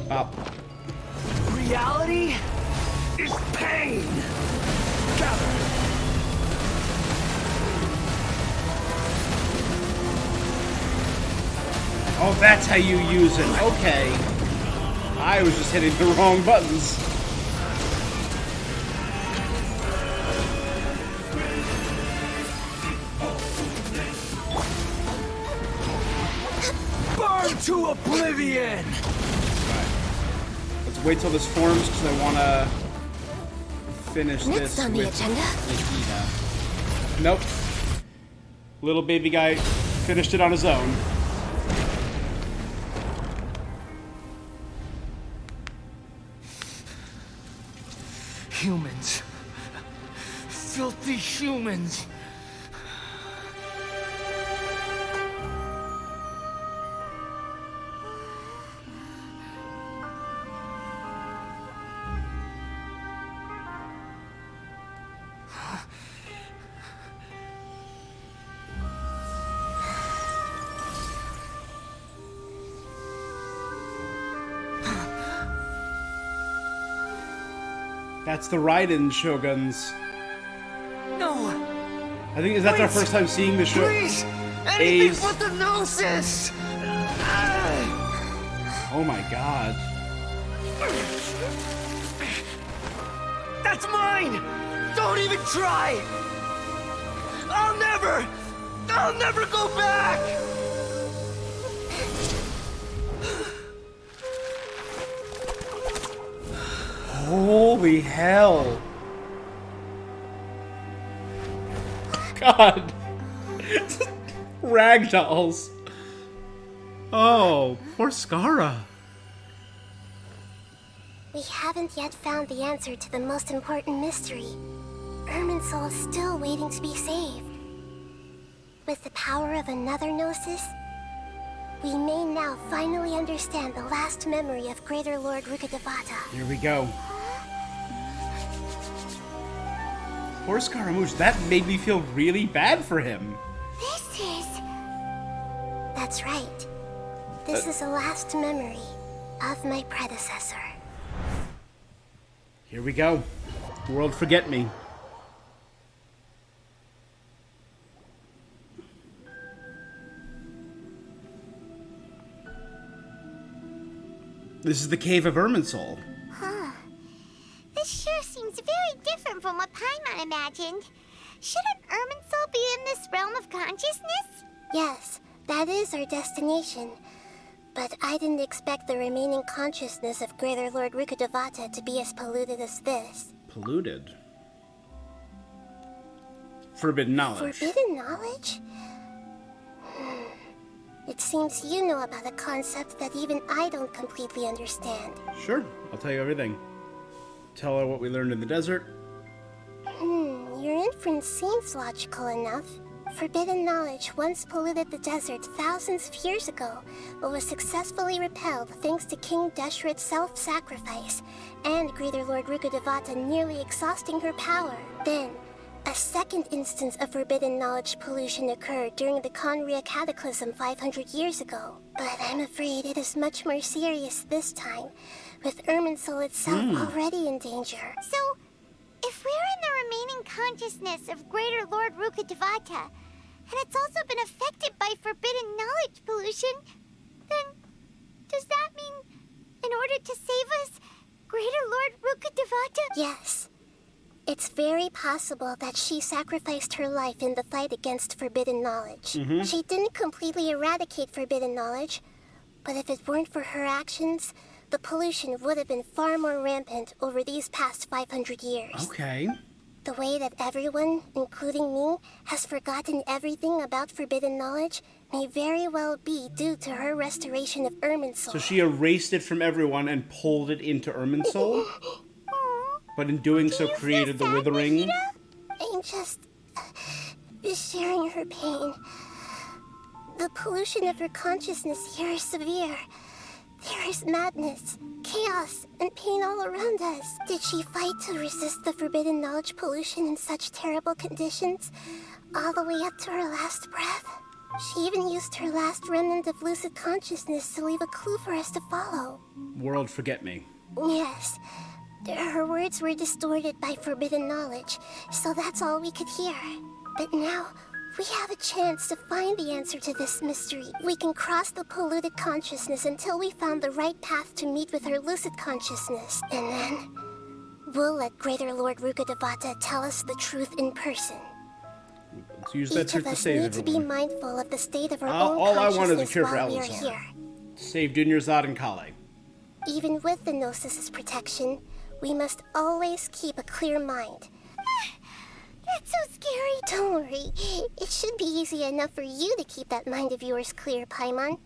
Speaker 1: Up.
Speaker 5: Reality is pain. Gather.
Speaker 1: Oh, that's how you use it. Okay. I was just hitting the wrong buttons.
Speaker 5: Burn to oblivion.
Speaker 1: Let's wait till this forms because I want to finish
Speaker 14: Next
Speaker 1: this
Speaker 14: on the
Speaker 1: with
Speaker 14: agenda.
Speaker 1: Nahida. Nope. Little baby guy finished it on his own.
Speaker 5: Humans. Filthy humans.
Speaker 1: That's the Raiden Shoguns.
Speaker 21: No.
Speaker 1: I think that's our first time seeing the show.
Speaker 21: Please, anything
Speaker 1: A's.
Speaker 21: but the Gnosis.
Speaker 1: Oh my god.
Speaker 21: That's mine. Don't even try. I'll never go back.
Speaker 1: Holy hell. God. Ragdolls. Oh, poor Skara.
Speaker 9: We haven't yet found the answer to the most important mystery. Irminsul is still waiting to be saved. With the power of another Gnosis, we may now finally understand the last memory of Greater Lord Rukkhadevata.
Speaker 1: Here we go. Poor Scaramouche, that made me feel really bad for him.
Speaker 9: This is... That's right. This is the last memory of my predecessor.
Speaker 1: Here we go. World forget me. This is the Cave of Irminsul.
Speaker 2: Huh. This sure seems very different from what Paimon imagined. Shouldn't Irminsul be in this realm of consciousness?
Speaker 9: Yes, that is our destination. But I didn't expect the remaining consciousness of Greater Lord Rukkhadevata to be as polluted as this.
Speaker 1: Polluted? Forbidden knowledge.
Speaker 9: Forbidden knowledge? It seems you know about a concept that even I don't completely understand.
Speaker 1: Sure, I'll tell you everything. Tell her what we learned in the desert.
Speaker 9: Your inference seems logical enough. Forbidden knowledge once polluted the desert thousands of years ago, but was successfully repelled thanks to King Deshret's self-sacrifice, and Greater Lord Rukkhadevata nearly exhausting her power. Then, a second instance of forbidden knowledge pollution occurred during the Conria Cataclysm 500 years ago. But I'm afraid it is much more serious this time, with Irminsul itself already in danger.
Speaker 2: So, if we're in the remaining consciousness of Greater Lord Rukkhadevata, and it's also been affected by forbidden knowledge pollution, then does that mean, in order to save us, Greater Lord Rukkhadevata?
Speaker 9: Yes. It's very possible that she sacrificed her life in the fight against forbidden knowledge. She didn't completely eradicate forbidden knowledge, but if it weren't for her actions, the pollution would have been far more rampant over these past 500 years.
Speaker 1: Okay.
Speaker 9: The way that everyone, including me, has forgotten everything about forbidden knowledge may very well be due to her restoration of Irminsul.
Speaker 1: So she erased it from everyone and pulled it into Irminsul? But in doing so created the withering.
Speaker 9: I'm just sharing her pain. The pollution of her consciousness here is severe. There is madness, chaos, and pain all around us. Did she fight to resist the forbidden knowledge pollution in such terrible conditions, all the way up to her last breath? She even used her last remnant of lucid consciousness to leave a clue for us to follow.
Speaker 1: World forget me.
Speaker 9: Yes. Her words were distorted by forbidden knowledge, so that's all we could hear. But now, we have a chance to find the answer to this mystery. We can cross the polluted consciousness until we found the right path to meet with her lucid consciousness. And then, we'll let Greater Lord Rukkhadevata tell us the truth in person.
Speaker 1: Let's use that
Speaker 9: Each
Speaker 1: truth
Speaker 9: of
Speaker 1: to
Speaker 9: us
Speaker 1: save
Speaker 9: need to be
Speaker 1: everyone.
Speaker 9: mindful of the state of our own
Speaker 1: All I
Speaker 9: consciousness
Speaker 1: want is a cure for
Speaker 9: while we are
Speaker 1: Alizar.
Speaker 9: here.
Speaker 1: Save Dunyarzad and Kale.
Speaker 9: Even with the Gnosis' protection, we must always keep a clear mind.
Speaker 2: That's so scary.
Speaker 9: Don't worry. It should be easy enough for you to keep that mind of yours clear, Paimon.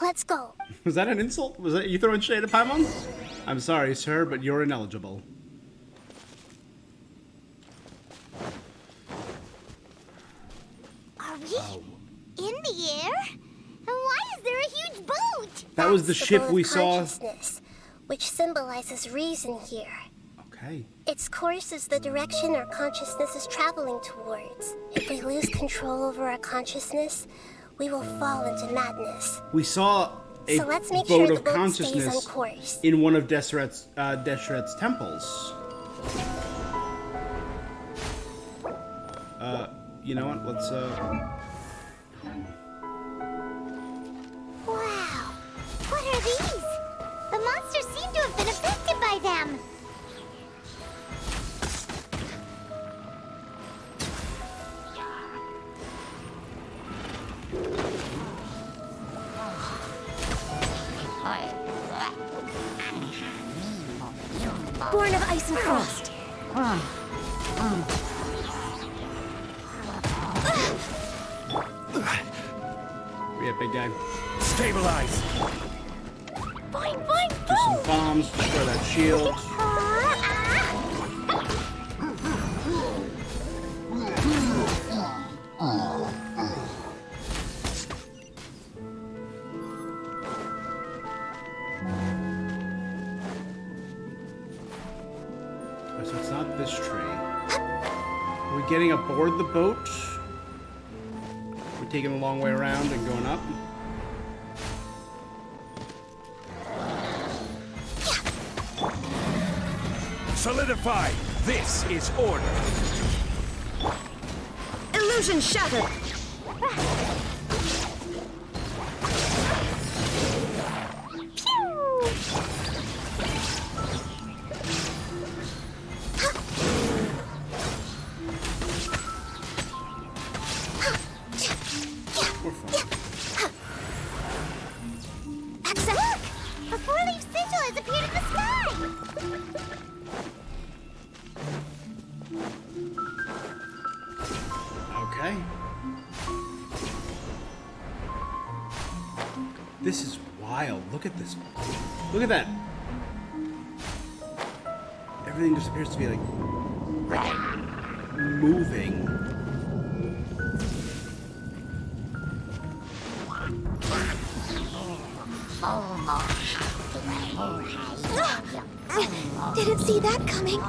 Speaker 9: Let's go.
Speaker 1: Was that an insult? Was that you throwing shade at Paimon? I'm sorry, sir, but you're ineligible.
Speaker 2: Are we in the air? And why is there a huge boat?
Speaker 1: That was the ship
Speaker 9: boat
Speaker 1: we
Speaker 9: of
Speaker 1: saw.
Speaker 9: consciousness, which symbolizes reason here.
Speaker 1: Okay.
Speaker 9: Its course is the direction our consciousness is traveling towards. If we lose control over our consciousness, we will fall into madness.
Speaker 1: We saw a
Speaker 9: So let's make
Speaker 1: boat
Speaker 9: sure
Speaker 1: of
Speaker 9: the boat stays
Speaker 1: consciousness
Speaker 9: on course.
Speaker 1: in one of Deshret's temples. You know what? Let's,
Speaker 2: Wow. What are these? The monsters seem to have been affected by them.
Speaker 14: Born of ice and frost.
Speaker 1: yeah, big guy.
Speaker 5: Stabilize.
Speaker 2: Boing, boing,
Speaker 1: Do some bombs, destroy that shield. So it's not this tree. Are we getting aboard the boat? We're taking a long way around and going up.
Speaker 5: Solidify. This is order.
Speaker 14: Illusion shattered.
Speaker 2: A four-leaf sigil has appeared in the sky!
Speaker 1: Okay. This is wild. Look at this. Look at that. Everything just appears to be like moving.
Speaker 14: Didn't see that coming.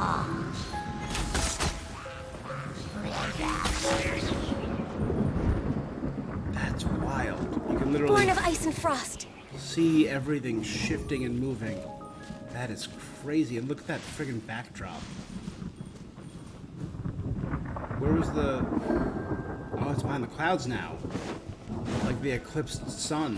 Speaker 1: That's wild. You can literally
Speaker 14: Born of ice and frost.
Speaker 1: see everything shifting and moving. That is crazy. And look at that friggin' backdrop. Where was the... Oh, it's behind the clouds now. Like the eclipsed sun.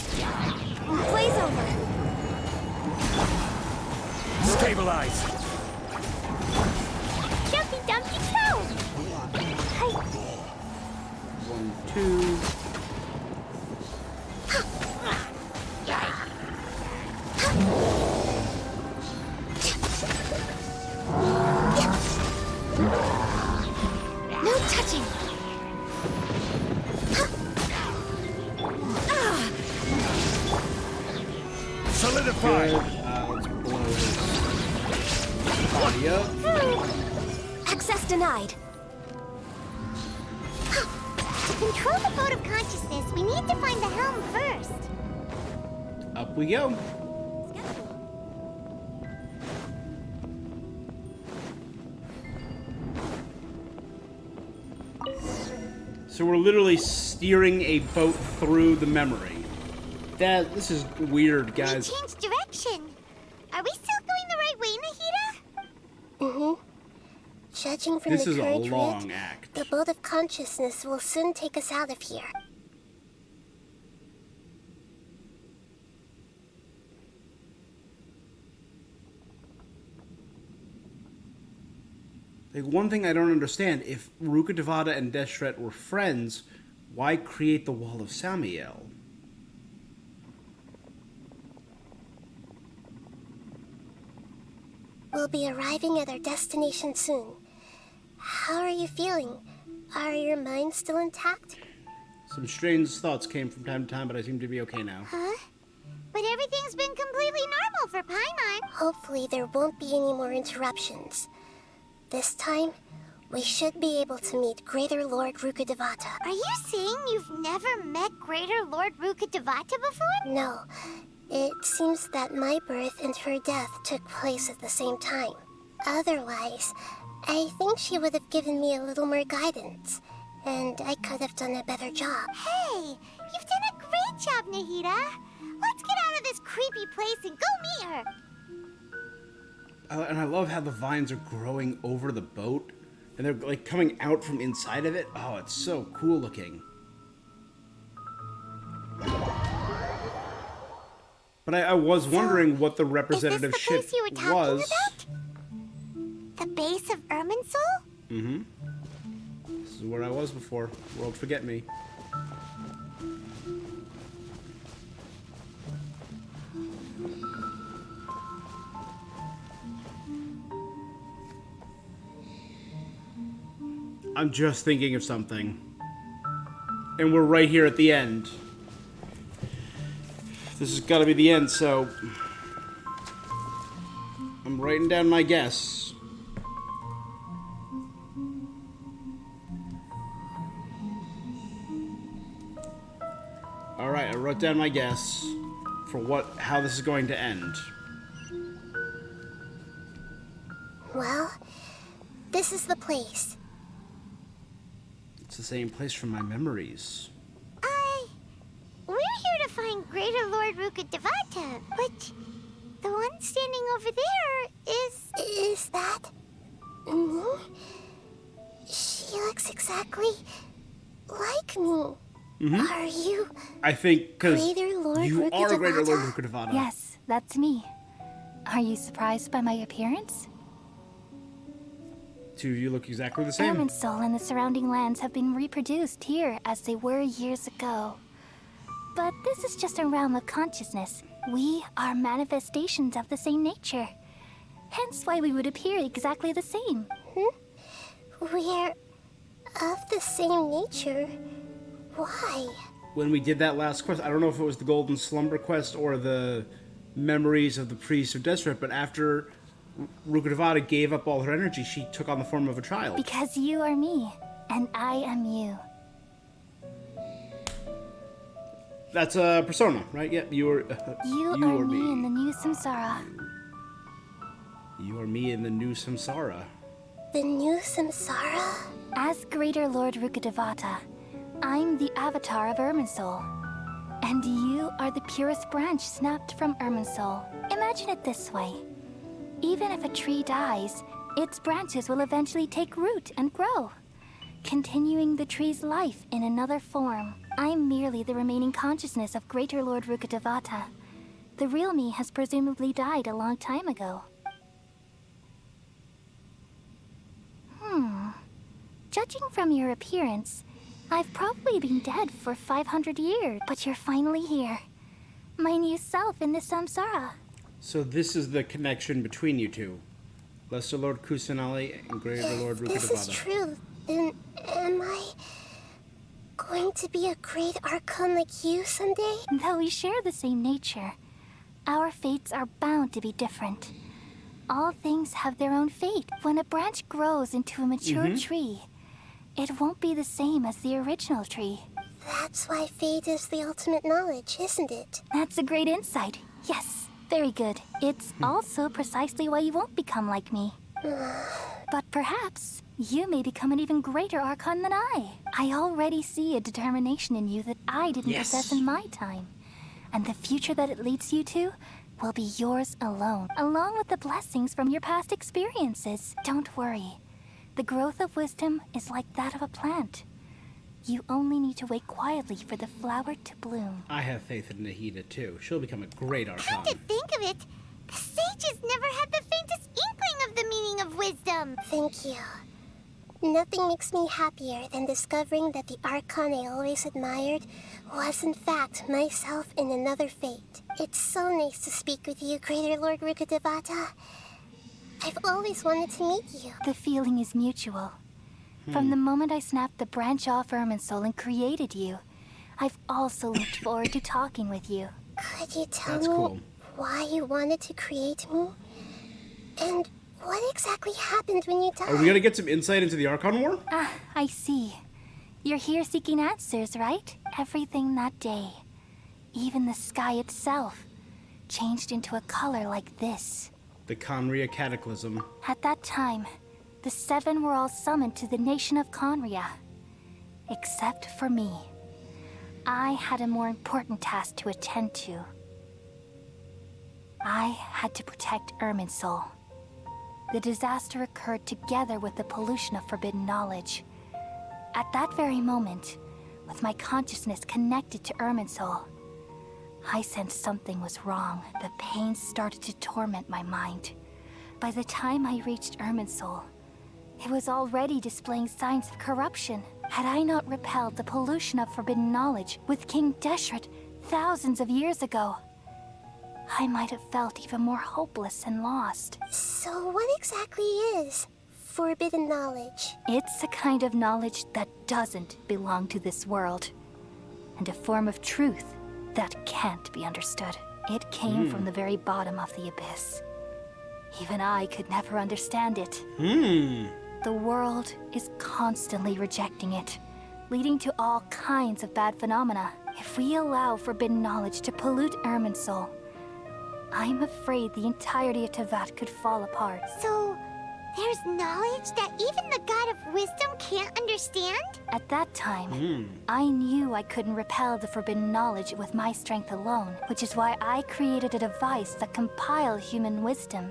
Speaker 14: Blaze over.
Speaker 5: Stabilize.
Speaker 2: Jumpy Dumpty Go!
Speaker 1: 1, 2.
Speaker 14: No touching.
Speaker 5: 5.
Speaker 1: Let's blow his body up.
Speaker 14: Access denied.
Speaker 2: To control the boat of consciousness, we need to find the helm first.
Speaker 1: Up we go. So we're literally steering a boat through the memory. This is weird, guys.
Speaker 2: We changed direction. Are we still going the right way, Nahida?
Speaker 9: Mm-hmm. Judging from
Speaker 1: This
Speaker 9: the
Speaker 1: is a
Speaker 9: current
Speaker 1: long
Speaker 9: route,
Speaker 1: act.
Speaker 9: the boat of consciousness will soon take us out of here.
Speaker 1: Like, one thing I don't understand, if Ruka Devata and Destret were friends, why create the Wall of Samael?
Speaker 9: We'll be arriving at our destination soon. How are you feeling? Are your minds still intact?
Speaker 1: Some strange thoughts came from time to time, but I seem to be okay now.
Speaker 2: Huh? But everything's been completely normal for Paimon.
Speaker 9: Hopefully there won't be any more interruptions. This time, we should be able to meet Greater Lord Ruka Devata.
Speaker 2: Are you saying you've never met Greater Lord Ruka Devata before?
Speaker 9: No. It seems that my birth and her death took place at the same time. Otherwise, I think she would have given me a little more guidance, and I could have done a better job.
Speaker 2: Hey, you've done a great Good job, Nahida. Let's get out of this creepy place and go meet her.
Speaker 1: And I love how the vines are growing over the boat, and they're like coming out from inside of it. Oh, it's so cool looking. But I was wondering what the representative ship
Speaker 2: you were talking
Speaker 1: was.
Speaker 2: about? The base of Irminsul?
Speaker 1: Mm-hmm. This is where I was before. World forget me. I'm just thinking of something. And we're right here at the end. This has got to be the end, so I'm writing down my guess. Alright, I wrote down my guess for how this is going to end.
Speaker 9: Well, this is the place.
Speaker 1: It's the same place from my memories.
Speaker 2: We're here to find Greater Lord Rukkhadevata, but the one standing over there is...
Speaker 9: Is that... me? She looks exactly like me.
Speaker 1: Mm-hmm.
Speaker 9: Are you...
Speaker 1: I think because
Speaker 9: Greater Lord
Speaker 1: you are
Speaker 9: Rukkhadevata?
Speaker 1: Greater Lord Rukkhadevata.
Speaker 18: Yes, that's me. Are you surprised by my appearance?
Speaker 1: Two of you look exactly the same.
Speaker 18: Irminsul and the surrounding lands have been reproduced here as they were years ago. But this is just a realm of consciousness. We are manifestations of the same nature. Hence why we would appear exactly the same.
Speaker 9: We're of the same nature. Why?
Speaker 1: When we did that last quest, I don't know if it was the Golden Slumber quest or the Memories of the Priest of Deseret, but after Rukkhadevata gave up all her energy, she took on the form of a child.
Speaker 18: Because you are me, and I am you.
Speaker 1: That's a persona, right? Yep, you are
Speaker 18: You are me in the new samsara.
Speaker 1: You are me in the new samsara.
Speaker 9: The new samsara?
Speaker 18: As Greater Lord Rukkhadevata, I'm the avatar of Irminsul. And you are the purest branch snapped from Irminsul. Imagine it this way. Even if a tree dies, its branches will eventually take root and grow, continuing the tree's life in another form. I'm merely the remaining consciousness of Greater Lord Rukkhadevata. The real me has presumably died a long time ago. Judging from your appearance, I've probably been dead for 500 years, but you're finally here. My new self in the samsara.
Speaker 1: So this is the connection between you two. Lesser Lord Kusanali and Greater Lord Rukkhadevata.
Speaker 9: This is true. Then am I going to be a great Archon like you someday?
Speaker 18: Though we share the same nature, our fates are bound to be different. All things have their own fate. When a branch grows into a mature tree, it won't be the same as the original tree.
Speaker 9: That's why fate is the ultimate knowledge, isn't it?
Speaker 18: That's a great insight. Yes, very good. It's also precisely why you won't become like me. But perhaps you may become an even greater Archon than I. I already see a determination in you that I didn't possess in my time. And the future that it leads you to will be yours alone, along with the blessings from your past experiences. Don't worry. The growth of wisdom is like that of a plant. You only need to wait quietly for the flower to bloom.
Speaker 1: I have faith in Nahida too. She'll become a great Archon.
Speaker 2: Come to think of it, the sages never had the faintest inkling of the meaning of wisdom.
Speaker 9: Thank you. Nothing makes me happier than discovering that the Archon I always admired was in fact myself in another fate. It's so nice to speak with you, Greater Lord Rukkhadevata. I've always wanted to meet you.
Speaker 18: The feeling is mutual. From the moment I snapped the branch off Irminsul and created you, I've also looked forward to talking with you.
Speaker 9: Could you tell me why you wanted to create me? And what exactly happened when you died?
Speaker 1: Are we gonna get some insight into the Archon War?
Speaker 18: Ah, I see. You're here seeking answers, right? Everything that day, even the sky itself, changed into a color like this.
Speaker 1: The Conria Cataclysm.
Speaker 18: At that time, the seven were all summoned to the nation of Conria. Except for me. I had a more important task to attend to. I had to protect Irminsul. The disaster occurred together with the pollution of forbidden knowledge. At that very moment, with my consciousness connected to Irminsul, I sensed something was wrong. The pain started to torment my mind. By the time I reached Irminsul, it was already displaying signs of corruption. Had I not repelled the pollution of forbidden knowledge with King Deshret thousands of years ago, I might have felt even more hopeless and lost.
Speaker 9: So what exactly is forbidden knowledge?
Speaker 18: It's a kind of knowledge that doesn't belong to this world, and a form of truth that can't be understood. It came from the very bottom of the abyss. Even I could never understand it. The world is constantly rejecting it, leading to all kinds of bad phenomena. If we allow forbidden knowledge to pollute Irminsul, I'm afraid the entirety of Tevat could fall apart.
Speaker 2: So, there's knowledge that even the God of Wisdom can't understand?
Speaker 18: At that time, I knew I couldn't repel the forbidden knowledge with my strength alone, which is why I created a device that compiled human wisdom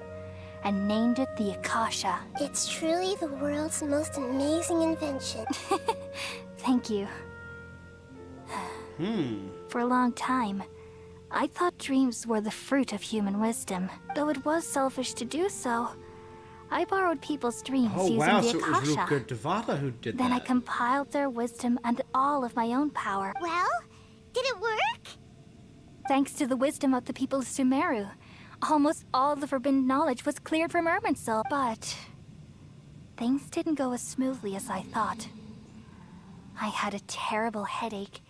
Speaker 18: and named it the Akasha.
Speaker 9: It's truly the world's most amazing invention.
Speaker 18: Thank you. For a long time, I thought dreams were the fruit of human wisdom. Though it was selfish to do so, I borrowed people's dreams using the
Speaker 1: so
Speaker 18: Akasha.
Speaker 1: it was Ruka Devata who did
Speaker 18: Then
Speaker 1: that.
Speaker 18: I compiled their wisdom and all of my own power.
Speaker 2: Well, did it work?
Speaker 18: Thanks to the wisdom of the people of Sumeru, almost all the forbidden knowledge was cleared from Irminsul. But things didn't go as smoothly as I thought. I had a terrible headache,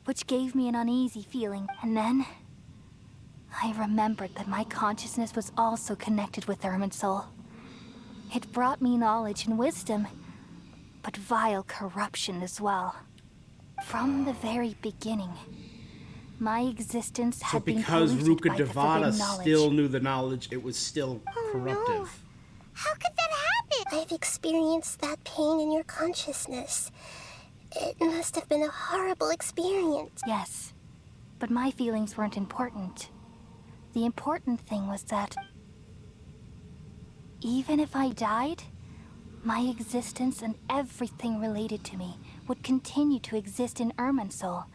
Speaker 18: which gave me an uneasy feeling, and then I remembered that my consciousness was also connected with Irminsul. It brought me knowledge and wisdom, but vile corruption as well. From the very beginning, my existence had been
Speaker 1: because
Speaker 18: polluted
Speaker 1: Ruka
Speaker 18: by the
Speaker 1: Devata
Speaker 18: forbidden knowledge.
Speaker 1: still knew the knowledge, it was still corruptive.
Speaker 2: No. How could that happen?
Speaker 9: I've experienced that pain in your consciousness. It must have been a horrible experience.
Speaker 18: Yes, but my feelings weren't important. The important thing was that even if I died, my existence and everything related to me would continue to exist in Irminsul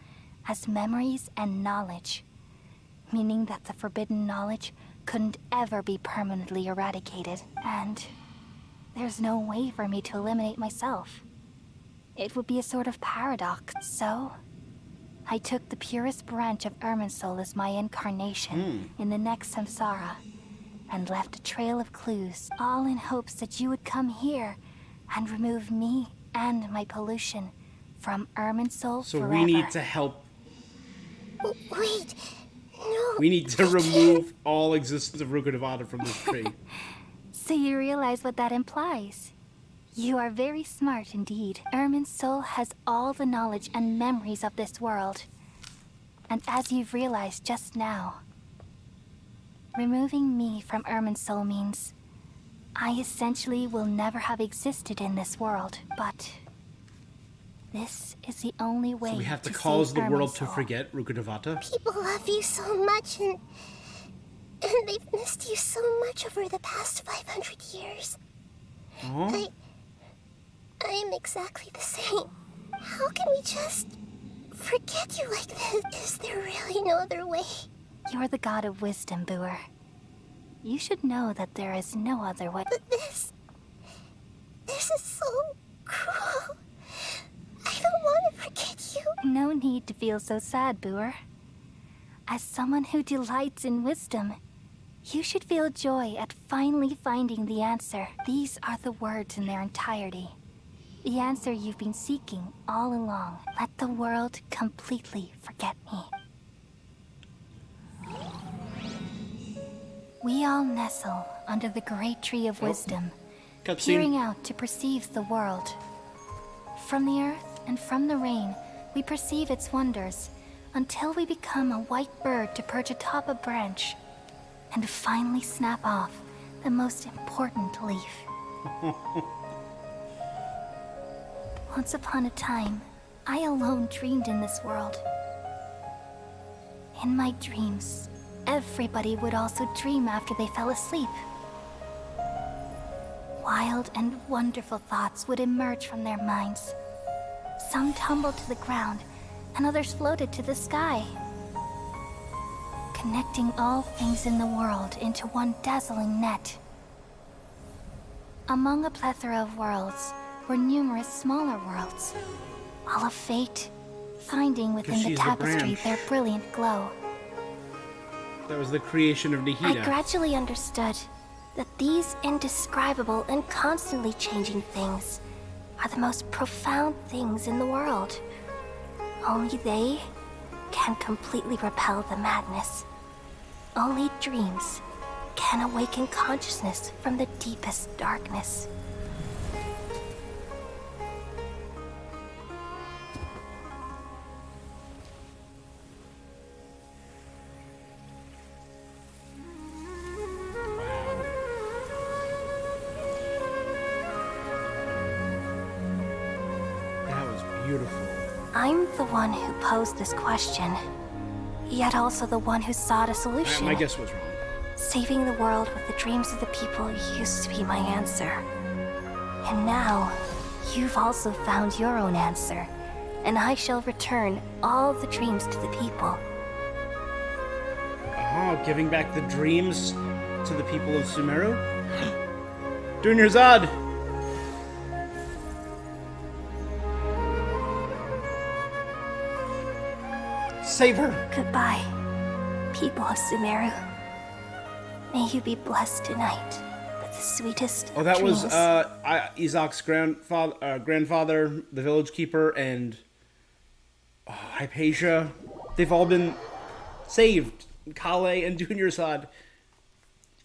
Speaker 18: as memories and knowledge, meaning that the forbidden knowledge couldn't ever be permanently eradicated, and there's no way for me to eliminate myself. It would be a sort of paradox, so I took the purest branch of Irminsul as my incarnation in the next samsara, and left a trail of clues, all in hopes that you would come here and remove me and my pollution from Irminsul
Speaker 1: So
Speaker 18: forever.
Speaker 1: we need to help.
Speaker 9: Wait, no.
Speaker 1: We need to remove all existence of Ruka Devata from this tree.
Speaker 18: So you realize what that implies? You are very smart indeed. Irminsul has all the knowledge and memories of this world. And as you've realized just now, removing me from Irminsul means I essentially will never have existed in this world. But this is the only way
Speaker 1: So we have to
Speaker 18: save
Speaker 1: cause the world to
Speaker 18: Irminsul.
Speaker 1: forget Ruka Devata?
Speaker 9: People love you so much, and they've missed you so much over the past 500 years.
Speaker 1: Oh?
Speaker 9: I am exactly the same. How can we just forget you like this? Is there really no other way?
Speaker 18: You're the god of wisdom, Boer. You should know that there is no other way.
Speaker 9: But this is so cruel. I don't want to forget you.
Speaker 18: No need to feel so sad, Boer. As someone who delights in wisdom, you should feel joy at finally finding the answer. These are the words in their entirety. The answer you've been seeking all along. Let the world completely forget me. We all nestle under the great tree of wisdom, peering out to perceive the world. From the earth and from the rain, we perceive its wonders, until we become a white bird to perch atop a branch, and finally snap off the most important leaf. Once upon a time, I alone dreamed in this world, In my dreams, everybody would also dream after they fell asleep. Wild and wonderful thoughts would emerge from their minds. Some tumbled to the ground, and others floated to the sky, connecting all things in the world into one dazzling net. Among a plethora of worlds were numerous smaller worlds, all of fate, finding within the tapestry their brilliant glow.
Speaker 1: That was the creation of Nahida.
Speaker 9: I gradually understood that these indescribable and constantly changing things are the most profound things in the world. Only they can completely repel the madness. Only dreams can awaken consciousness from the deepest darkness.
Speaker 1: Beautiful.
Speaker 18: I'm the one who posed this question, yet also the one who sought a solution.
Speaker 1: My guess was wrong.
Speaker 18: Saving the world with the dreams of the people used to be my answer. And now, you've also found your own answer, and I shall return all the dreams to the people.
Speaker 1: Oh, giving back the dreams to the people of Sumeru? Junior Zod! Save her!
Speaker 18: Goodbye, people of Sumeru. May you be blessed tonight with the sweetest
Speaker 1: Oh, that
Speaker 18: dreams.
Speaker 1: was Izak's grandfather, the village keeper, and Hypatia. They've all been saved. Kale and Junior Zod.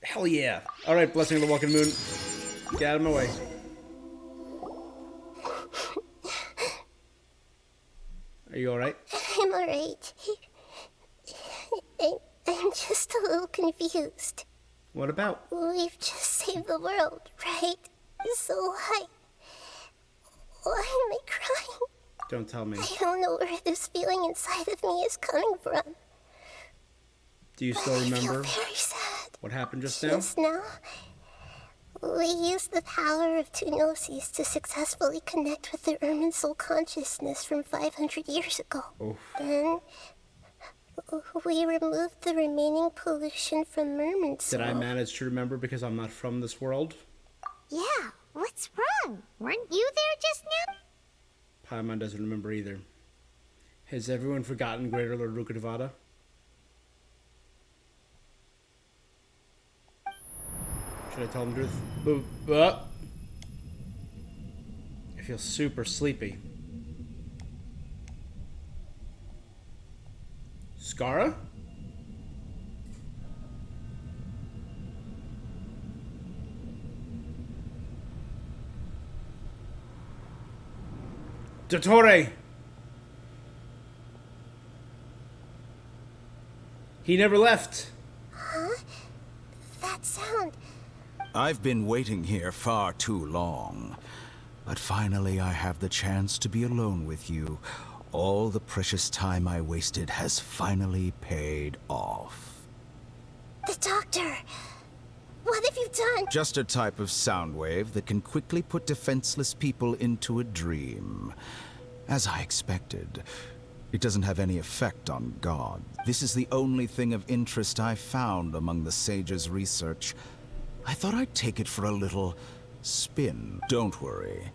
Speaker 1: Hell yeah. Alright, Blessing of the Walking Moon. Get out of my way. Are you alright?
Speaker 9: I'm alright. I'm just a little confused.
Speaker 1: What about?
Speaker 9: We've just saved the world, right? So why am I crying?
Speaker 1: Don't tell me.
Speaker 9: I don't know where this feeling inside of me is coming from.
Speaker 1: Do you still remember
Speaker 9: I feel very sad.
Speaker 1: what happened just now?
Speaker 9: Just now, we used the power of two Gnosis to successfully connect with the Ermin soul consciousness from 500 years ago.
Speaker 1: Oof.
Speaker 9: Then, we removed the remaining pollution from Merman's soul.
Speaker 1: Did I manage to remember because I'm not from this world?
Speaker 2: Yeah, what's wrong? Weren't you there just now?
Speaker 1: Paimon doesn't remember either. Has everyone forgotten Greater Lord Rukkhadevata? Should I tell him the truth? I feel super sleepy. Skara? Dottore! He never left.
Speaker 9: Huh? That sound.
Speaker 4: I've been waiting here far too long. But finally I have the chance to be alone with you. All the precious time I wasted has finally paid off.
Speaker 9: The doctor! What have you done?
Speaker 4: Just a type of sound wave that can quickly put defenseless people into a dream. As I expected, it doesn't have any effect on God. This is the only thing of interest I found among the sage's research. I thought I'd take it for a little spin. Don't worry.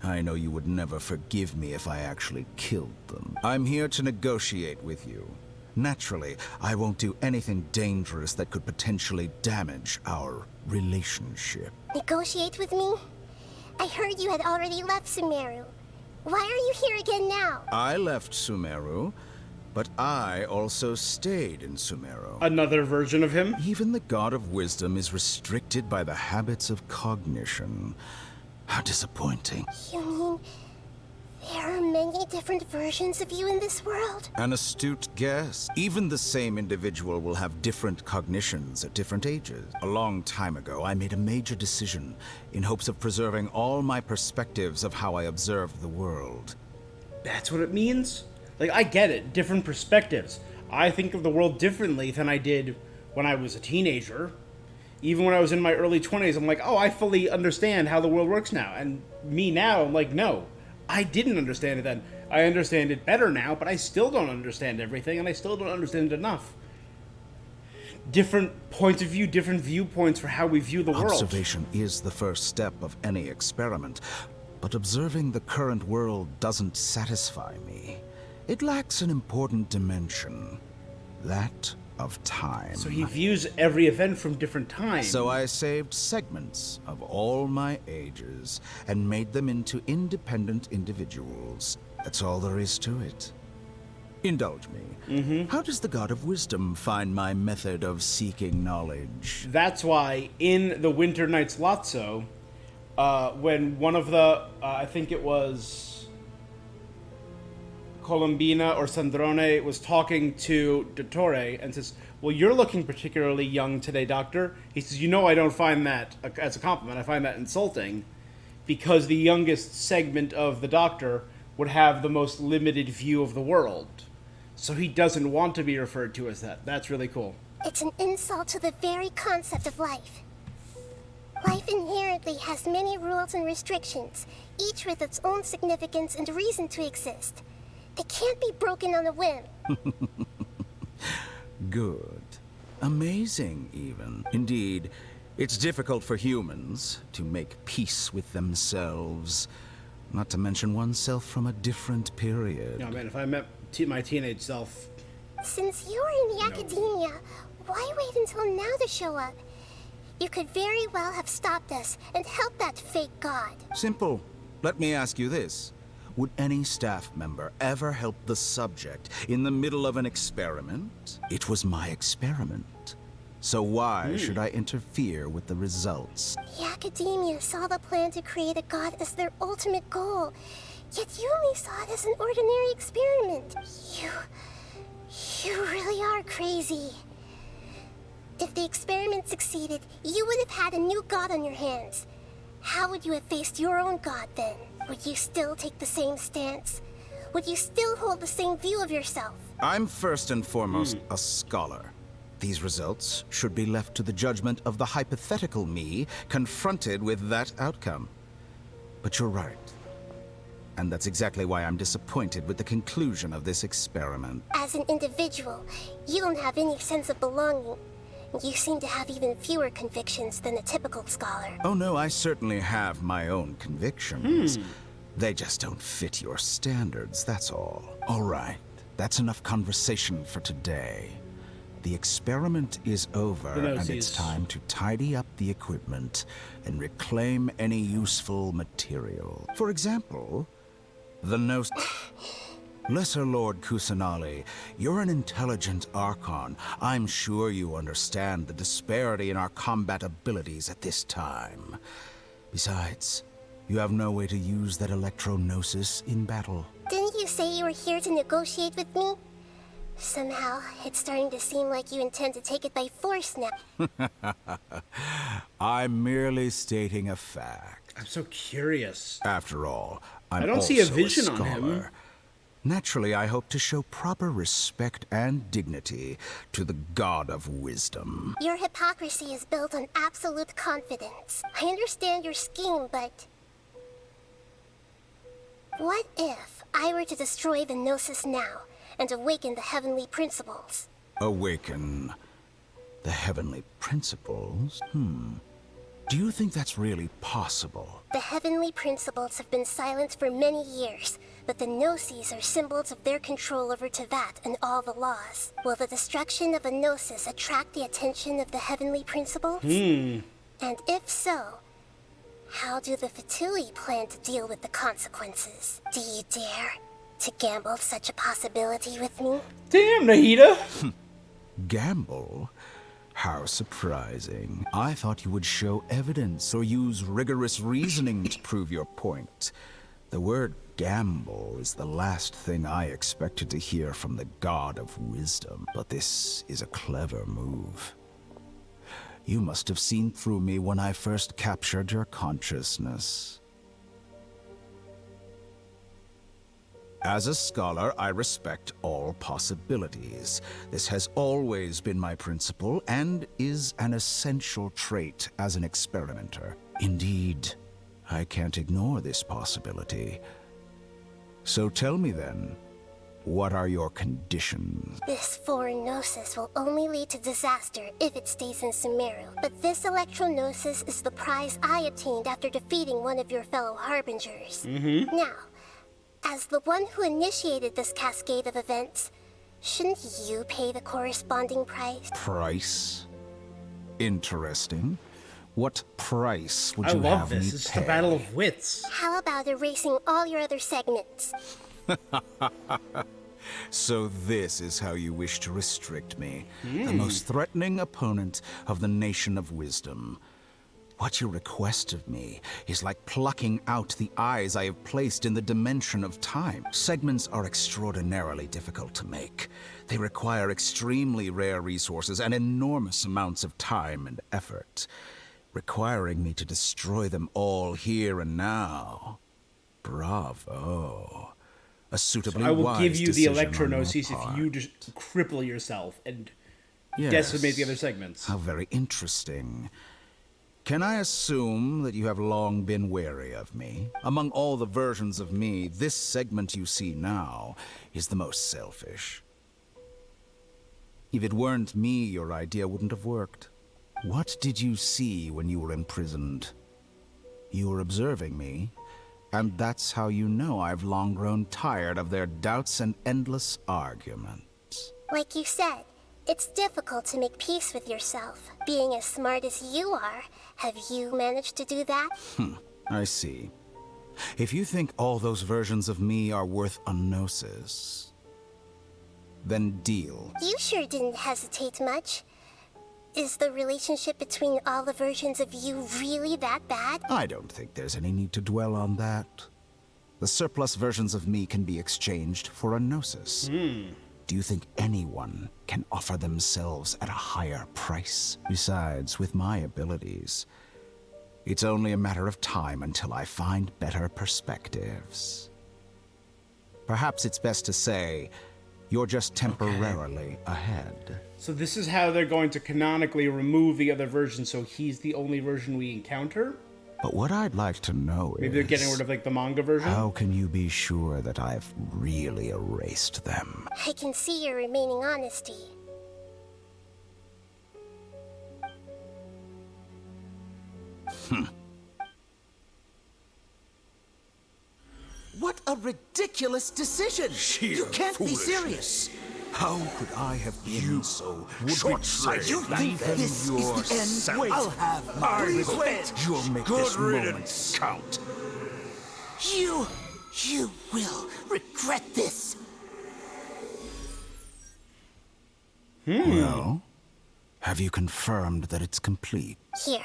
Speaker 4: I know you would never forgive me if I actually killed them. I'm here to negotiate with you. Naturally, I won't do anything dangerous that could potentially damage our relationship.
Speaker 9: Negotiate with me? I heard you had already left Sumeru. Why are you here again now?
Speaker 4: I left Sumeru, but I also stayed in Sumeru.
Speaker 1: Another version of him?
Speaker 4: Even the God of Wisdom is restricted by the habits of cognition. How disappointing.
Speaker 9: You mean there are many different versions of you in this world?
Speaker 4: An astute guess. Even the same individual will have different cognitions at different ages. A long time ago, I made a major decision in hopes of preserving all my perspectives of how I observed the world.
Speaker 1: That's what it means? Like, I get it. Different perspectives. I think of the world differently than I did when I was a teenager. Even when I was in my early 20s, I'm like, oh, I fully understand how the world works now. And me now, I'm like, no, I didn't understand it then. I understand it better now, but I still don't understand everything, and I still don't understand it enough. Different points of view, different viewpoints for how we view the world.
Speaker 13: Observation is the first step of any experiment, but observing the current world doesn't satisfy me. It lacks an important dimension, that of time.
Speaker 1: So he views every event from different times.
Speaker 13: So I saved segments of all my ages and made them into independent individuals. That's all there is to it. Indulge me. How does the God of Wisdom find my method of seeking knowledge?
Speaker 1: That's why in the Winter Night's Lotso, when one of the, I think it was Colombina or Sandrone was talking to Dottore and says, well, you're looking particularly young today, Doctor. He says, you know, I don't find that as a compliment. I find that insulting because the youngest segment of the Doctor would have the most limited view of the world. So he doesn't want to be referred to as that. That's really cool.
Speaker 9: It's an insult to the very concept of life. Life inherently has many rules and restrictions, each with its own significance and reason to exist. They can't be broken on a whim.
Speaker 13: Good. Amazing, even. Indeed, it's difficult for humans to make peace with themselves, not to mention oneself from a different period.
Speaker 1: No, man, if I met my teenage self...
Speaker 9: Since you're in the academia, why wait until now to show up? You could very well have stopped us and helped that fake god.
Speaker 13: Simple. Let me ask you this. Would any staff member ever help the subject in the middle of an experiment? It was my experiment. So why should I interfere with the results?
Speaker 9: The academia saw the plan to create a god as their ultimate goal, yet you only saw it as an ordinary experiment. You really are crazy. If the experiment succeeded, you would have had a new god on your hands. How would you have faced your own god then? Would you still take the same stance? Would you still hold the same view of yourself?
Speaker 13: I'm first and foremost a scholar. These results should be left to the judgment of the hypothetical me confronted with that outcome. But you're right. And that's exactly why I'm disappointed with the conclusion of this experiment.
Speaker 9: As an individual, you don't have any sense of belonging. You seem to have even fewer convictions than a typical scholar.
Speaker 13: Oh no, I certainly have my own convictions. They just don't fit your standards, that's all. All right, that's enough conversation for today. The experiment is over, and it's time to tidy up the equipment and reclaim any useful material. For example, the Lesser Lord Kusanali, you're an intelligent Archon. I'm sure you understand the disparity in our combat abilities at this time. Besides, you have no way to use that electro-gnosis in battle.
Speaker 9: Didn't you say you were here to negotiate with me? Somehow, it's starting to seem like you intend to take it by force now.
Speaker 13: I'm merely stating a fact.
Speaker 1: I'm so curious.
Speaker 13: After all, I
Speaker 1: don't see a vision on him.
Speaker 13: Naturally, I hope to show proper respect and dignity to the God of Wisdom.
Speaker 9: Your hypocrisy is built on absolute confidence. I understand your scheme, but... what if I were to destroy the Gnosis now and awaken the heavenly principles?
Speaker 13: Awaken the heavenly principles? Do you think that's really possible?
Speaker 9: The heavenly principles have been silent for many years, but the Gnosis are symbols of their control over Tevat and all the laws. Will the destruction of a Gnosis attract the attention of the heavenly principles? And if so, how do the Fatui plan to deal with the consequences? Do you dare to gamble such a possibility with me?
Speaker 1: Damn, Nahida!
Speaker 13: Gamble? How surprising. I thought you would show evidence or use rigorous reasoning to prove your point. The word gamble is the last thing I expected to hear from the God of Wisdom. But this is a clever move. You must have seen through me when I first captured your consciousness. As a scholar, I respect all possibilities. This has always been my principle and is an essential trait as an experimenter. Indeed, I can't ignore this possibility. So tell me then, what are your conditions?
Speaker 9: This foreign gnosis will only lead to disaster if it stays in Sumeru. But this electro-gnosis is the prize I obtained after defeating one of your fellow harbingers. Now, as the one who initiated this cascade of events, shouldn't you pay the corresponding price?
Speaker 13: Price? Interesting. What price would
Speaker 1: I
Speaker 13: you
Speaker 1: love
Speaker 13: have
Speaker 1: this.
Speaker 13: me
Speaker 1: It's
Speaker 13: pay?
Speaker 1: the battle of wits.
Speaker 9: How about erasing all your other segments?
Speaker 13: So this is how you wish to restrict me, the most threatening opponent of the Nation of Wisdom. What you request of me is like plucking out the eyes I have placed in the dimension of time. Segments are extraordinarily difficult to make. They require extremely rare resources and enormous amounts of time and effort, requiring me to destroy them all here and now. Bravo. A suitably
Speaker 1: I will
Speaker 13: wise
Speaker 1: give you the
Speaker 13: decision on your
Speaker 1: electro-gnosis if
Speaker 13: part.
Speaker 1: you just cripple yourself and
Speaker 13: Yes.
Speaker 1: decimate the other segments.
Speaker 13: How very interesting. Can I assume that you have long been wary of me? Among all the versions of me, this segment you see now is the most selfish. If it weren't me, your idea wouldn't have worked. What did you see when you were imprisoned? You were observing me, and that's how you know I've long grown tired of their doubts and endless arguments.
Speaker 9: Like you said, it's difficult to make peace with yourself. Being as smart as you are, have you managed to do that?
Speaker 13: I see. If you think all those versions of me are worth a gnosis, then deal.
Speaker 9: You sure didn't hesitate much. Is the relationship between all the versions of you really that bad?
Speaker 13: I don't think there's any need to dwell on that. The surplus versions of me can be exchanged for a gnosis. Do you think anyone can offer themselves at a higher price? Besides, with my abilities, it's only a matter of time until I find better perspectives. Perhaps it's best to say, you're just temporarily ahead.
Speaker 1: So this is how they're going to canonically remove the other version, so he's the only version we encounter?
Speaker 13: But what I'd like to know
Speaker 1: Maybe
Speaker 13: is...
Speaker 1: they're getting rid of, like, the manga version?
Speaker 13: How can you be sure that I've really erased them?
Speaker 9: I can see your remaining honesty.
Speaker 7: What a ridiculous decision! You can't be serious!
Speaker 13: How could I have been so short-sighted?
Speaker 7: You think this is the end? Wait, I'll have my revenge!
Speaker 13: You'll make this moment count.
Speaker 7: You will regret this!
Speaker 13: Well, have you confirmed that it's complete?
Speaker 9: Here,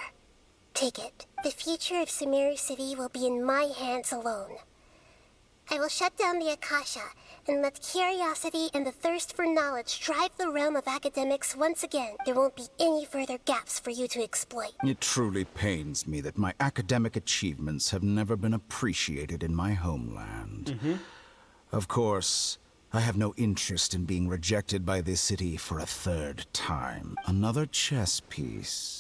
Speaker 9: take it. The future of Sumeru City will be in my hands alone. I will shut down the Akasha and let curiosity and the thirst for knowledge drive the realm of academics once again. There won't be any further gaps for you to exploit.
Speaker 13: It truly pains me that my academic achievements have never been appreciated in my homeland. Of course, I have no interest in being rejected by this city for a third time. Another chess piece.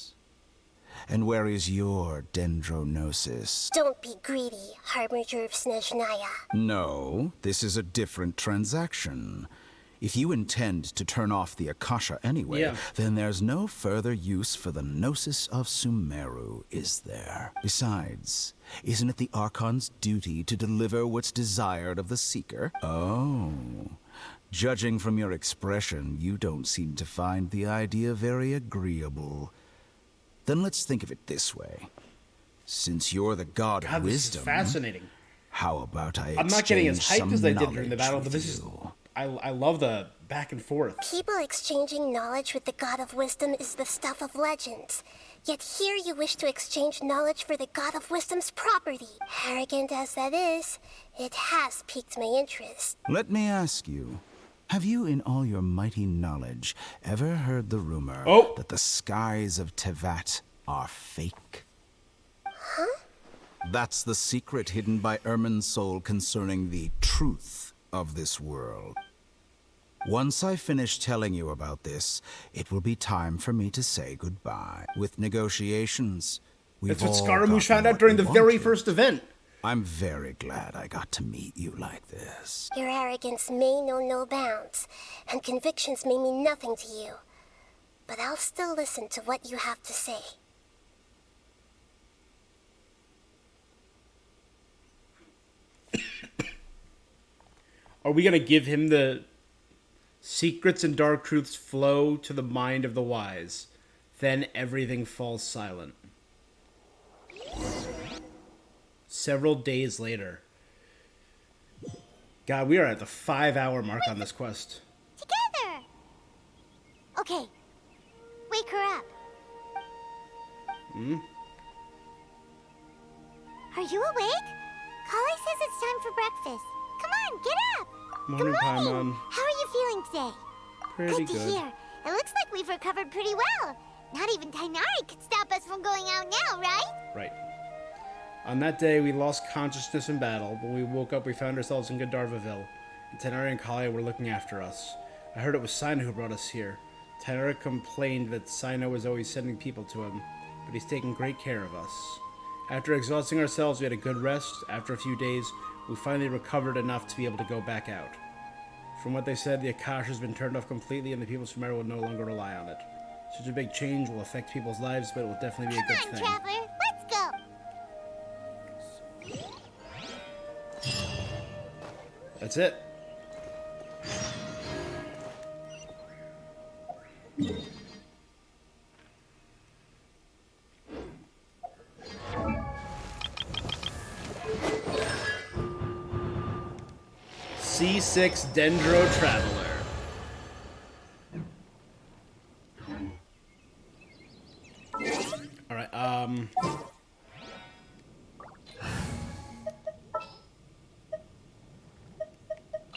Speaker 13: And where is your dendronosis?
Speaker 9: Don't be greedy, Harbinger of Snezhnaya.
Speaker 13: No, this is a different transaction. If you intend to turn off the Akasha anyway, then there's no further use for the Gnosis of Sumeru, is there? Besides, isn't it the Archon's duty to deliver what's desired of the Seeker? Oh. Judging from your expression, you don't seem to find the idea very agreeable. Then let's think of it this way. Since you're the god of
Speaker 1: this
Speaker 13: wisdom,
Speaker 1: is fascinating.
Speaker 13: How about I
Speaker 1: I'm not getting as
Speaker 13: exchange
Speaker 1: hyped
Speaker 13: some
Speaker 1: as I did during the
Speaker 13: knowledge
Speaker 1: battle,
Speaker 13: with
Speaker 1: but this is...
Speaker 13: you?
Speaker 1: I love the back and forth.
Speaker 9: People exchanging knowledge with the god of wisdom is the stuff of legends. Yet here you wish to exchange knowledge for the god of wisdom's property. Arrogant as that is, it has piqued my interest.
Speaker 13: Let me ask you, have you in all your mighty knowledge ever heard the rumor that the skies of Tevat are fake?
Speaker 9: Huh?
Speaker 13: That's the secret hidden by Irmin's soul concerning the truth of this world. Once I finish telling you about this, it will be time for me to say goodbye. With negotiations, we've
Speaker 1: That's what
Speaker 13: all
Speaker 1: Scaramouche
Speaker 13: gotten
Speaker 1: found out
Speaker 13: what
Speaker 1: during
Speaker 13: we
Speaker 1: the very
Speaker 13: wanted.
Speaker 1: first event.
Speaker 13: I'm very glad I got to meet you like this.
Speaker 9: Your arrogance may know no bounds, and convictions may mean nothing to you. But I'll still listen to what you have to say.
Speaker 1: Are we gonna give him the secrets and dark truths flow to the mind of the wise? Then everything falls silent. Several days later. God, we are at the 5-hour mark on this quest.
Speaker 2: Together! Okay. Wake her up.
Speaker 1: Hmm?
Speaker 2: Are you awake? Kale says it's time for breakfast. Come on, get up!
Speaker 1: Morning, Paimon.
Speaker 2: How are you feeling today?
Speaker 1: Pretty
Speaker 2: good to
Speaker 1: good.
Speaker 2: hear. It looks like we've recovered pretty well. Not even Tainari could stop us from going out now, right?
Speaker 1: Right. On that day, we lost consciousness in battle. When we woke up, we found ourselves in Gandharvaville. And Tainari and Kale were looking after us. I heard it was Sino who brought us here. Tainari complained that Sino was always sending people to him, but he's taking great care of us. After exhausting ourselves, we had a good rest. After a few days, we finally recovered enough to be able to go back out. From what they said, the Akasha has been turned off completely and the people from Meru will no longer rely on it. Such a big change will affect people's lives, but it will definitely be a good
Speaker 2: Come on,
Speaker 1: thing.
Speaker 2: Traveler, let's go!
Speaker 1: That's it. C6 Dendro Traveler. Alright,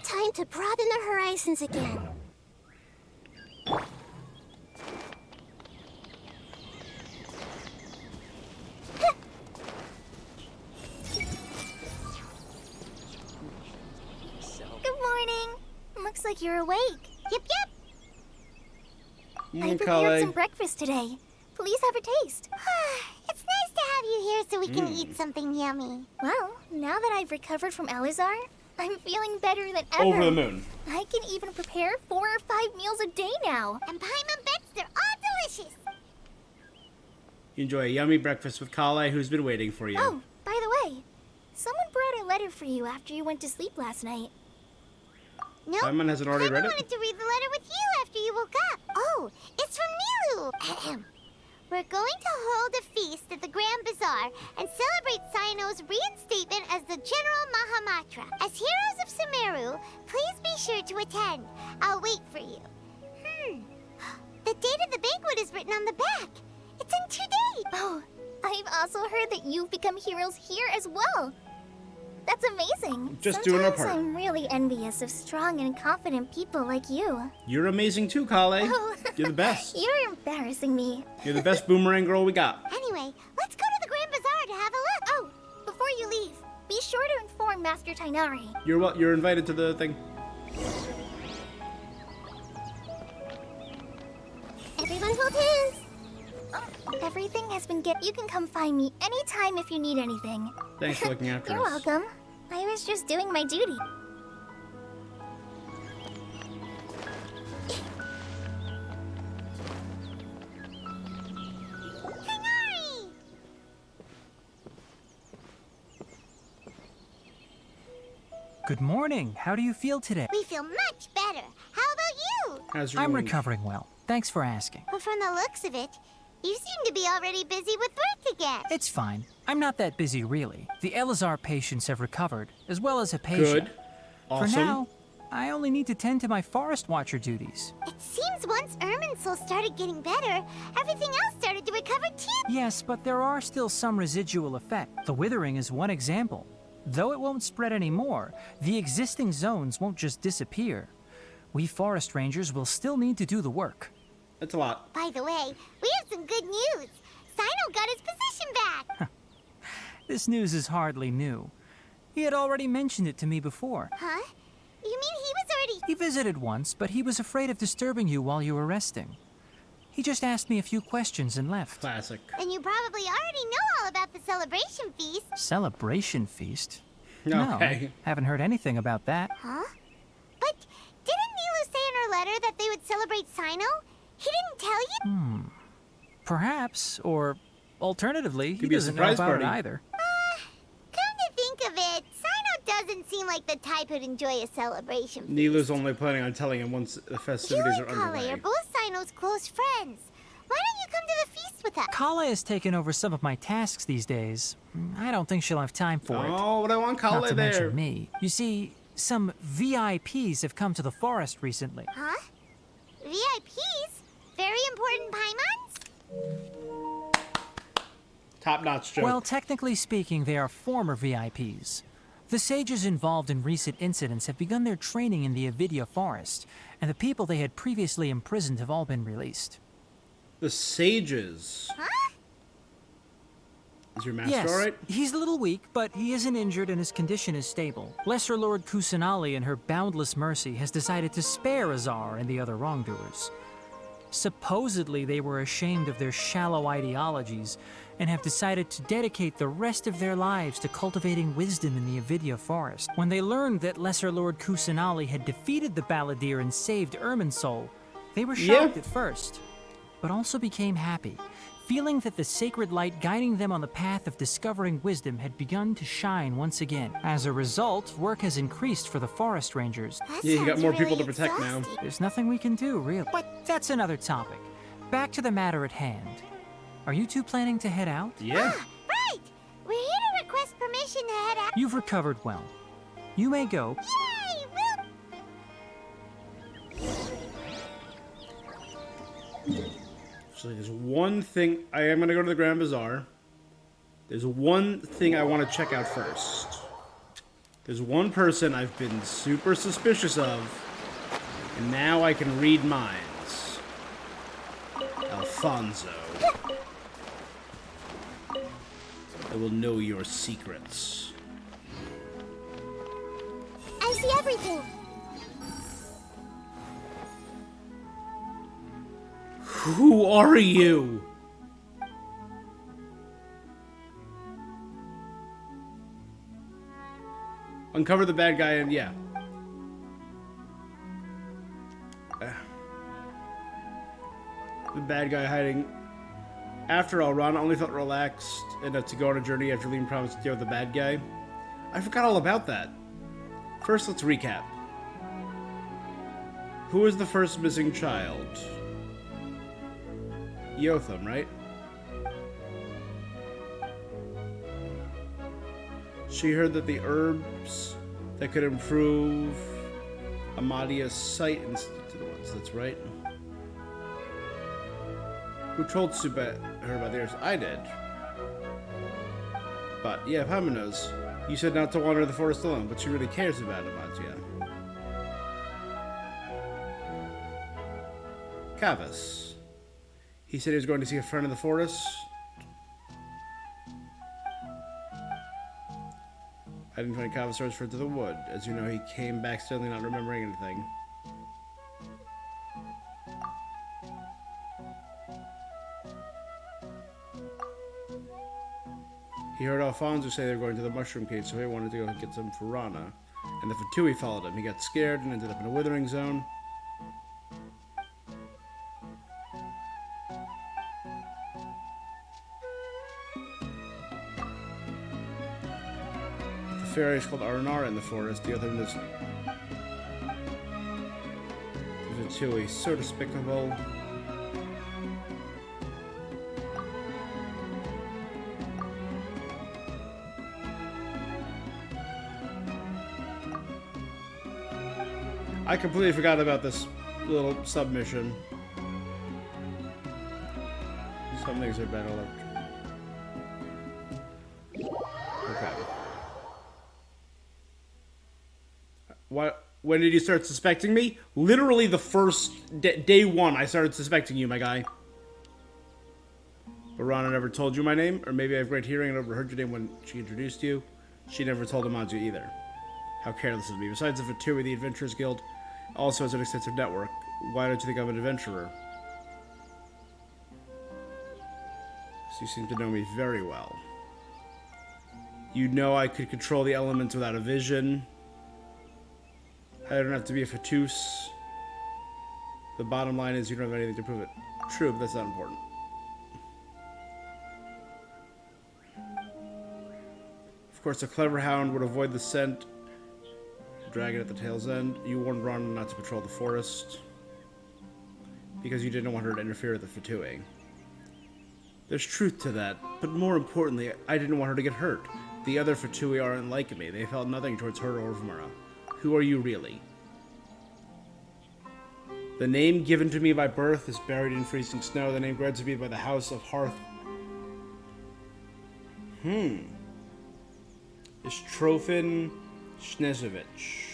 Speaker 9: Time to broaden the horizons again.
Speaker 14: Good morning. Looks like you're awake.
Speaker 2: Yep, yep.
Speaker 14: I prepared some breakfast today. Please have a taste.
Speaker 2: It's nice to have you here so we can eat something yummy.
Speaker 14: Well, now that I've recovered from Alizar, I'm feeling better than ever.
Speaker 1: Over the moon.
Speaker 14: I can even prepare 4 or 5 meals a day now.
Speaker 2: And Paimon bets they're all delicious.
Speaker 1: You enjoy a yummy breakfast with Kale, who's been waiting for you.
Speaker 14: Oh, by the way, someone brought a letter for you after you went to sleep last night.
Speaker 2: No,
Speaker 1: Paimon hasn't already read
Speaker 2: I
Speaker 1: it?
Speaker 2: wanted to read the letter with you after you woke up. Oh, it's from Nilu. Ahem. We're going to hold a feast at the Grand Bazaar and celebrate Sino's reinstatement as the General Mahamatra. As heroes of Sumeru, please be sure to attend. I'll wait for you. The date of the banquet is written on the back. It's in 2 days.
Speaker 14: Oh, I've also heard that you've become heroes here as well. That's amazing.
Speaker 1: Just doing our part.
Speaker 14: I'm really envious of strong and confident people like you.
Speaker 1: You're amazing too, Kale.
Speaker 14: Oh.
Speaker 1: You're the best.
Speaker 14: You're embarrassing me.
Speaker 1: You're the best boomerang girl we got.
Speaker 2: Anyway, let's go to the Grand Bazaar to have a look.
Speaker 14: Oh, before you leave, be sure to inform Master Tainari.
Speaker 1: You're invited to the thing.
Speaker 14: Everyone hold hands. Everything has been You can come find me anytime if you need anything.
Speaker 1: Thanks for looking after
Speaker 14: You're
Speaker 1: us.
Speaker 14: welcome. I was just doing my duty.
Speaker 15: Good morning. How do you feel today?
Speaker 2: We feel much better. How about you?
Speaker 1: How's your
Speaker 15: I'm
Speaker 1: wound?
Speaker 15: recovering well. Thanks for asking.
Speaker 2: Well, from the looks of it, you seem to be already busy with work again.
Speaker 15: It's fine. I'm not that busy, really. The Elazar patients have recovered, as well as a patient.
Speaker 1: Good. Awesome.
Speaker 15: For now, I only need to tend to my Forest Watcher duties.
Speaker 2: It seems once Irminsul started getting better, everything else started to recover too.
Speaker 15: Yes, but there are still some residual effect. The withering is one example. Though it won't spread anymore, the existing zones won't just disappear. We forest rangers will still need to do the work.
Speaker 1: That's a lot.
Speaker 2: By the way, we have some good news. Sino got his position back.
Speaker 15: This news is hardly new. He had already mentioned it to me before.
Speaker 2: Huh? You mean he was already...
Speaker 15: He visited once, but he was afraid of disturbing you while you were resting. He just asked me a few questions and left.
Speaker 1: Classic.
Speaker 2: And you probably already know all about the celebration feast.
Speaker 15: Celebration feast?
Speaker 1: Okay.
Speaker 15: No, haven't heard anything about that.
Speaker 2: Huh? But didn't Nilu say in her letter that they would celebrate Sino? He didn't tell you?
Speaker 15: Perhaps, or alternatively, he
Speaker 1: Could be a
Speaker 15: doesn't know
Speaker 1: surprise
Speaker 15: about
Speaker 1: party.
Speaker 15: it either.
Speaker 2: Come to think of it, Sino doesn't seem like the type who'd enjoy a celebration feast.
Speaker 1: Nilu's only planning on telling him once the festivities
Speaker 2: You
Speaker 1: are
Speaker 2: and Kale
Speaker 1: underway.
Speaker 2: are both Sino's close friends. Why don't you come to the feast with us?
Speaker 15: Kale has taken over some of my tasks these days. I don't think she'll have time for it.
Speaker 1: Oh, but I want Kale
Speaker 15: Not to
Speaker 1: there.
Speaker 15: mention me. You see, some VIPs have come to the forest recently.
Speaker 2: Huh? VIPs? Very important Paimons?
Speaker 1: Top-notch joke.
Speaker 15: Well, technically speaking, they are former VIPs. The sages involved in recent incidents have begun their training in the Avidya forest, and the people they had previously imprisoned have all been released.
Speaker 1: The sages.
Speaker 2: Huh?
Speaker 1: Is your master
Speaker 15: Yes,
Speaker 1: alright?
Speaker 15: he's a little weak, but he isn't injured and his condition is stable. Lesser Lord Kusanali, in her boundless mercy, has decided to spare Azar and the other wrongdoers. Supposedly, they were ashamed of their shallow ideologies and have decided to dedicate the rest of their lives to cultivating wisdom in the Avidya forest. When they learned that Lesser Lord Kusanali had defeated the Balladeer and saved Irminsul, they were shocked at first, but also became happy, feeling that the sacred light guiding them on the path of discovering wisdom had begun to shine once again. As a result, work has increased for the forest rangers.
Speaker 1: Yeah, you got more people to protect now.
Speaker 15: There's nothing we can do, really. But that's another topic. Back to the matter at hand. Are you two planning to head out?
Speaker 1: Yeah.
Speaker 2: Right! We're here to request permission to head out.
Speaker 15: You've recovered well. You may go.
Speaker 2: Yay!
Speaker 1: So there's one thing. I am going to go to the Grand Bazaar. There's one thing I want to check out first. There's one person I've been super suspicious of, and now I can read minds. Alfonso. I will know your secrets.
Speaker 9: I see everything.
Speaker 1: Who are you? Uncover the bad guy and yeah. The bad guy hiding. After all, Ron only felt relaxed enough to go on a journey after Liam promised to deal with the bad guy. I forgot all about that. First, let's recap. Who was the first missing child? Yotham, right? She heard that the herbs that could improve Amadia's sight and stick to the woods. That's right. Who told her about theirs? I did. But yeah, Paimon knows. You said not to wander the forest alone, but she really cares about Amadia. Cavus. He said he was going to see a friend in the forest. I didn't find Cavus transferred to the wood. As you know, he came back suddenly not remembering anything. He heard Alfonso say they were going to the Mushroom Cave, so he wanted to go get some for Rana. And the Fatui followed him. He got scared and ended up in a withering zone. The fairy is called Aranara in the forest. The other one is the Fatui. So despicable. I completely forgot about this little submission. Some things are better left. Okay. What? When did you start suspecting me? Literally the first day one I started suspecting you, my guy. But Rana never told you my name? Or maybe I have great hearing and overheard your name when she introduced you? She never told Amadia either. How careless of me. Besides the Fatui, the Adventurers Guild also has an extensive network. Why don't you think I'm an adventurer? So you seem to know me very well. You know I could control the elements without a vision. I don't have to be a Fatus. The bottom line is you don't have anything to prove it. True, but that's not important. Of course, a clever hound would avoid the scent. Dragon at the tail's end. You warned Ron not to patrol the forest because you didn't want her to interfere with the Fatui. There's truth to that, but more importantly, I didn't want her to get hurt. The other Fatui aren't like me. They felt nothing towards her or Vamura. Who are you really? The name given to me by birth is buried in freezing snow. The name granted to me by the House of Hearth is Trofin Snezovich.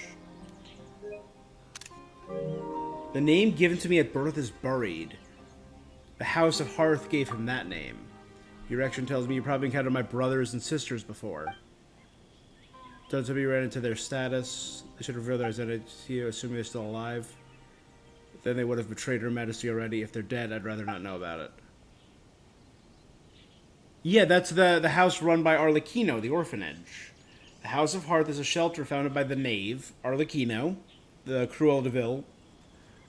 Speaker 1: The name given to me at birth is buried. The House of Hearth gave him that name. Your action tells me you probably encountered my brothers and sisters before. Don't tell me you ran into their status. They should reveal their identity to you, assuming they're still alive. Then they would have betrayed Her Majesty already. If they're dead, I'd rather not know about it. Yeah, that's the house run by Arlecchino, the orphanage. The House of Hearth is a shelter founded by the knave, Arlecchino, the Cruella de Vil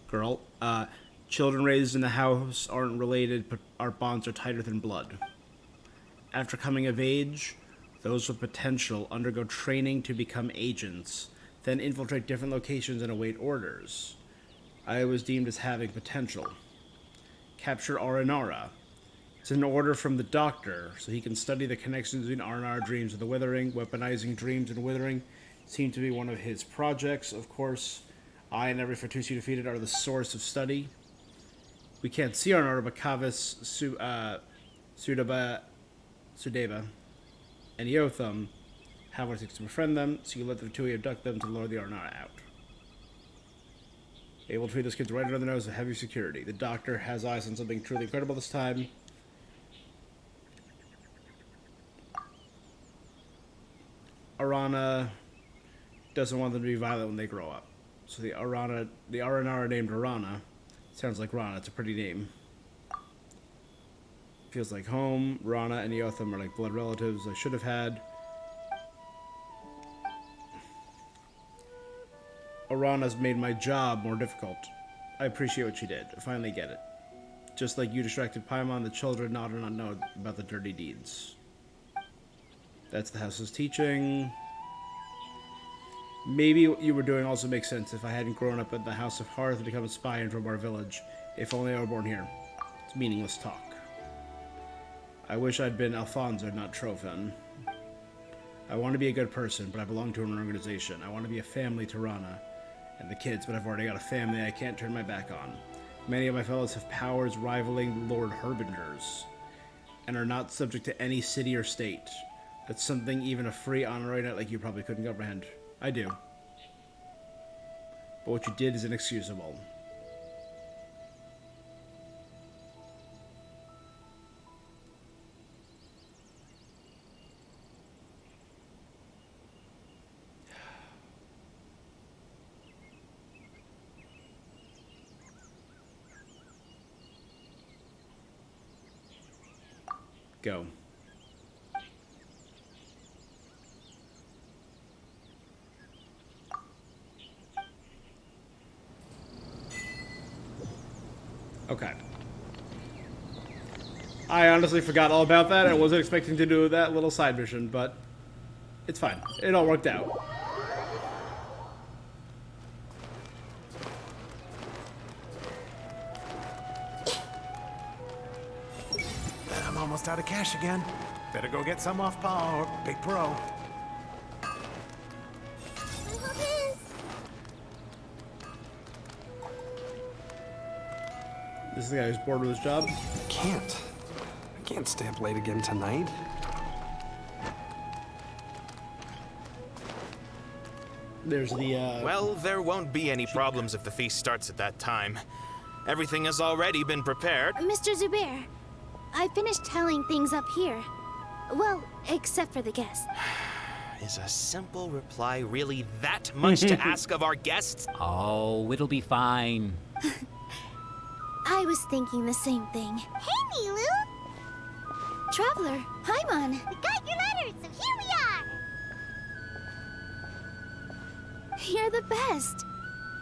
Speaker 1: girl. Children raised in the house aren't related, but our bonds are tighter than blood. After coming of age, those with potential undergo training to become agents, then infiltrate different locations and await orders. I was deemed as having potential. Capture Aranara. It's an order from the doctor, so he can study the connections between Aranara dreams and the Withering. Weaponizing dreams and Withering seem to be one of his projects. Of course, I and every Fatus you defeated are the source of study. We can't see Aranara, but Kavis, Sudeba, and Yotham have what it takes to befriend them, so you let the Fatui abduct them to lure the Aranara out. Able to treat those kids right under the nose with heavy security. The doctor has eyes on something truly incredible this time. Arana doesn't want them to be violent when they grow up. So the Aranara named Arana sounds like Rana. It's a pretty name. Feels like home. Rana and Yotham are like blood relatives I should have had. Arana's made my job more difficult. I appreciate what she did. I finally get it. Just like you distracted Paimon, the children not or not know about the dirty deeds. That's the house's teaching. Maybe what you were doing also makes sense if I hadn't grown up at the House of Hearth and become a spy in Drobar village. If only I were born here. It's meaningless talk. I wish I'd been Alfonso, not Trofan. I want to be a good person, but I belong to an organization. I want to be a family to Rana and the kids, but I've already got a family I can't turn my back on. Many of my fellows have powers rivaling Lord Herbinger's and are not subject to any city or state. That's something even a free honorary knight like you probably couldn't comprehend. I do. But what you did is inexcusable. Go. Okay. I honestly forgot all about that. I wasn't expecting to do that little side mission, but it's fine. It all worked out.
Speaker 17: I'm almost out of cash again. Better go get some off Pa or Big Pro.
Speaker 1: This is the guy who's bored with his job?
Speaker 22: I can't stay up late again tonight.
Speaker 1: There's the,
Speaker 23: Well, there won't be any problems if the feast starts at that time. Everything has already been prepared.
Speaker 14: Mr. Zubair, I finished telling things up here. Well, except for the guests.
Speaker 23: Is a simple reply really that much to ask of our guests?
Speaker 16: Oh, it'll be fine.
Speaker 14: I was thinking the same thing.
Speaker 2: Hey, Nilu!
Speaker 14: Traveler, Paimon.
Speaker 2: We got your letters, so here we are!
Speaker 14: You're the best.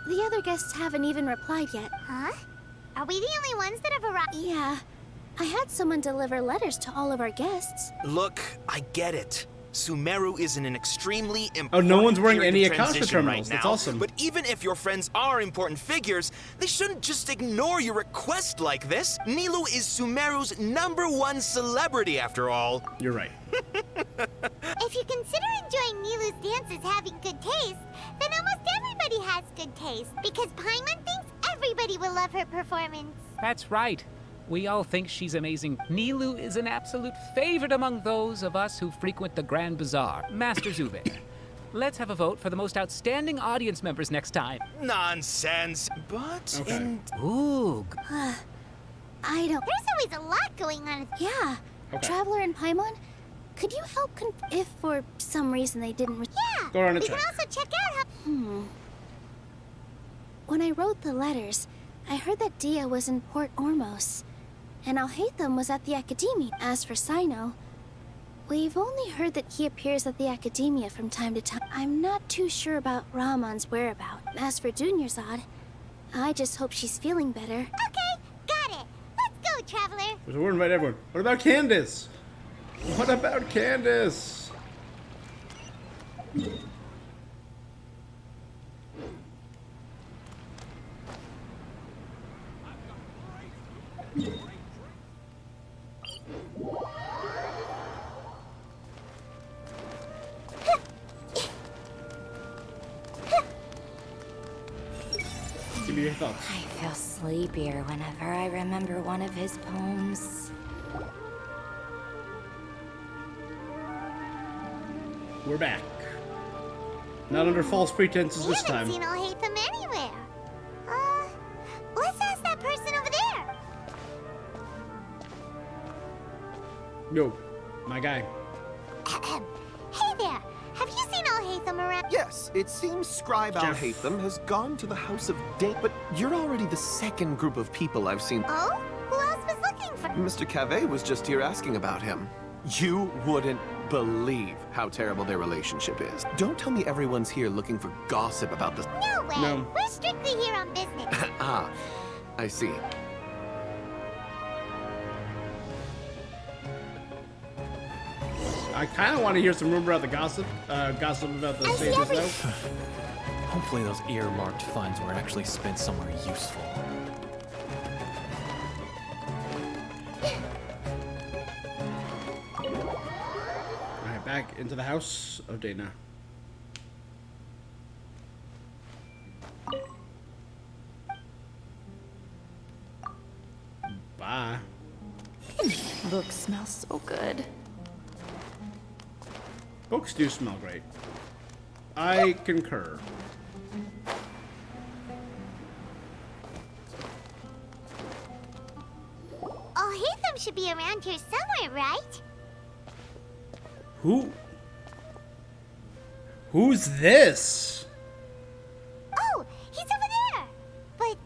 Speaker 14: The other guests haven't even replied yet.
Speaker 2: Huh? Are we the only ones that have arrived?
Speaker 14: Yeah. I had someone deliver letters to all of our guests.
Speaker 23: Look, I get it. Sumeru is in an extremely important
Speaker 1: Oh, no one's wearing
Speaker 23: period
Speaker 1: any
Speaker 23: of
Speaker 1: Akasha
Speaker 23: transition
Speaker 1: terminals.
Speaker 23: right
Speaker 1: That's
Speaker 23: now.
Speaker 1: awesome.
Speaker 23: But even if your friends are important figures, they shouldn't just ignore your request like this. Nilou is Sumeru's #1 celebrity, after all.
Speaker 1: You're right.
Speaker 2: If you consider enjoying Nilu's dances having good taste, then almost everybody has good taste. Because Paimon thinks everybody will love her performance.
Speaker 15: That's right. We all think she's amazing. Nilou is an absolute favorite among those of us who frequent the Grand Bazaar. Master Zube, let's have a vote for the most outstanding audience members next time.
Speaker 23: Nonsense. But
Speaker 15: Ooh.
Speaker 14: I don't...
Speaker 2: There's always a lot going on.
Speaker 14: Yeah.
Speaker 1: Okay.
Speaker 14: Traveler and Paimon, could you help if for some reason they didn't...
Speaker 2: Yeah.
Speaker 1: Go around and
Speaker 2: we
Speaker 1: check.
Speaker 2: can also check out how...
Speaker 14: When I wrote the letters, I heard that Dia was in Port Ormos, and Alhaitham was at the Academia. As for Sino, we've only heard that he appears at the Academia from time to time. I'm not too sure about Rahman's whereabouts. As for Dunyarzad, I just hope she's feeling better.
Speaker 2: Okay, got it. Let's go, Traveler.
Speaker 1: So we're invite everyone. What about Candace? What about Candace? Give me your thoughts.
Speaker 19: I feel sleepier whenever I remember one of his poems.
Speaker 1: We're back. Not under false pretenses this
Speaker 2: We haven't
Speaker 1: time.
Speaker 2: seen Alhaitham anywhere. Let's ask that person over there.
Speaker 1: Yo, my guy.
Speaker 2: Hey there. Have you seen Alhaitham around?
Speaker 20: Yes, it seems Scribe
Speaker 1: Jeff.
Speaker 20: Alhaitham has gone to the House of Dane, but you're already the second group of people I've seen.
Speaker 2: Oh? Who else was looking for?
Speaker 20: Mr. Cave was just here asking about him. You wouldn't believe how terrible their relationship is. Don't tell me everyone's here looking for gossip about this.
Speaker 2: No way.
Speaker 1: No.
Speaker 2: We're strictly here on business.
Speaker 20: Ah, I see.
Speaker 1: I kind of want to hear some rumor about the gossip. Gossip about the sages, though.
Speaker 24: Hopefully those earmarked funds were actually spent somewhere useful.
Speaker 1: Alright, back into the house of Dana. Bye.
Speaker 8: Books smell so good.
Speaker 1: Books do smell great. I concur.
Speaker 2: Alhaitham should be around here somewhere, right?
Speaker 1: Who's this?
Speaker 2: Oh, he's over there. But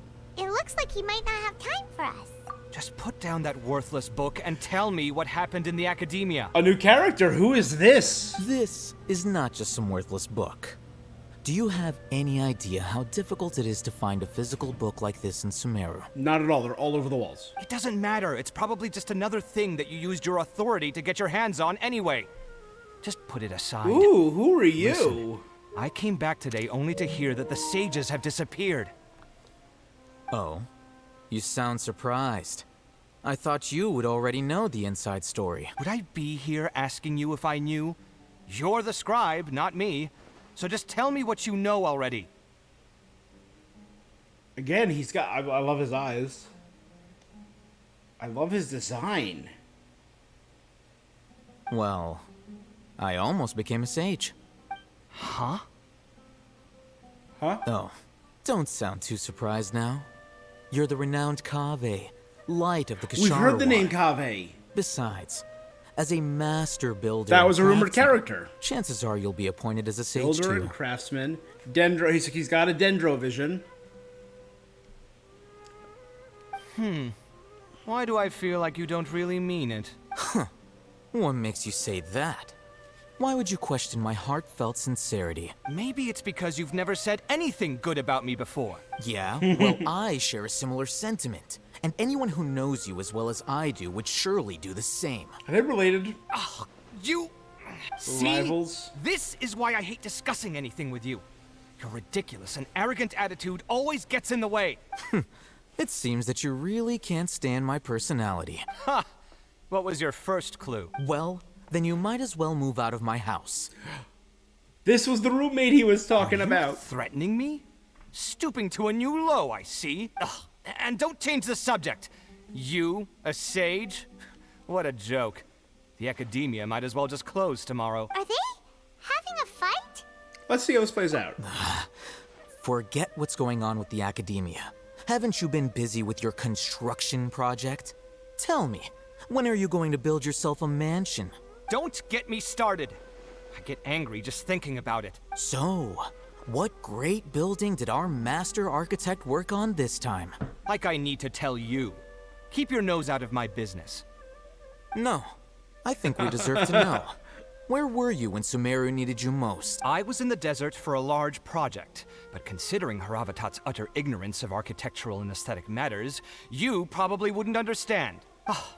Speaker 2: it looks like he might not have time for us.
Speaker 25: Just put down that worthless book and tell me what happened in the Academia.
Speaker 1: A new character. Who is this?
Speaker 26: This is not just some worthless book. Do you have any idea how difficult it is to find a physical book like this in Sumeru?
Speaker 1: Not at all. They're all over the walls.
Speaker 25: It doesn't matter. It's probably just another thing that you used your authority to get your hands on anyway. Just put it aside.
Speaker 1: Ooh, who are you?
Speaker 25: Listen, I came back today only to hear that the sages have disappeared.
Speaker 26: Oh? You sound surprised. I thought you would already know the inside story.
Speaker 25: Would I be here asking you if I knew? You're the scribe, not me. So just tell me what you know already.
Speaker 1: Again, he's got... I love his eyes. I love his design.
Speaker 26: Well, I almost became a sage.
Speaker 25: Huh?
Speaker 1: Huh?
Speaker 26: Oh, don't sound too surprised now. You're the renowned Kaveh, light of the Kashara.
Speaker 1: We've heard the name Kaveh.
Speaker 26: Besides, As a master builder.
Speaker 1: That was a
Speaker 26: and
Speaker 1: rumored
Speaker 26: craftsman,
Speaker 1: character.
Speaker 26: Chances are you'll be appointed as a sage
Speaker 1: Builder
Speaker 26: too.
Speaker 1: and craftsman. He's got a dendro vision.
Speaker 25: Why do I feel like you don't really mean it?
Speaker 26: Huh. What makes you say that? Why would you question my heartfelt sincerity?
Speaker 25: Maybe it's because you've never said anything good about me before.
Speaker 26: Yeah? Well, I share a similar sentiment. And anyone who knows you as well as I do would surely do the same.
Speaker 1: Are they related?
Speaker 25: Oh, you... See?
Speaker 1: Rivals?
Speaker 25: This is why I hate discussing anything with you. Your ridiculous and arrogant attitude always gets in the way.
Speaker 26: It seems that you really can't stand my personality.
Speaker 25: Ha! What was your first clue?
Speaker 26: Well, then you might as well move out of my house.
Speaker 1: This was the roommate he was talking
Speaker 25: Are you
Speaker 1: about.
Speaker 25: Threatening me? Stooping to a new low, I see. Ugh. And don't change the subject. You, a sage? What a joke. The academia might as well just close tomorrow.
Speaker 2: Are they having a fight?
Speaker 1: Let's see how this plays out.
Speaker 26: Forget what's going on with the academia. Haven't you been busy with your construction project? Tell me, when are you going to build yourself a mansion?
Speaker 25: Don't get me started. I get angry just thinking about it.
Speaker 26: So, what great building did our master architect work on this time?
Speaker 25: Like I need to tell you. Keep your nose out of my business.
Speaker 26: No, I think we deserve to know. Where were you when Sumeru needed you most?
Speaker 25: I was in the desert for a large project, but considering Haravatat's utter ignorance of architectural and aesthetic matters, you probably wouldn't understand.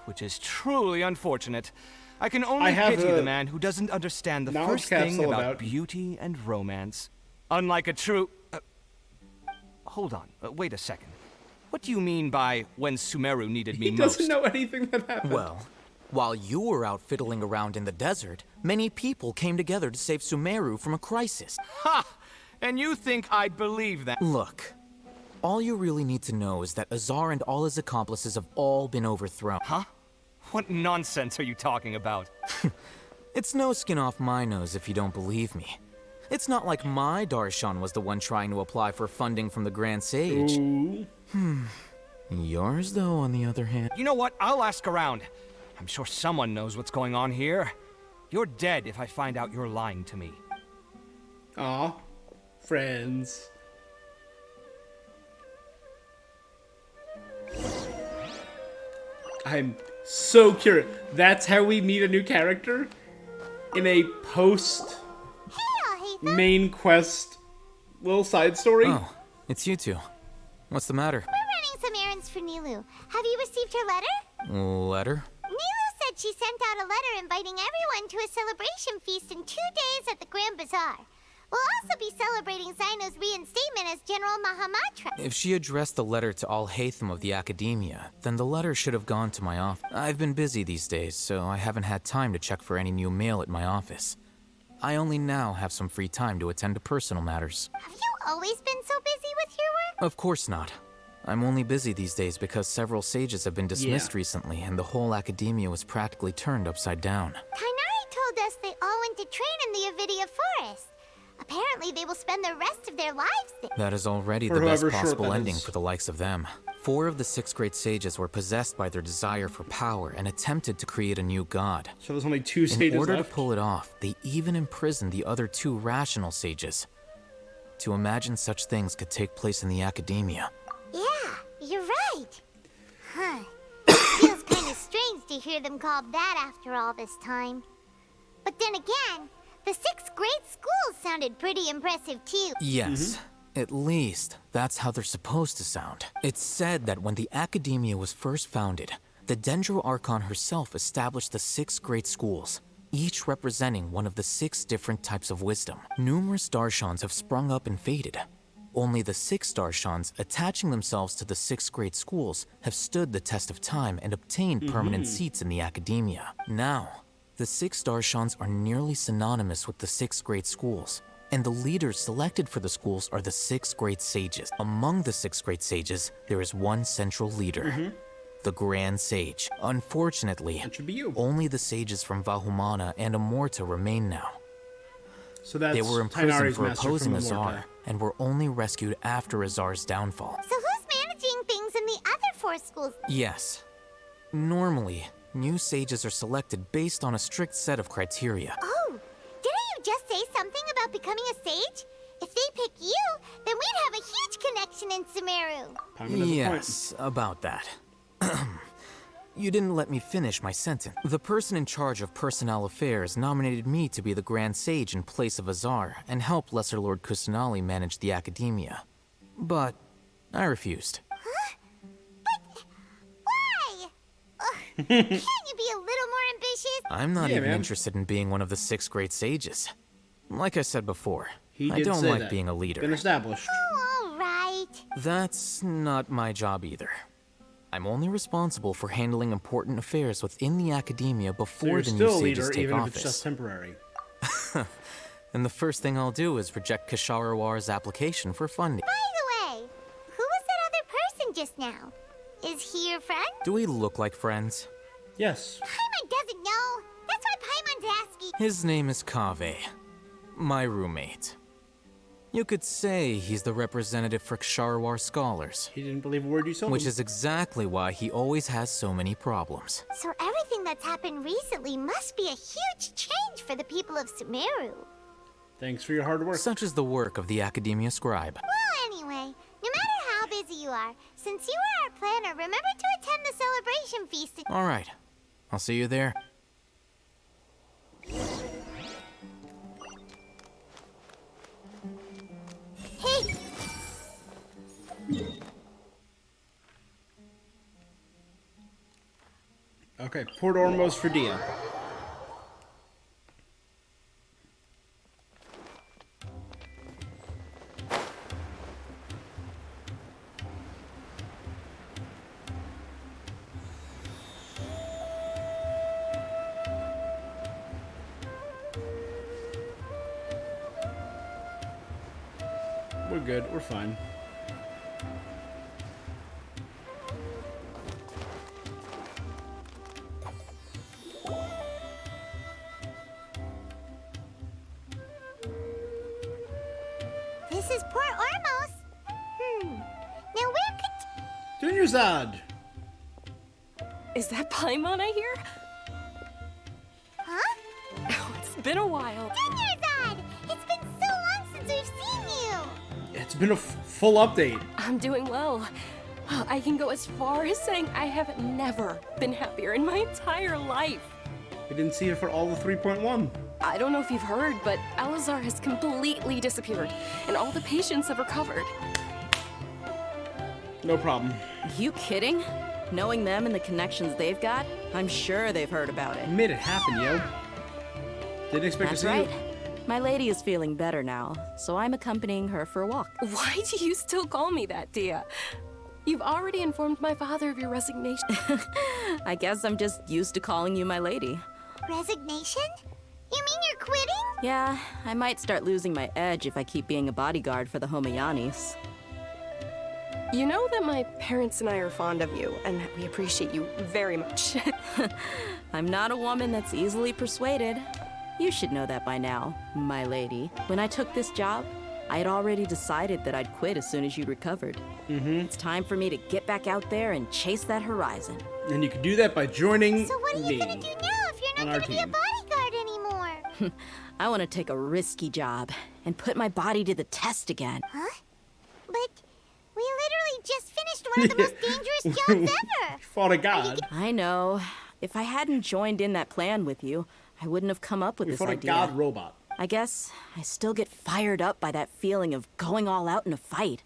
Speaker 25: Which is truly unfortunate. I can only pity the man who doesn't understand the first thing about beauty and romance. Unlike a true... hold on, wait a second. What do you mean by when Sumeru needed me most?
Speaker 1: He doesn't know anything that happened.
Speaker 26: Well, while you were out fiddling around in the desert, many people came together to save Sumeru from a crisis.
Speaker 25: Ha! And you think I'd believe that?
Speaker 26: Look, all you really need to know is that Azar and all his accomplices have all been overthrown.
Speaker 25: Huh? What nonsense are you talking about?
Speaker 26: It's no skin off my nose if you don't believe me. It's not like my Darshan was the one trying to apply for funding from the Grand Sage.
Speaker 1: Ooh.
Speaker 26: Yours, though, on the other hand...
Speaker 25: You know what? I'll ask around. I'm sure someone knows what's going on here. You're dead if I find out you're lying to me.
Speaker 1: Aw. Friends. I'm so curious. That's how we meet a new character? In a post... main quest little side story?
Speaker 26: Oh, it's you two. What's the matter?
Speaker 2: We're running some errands for Nilou. Have you received her letter?
Speaker 26: Letter?
Speaker 2: Nilou said she sent out a letter inviting everyone to a celebration feast in 2 days at the Grand Bazaar. We'll also be celebrating Zaino's reinstatement as General Mahamatra.
Speaker 26: If she addressed the letter to all Hatham of the Academia, then the letter should have gone to my office. I've been busy these days, so I haven't had time to check for any new mail at my office. I only now have some free time to attend to personal matters.
Speaker 2: Have you always been so busy with your work?
Speaker 26: Of course not. I'm only busy these days because several sages have been dismissed recently, and the whole academia was practically turned upside down.
Speaker 2: Kainari told us they all went to train in the Avidia Forest. Apparently they will spend the rest of their lives there.
Speaker 26: That is already the best possible ending for the likes of them. 4 of the 6 great sages were possessed by their desire for power and attempted to create a new god.
Speaker 1: So there's only 2 sages
Speaker 26: In order
Speaker 1: left?
Speaker 26: to pull it off, they even imprisoned the other 2 rational sages. To imagine such things could take place in the academia.
Speaker 2: Yeah, you're right. Huh. It feels kind of strange to hear them called that after all this time. But then again, the 6 great schools sounded pretty impressive too.
Speaker 26: Yes. At least, that's how they're supposed to sound. It's said that when the academia was first founded, the Dendro Archon herself established the 6 great schools, each representing one of the 6 different types of wisdom. Numerous Darshans have sprung up and faded. Only the 6 Darshans, attaching themselves to the 6 great schools, have stood the test of time and obtained permanent seats in the academia. Now, the 6 Darshans are nearly synonymous with the 6 great schools, and the leaders selected for the schools are the 6 great sages. Among the 6 great sages, there is one central leader, the Grand Sage. Unfortunately,
Speaker 1: that should be you.
Speaker 26: Only the sages from Vahumana and Amorta remain now.
Speaker 1: So that's
Speaker 26: they were imprisoned
Speaker 1: Tainari's
Speaker 26: for
Speaker 1: master
Speaker 26: opposing
Speaker 1: from
Speaker 26: Azar,
Speaker 1: Amorta.
Speaker 26: and were only rescued after Azar's downfall.
Speaker 2: So who's managing things in the other 4 schools?
Speaker 26: Yes. Normally, New sages are selected based on a strict set of criteria.
Speaker 2: Oh, didn't you just say something about becoming a sage? If they pick you, then we'd have a huge connection in Sumeru.
Speaker 26: Yes, about that. You didn't let me finish my sentence. The person in charge of personnel affairs nominated me to be the Grand Sage in place of Azar and help Lesser Lord Kusanali manage the academia. But I refused.
Speaker 2: Huh? But why? Can't you be a little more ambitious?
Speaker 26: I'm not even interested in being one of the 6 great sages. Like I said before, I don't like being a leader.
Speaker 1: Been established.
Speaker 2: Oh, all right.
Speaker 26: That's not my job either. I'm only responsible for handling important affairs within the academia before the new sages take
Speaker 1: even
Speaker 26: office.
Speaker 1: If it's just temporary.
Speaker 26: And the first thing I'll do is reject Kasharawar's application for funding.
Speaker 2: By the way, who was that other person just now? Is he your friend?
Speaker 26: Do we look like friends?
Speaker 1: Yes.
Speaker 2: Paimon doesn't know. That's why Paimon's asking.
Speaker 26: His name is Kaveh, my roommate. You could say he's the representative for Ksharawar scholars.
Speaker 1: He didn't believe a word you told him.
Speaker 26: Which is exactly why he always has so many problems.
Speaker 2: So everything that's happened recently must be a huge change for the people of Sumeru.
Speaker 1: Thanks for your hard work.
Speaker 26: Such is the work of the Academia Scribe.
Speaker 2: Well, anyway, no matter how busy you are, since you are our planner, remember to attend the celebration feast.
Speaker 26: All right. I'll see you there.
Speaker 2: Hey!
Speaker 1: Okay, Port Ormos for Dia. We're good, we're fine.
Speaker 2: This is Port Ormos. Now where could...
Speaker 1: Dunyarzad!
Speaker 3: Is that Paimon I hear?
Speaker 2: Huh?
Speaker 3: Oh, it's been a while.
Speaker 2: Dunyarzad! It's been so long since we've seen you!
Speaker 1: It's been a full update.
Speaker 3: I'm doing well. I can go as far as saying I have never been happier in my entire life.
Speaker 1: We didn't see it for all the 3.1.
Speaker 3: I don't know if you've heard, but Alazar has completely disappeared, and all the patients have recovered.
Speaker 1: No problem.
Speaker 8: You kidding? Knowing them and the connections they've got, I'm sure they've heard about it.
Speaker 1: Made it happen, yo. Didn't expect
Speaker 8: That's
Speaker 1: to see
Speaker 8: right.
Speaker 1: you.
Speaker 8: My lady is feeling better now, so I'm accompanying her for a walk.
Speaker 3: Why do you still call me that, Dia? You've already informed my father of your resignation.
Speaker 8: I guess I'm just used to calling you my lady.
Speaker 2: Resignation? You mean you're quitting?
Speaker 8: Yeah, I might start losing my edge if I keep being a bodyguard for the Homayanis.
Speaker 3: You know that my parents and I are fond of you, and that we appreciate you very much.
Speaker 8: I'm not a woman that's easily persuaded. You should know that by now, my lady. When I took this job, I had already decided that I'd quit as soon as you'd recovered. It's time for me to get back out there and chase that horizon.
Speaker 1: And you can do that by joining
Speaker 2: So what are you
Speaker 1: me
Speaker 2: gonna do now if you're
Speaker 1: on
Speaker 2: not
Speaker 1: our
Speaker 2: gonna be a
Speaker 1: team.
Speaker 2: bodyguard anymore?
Speaker 8: I want to take a risky job and put my body to the test again.
Speaker 2: Huh? But we literally just finished one of the most dangerous jobs ever!
Speaker 1: Fought a god.
Speaker 8: I know. If I hadn't joined in that plan with you, I wouldn't have come up with
Speaker 1: We
Speaker 8: this
Speaker 1: fought a
Speaker 8: idea.
Speaker 1: god robot.
Speaker 8: I guess I still get fired up by that feeling of going all out in a fight.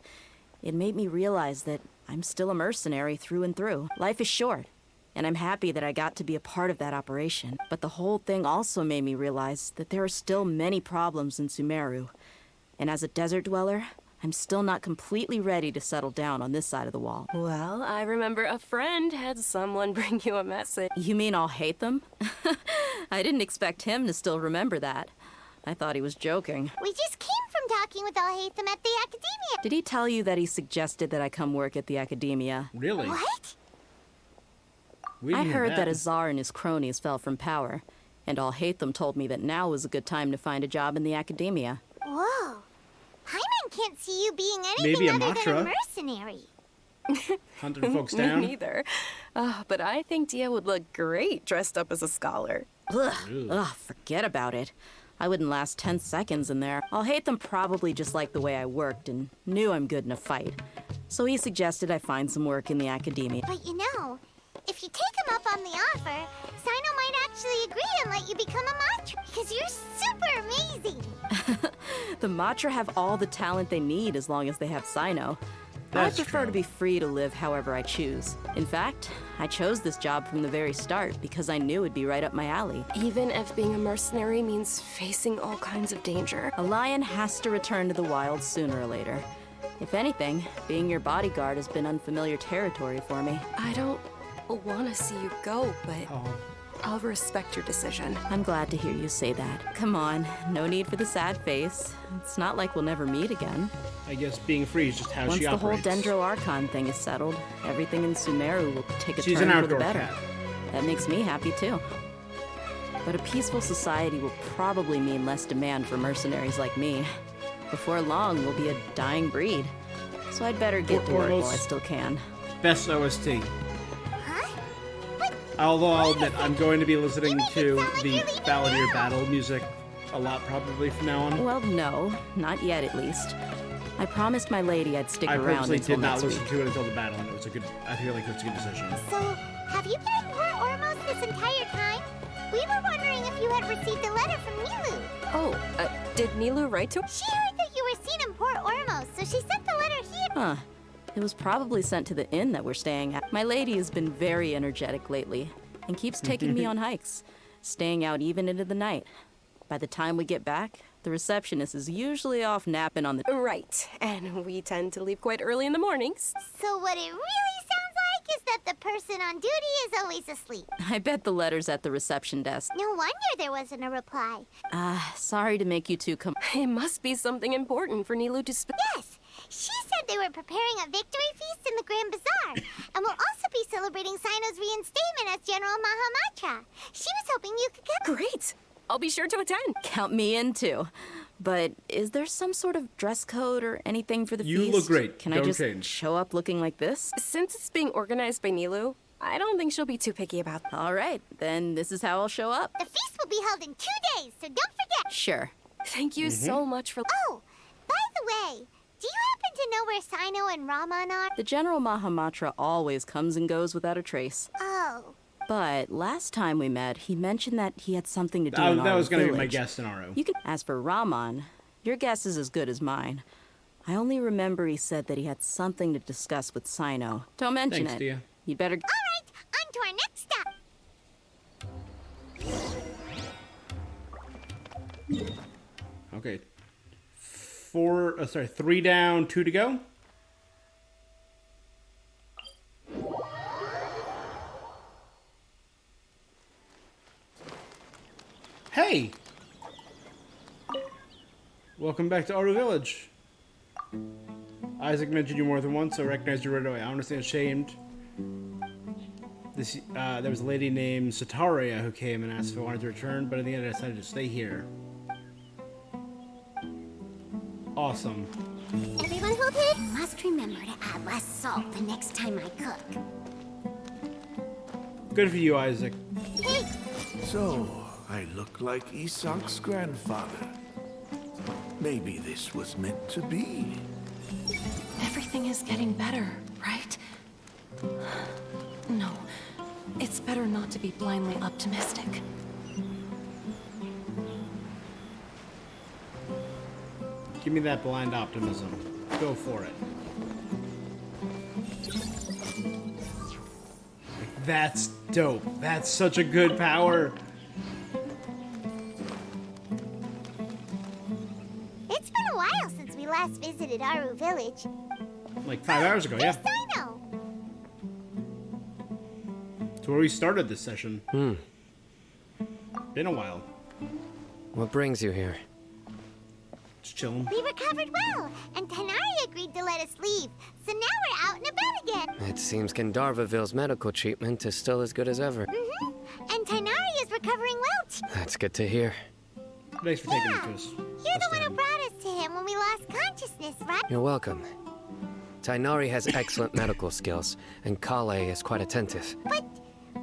Speaker 8: It made me realize that I'm still a mercenary through and through. Life is short, and I'm happy that I got to be a part of that operation. But the whole thing also made me realize that there are still many problems in Sumeru. And as a desert dweller, I'm still not completely ready to settle down on this side of the wall.
Speaker 3: Well, I remember a friend had someone bring you a message.
Speaker 8: You mean I'll hate them? I didn't expect him to still remember that. I thought he was joking.
Speaker 2: We just came from talking with Alhaitham at the Academia.
Speaker 8: Did he tell you that he suggested that I come work at the Academia?
Speaker 1: Really?
Speaker 2: What?
Speaker 1: We
Speaker 8: I
Speaker 1: didn't hear
Speaker 8: heard that Azar and his cronies fell from power, and Alhaitham told me that now was a good time to find a job in the Academia.
Speaker 2: Whoa. Paimon can't see you being anything
Speaker 1: Maybe a
Speaker 2: other than a
Speaker 1: mantra.
Speaker 2: mercenary.
Speaker 1: Hunting folks down.
Speaker 3: Me neither. But I think Dia would look great dressed up as a scholar.
Speaker 8: Ugh, forget about it. I wouldn't last 10 seconds in there. I'll hate them probably just like the way I worked and knew I'm good in a fight. So he suggested I find some work in the academia.
Speaker 2: But you know, if you take him up on the offer, Sino might actually agree and let you become a Matra, because you're super amazing.
Speaker 8: The Matra have all the talent they need as long as they have Sino. I prefer to be free to live however I choose. In fact, I chose this job from the very start because I knew it'd be right up my alley.
Speaker 3: Even if being a mercenary means facing all kinds of danger.
Speaker 8: A lion has to return to the wild sooner or later. If anything, being your bodyguard has been unfamiliar territory for me.
Speaker 3: I don't want to see you go, but I'll respect your decision.
Speaker 8: I'm glad to hear you say that. Come on, no need for the sad face. It's not like we'll never meet again.
Speaker 1: I guess being free is just how she operates.
Speaker 8: Once the whole Dendro Archon thing is settled, everything in Sumeru will take a
Speaker 1: She's
Speaker 8: turn
Speaker 1: an
Speaker 8: for the
Speaker 1: outdoor
Speaker 8: better.
Speaker 1: cat.
Speaker 8: That makes me happy too. But a peaceful society will probably mean less demand for mercenaries like me. Before long, we'll be a dying breed. So I'd better get to work while I still can.
Speaker 1: Best OST. Although I'll admit, I'm going to be listening to the Balladeer battle music a lot probably from now on.
Speaker 8: Well, no, not yet at least. I promised my lady I'd stick
Speaker 1: I
Speaker 8: around
Speaker 1: purposely
Speaker 8: until
Speaker 1: did not
Speaker 8: next
Speaker 1: listen
Speaker 8: week.
Speaker 1: to it until the battle, and it was a good. I feel like it was a good decision.
Speaker 2: So, have you been in Port Ormos this entire time? We were wondering if you had received a letter from Nilu.
Speaker 3: Oh, did Nilu write to?
Speaker 2: She heard that you were seen in Port Ormos, so she sent the letter here.
Speaker 8: Huh. It was probably sent to the inn that we're staying at. My lady has been very energetic lately and keeps taking me on hikes, staying out even into the night. By the time we get back, the receptionist is usually off napping on the...
Speaker 3: Right, and we tend to leave quite early in the mornings.
Speaker 2: So what it really sounds like is that the person on duty is always asleep.
Speaker 8: I bet the letter's at the reception desk.
Speaker 2: No wonder there wasn't a reply.
Speaker 8: Sorry to make you two come...
Speaker 3: It must be something important for Nilu to
Speaker 2: Yes! She said they were preparing a victory feast in the Grand Bazaar, and will also be celebrating Sino's reinstatement as General Mahamatra. She was hoping you could come.
Speaker 3: Great! I'll be sure to attend.
Speaker 8: Count me in, too. But is there some sort of dress code or anything for the feast?
Speaker 1: You look great.
Speaker 8: Can
Speaker 1: Don't
Speaker 8: I just
Speaker 1: change.
Speaker 8: show up looking like this?
Speaker 3: Since it's being organized by Nilu, I don't think she'll be too picky about that.
Speaker 8: All right, then this is how I'll show up.
Speaker 2: The feast will be held in 2 days, so don't forget.
Speaker 8: Sure.
Speaker 3: Thank you so much for...
Speaker 2: Oh, by the way, do you happen to know where Sino and Raman are?
Speaker 8: The General Mahamatra always comes and goes without a trace.
Speaker 2: Oh.
Speaker 8: But last time we met, he mentioned that he had something to do in
Speaker 1: That was going to be my
Speaker 8: village.
Speaker 1: guess scenario.
Speaker 8: You can. As for Raman, your guess is as good as mine. I only remember he said that he had something to discuss with Sino. Don't mention
Speaker 1: Thanks,
Speaker 8: it.
Speaker 1: Dia.
Speaker 8: You'd better.
Speaker 2: All right, on to our next stop.
Speaker 1: Okay. 3 down, 2 to go. Hey! Welcome back to Aru Village. Isaac mentioned you more than once, so I recognize you right away. I understand ashamed. There was a lady named Sataria who came and asked if I wanted to return, but in the end I decided to stay here. Awesome.
Speaker 2: Everyone hold it. Must remember to add less salt the next time I cook.
Speaker 1: Good for you, Isaac.
Speaker 2: Hey!
Speaker 5: So, I look like Isak's grandfather. Maybe this was meant to be.
Speaker 3: Everything is getting better, right? No, it's better not to be blindly optimistic.
Speaker 1: Give me that blind optimism. Go for it. That's dope. That's such a good power.
Speaker 2: It's been a while since we last visited Aru Village.
Speaker 1: Like 5 hours ago, yeah.
Speaker 2: Sino!
Speaker 1: It's where we started this session. Been a while.
Speaker 6: What brings you here?
Speaker 1: Just chilling.
Speaker 2: We recovered well, and Tanari agreed to let us leave. So now we're out and about again.
Speaker 6: It seems Gandharvaville's medical treatment is still as good as ever.
Speaker 2: And Tanari is recovering well too.
Speaker 6: That's good to hear.
Speaker 1: Thanks for taking me to us.
Speaker 2: You're the one who brought us to him when we lost consciousness, right?
Speaker 6: You're welcome. Tainari has excellent medical skills, and Kale is quite attentive.
Speaker 2: But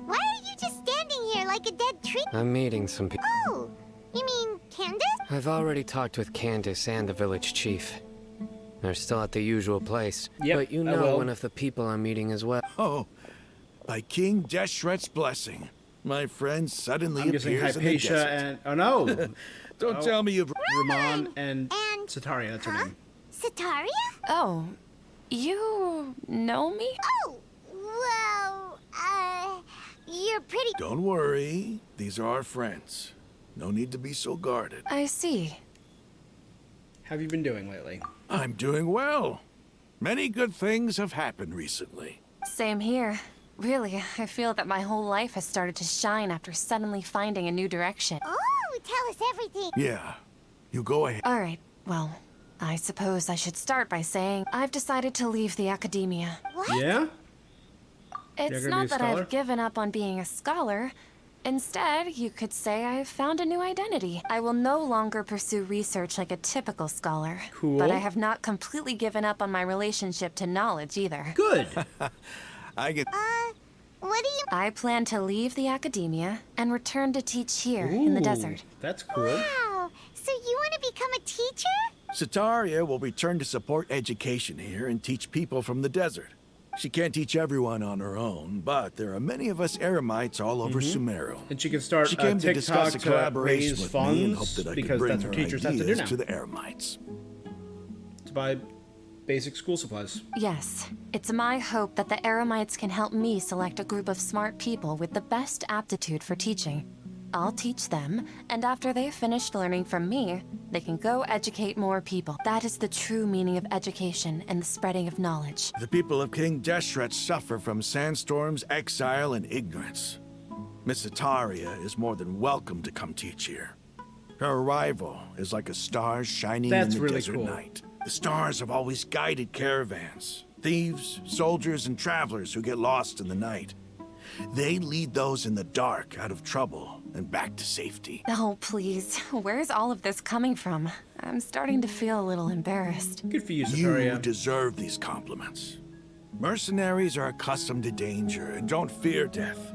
Speaker 2: why are you just standing here like a dead tree?
Speaker 6: I'm meeting some people.
Speaker 2: Oh, you mean Candace?
Speaker 6: I've already talked with Candace and the village chief. They're still at the usual place.
Speaker 1: Yep,
Speaker 6: but you
Speaker 1: I
Speaker 6: know
Speaker 1: will.
Speaker 6: one of the people I'm meeting as well.
Speaker 5: Oh, by King Deshret's blessing, my friend suddenly
Speaker 1: I'm guessing
Speaker 5: appears in the
Speaker 1: Hypatia
Speaker 5: desert.
Speaker 1: and... Oh, no!
Speaker 5: Don't tell me you've...
Speaker 1: Ramon and Sataria, that's her name.
Speaker 2: Sataria?
Speaker 3: Oh, you know me?
Speaker 2: Oh, well, you're pretty...
Speaker 5: Don't worry. These are our friends. No need to be so guarded.
Speaker 3: I see.
Speaker 1: How have you been doing lately?
Speaker 5: I'm doing well. Many good things have happened recently.
Speaker 3: Same here. Really, I feel that my whole life has started to shine after suddenly finding a new direction.
Speaker 2: Oh, tell us everything.
Speaker 5: Yeah, you go ahead.
Speaker 3: All right, well, I suppose I should start by saying I've decided to leave the academia.
Speaker 2: What?
Speaker 1: Yeah?
Speaker 3: It's
Speaker 1: gonna be
Speaker 3: not
Speaker 1: a
Speaker 3: that
Speaker 1: scholar?
Speaker 3: I've given up on being a scholar. Instead, you could say I've found a new identity. I will no longer pursue research like a typical scholar.
Speaker 1: Cool.
Speaker 3: But I have not completely given up on my relationship to knowledge either.
Speaker 1: Good.
Speaker 5: I get...
Speaker 2: What do you...
Speaker 3: I plan to leave the academia and return to teach here in the
Speaker 1: Ooh,
Speaker 3: desert.
Speaker 1: That's cool.
Speaker 2: Wow, so you want to become a teacher?
Speaker 5: Sataria will return to support education here and teach people from the desert. She can't teach everyone on her own, but there are many of us Eremites all over Sumeru.
Speaker 1: And she can start
Speaker 5: She came to discuss
Speaker 1: TikTok
Speaker 5: a collaboration
Speaker 1: raise
Speaker 5: with me and hoped
Speaker 1: funds,
Speaker 5: that I could
Speaker 1: because
Speaker 5: bring
Speaker 1: that's
Speaker 5: her
Speaker 1: what teachers have to do
Speaker 5: ideas
Speaker 1: now.
Speaker 5: to the Eremites.
Speaker 1: To buy basic school supplies.
Speaker 3: Yes, it's my hope that the Eremites can help me select a group of smart people with the best aptitude for teaching. I'll teach them, and after they've finished learning from me, they can go educate more people. That is the true meaning of education and the spreading of knowledge.
Speaker 5: The people of King Deshret suffer from sandstorms, exile, and ignorance. Miss Sataria is more than welcome to come teach here. Her arrival is like a star shining
Speaker 1: That's
Speaker 5: in the
Speaker 1: really
Speaker 5: desert
Speaker 1: cool.
Speaker 5: night. The stars have always guided caravans, thieves, soldiers, and travelers who get lost in the night. They lead those in the dark out of trouble and back to safety.
Speaker 3: Oh, please. Where's all of this coming from? I'm starting to feel a little embarrassed.
Speaker 1: Good for you,
Speaker 5: You
Speaker 1: Sataria.
Speaker 5: deserve these compliments. Mercenaries are accustomed to danger and don't fear death,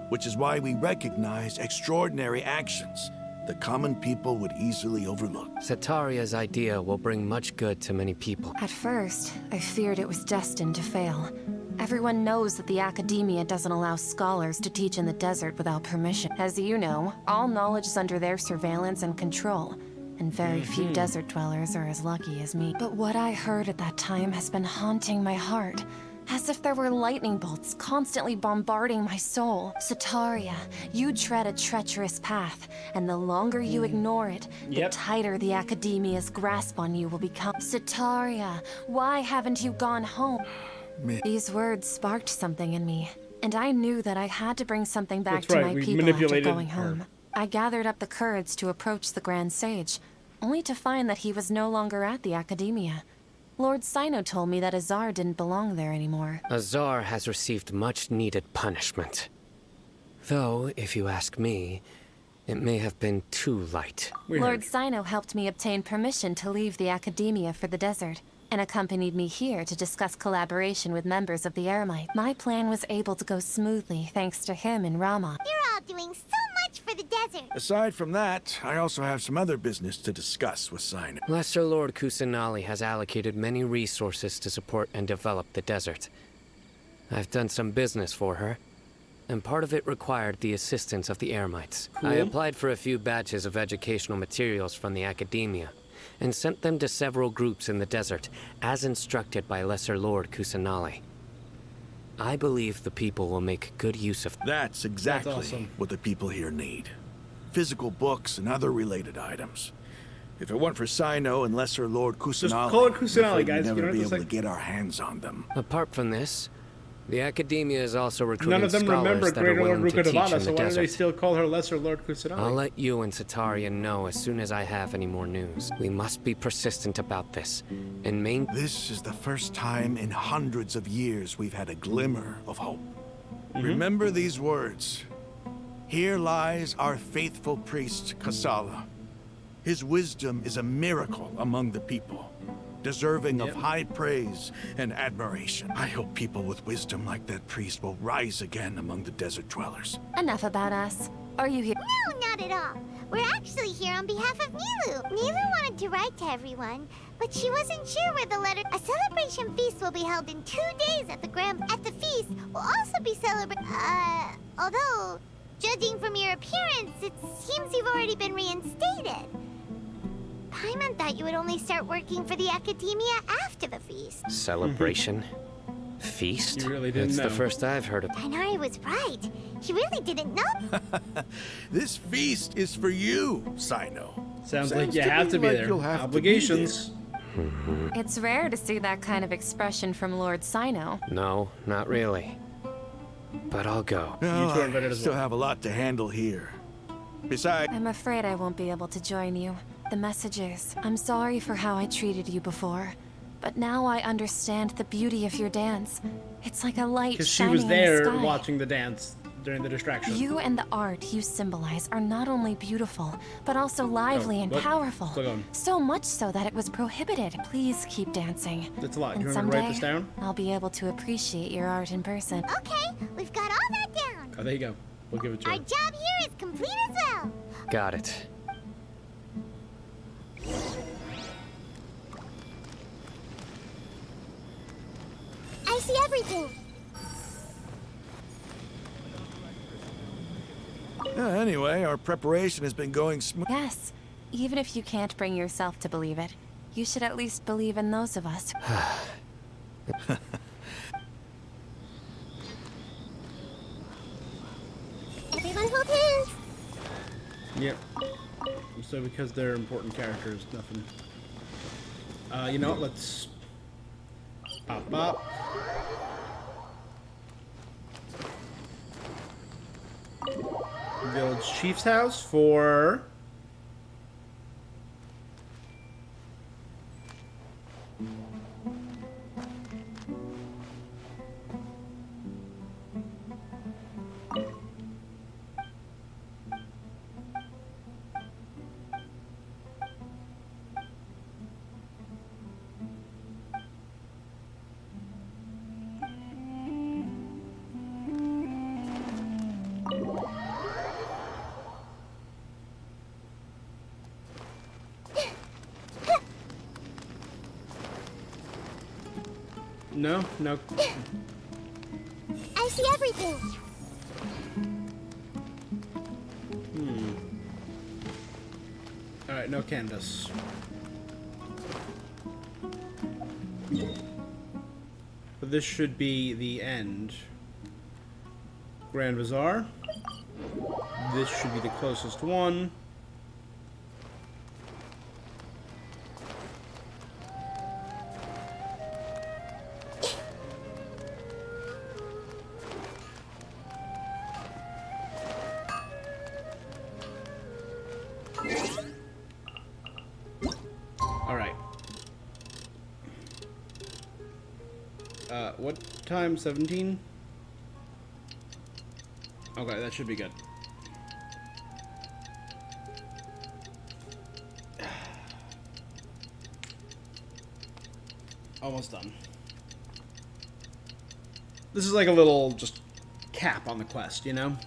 Speaker 5: which is why we recognize extraordinary actions that common people would easily overlook.
Speaker 6: Sataria's idea will bring much good to many people.
Speaker 3: At first, I feared it was destined to fail. Everyone knows that the academia doesn't allow scholars to teach in the desert without permission. As you know, all knowledge is under their surveillance and control, and very few desert dwellers are as lucky as me. But what I heard at that time has been haunting my heart, as if there were lightning bolts constantly bombarding my soul. Sataria, you tread a treacherous path, and the longer you ignore it, the tighter the academia's grasp on you will become. Sataria, why haven't you gone home? These words sparked something in me, and I knew that I had to bring something back
Speaker 1: That's
Speaker 3: to
Speaker 1: right,
Speaker 3: my
Speaker 1: we
Speaker 3: people after
Speaker 1: manipulated
Speaker 3: going
Speaker 1: her.
Speaker 3: home. I gathered up the courage to approach the Grand Sage, only to find that he was no longer at the academia. Lord Sino told me that Azar didn't belong there anymore.
Speaker 6: Azar has received much needed punishment. Though, if you ask me, it may have been too light.
Speaker 3: Lord Sino helped me obtain permission to leave the academia for the desert, and accompanied me here to discuss collaboration with members of the Eremite. My plan was able to go smoothly thanks to him and Rama.
Speaker 2: You're all doing so much for the desert.
Speaker 5: Aside from that, I also have some other business to discuss with Sino.
Speaker 6: Lesser Lord Kusanali has allocated many resources to support and develop the desert. I've done some business for her, and part of it required the assistance of the Eremites. I
Speaker 1: Cool.
Speaker 6: applied for a few batches of educational materials from the academia, and sent them to several groups in the desert, as instructed by Lesser Lord Kusanali. I believe the people will make good use of them.
Speaker 5: That's exactly
Speaker 1: awesome.
Speaker 5: what the people here need. Physical books and other related items. If it weren't for Sino and Lesser Lord Kusanali,
Speaker 1: call it Kusanali,
Speaker 5: I'm afraid
Speaker 1: guys.
Speaker 5: we'd
Speaker 1: You
Speaker 5: never
Speaker 1: don't
Speaker 5: be
Speaker 1: have to
Speaker 5: able
Speaker 1: say-
Speaker 5: to get our hands on them.
Speaker 6: Apart from this, the academia is also recruiting
Speaker 1: None of them
Speaker 6: scholars
Speaker 1: remember
Speaker 6: that are
Speaker 1: Greater Lord
Speaker 6: willing to teach
Speaker 1: Rukadavada,
Speaker 6: in
Speaker 1: so
Speaker 6: the
Speaker 1: why do they
Speaker 6: desert.
Speaker 1: still call her Lesser Lord Kusanali?
Speaker 6: I'll let you and Sataria know as soon as I have any more news. We must be persistent about this, and
Speaker 5: This is the first time in hundreds of years we've had a glimmer of hope. Remember these words. Here lies our faithful priest, Kasala. His wisdom is a miracle among the people. deserving of high praise and admiration. I hope people with wisdom like that priest will rise again among the desert dwellers.
Speaker 3: Enough about us. Are you here?
Speaker 2: No, not at all. We're actually here on behalf of Nilu. Nilu wanted to write to everyone, but she wasn't sure where the letter... A celebration feast will be held in 2 days at the feast will also be celebrated... although, judging from your appearance, it seems you've already been reinstated. Paimon thought you would only start working for the Academia after the feast.
Speaker 6: Celebration? Feast?
Speaker 1: You really didn't
Speaker 6: That's
Speaker 1: know.
Speaker 6: the first I've heard of.
Speaker 2: Dainari was right. He really didn't know.
Speaker 5: This feast is for you, Sino.
Speaker 1: Sounds like you have to be
Speaker 5: like
Speaker 1: there.
Speaker 5: you'll have to be
Speaker 1: Obligations.
Speaker 3: It's rare to see that kind of expression from Lord Sino.
Speaker 6: No, not really. But I'll go.
Speaker 5: No,
Speaker 1: two are invited
Speaker 5: I
Speaker 1: as
Speaker 5: still
Speaker 1: well.
Speaker 5: have a lot to handle here. Besides...
Speaker 3: I'm afraid I won't be able to join you. The messages. I'm sorry for how I treated you before. But now I understand the beauty of your dance. It's like a light
Speaker 1: Because she
Speaker 3: shining
Speaker 1: was
Speaker 3: in the
Speaker 1: there
Speaker 3: sky.
Speaker 1: watching the dance during the distraction.
Speaker 3: You and the art you symbolize are not only beautiful, but also lively and
Speaker 1: what?
Speaker 3: powerful.
Speaker 1: Still going.
Speaker 3: So much so that it was prohibited. Please keep dancing.
Speaker 1: That's a lot.
Speaker 3: And
Speaker 1: You want me to write
Speaker 3: someday,
Speaker 1: this down?
Speaker 3: I'll be able to appreciate your art in person.
Speaker 2: Okay, we've got all that down.
Speaker 1: Oh, there you go. We'll give it to
Speaker 2: Our
Speaker 1: her.
Speaker 2: job here is complete as well.
Speaker 6: Got it.
Speaker 9: I see everything.
Speaker 5: Anyway, our preparation has been going smooth.
Speaker 3: Yes, even if you can't bring yourself to believe it, you should at least believe in those of us.
Speaker 9: Everyone hold hands.
Speaker 1: Yep. So because they're important characters, nothing. You know what? Let's pop up. Village Chief's house for no.
Speaker 9: I see everything.
Speaker 1: All right, no Candace. But this should be the end. Grand Bazaar. This should be the closest one. Alright. What time? 17? Okay, that should be good. Almost done. This is like a little just cap on the quest, you know?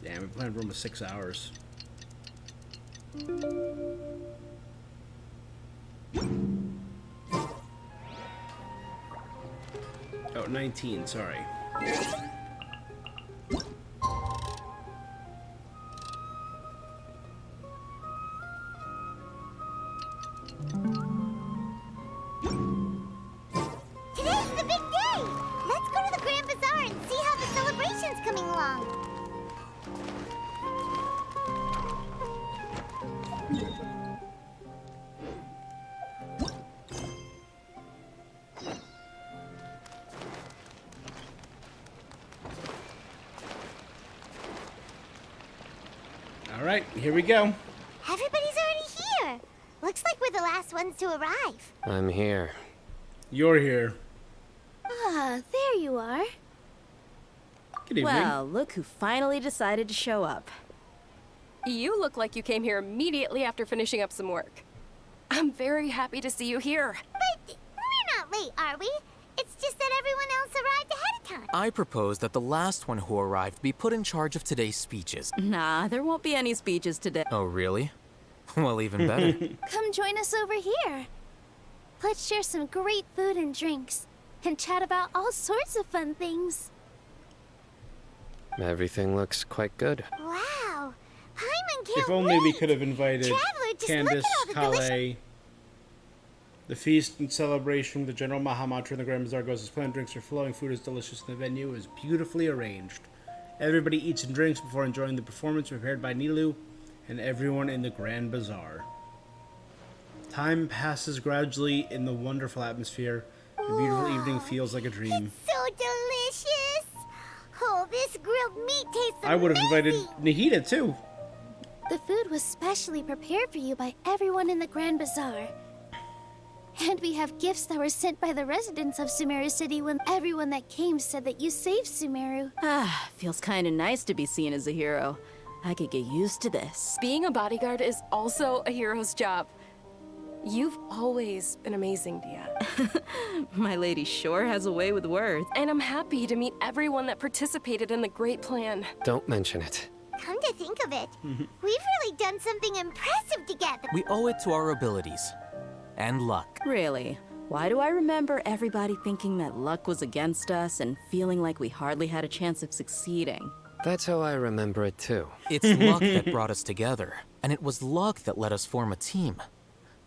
Speaker 1: Damn, we planned for almost 6 hours. Oh, 19, sorry.
Speaker 2: Today's the big day! Let's go to the Grand Bazaar and see how the celebration's coming along.
Speaker 1: Alright, here we go.
Speaker 2: Everybody's already here. Looks like we're the last ones to arrive.
Speaker 6: I'm here.
Speaker 1: You're here.
Speaker 14: Ah, there you are.
Speaker 1: Good evening.
Speaker 8: Well, look who finally decided to show up.
Speaker 4: You look like you came here immediately after finishing up some work. I'm very happy to see you here.
Speaker 2: But we're not late, are we? It's just that everyone else arrived ahead of time.
Speaker 26: I propose that the last one who arrived be put in charge of today's speeches.
Speaker 8: Nah, there won't be any speeches today.
Speaker 26: Oh, really? Well, even better.
Speaker 14: Come join us over here. Let's share some great food and drinks, and chat about all sorts of fun things.
Speaker 6: Everything looks quite good.
Speaker 2: Wow. Paimon can't
Speaker 1: If only we
Speaker 2: wait.
Speaker 1: could have invited
Speaker 2: Traveler, just
Speaker 1: Candace,
Speaker 2: look at all the
Speaker 1: Kale. The feast and celebration with the General Mahamatra and the Grand Bazaar goes as planned. Drinks are flowing, food is delicious, and the venue is beautifully arranged. Everybody eats and drinks before enjoying the performance prepared by Nilou and everyone in the Grand Bazaar. Time passes gradually in the wonderful atmosphere. The beautiful evening feels like a dream.
Speaker 2: So delicious. Oh, this grilled meat tastes
Speaker 1: I would have invited
Speaker 2: amazing.
Speaker 1: Nahida too.
Speaker 14: The food was specially prepared for you by everyone in the Grand Bazaar. And we have gifts that were sent by the residents of Sumeru City when everyone that came said that you saved Sumeru.
Speaker 8: Ah, feels kinda nice to be seen as a hero. I could get used to this.
Speaker 4: Being a bodyguard is also a hero's job. You've always been amazing, Dia.
Speaker 8: My lady sure has a way with words.
Speaker 4: And I'm happy to meet everyone that participated in the great plan.
Speaker 6: Don't mention it.
Speaker 2: Come to think of it, we've really done something impressive together.
Speaker 26: We owe it to our abilities. And luck.
Speaker 8: Really? Why do I remember everybody thinking that luck was against us and feeling like we hardly had a chance of succeeding?
Speaker 6: That's how I remember it too.
Speaker 26: It's luck that brought us together, and it was luck that let us form a team.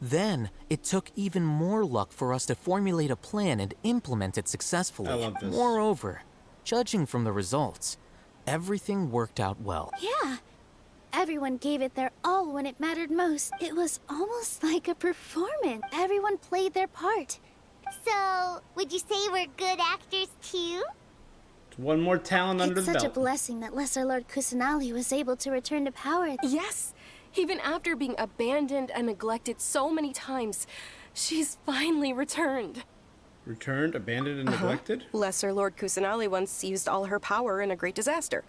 Speaker 26: Then, it took even more luck for us to formulate a plan and implement it successfully.
Speaker 1: I love this.
Speaker 26: Moreover, judging from the results, everything worked out well.
Speaker 14: Yeah. Everyone gave it their all when it mattered most. It was almost like a performance. Everyone played their part.
Speaker 2: So, would you say we're good actors too?
Speaker 1: One more talent under
Speaker 14: It's
Speaker 1: the
Speaker 14: such a
Speaker 1: belt.
Speaker 14: blessing that Lesser Lord Kusanali was able to return to power.
Speaker 4: Yes! Even after being abandoned and neglected so many times, she's finally returned.
Speaker 1: Returned, abandoned, and neglected?
Speaker 4: Lesser Lord Kusanali once used all her power in a great disaster,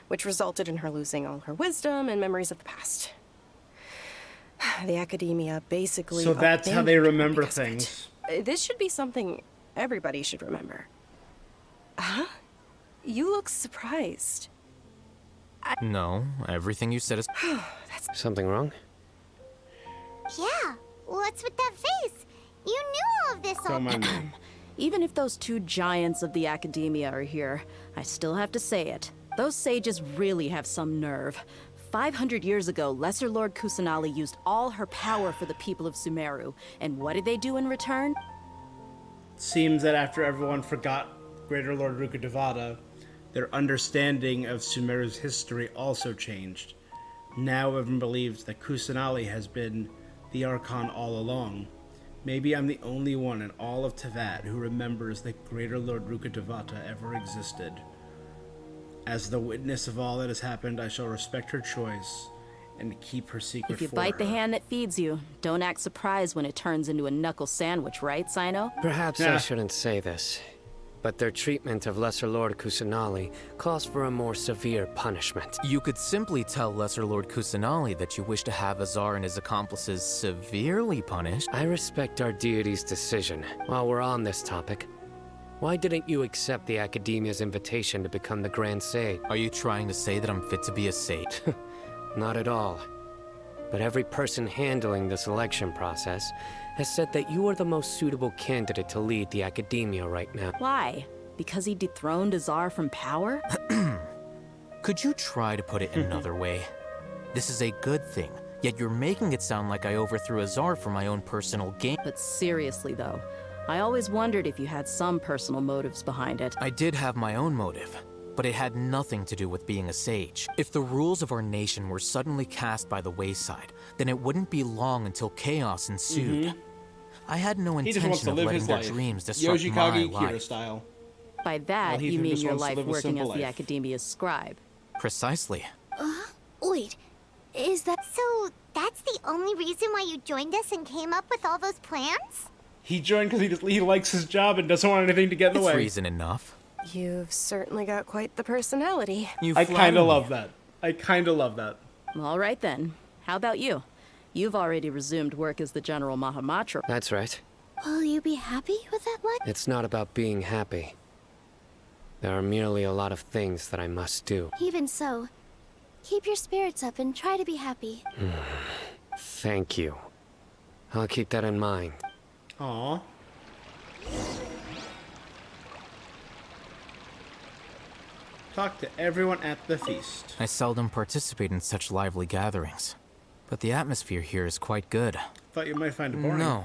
Speaker 4: which resulted in her losing all her wisdom and memories of the past. The academia basically
Speaker 1: So that's how they
Speaker 4: abandoned her
Speaker 1: remember
Speaker 4: because of
Speaker 1: things.
Speaker 4: it. This should be something everybody should remember. Huh? You look surprised.
Speaker 26: No, everything you said is...
Speaker 6: Something wrong?
Speaker 2: Yeah, what's with that face? You knew all of this all.
Speaker 8: Even if those two giants of the academia are here, I still have to say it. Those sages really have some nerve. 500 years ago, Lesser Lord Kusanali used all her power for the people of Sumeru. And what did they do in return?
Speaker 1: Seems that after everyone forgot Greater Lord Rukkhadevata, their understanding of Sumeru's history also changed. Now everyone believes that Kusanali has been the Archon all along. Maybe I'm the only one in all of Tevat who remembers that Greater Lord Rukkhadevata ever existed. As the witness of all that has happened, I shall respect her choice and keep her secret
Speaker 8: If you
Speaker 1: for
Speaker 8: bite
Speaker 1: her.
Speaker 8: the hand that feeds you, don't act surprised when it turns into a knuckle sandwich, right, Sino?
Speaker 6: Perhaps I shouldn't say this, but their treatment of Lesser Lord Kusanali calls for a more severe punishment.
Speaker 26: You could simply tell Lesser Lord Kusanali that you wish to have Azar and his accomplices severely punished.
Speaker 6: I respect our deity's decision. While we're on this topic, why didn't you accept the Academia's invitation to become the Grand Sage?
Speaker 26: Are you trying to say that I'm fit to be a sage?
Speaker 6: Not at all. But every person handling the selection process has said that you are the most suitable candidate to lead the Academia right now.
Speaker 8: Why? Because he dethroned Azar from power?
Speaker 26: Could you try to put it another way? This is a good thing, yet you're making it sound like I overthrew Azar for my own personal gain.
Speaker 8: But seriously, though, I always wondered if you had some personal motives behind it.
Speaker 26: I did have my own motive, but it had nothing to do with being a sage. If the rules of our nation were suddenly cast by the wayside, then it wouldn't be long until chaos ensued. I had no
Speaker 1: He just wants
Speaker 26: intention
Speaker 1: to
Speaker 26: of
Speaker 1: live
Speaker 26: letting
Speaker 1: his
Speaker 26: their
Speaker 1: life.
Speaker 26: dreams disrupt my
Speaker 1: Yoshikage Kira
Speaker 26: life.
Speaker 1: style.
Speaker 8: By that,
Speaker 1: Well, he
Speaker 8: you mean
Speaker 1: just
Speaker 8: your
Speaker 1: wants to
Speaker 8: life
Speaker 1: live a
Speaker 8: working as
Speaker 1: simple
Speaker 8: the
Speaker 1: life.
Speaker 8: Academia's scribe.
Speaker 26: Precisely.
Speaker 14: Wait, is that...
Speaker 2: So, that's the only reason why you joined us and came up with all those plans?
Speaker 1: He joined because he likes his job and doesn't want anything to get in the
Speaker 26: It's
Speaker 1: way.
Speaker 26: reason enough.
Speaker 4: You've certainly got quite the personality.
Speaker 26: You
Speaker 1: I
Speaker 26: flatter
Speaker 1: kind of
Speaker 26: me.
Speaker 1: love that. I kind of love that.
Speaker 8: All right then. How about you? You've already resumed work as the General Mahamatra.
Speaker 6: That's right.
Speaker 14: Will you be happy with that life?
Speaker 6: It's not about being happy. There are merely a lot of things that I must do.
Speaker 14: Even so, keep your spirits up and try to be happy.
Speaker 6: Thank you. I'll keep that in mind.
Speaker 1: Aww. Talk to everyone at the feast.
Speaker 26: I seldom participate in such lively gatherings, but the atmosphere here is quite good.
Speaker 1: Thought you might find it boring.
Speaker 26: No.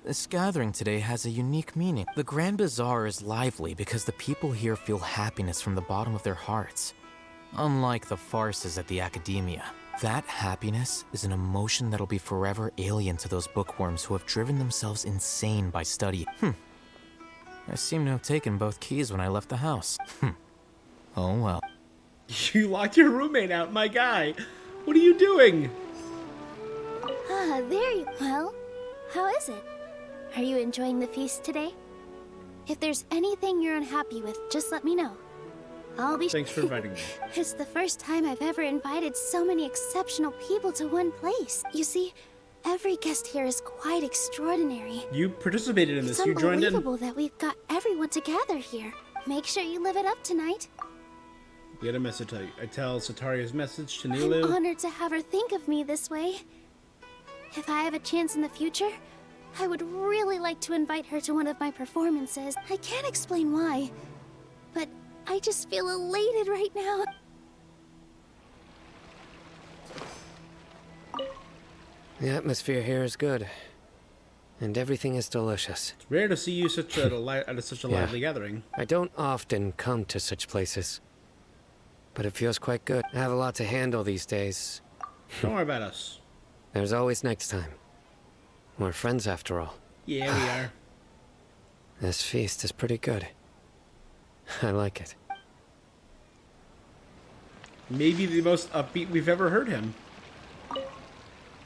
Speaker 26: This gathering today has a unique meaning. The Grand Bazaar is lively because the people here feel happiness from the bottom of their hearts. Unlike the farces at the Academia. That happiness is an emotion that'll be forever alien to those bookworms who have driven themselves insane by study. I seem to have taken both keys when I left the house. Oh well.
Speaker 1: You locked your roommate out, my guy. What are you doing?
Speaker 14: Ah, there you... Well, how is it? Are you enjoying the feast today? If there's anything you're unhappy with, just let me know. I'll be...
Speaker 1: Thanks for inviting me.
Speaker 14: It's the first time I've ever invited so many exceptional people to one place. You see, every guest here is quite extraordinary.
Speaker 1: You participated in this. You joined in.
Speaker 14: It's unbelievable that we've got everyone together here. Make sure you live it up tonight.
Speaker 1: We had a message. I tell Sataria's message to
Speaker 14: I'm
Speaker 1: Nilu.
Speaker 14: honored to have her think of me this way. If I have a chance in the future, I would really like to invite her to one of my performances. I can't explain why, but I just feel elated right now.
Speaker 6: The atmosphere here is good, and everything is delicious.
Speaker 1: It's rare to see you at such a lively gathering.
Speaker 6: I don't often come to such places, but it feels quite good. I have a lot to handle these days.
Speaker 1: Don't worry about us.
Speaker 6: There's always next time. We're friends after all.
Speaker 1: Yeah, we are.
Speaker 6: This feast is pretty good. I like it.
Speaker 1: Maybe the most upbeat we've ever heard him.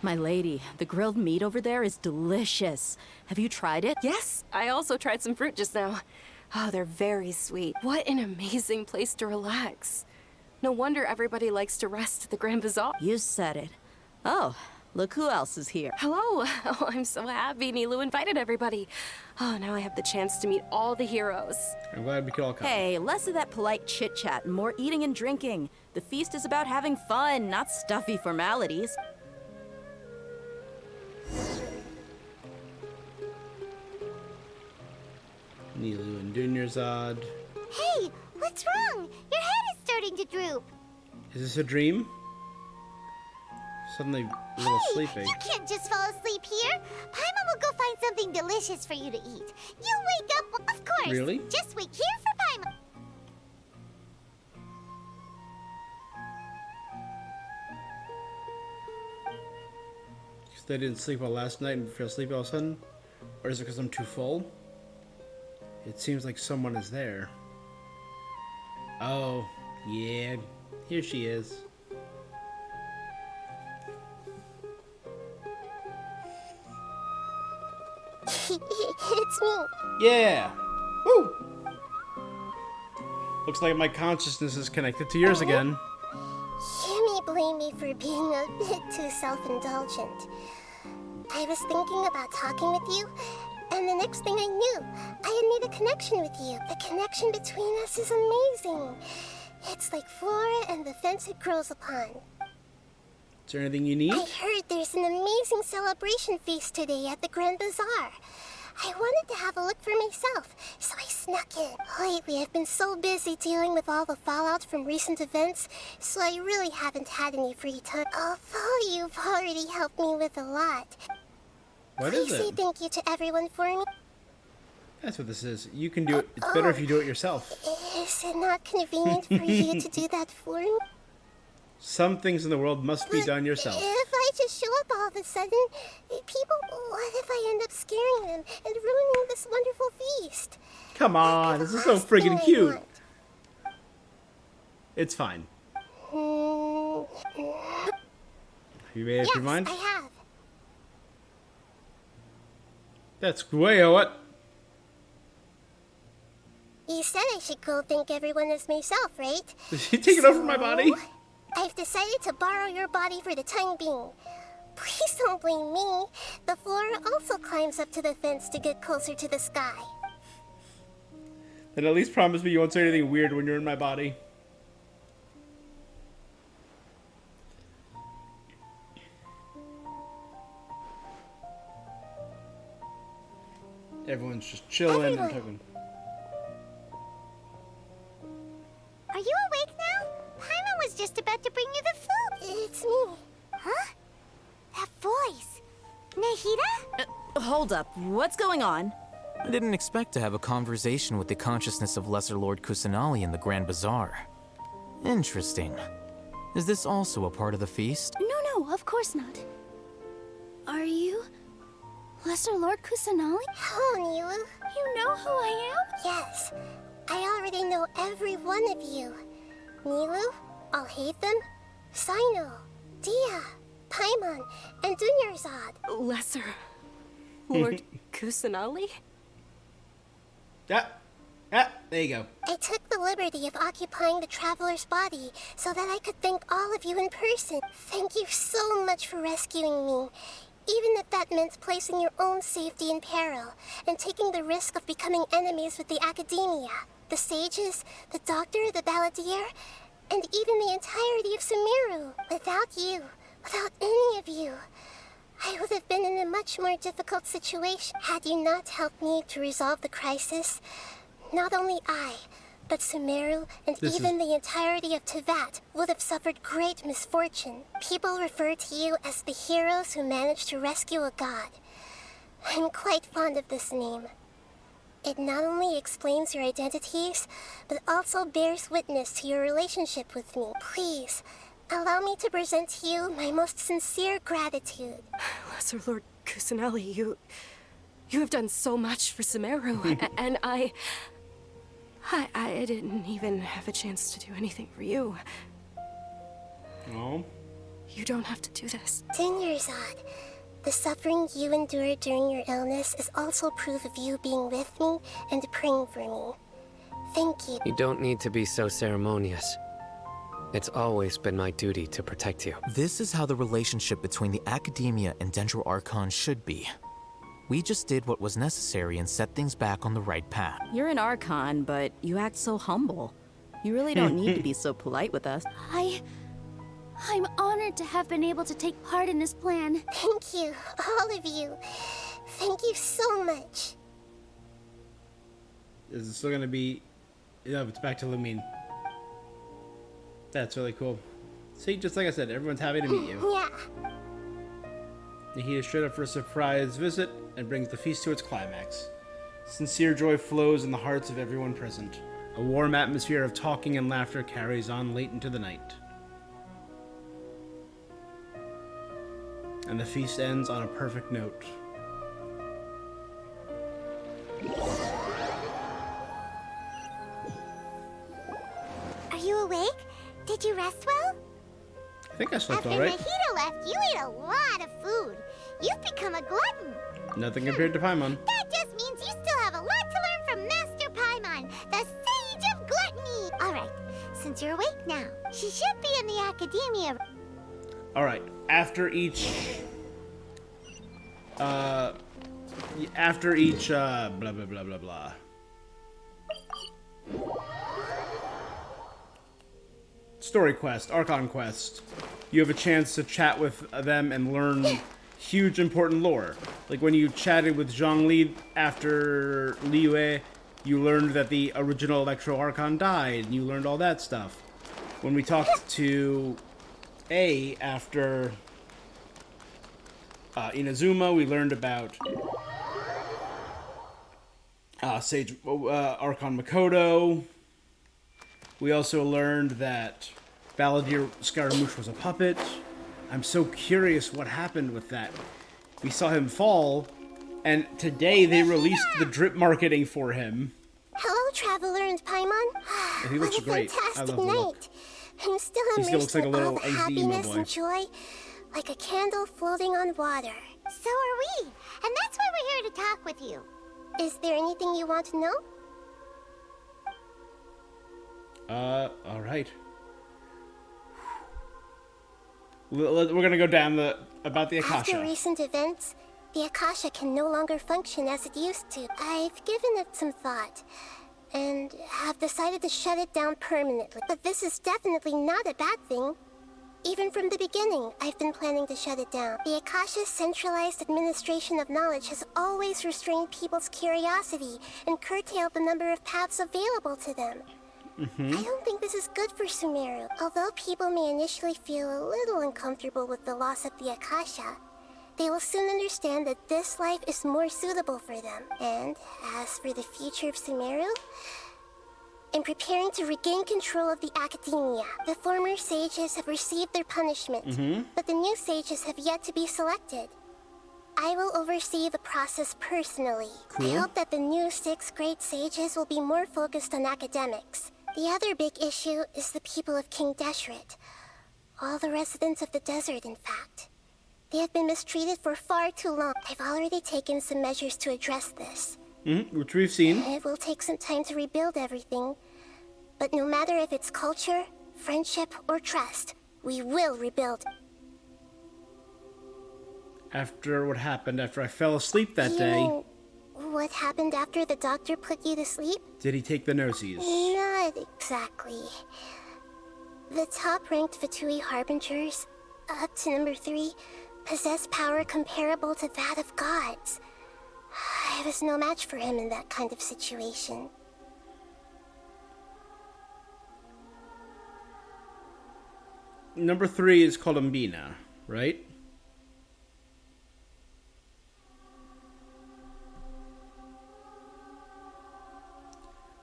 Speaker 8: My lady, the grilled meat over there is delicious. Have you tried it?
Speaker 4: Yes, I also tried some fruit just now. Oh, they're very sweet. What an amazing place to relax. No wonder everybody likes to rest at the Grand Bazaar.
Speaker 8: You said it. Oh, look who else is here.
Speaker 4: Hello. Oh, I'm so happy Nilu invited everybody. Oh, now I have the chance to meet all the heroes.
Speaker 1: I'm glad we could all come.
Speaker 8: Hey, less of that polite chit-chat and more eating and drinking. The feast is about having fun, not stuffy formalities.
Speaker 1: Nilu and Dunyarzad.
Speaker 2: Hey, what's wrong? Your head is starting to droop.
Speaker 1: Is this a dream? Suddenly a little sleepy.
Speaker 2: You can't just fall asleep here. Paimon will go find something delicious for you to eat. You wake up, of course.
Speaker 1: Really?
Speaker 2: Just wait here for Paimon.
Speaker 1: Because I didn't sleep well last night and feel sleepy all of a sudden? Or is it because I'm too full? It seems like someone is there. Oh, yeah. Here she is.
Speaker 9: It's me.
Speaker 1: Yeah! Woo! Looks like my consciousness is connected to yours again.
Speaker 9: You may blame me for being a bit too self-indulgent. I was thinking about talking with you, and the next thing I knew, I had made a connection with you. The connection between us is amazing. It's like flora and the fence it grows upon.
Speaker 1: Is there anything you need?
Speaker 9: I heard there's an amazing celebration feast today at the Grand Bazaar. I wanted to have a look for myself, so I snuck in. Lately, I've been so busy dealing with all the fallout from recent events, so I really haven't had any free time. Although you've already helped me with a lot.
Speaker 1: What is
Speaker 9: Please say
Speaker 1: it?
Speaker 9: thank you to everyone for me.
Speaker 1: That's what this is. You can do it. It's better if you do it yourself.
Speaker 9: Is it not convenient for you to do that for me?
Speaker 1: Some things in the world must be done yourself.
Speaker 9: If I just show up all of a sudden, people, what if I end up scaring them and ruining this wonderful feast?
Speaker 1: Come on, this is so friggin' cute. It's fine. Have you made up your mind?
Speaker 9: I have.
Speaker 1: That's way what?
Speaker 9: You said I should go thank everyone as myself, right?
Speaker 1: Did you take it over my body?
Speaker 9: I've decided to borrow your body for the time being. Please don't blame me. The Flora also climbs up to the fence to get closer to the sky.
Speaker 1: Then at least promise me you won't say anything weird when you're in my body. Everyone's just chilling and talking.
Speaker 2: Are you awake now? Paimon was just about to bring you the food.
Speaker 9: It's me.
Speaker 2: Huh? That voice. Nahida?
Speaker 8: Hold up. What's going on?
Speaker 26: I didn't expect to have a conversation with the consciousness of Lesser Lord Kusanali in the Grand Bazaar. Interesting. Is this also a part of the feast?
Speaker 14: No, of course not. Are you Lesser Lord Kusanali?
Speaker 9: Hello, Nilu.
Speaker 14: You know who I am?
Speaker 9: Yes. I already know every one of you. Nilu, Alhaitham, Sino, Dia, Paimon, and Dunyarzad.
Speaker 4: Lesser Lord Kusanali?
Speaker 1: There you go.
Speaker 9: I took the liberty of occupying the traveler's body so that I could thank all of you in person. Thank you so much for rescuing me, even if that meant placing your own safety in peril and taking the risk of becoming enemies with the Academia, the sages, the doctor, the balladeer, and even the entirety of Sumeru. Without you, without any of you, I would have been in a much more difficult situation. Had you not helped me to resolve the crisis, not only I, but Sumeru and even the entirety of Tevat would have suffered great misfortune. People refer to you as the heroes who managed to rescue a god. I'm quite fond of this name. It not only explains your identities, but also bears witness to your relationship with me. Please, allow me to present to you my most sincere gratitude.
Speaker 4: Lesser Lord Kusanali, you have done so much for Sumeru, and I didn't even have a chance to do anything for you.
Speaker 1: Oh?
Speaker 4: You don't have to do this.
Speaker 9: Dunyarzad, the suffering you endured during your illness is also proof of you being with me and praying for me. Thank you.
Speaker 6: You don't need to be so ceremonious. It's always been my duty to protect you.
Speaker 26: This is how the relationship between the Academia and Dendro Archon should be. We just did what was necessary and set things back on the right path.
Speaker 8: You're an Archon, but you act so humble. You really don't need to be so polite with us.
Speaker 14: I'm honored to have been able to take part in this plan.
Speaker 9: Thank you, all of you. Thank you so much.
Speaker 1: Is it still gonna be... No, it's back to Lumine. That's really cool. See, just like I said, everyone's happy to meet you.
Speaker 9: Yeah.
Speaker 1: Nahida showed up for a surprise visit and brings the feast to its climax. Sincere joy flows in the hearts of everyone present. A warm atmosphere of talking and laughter carries on late into the night. And the feast ends on a perfect note.
Speaker 2: Are you awake? Did you rest well?
Speaker 1: I think I slept all
Speaker 2: After
Speaker 1: right.
Speaker 2: Nahida left, you ate a lot of food. You've become a glutton.
Speaker 1: Nothing compared to Paimon.
Speaker 2: That just means you still have a lot to learn from Master Paimon, the Sage of Gluttony. All right, since you're awake now, she should be in the Academia.
Speaker 1: All right. After each blah blah blah blah blah. Story quest, Archon quest. You have a chance to chat with them and learn huge important lore. Like when you chatted with Zhongli after Liyue, you learned that the original Electro Archon died, and you learned all that stuff. When we talked to A after Inazuma, we learned about Sage Archon Makoto. We also learned that Balladeer Scaramouche was a puppet. I'm so curious what happened with that. We saw him fall, and today they released the drip marketing for him.
Speaker 9: Hello, Traveler and Paimon.
Speaker 1: And he looks
Speaker 9: what a
Speaker 1: great. I
Speaker 9: fantastic
Speaker 1: love the look.
Speaker 9: night. I'm still
Speaker 1: He still looks
Speaker 9: immersed
Speaker 1: like a
Speaker 9: in
Speaker 1: little
Speaker 9: all the
Speaker 1: angsty emo
Speaker 9: happiness
Speaker 1: boy.
Speaker 9: and joy, like a candle floating on water.
Speaker 2: So are we, and that's why we're here to talk with you.
Speaker 9: Is there anything you want to know?
Speaker 1: Alright. We're gonna go down about the
Speaker 9: After
Speaker 1: Akasha.
Speaker 9: recent events, the Akasha can no longer function as it used to. I've given it some thought, and have decided to shut it down permanently. But this is definitely not a bad thing. Even from the beginning, I've been planning to shut it down. The Akasha's centralized administration of knowledge has always restrained people's curiosity and curtailed the number of paths available to them. I don't think this is good for Sumeru. Although people may initially feel a little uncomfortable with the loss of the Akasha, they will soon understand that this life is more suitable for them. And as for the future of Sumeru, I'm preparing to regain control of the academia. The former sages have received their punishment, but the new sages have yet to be selected. I will oversee the process personally.
Speaker 1: Cool.
Speaker 9: I hope that the new 6th grade sages will be more focused on academics. The other big issue is the people of King Deshret. All the residents of the desert, in fact. They have been mistreated for far too long. I've already taken some measures to address this.
Speaker 1: Which we've seen.
Speaker 9: It will take some time to rebuild everything. But no matter if it's culture, friendship, or trust, we will rebuild.
Speaker 1: After what happened after I fell asleep that day.
Speaker 9: You know what happened after the doctor put you to sleep?
Speaker 1: Did he take the nosies?
Speaker 9: Not exactly. The top-ranked Fatui Harbingers, up to number 3, possess power comparable to that of gods. I was no match for him in that kind of situation.
Speaker 1: Number 3 is Columbina, right?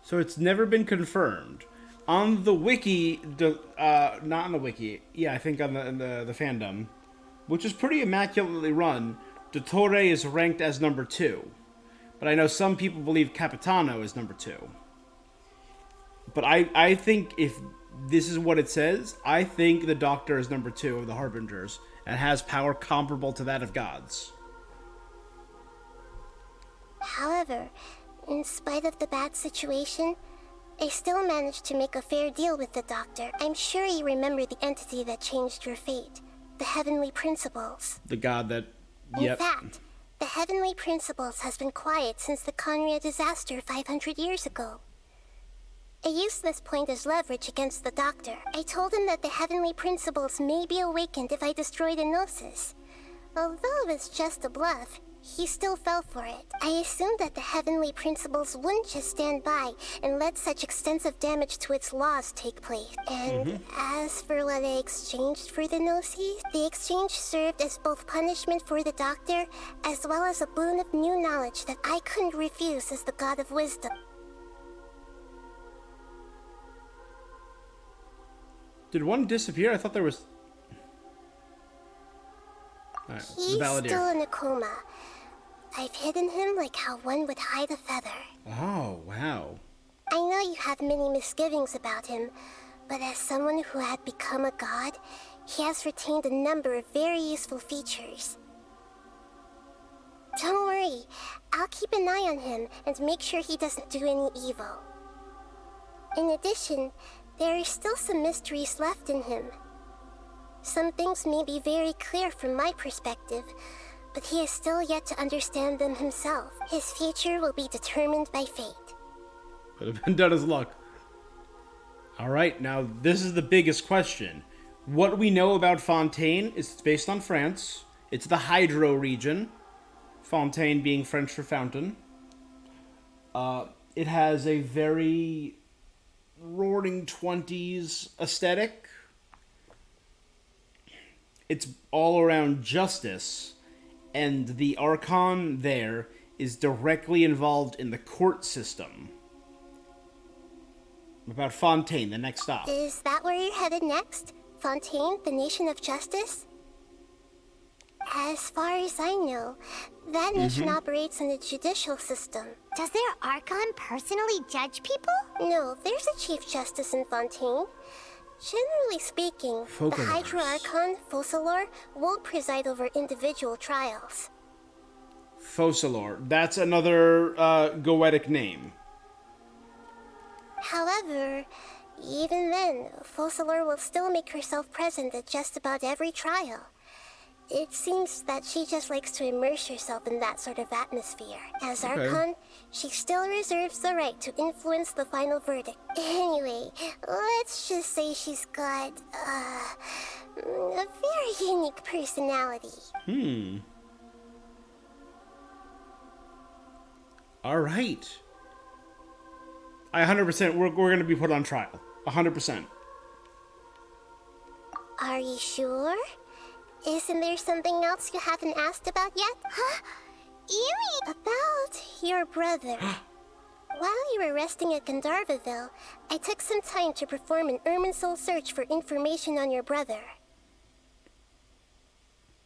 Speaker 1: So it's never been confirmed. On the wiki, not on the wiki, yeah, I think on the fandom, which is pretty immaculately run, Dottore is ranked as number 2. But I know some people believe Capitano is number 2. But I think if this is what it says, I think the Doctor is number 2 of the Harbingers and has power comparable to that of gods.
Speaker 9: However, in spite of the bad situation, I still managed to make a fair deal with the Doctor. I'm sure you remember the entity that changed your fate. The Heavenly Principles.
Speaker 1: The god that...
Speaker 9: In fact, the Heavenly Principles has been quiet since the Conria disaster 500 years ago. I used this point as leverage against the Doctor. I told him that the Heavenly Principles may be awakened if I destroy the Gnosis. Although it was just a bluff, he still fell for it. I assumed that the Heavenly Principles wouldn't just stand by and let such extensive damage to its laws take place. And as for what I exchanged for the Gnosis, the exchange served as both punishment for the Doctor, as well as a boon of new knowledge that I couldn't refuse as the God of Wisdom.
Speaker 1: Did one disappear? I thought there was... Alright,
Speaker 9: He's still in a coma. I've hidden him like how one would hide a feather.
Speaker 1: Oh, wow.
Speaker 9: I know you have many misgivings about him, but as someone who had become a god, he has retained a number of very useful features. Don't worry, I'll keep an eye on him and make sure he doesn't do any evil. In addition, there are still some mysteries left in him. Some things may be very clear from my perspective, but he is still yet to understand them himself. His future will be determined by fate.
Speaker 1: Could have been done as luck. Alright, now this is the biggest question. What we know about Fontaine is it's based on France. It's the Hydro region. Fontaine being French for fountain. It has a very roaring 20s aesthetic. It's all around justice, and the Archon there is directly involved in the court system. About Fontaine, the next stop.
Speaker 9: Is that where you're headed next? Fontaine, the nation of justice? As far as I know, that nation operates in a judicial system.
Speaker 2: Does their Archon personally judge people?
Speaker 9: No, there's a Chief Justice in Fontaine. Generally speaking, the Hydro Archon, Focalor, won't preside over individual trials.
Speaker 1: Focalor. That's another Goetic name.
Speaker 9: However, Even then, Focalor will still make herself present at just about every trial. It seems that she just likes to immerse herself in that sort of atmosphere. As
Speaker 1: Okay.
Speaker 9: Archon, she still reserves the right to influence the final verdict. Anyway, let's just say she's got, a very unique personality.
Speaker 1: Alright. I 100%, we're going to be put on trial. 100%.
Speaker 9: Are you sure? Isn't there something else you haven't asked about yet? Huh? You mean about your brother? While you were resting at Gandharvaville, I took some time to perform an Irminsul search for information on your brother.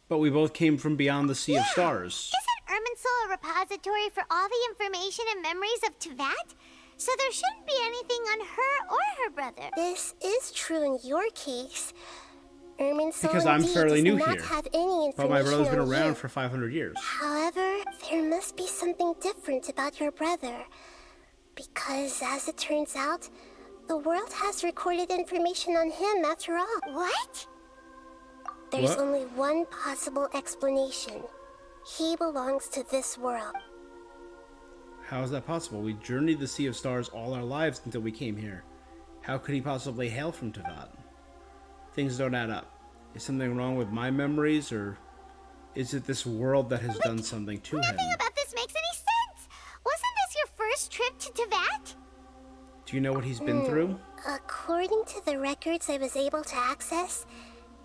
Speaker 1: But we both came from beyond the Sea of Stars.
Speaker 2: Isn't Irminsul a repository for all the information and memories of Teyvat? So there shouldn't be anything on her or her brother.
Speaker 9: This is true in your case. Irminsul
Speaker 1: Because I'm
Speaker 9: indeed
Speaker 1: fairly
Speaker 9: does
Speaker 1: new
Speaker 9: not
Speaker 1: here.
Speaker 9: have any
Speaker 1: But my brother's been
Speaker 9: information on
Speaker 1: around
Speaker 9: you.
Speaker 1: for 500 years.
Speaker 9: However, there must be something different about your brother. Because, as it turns out, the world has recorded information on him after all.
Speaker 2: What?
Speaker 9: There's
Speaker 1: What?
Speaker 9: only one possible explanation. He belongs to this world.
Speaker 1: How is that possible? We journeyed the Sea of Stars all our lives until we came here. How could he possibly hail from Teyvat? Things don't add up. Is something wrong with my memories, or is it this world that has done something to him?
Speaker 2: Nothing about this makes any sense. Wasn't this your first trip to Teyvat?
Speaker 1: Do you know what he's been through?
Speaker 9: According to the records I was able to access,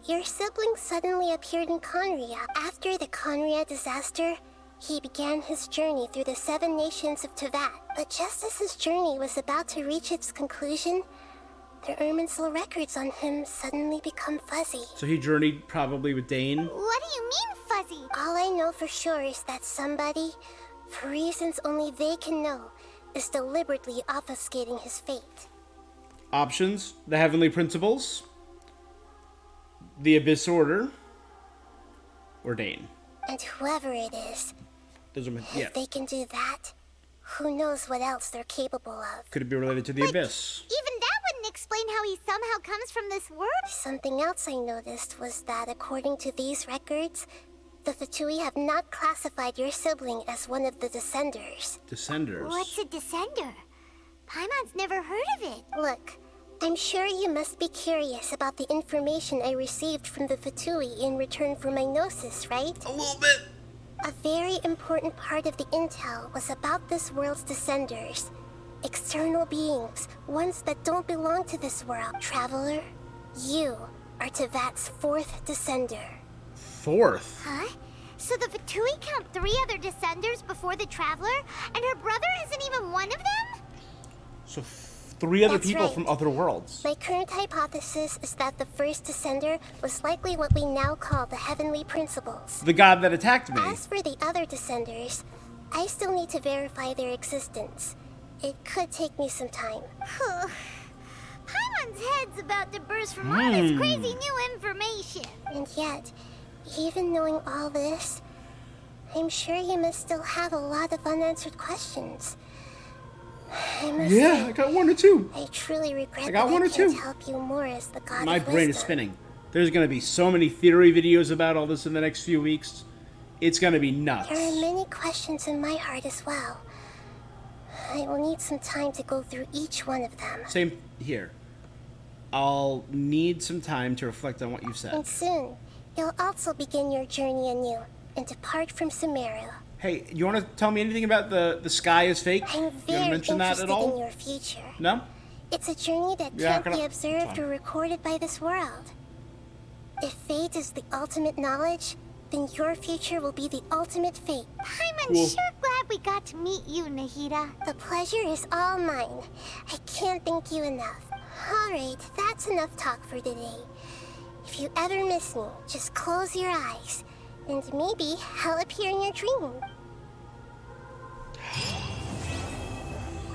Speaker 9: your sibling suddenly appeared in Conria. After the Conria disaster, he began his journey through the 7 nations of Teyvat. But just as his journey was about to reach its conclusion, the Irminsul records on him suddenly become fuzzy.
Speaker 1: So he journeyed probably with Dane.
Speaker 2: What do you mean, fuzzy?
Speaker 9: All I know for sure is that somebody, for reasons only they can know, is deliberately obfuscating his fate.
Speaker 1: Options: the Heavenly Principles, the Abyss Order, or Dane.
Speaker 9: And whoever it is,
Speaker 1: Those are my,
Speaker 9: if
Speaker 1: yeah.
Speaker 9: they can do that, who knows what else they're capable of.
Speaker 1: Could it be related to the Abyss?
Speaker 2: Even that wouldn't explain how he somehow comes from this world.
Speaker 9: Something else I noticed was that according to these records, the Fatui have not classified your sibling as one of the Descenders.
Speaker 1: Descenders.
Speaker 2: What's a descender? Paimon's never heard of it.
Speaker 9: Look, I'm sure you must be curious about the information I received from the Fatui in return for my gnosis, right?
Speaker 1: A little bit.
Speaker 9: A very important part of the intel was about this world's Descenders. External beings, ones that don't belong to this world. Traveler, you are Teyvat's 4th Descender.
Speaker 1: 4th?
Speaker 2: Huh? So the Fatui count 3 other descenders before the Traveler, and her brother isn't even one of them?
Speaker 1: So 3 other
Speaker 9: That's
Speaker 1: people
Speaker 9: right.
Speaker 1: from other worlds.
Speaker 9: My current hypothesis is that the first Descender was likely what we now call the Heavenly Principles.
Speaker 1: The god that attacked me.
Speaker 9: As for the other Descenders, I still need to verify their existence. It could take me some time.
Speaker 2: Paimon's head's about to burst from all this crazy new information.
Speaker 9: And yet, even knowing all this, I'm sure you must still have a lot of unanswered questions. I must
Speaker 1: Yeah,
Speaker 9: say,
Speaker 1: I got 1 or 2.
Speaker 9: I truly regret
Speaker 1: I got
Speaker 9: that
Speaker 1: 1
Speaker 9: I
Speaker 1: or
Speaker 9: can't
Speaker 1: 2.
Speaker 9: help you more as the god
Speaker 1: My
Speaker 9: of
Speaker 1: brain is
Speaker 9: wisdom.
Speaker 1: spinning. There's going to be so many theory videos about all this in the next few weeks. It's going to be nuts.
Speaker 9: There are many questions in my heart as well. I will need some time to go through each one of them.
Speaker 1: Same here. I'll need some time to reflect on what you've said.
Speaker 9: And soon, you'll also begin your journey anew and depart from Sumeru.
Speaker 1: Hey, you want to tell me anything about the sky is fake?
Speaker 9: I'm
Speaker 1: You haven't
Speaker 9: very
Speaker 1: mentioned that
Speaker 9: interested
Speaker 1: at all?
Speaker 9: in your future.
Speaker 1: No?
Speaker 9: It's a journey that
Speaker 1: Yeah,
Speaker 9: can't
Speaker 1: gonna-
Speaker 9: be observed
Speaker 1: fine.
Speaker 9: or recorded by this world. If fate is the ultimate knowledge, then your future will be the ultimate fate.
Speaker 2: Paimon's sure glad we got to meet you, Nahida.
Speaker 9: The pleasure is all mine. I can't thank you enough. Alright, that's enough talk for today. If you ever miss me, just close your eyes, and maybe I'll appear in your dream.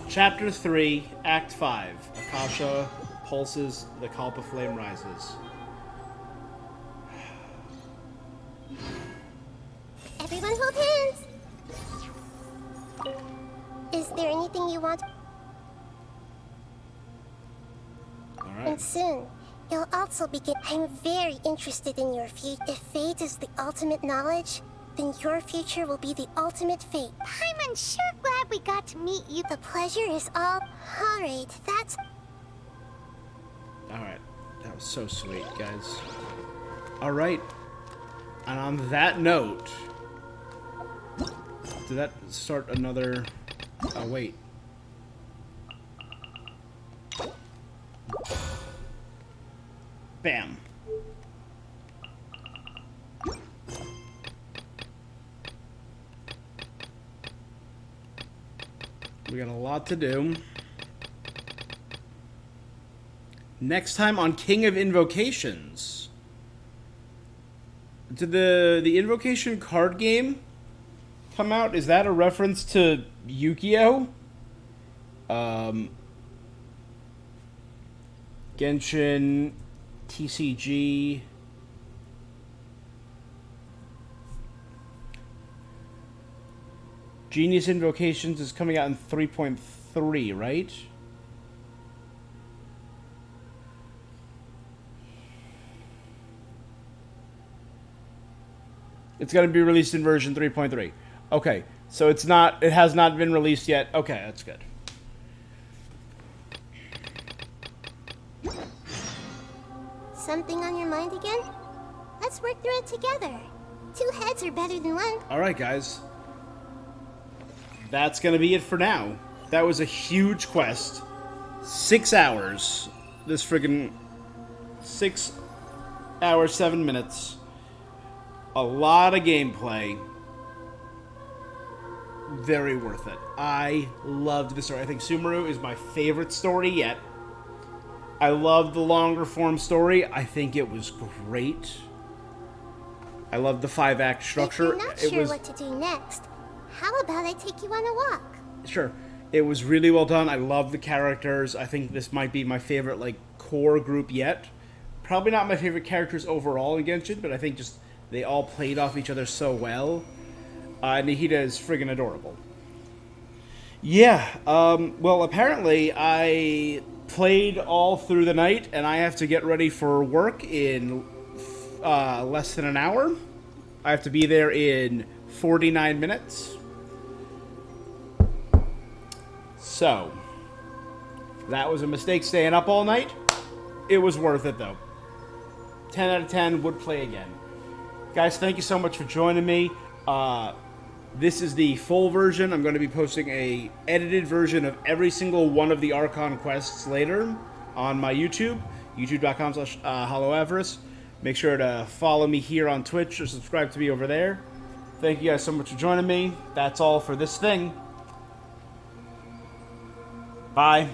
Speaker 1: Chapter 3, Act 5. Akasha pulses, the Kalpa flame rises.
Speaker 9: Everyone hold hands! Is there anything you want? return soon. You'll also begin. I'm very interested in your future. If fate is the ultimate knowledge, then your future will be the ultimate fate.
Speaker 2: I'm sure glad we got to meet you.
Speaker 9: The pleasure is all. Alright, that's.
Speaker 1: Alright. That was so sweet, guys. Alright. And on that note... Did that start another... Oh, wait. Bam. We got a lot to do. Next time on King of Invocations. Did the Invocation card game come out? Is that a reference to Yu-Gi-Oh? Genshin, TCG. Genius Invocations is coming out in 3.3, right? It's going to be released in version 3.3. Okay, so it has not been released yet. Okay, that's good.
Speaker 9: Something on your mind again? Let's work through it together. 2 heads are better than 1.
Speaker 1: Alright, guys. That's going to be it for now. That was a huge quest. 6 hours. This friggin' 6 hours, 7 minutes. A lot of gameplay. Very worth it. I loved the story. I think Sumeru is my favorite story yet. I loved the longer form story. I think it was great. I loved the 5-act structure.
Speaker 9: If you're not sure what to do next, how about I take you on a walk?
Speaker 1: Sure. It was really well done. I love the characters. I think this might be my favorite, like, core group yet. Probably not my favorite characters overall in Genshin, but I think just they all played off each other so well. Nahida is friggin' adorable. Yeah, well, apparently I played all through the night, and I have to get ready for work in less than an hour. I have to be there in 49 minutes. So, that was a mistake staying up all night. It was worth it, though. 10 out of 10, would play again. Guys, thank you so much for joining me. This is the full version. I'm going to be posting a edited version of every single one of the Archon quests later on my YouTube, youtube.com/HollowAvarice. Make sure to follow me here on Twitch or subscribe to me over there. Thank you guys so much for joining me. That's all for this thing. Bye.